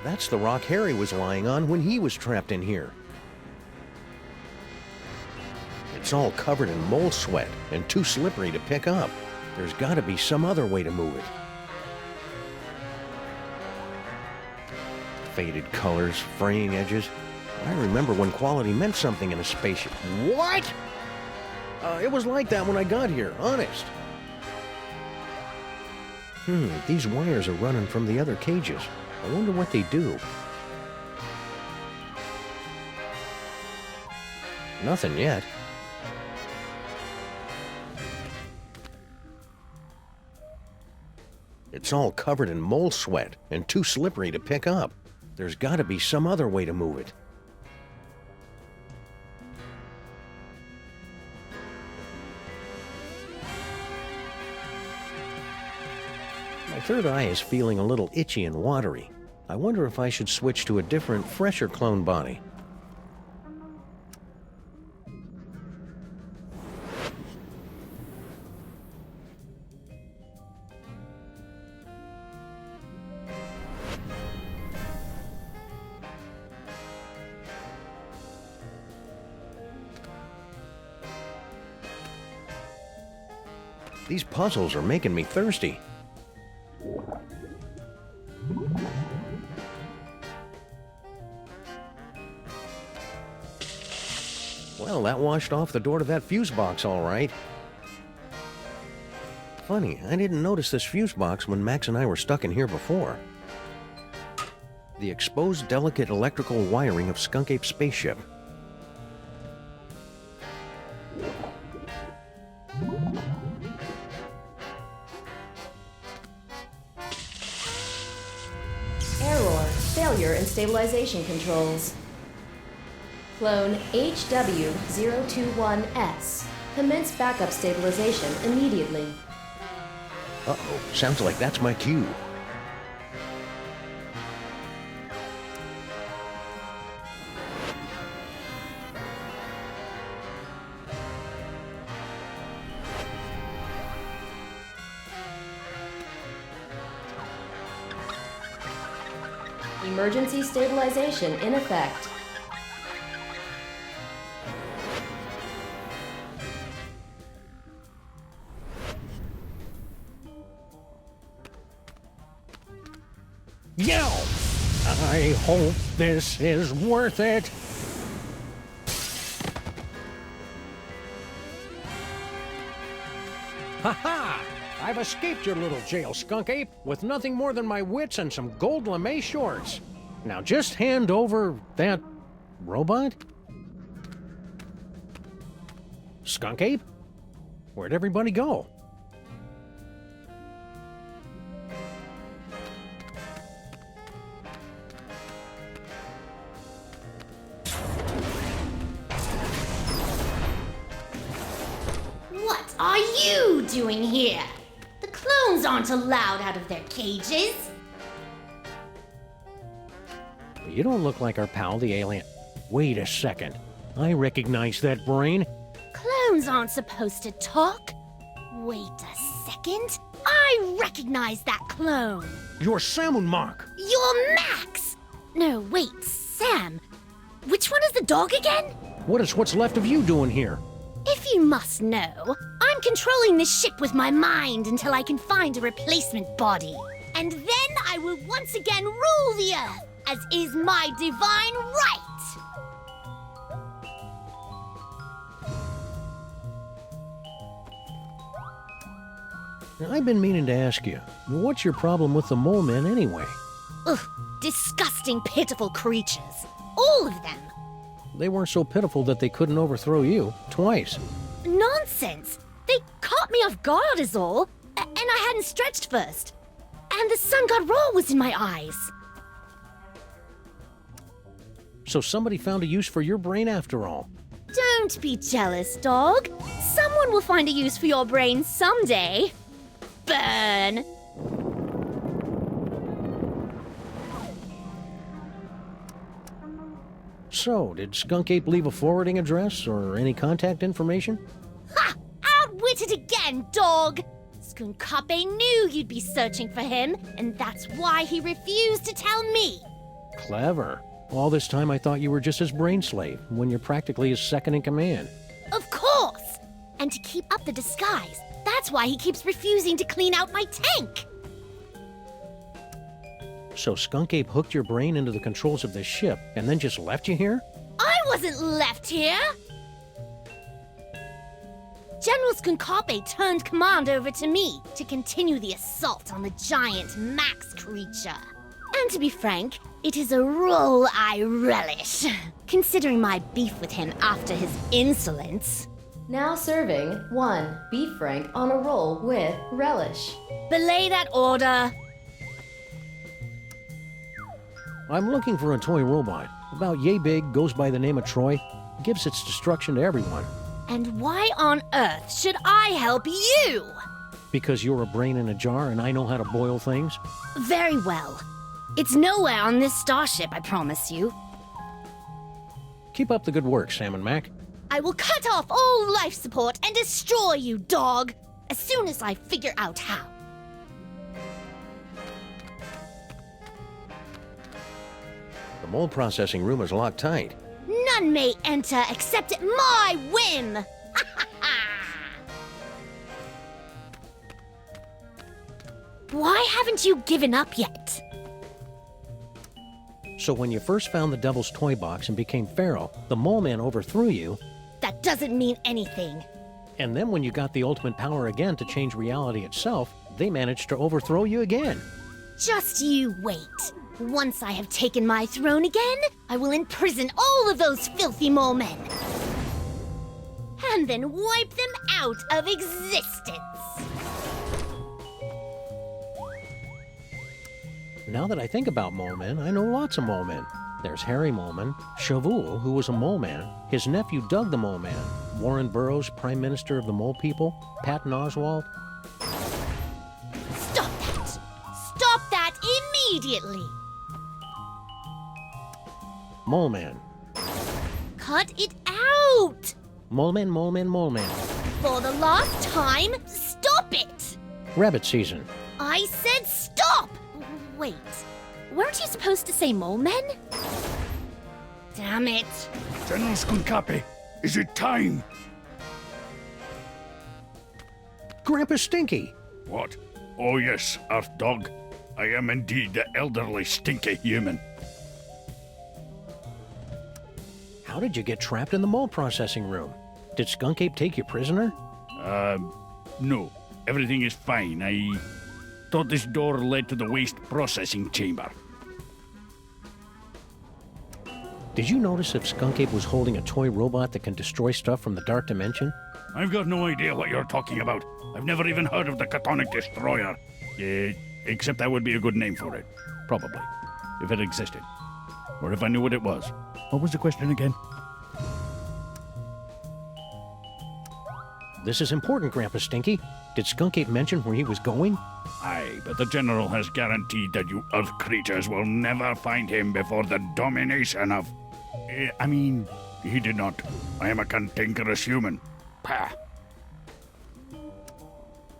That's the rock Harry was lying on when he was trapped in here. It's all covered in mole sweat and too slippery to pick up. There's got to be some other way to move it. Faded colors, fraying edges. I remember when quality meant something in a spaceship. What? It was like that when I got here, honest. These wires are running from the other cages. I wonder what they do. Nothing yet. It's all covered in mole sweat and too slippery to pick up. There's got to be some other way to move it. My third eye is feeling a little itchy and watery. I wonder if I should switch to a different, fresher clone body. These puzzles are making me thirsty. Well, that washed off the door to that fuse box all right. Funny, I didn't notice this fuse box when Max and I were stuck in here before. The exposed delicate electrical wiring of Skunk Ape's spaceship. Error. Failure in stabilization controls. Clone HW021S. Commence backup stabilization immediately. Uh-oh, sounds like that's my cue. Emergency stabilization in effect. Yo! I hope this is worth it. Ha-ha! I've escaped your little jail, Skunk Ape, with nothing more than my wits and some gold lame shorts. Now just hand over that robot? Skunk Ape? Where'd everybody go? What are you doing here? The clones aren't allowed out of their cages. You don't look like our pal, the alien. Wait a second. I recognize that brain. Clones aren't supposed to talk. Wait a second. I recognize that clone. You're Samunmak. You're Max. No, wait, Sam. Which one is the dog again? What is what's left of you doing here? If you must know, I'm controlling this ship with my mind until I can find a replacement body. And then I will once again rule the Earth, as is my divine right. Now, I've been meaning to ask you, what's your problem with the mole men anyway? Ugh, disgusting, pitiful creatures. All of them. They weren't so pitiful that they couldn't overthrow you twice. Nonsense. They caught me off guard is all, and I hadn't stretched first. And the sun god roll was in my eyes. So somebody found a use for your brain after all. Don't be jealous, dog. Someone will find a use for your brain someday. Burn. So, did Skunk Ape leave a forwarding address or any contact information? Ha! Outwitted again, dog! Skunkape knew you'd be searching for him, and that's why he refused to tell me. Clever. All this time I thought you were just his brain slave, when you're practically his second in command. Of course! And to keep up the disguise, that's why he keeps refusing to clean out my tank! So Skunk Ape hooked your brain into the controls of this ship and then just left you here? I wasn't left here! General Skunkape turned command over to me to continue the assault on the giant Max creature. And to be frank, it is a role I relish, considering my beef with him after his insolence. Now serving 1 beef frank on a roll with relish. Belay that order. I'm looking for a toy robot. About yay big, goes by the name of Troy, gives its destruction to everyone. And why on earth should I help you? Because you're a brain in a jar and I know how to boil things? Very well. It's nowhere on this starship, I promise you. Keep up the good work, Salmon Mac. I will cut off all life support and destroy you, dog, as soon as I figure out how. The mold processing room is locked tight. None may enter except at my whim! Why haven't you given up yet? So when you first found the Devil's Toy Box and became feral, the Mole Man overthrew you. That doesn't mean anything. And then when you got the ultimate power again to change reality itself, they managed to overthrow you again. Just you wait. Once I have taken my throne again, I will imprison all of those filthy mole men. And then wipe them out of existence. Now that I think about mole men, I know lots of mole men. There's Harry Moleman, Shavul, who was a mole man, his nephew Doug the Mole Man, Warren Burroughs, Prime Minister of the Mole People, Patton Oswalt. Stop that! Stop that immediately! Mole Man. Cut it out! Mole Man, Mole Man, Mole Man. For the last time, stop it! Rabbit season. I said stop! Wait, weren't you supposed to say mole men? Damn it. General Skunkape, is it time? Grandpa Stinky. What? Oh yes, Earth Dog. I am indeed the elderly stinky human. How did you get trapped in the mold processing room? Did Skunk Ape take you prisoner? No. Everything is fine. I thought this door led to the waste processing chamber. Did you notice if Skunk Ape was holding a toy robot that can destroy stuff from the dark dimension? I've got no idea what you're talking about. I've never even heard of the Catonic Destroyer. Except that would be a good name for it. Probably. If it existed. Or if I knew what it was. What was the question again? This is important, Grandpa Stinky. Did Skunk Ape mention where he was going? Aye, but the General has guaranteed that you Earth creatures will never find him before the domination of... he did not. I am a cantankerous human. Pah.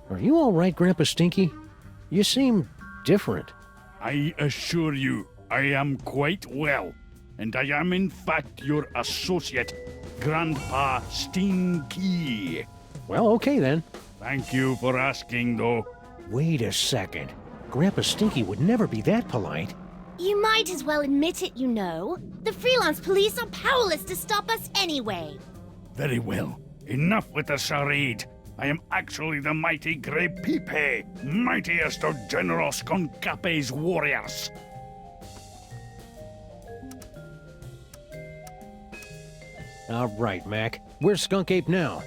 Are you all right, Grandpa Stinky? You seem different. I assure you, I am quite well. And I am in fact your associate, Grandpa Stinky. Well, okay then. Thank you for asking, though. Wait a second. Grandpa Stinky would never be that polite. You might as well admit it, you know. The Freelance Police are powerless to stop us anyway. Very well. Enough with the charade. I am actually the mighty Grey Pipe, mightiest of General Skunkape's warriors. All right, Mac. Where's Skunk Ape now?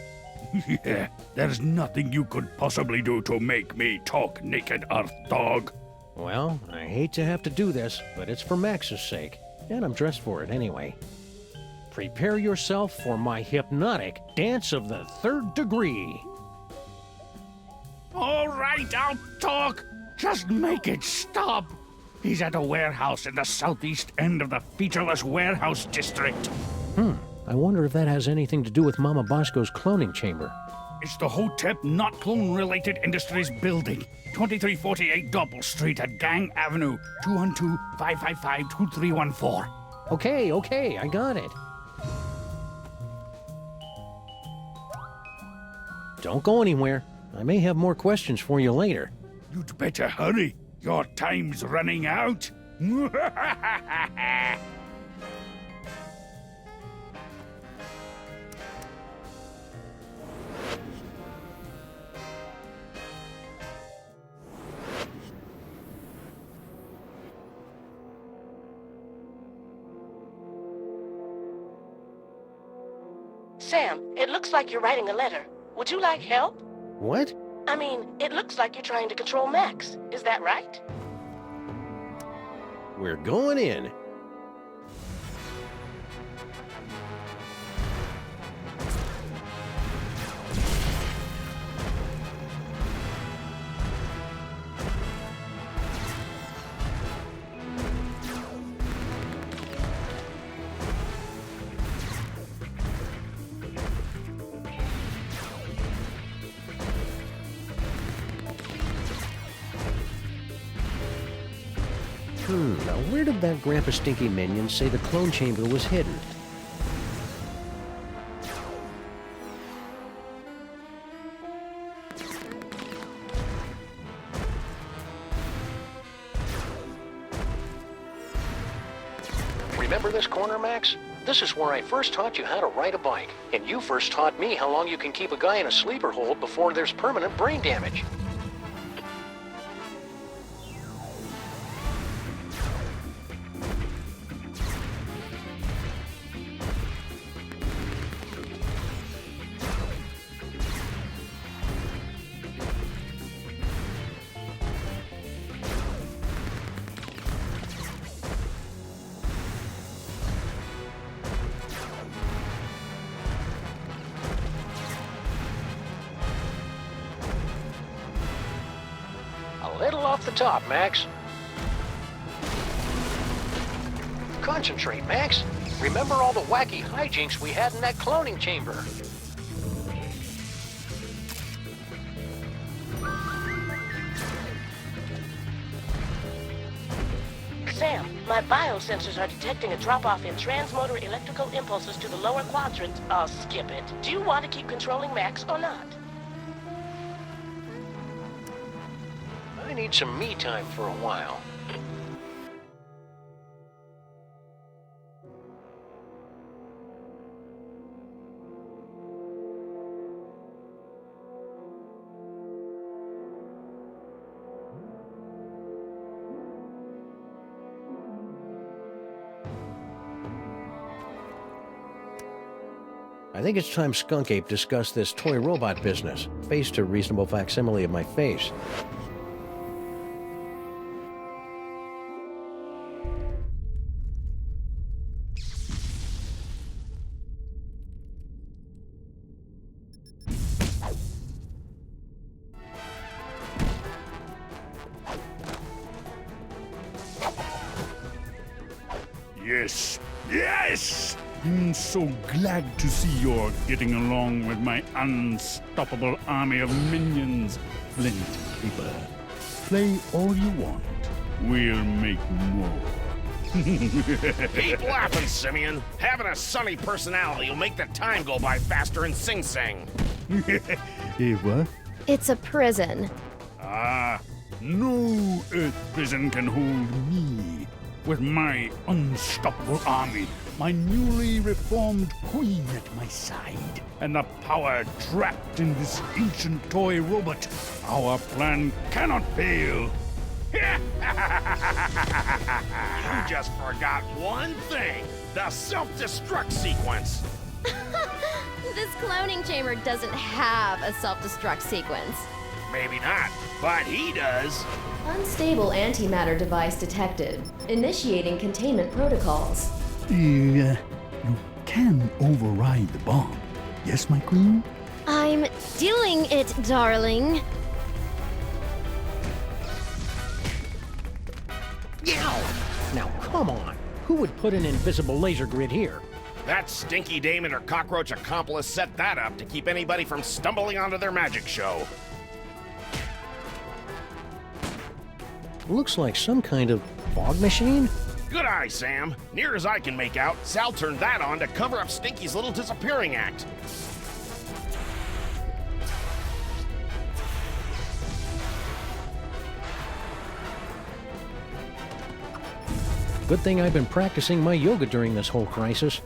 Yeah, there's nothing you could possibly do to make me talk, naked Earth Dog. Well, I hate to have to do this, but it's for Max's sake, and I'm dressed for it anyway. Prepare yourself for my hypnotic dance of the third degree. All right, I'll talk. Just make it stop. He's at a warehouse in the southeast end of the featureless warehouse district. I wonder if that has anything to do with Mama Bosco's cloning chamber. It's the Hotep Not Clone-Related Industries Building. 2348 Doppel Street at Gang Avenue. 212-555-2314. Okay, I got it. Don't go anywhere. I may have more questions for you later. You'd better hurry. Your time's running out. Sam, it looks like you're writing a letter. Would you like help? What? I mean, it looks like you're trying to control Max. Is that right? We're going in. Now where did that Grandpa Stinky minion say the clone chamber was hidden? Remember this corner, Max? This is where I first taught you how to ride a bike, and you first taught me how long you can keep a guy in a sleeper hold before there's permanent brain damage. Off the top, Max. Concentrate, Max. Remember all the wacky hijinks we had in that cloning chamber. Sam, my biosensors are detecting a drop-off in transmotor electrical impulses to the lower quadrant. I'll skip it. Do you want to keep controlling Max or not? I need some me time for a while. I think it's time Skunk Ape discussed this toy robot business, face to reasonable facsimile of my face. Yes! I'm so glad to see you're getting along with my unstoppable army of minions, Flint Paper. Play all you want. We'll make more. Keep laughing, Simeon. Having a sunny personality will make the time go by faster in Sing Sing. Eh, what? It's a prison. No Earth prison can hold me. With my unstoppable army, my newly reformed queen at my side, and the power trapped in this ancient toy robot, our plan cannot fail. You just forgot one thing. The self-destruct sequence. This cloning chamber doesn't have a self-destruct sequence. Maybe not, but he does. Unstable antimatter device detected. Initiating containment protocols. You can override the bomb. Yes, my queen? I'm doing it, darling. Now, come on. Who would put an invisible laser grid here? That stinky dame and her cockroach accomplice set that up to keep anybody from stumbling onto their magic show. Looks like some kind of fog machine? Good eye, Sam. Near as I can make out, Sal turned that on to cover up Stinky's little disappearing act. Good thing I've been practicing my yoga during this whole crisis.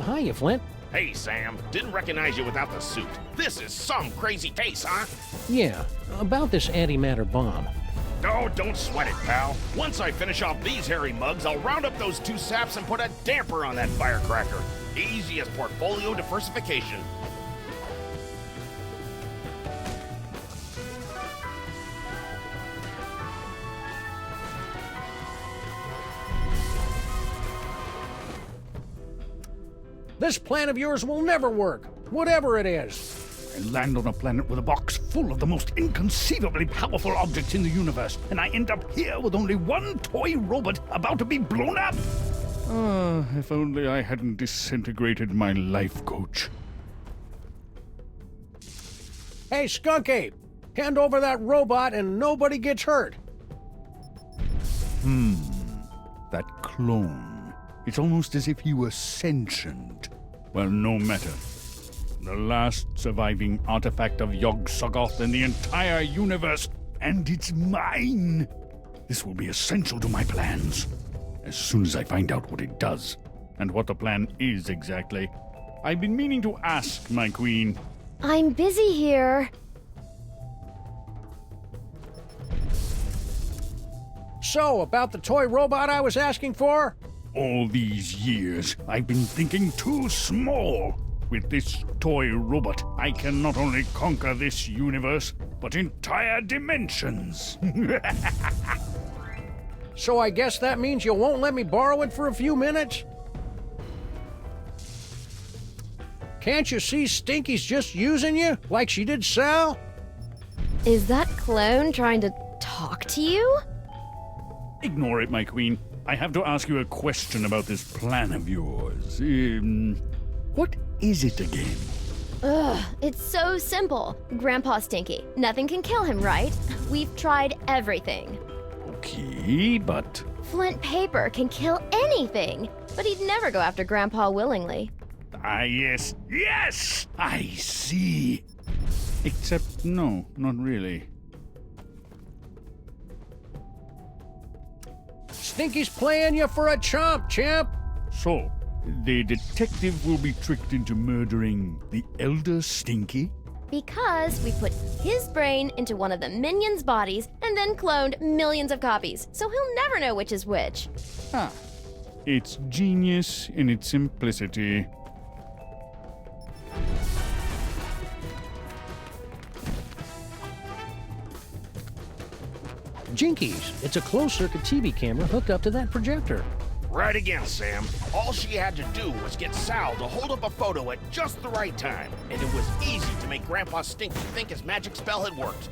Hiya, Flint. Hey, Sam. Didn't recognize you without the suit. This is some crazy case, huh? Yeah, about this antimatter bomb. Oh, don't sweat it, pal. Once I finish off these hairy mugs, I'll round up those two saps and put a damper on that firecracker. Easy as portfolio diversification. This plan of yours will never work, whatever it is. I land on a planet with a box full of the most inconceivably powerful objects in the universe, and I end up here with only one toy robot about to be blown up. If only I hadn't disintegrated my life coach. Hey, Skunky, hand over that robot and nobody gets hurt. That clone. It's almost as if he were sentient. Well, no matter. The last surviving artifact of Yog-Sothoth in the entire universe, and it's mine! This will be essential to my plans. As soon as I find out what it does, and what the plan is exactly. I've been meaning to ask, my queen. I'm busy here. So, about the toy robot I was asking for? All these years, I've been thinking too small. With this toy robot, I can not only conquer this universe, but entire dimensions. So I guess that means you won't let me borrow it for a few minutes? Can't you see Stinky's just using you, like she did Sal? Is that clone trying to talk to you? Ignore it, my queen. I have to ask you a question about this plan of yours. What is it again? Ugh, it's so simple. Grandpa Stinky. Nothing can kill him, right? We've tried everything. Okay, but... Flint paper can kill anything, but he'd never go after Grandpa willingly. Ah, yes. Yes! I see. Except, no, not really. Stinky's playing you for a chump, champ. So, the detective will be tricked into murdering the Elder Stinky? Because we put his brain into one of the minions' bodies and then cloned millions of copies, so he'll never know which is which. Ah. It's genius in its simplicity. Jinkies, it's a closed-circuit TV camera hooked up to that projector. Right again, Sam. All she had to do was get Sal to hold up a photo at just the right time, and it was easy to make Grandpa Stinky think his magic spell had worked.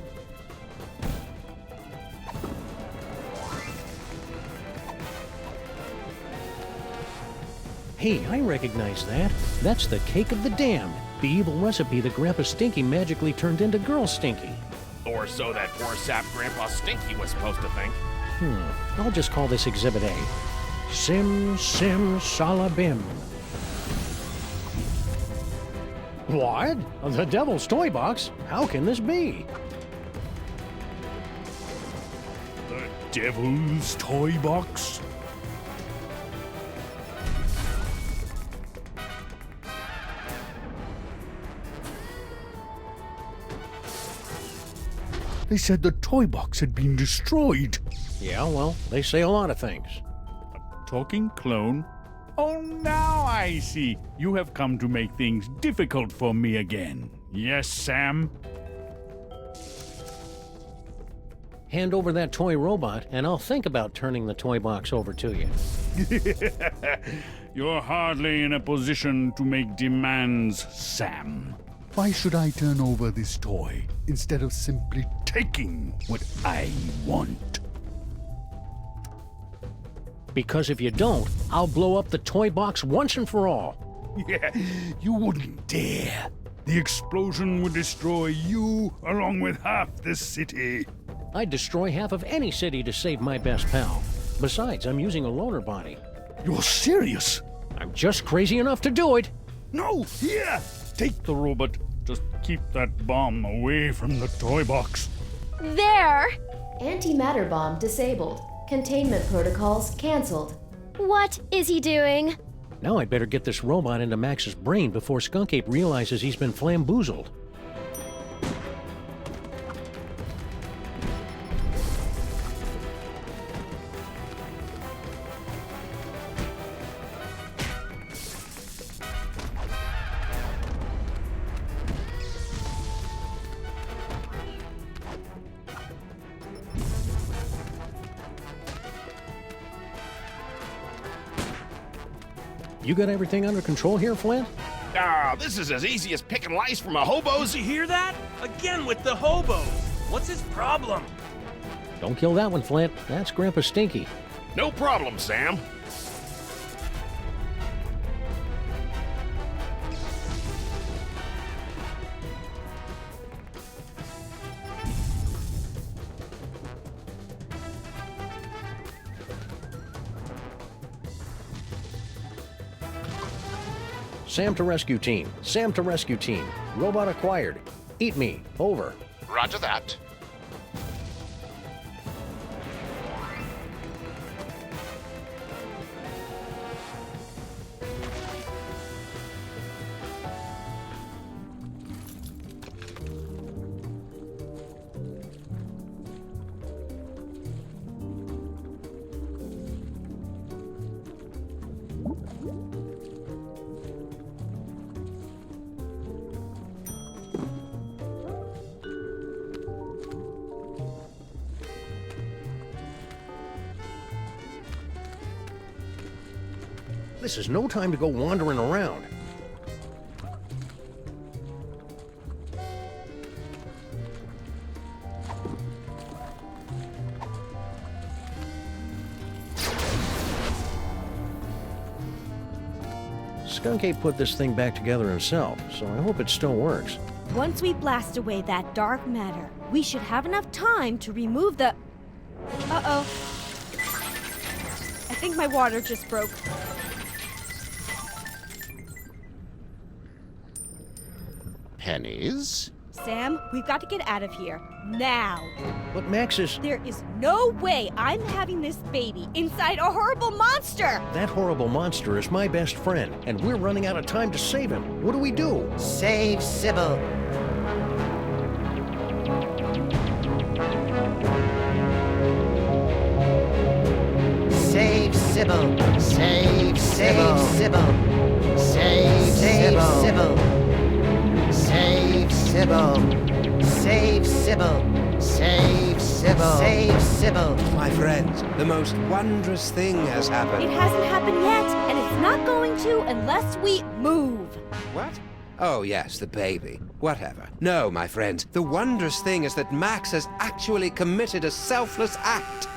Hey, I recognize that. That's the Cake of the Damned, the evil recipe that Grandpa Stinky magically turned into Girl Stinky. Or so that poor sap Grandpa Stinky was supposed to think. I'll just call this Exhibit A. Sim Sim Salabim. What? The Devil's Toybox? How can this be? The Devil's Toybox? They said the toy box had been destroyed. Yeah, well, they say a lot of things. A talking clone? Oh, now I see. You have come to make things difficult for me again. Yes, Sam? Hand over that toy robot, and I'll think about turning the toy box over to you. You're hardly in a position to make demands, Sam. Why should I turn over this toy instead of simply taking what I want? Because if you don't, I'll blow up the Toybox once and for all. Yeah, you wouldn't dare. The explosion would destroy you along with half the city. I'd destroy half of any city to save my best pal. Besides, I'm using a loaner body. You're serious? I'm just crazy enough to do it. No, here! Take the robot. Just keep that bomb away from the toy box. There! Antimatter bomb disabled. Containment protocols cancelled. What is he doing? Now I'd better get this robot into Max's brain before Skunk Ape realizes he's been flamboozled. You got everything under control here, Flint? Ah, this is as easy as picking lice from a hobo's. Did you hear that? Again with the hobos. What's his problem? Don't kill that one, Flint. That's Grandpa Stinky. No problem, Sam. Sam to rescue team. Sam to rescue team. Robot acquired. Eat me. Over. Roger that. This is no time to go wandering around. Skunk Ape put this thing back together himself, so I hope it still works. Once we blast away that dark matter, we should have enough time to remove the... Uh-oh. I think my water just broke. Pennies? Sam, we've got to get out of here. Now. But Max is... There is no way I'm having this baby inside a horrible monster! That horrible monster is my best friend, and we're running out of time to save him. What do we do? Save Sybil. Save Sybil. Save Sybil. Save Sybil. Save Sybil. Save Sybil. Save Sybil. Save Sybil. My friends, the most wondrous thing has happened. It hasn't happened yet, and it's not going to unless we move. What? Oh, yes, the baby. Whatever. No, my friends, the wondrous thing is that Max has actually committed a selfless act.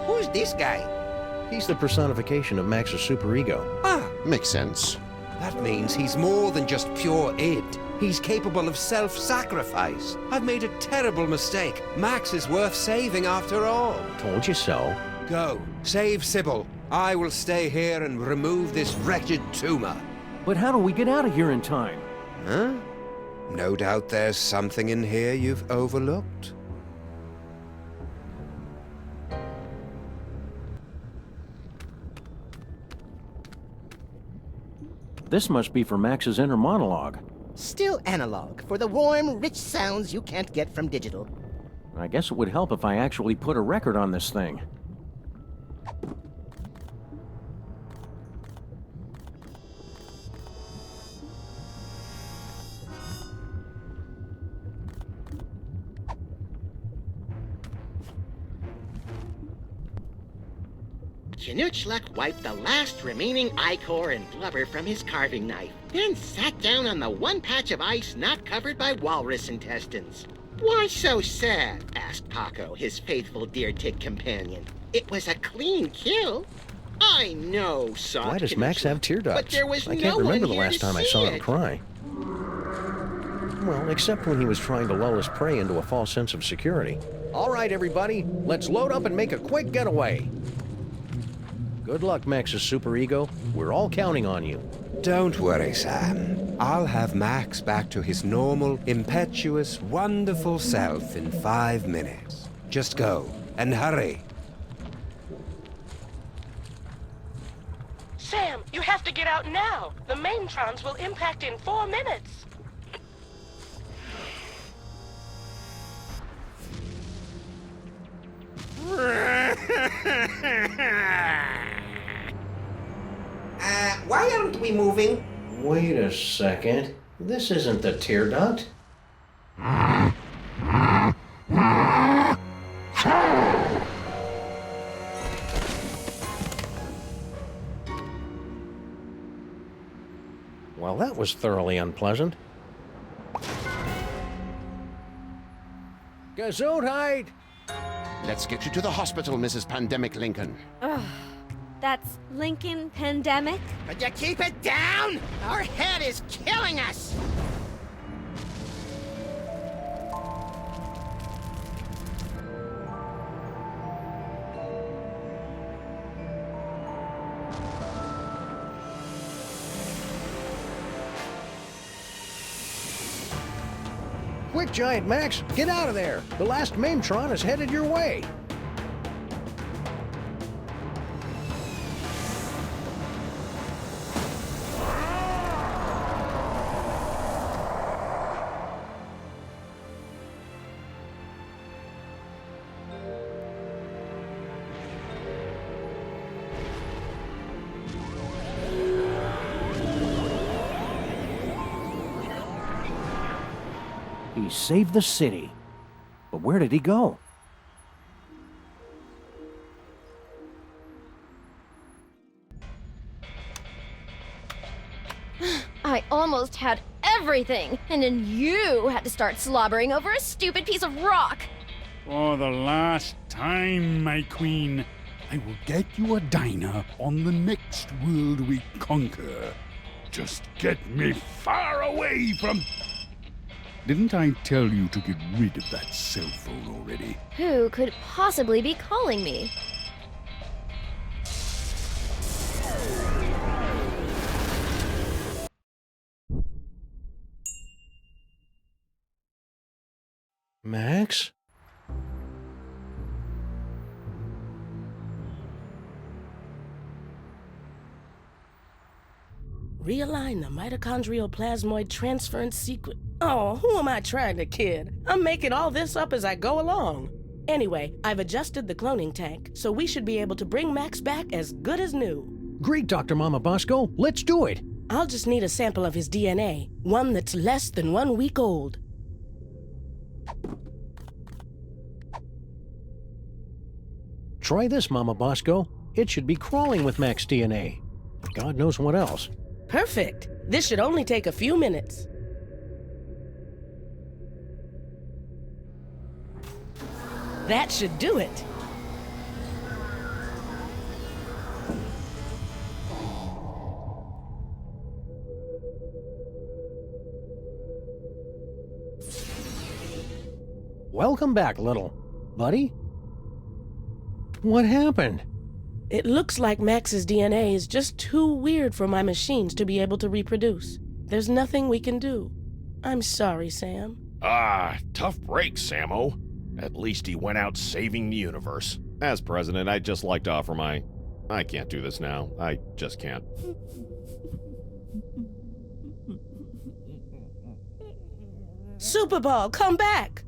Who's this guy? He's the personification of Max's superego. Ah, makes sense. That means he's more than just pure id. He's capable of self-sacrifice. I've made a terrible mistake. Max is worth saving after all. Told you so. Go. Save Sybil. I will stay here and remove this wretched tumor. But how do we get out of here in time? Huh? No doubt there's something in here you've overlooked. This must be for Max's inner monologue. Still analog, for the warm, rich sounds you can't get from digital. I guess it would help if I actually put a record on this thing. Chinoochluk wiped the last remaining ichor and blubber from his carving knife. then sat down on the one patch of ice not covered by walrus intestines. "Why so sad?" asked Paco, his faithful deer-tick companion. "It was a clean kill." "I know, son." Why does Max have tear ducts? But there was I no can't remember one the here last to time I see saw him it. cry. Well, except when he was trying to lull his prey into a false sense of security. All right, everybody, let's load up and make a quick getaway. Good luck, Max's superego. We're all counting on you. Don't worry, Sam. I'll have Max back to his normal, impetuous, wonderful self in 5 minutes. Just go, and hurry. Sam, you have to get out now. The maintrons will impact in 4 minutes. Why aren't we moving? Wait a second. This isn't the tear duct. Well, that was thoroughly unpleasant. Gesundheit! Let's get you to the hospital, Mrs. Pandemic Lincoln. Ugh. That's Lincoln Pandemic? Could you keep it down? Our head is killing us! Quick, Giant Max, get out of there! The last Maintron is headed your way! He saved the city. But where did he go? I almost had everything, and then you had to start slobbering over a stupid piece of rock. For the last time, my queen, I will get you a diner on the next world we conquer. Just get me far away from... Didn't I tell you to get rid of that cell phone already? Who could possibly be calling me? Max? Realign the mitochondrial plasmoid transference sequence. Oh, who am I trying to kid? I'm making all this up as I go along. Anyway, I've adjusted the cloning tank, so we should be able to bring Max back as good as new. Great, Dr. Mama Bosco. Let's do it. I'll just need a sample of his DNA, one that's less than 1 week old. Try this, Mama Bosco. It should be crawling with Max DNA. God knows what else. Perfect. This should only take a few minutes. That should do it. Welcome back, little buddy. What happened? It looks like Max's DNA is just too weird for my machines to be able to reproduce. There's nothing we can do. I'm sorry, Sam. Tough break, Sammo. At least he went out saving the universe. As president, I'd just like to offer my... I can't do this now. I just can't. Super Ball, come back!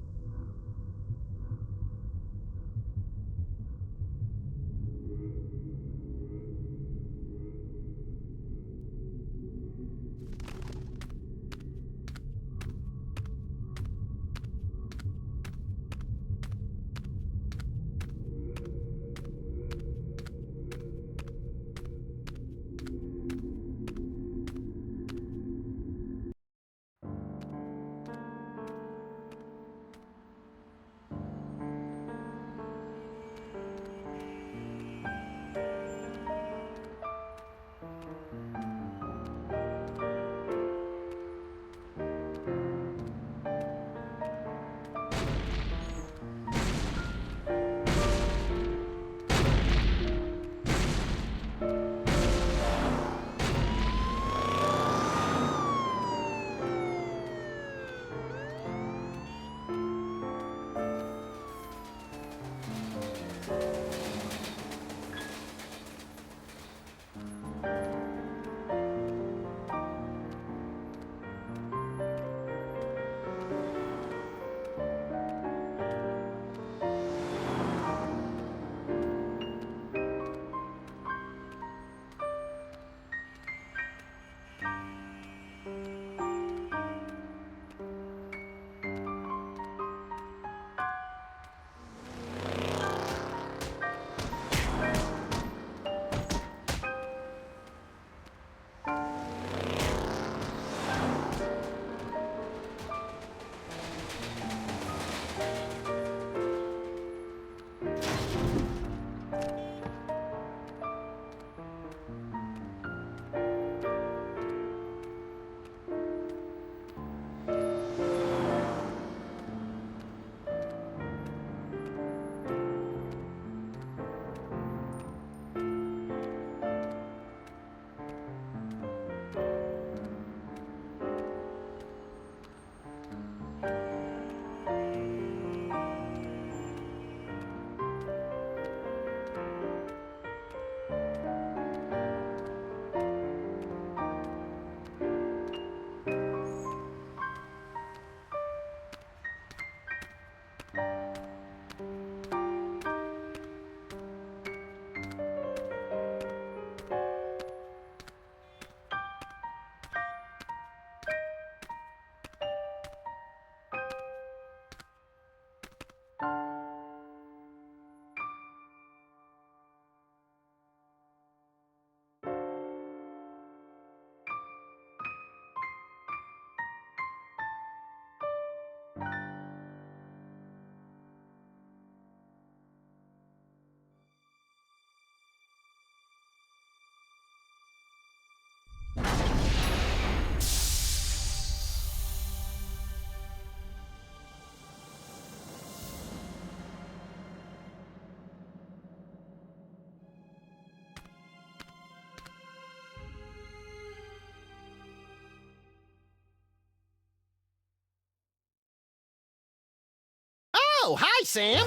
Oh, hi, Sam.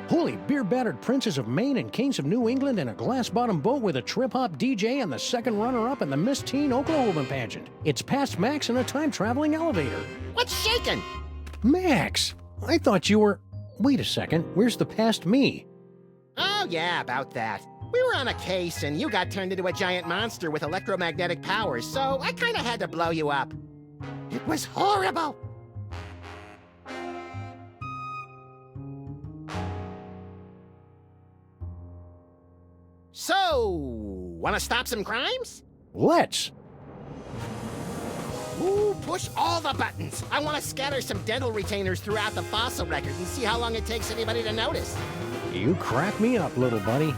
Holy beer-battered princes of Maine and kings of New England in a glass-bottom boat with a trip-hop DJ and the second runner-up in the Miss Teen Oklahoma pageant. It's past Max in a time-traveling elevator. What's shaking? Max! I thought you were... Wait a second, where's the past me? Oh, yeah, about that. We were on a case, and you got turned into a giant monster with electromagnetic powers, so I kinda had to blow you up. It was horrible. So, wanna stop some crimes? Let's! Ooh, push all the buttons. I wanna scatter some dental retainers throughout the fossil record and see how long it takes anybody to notice. You crack me up, little buddy.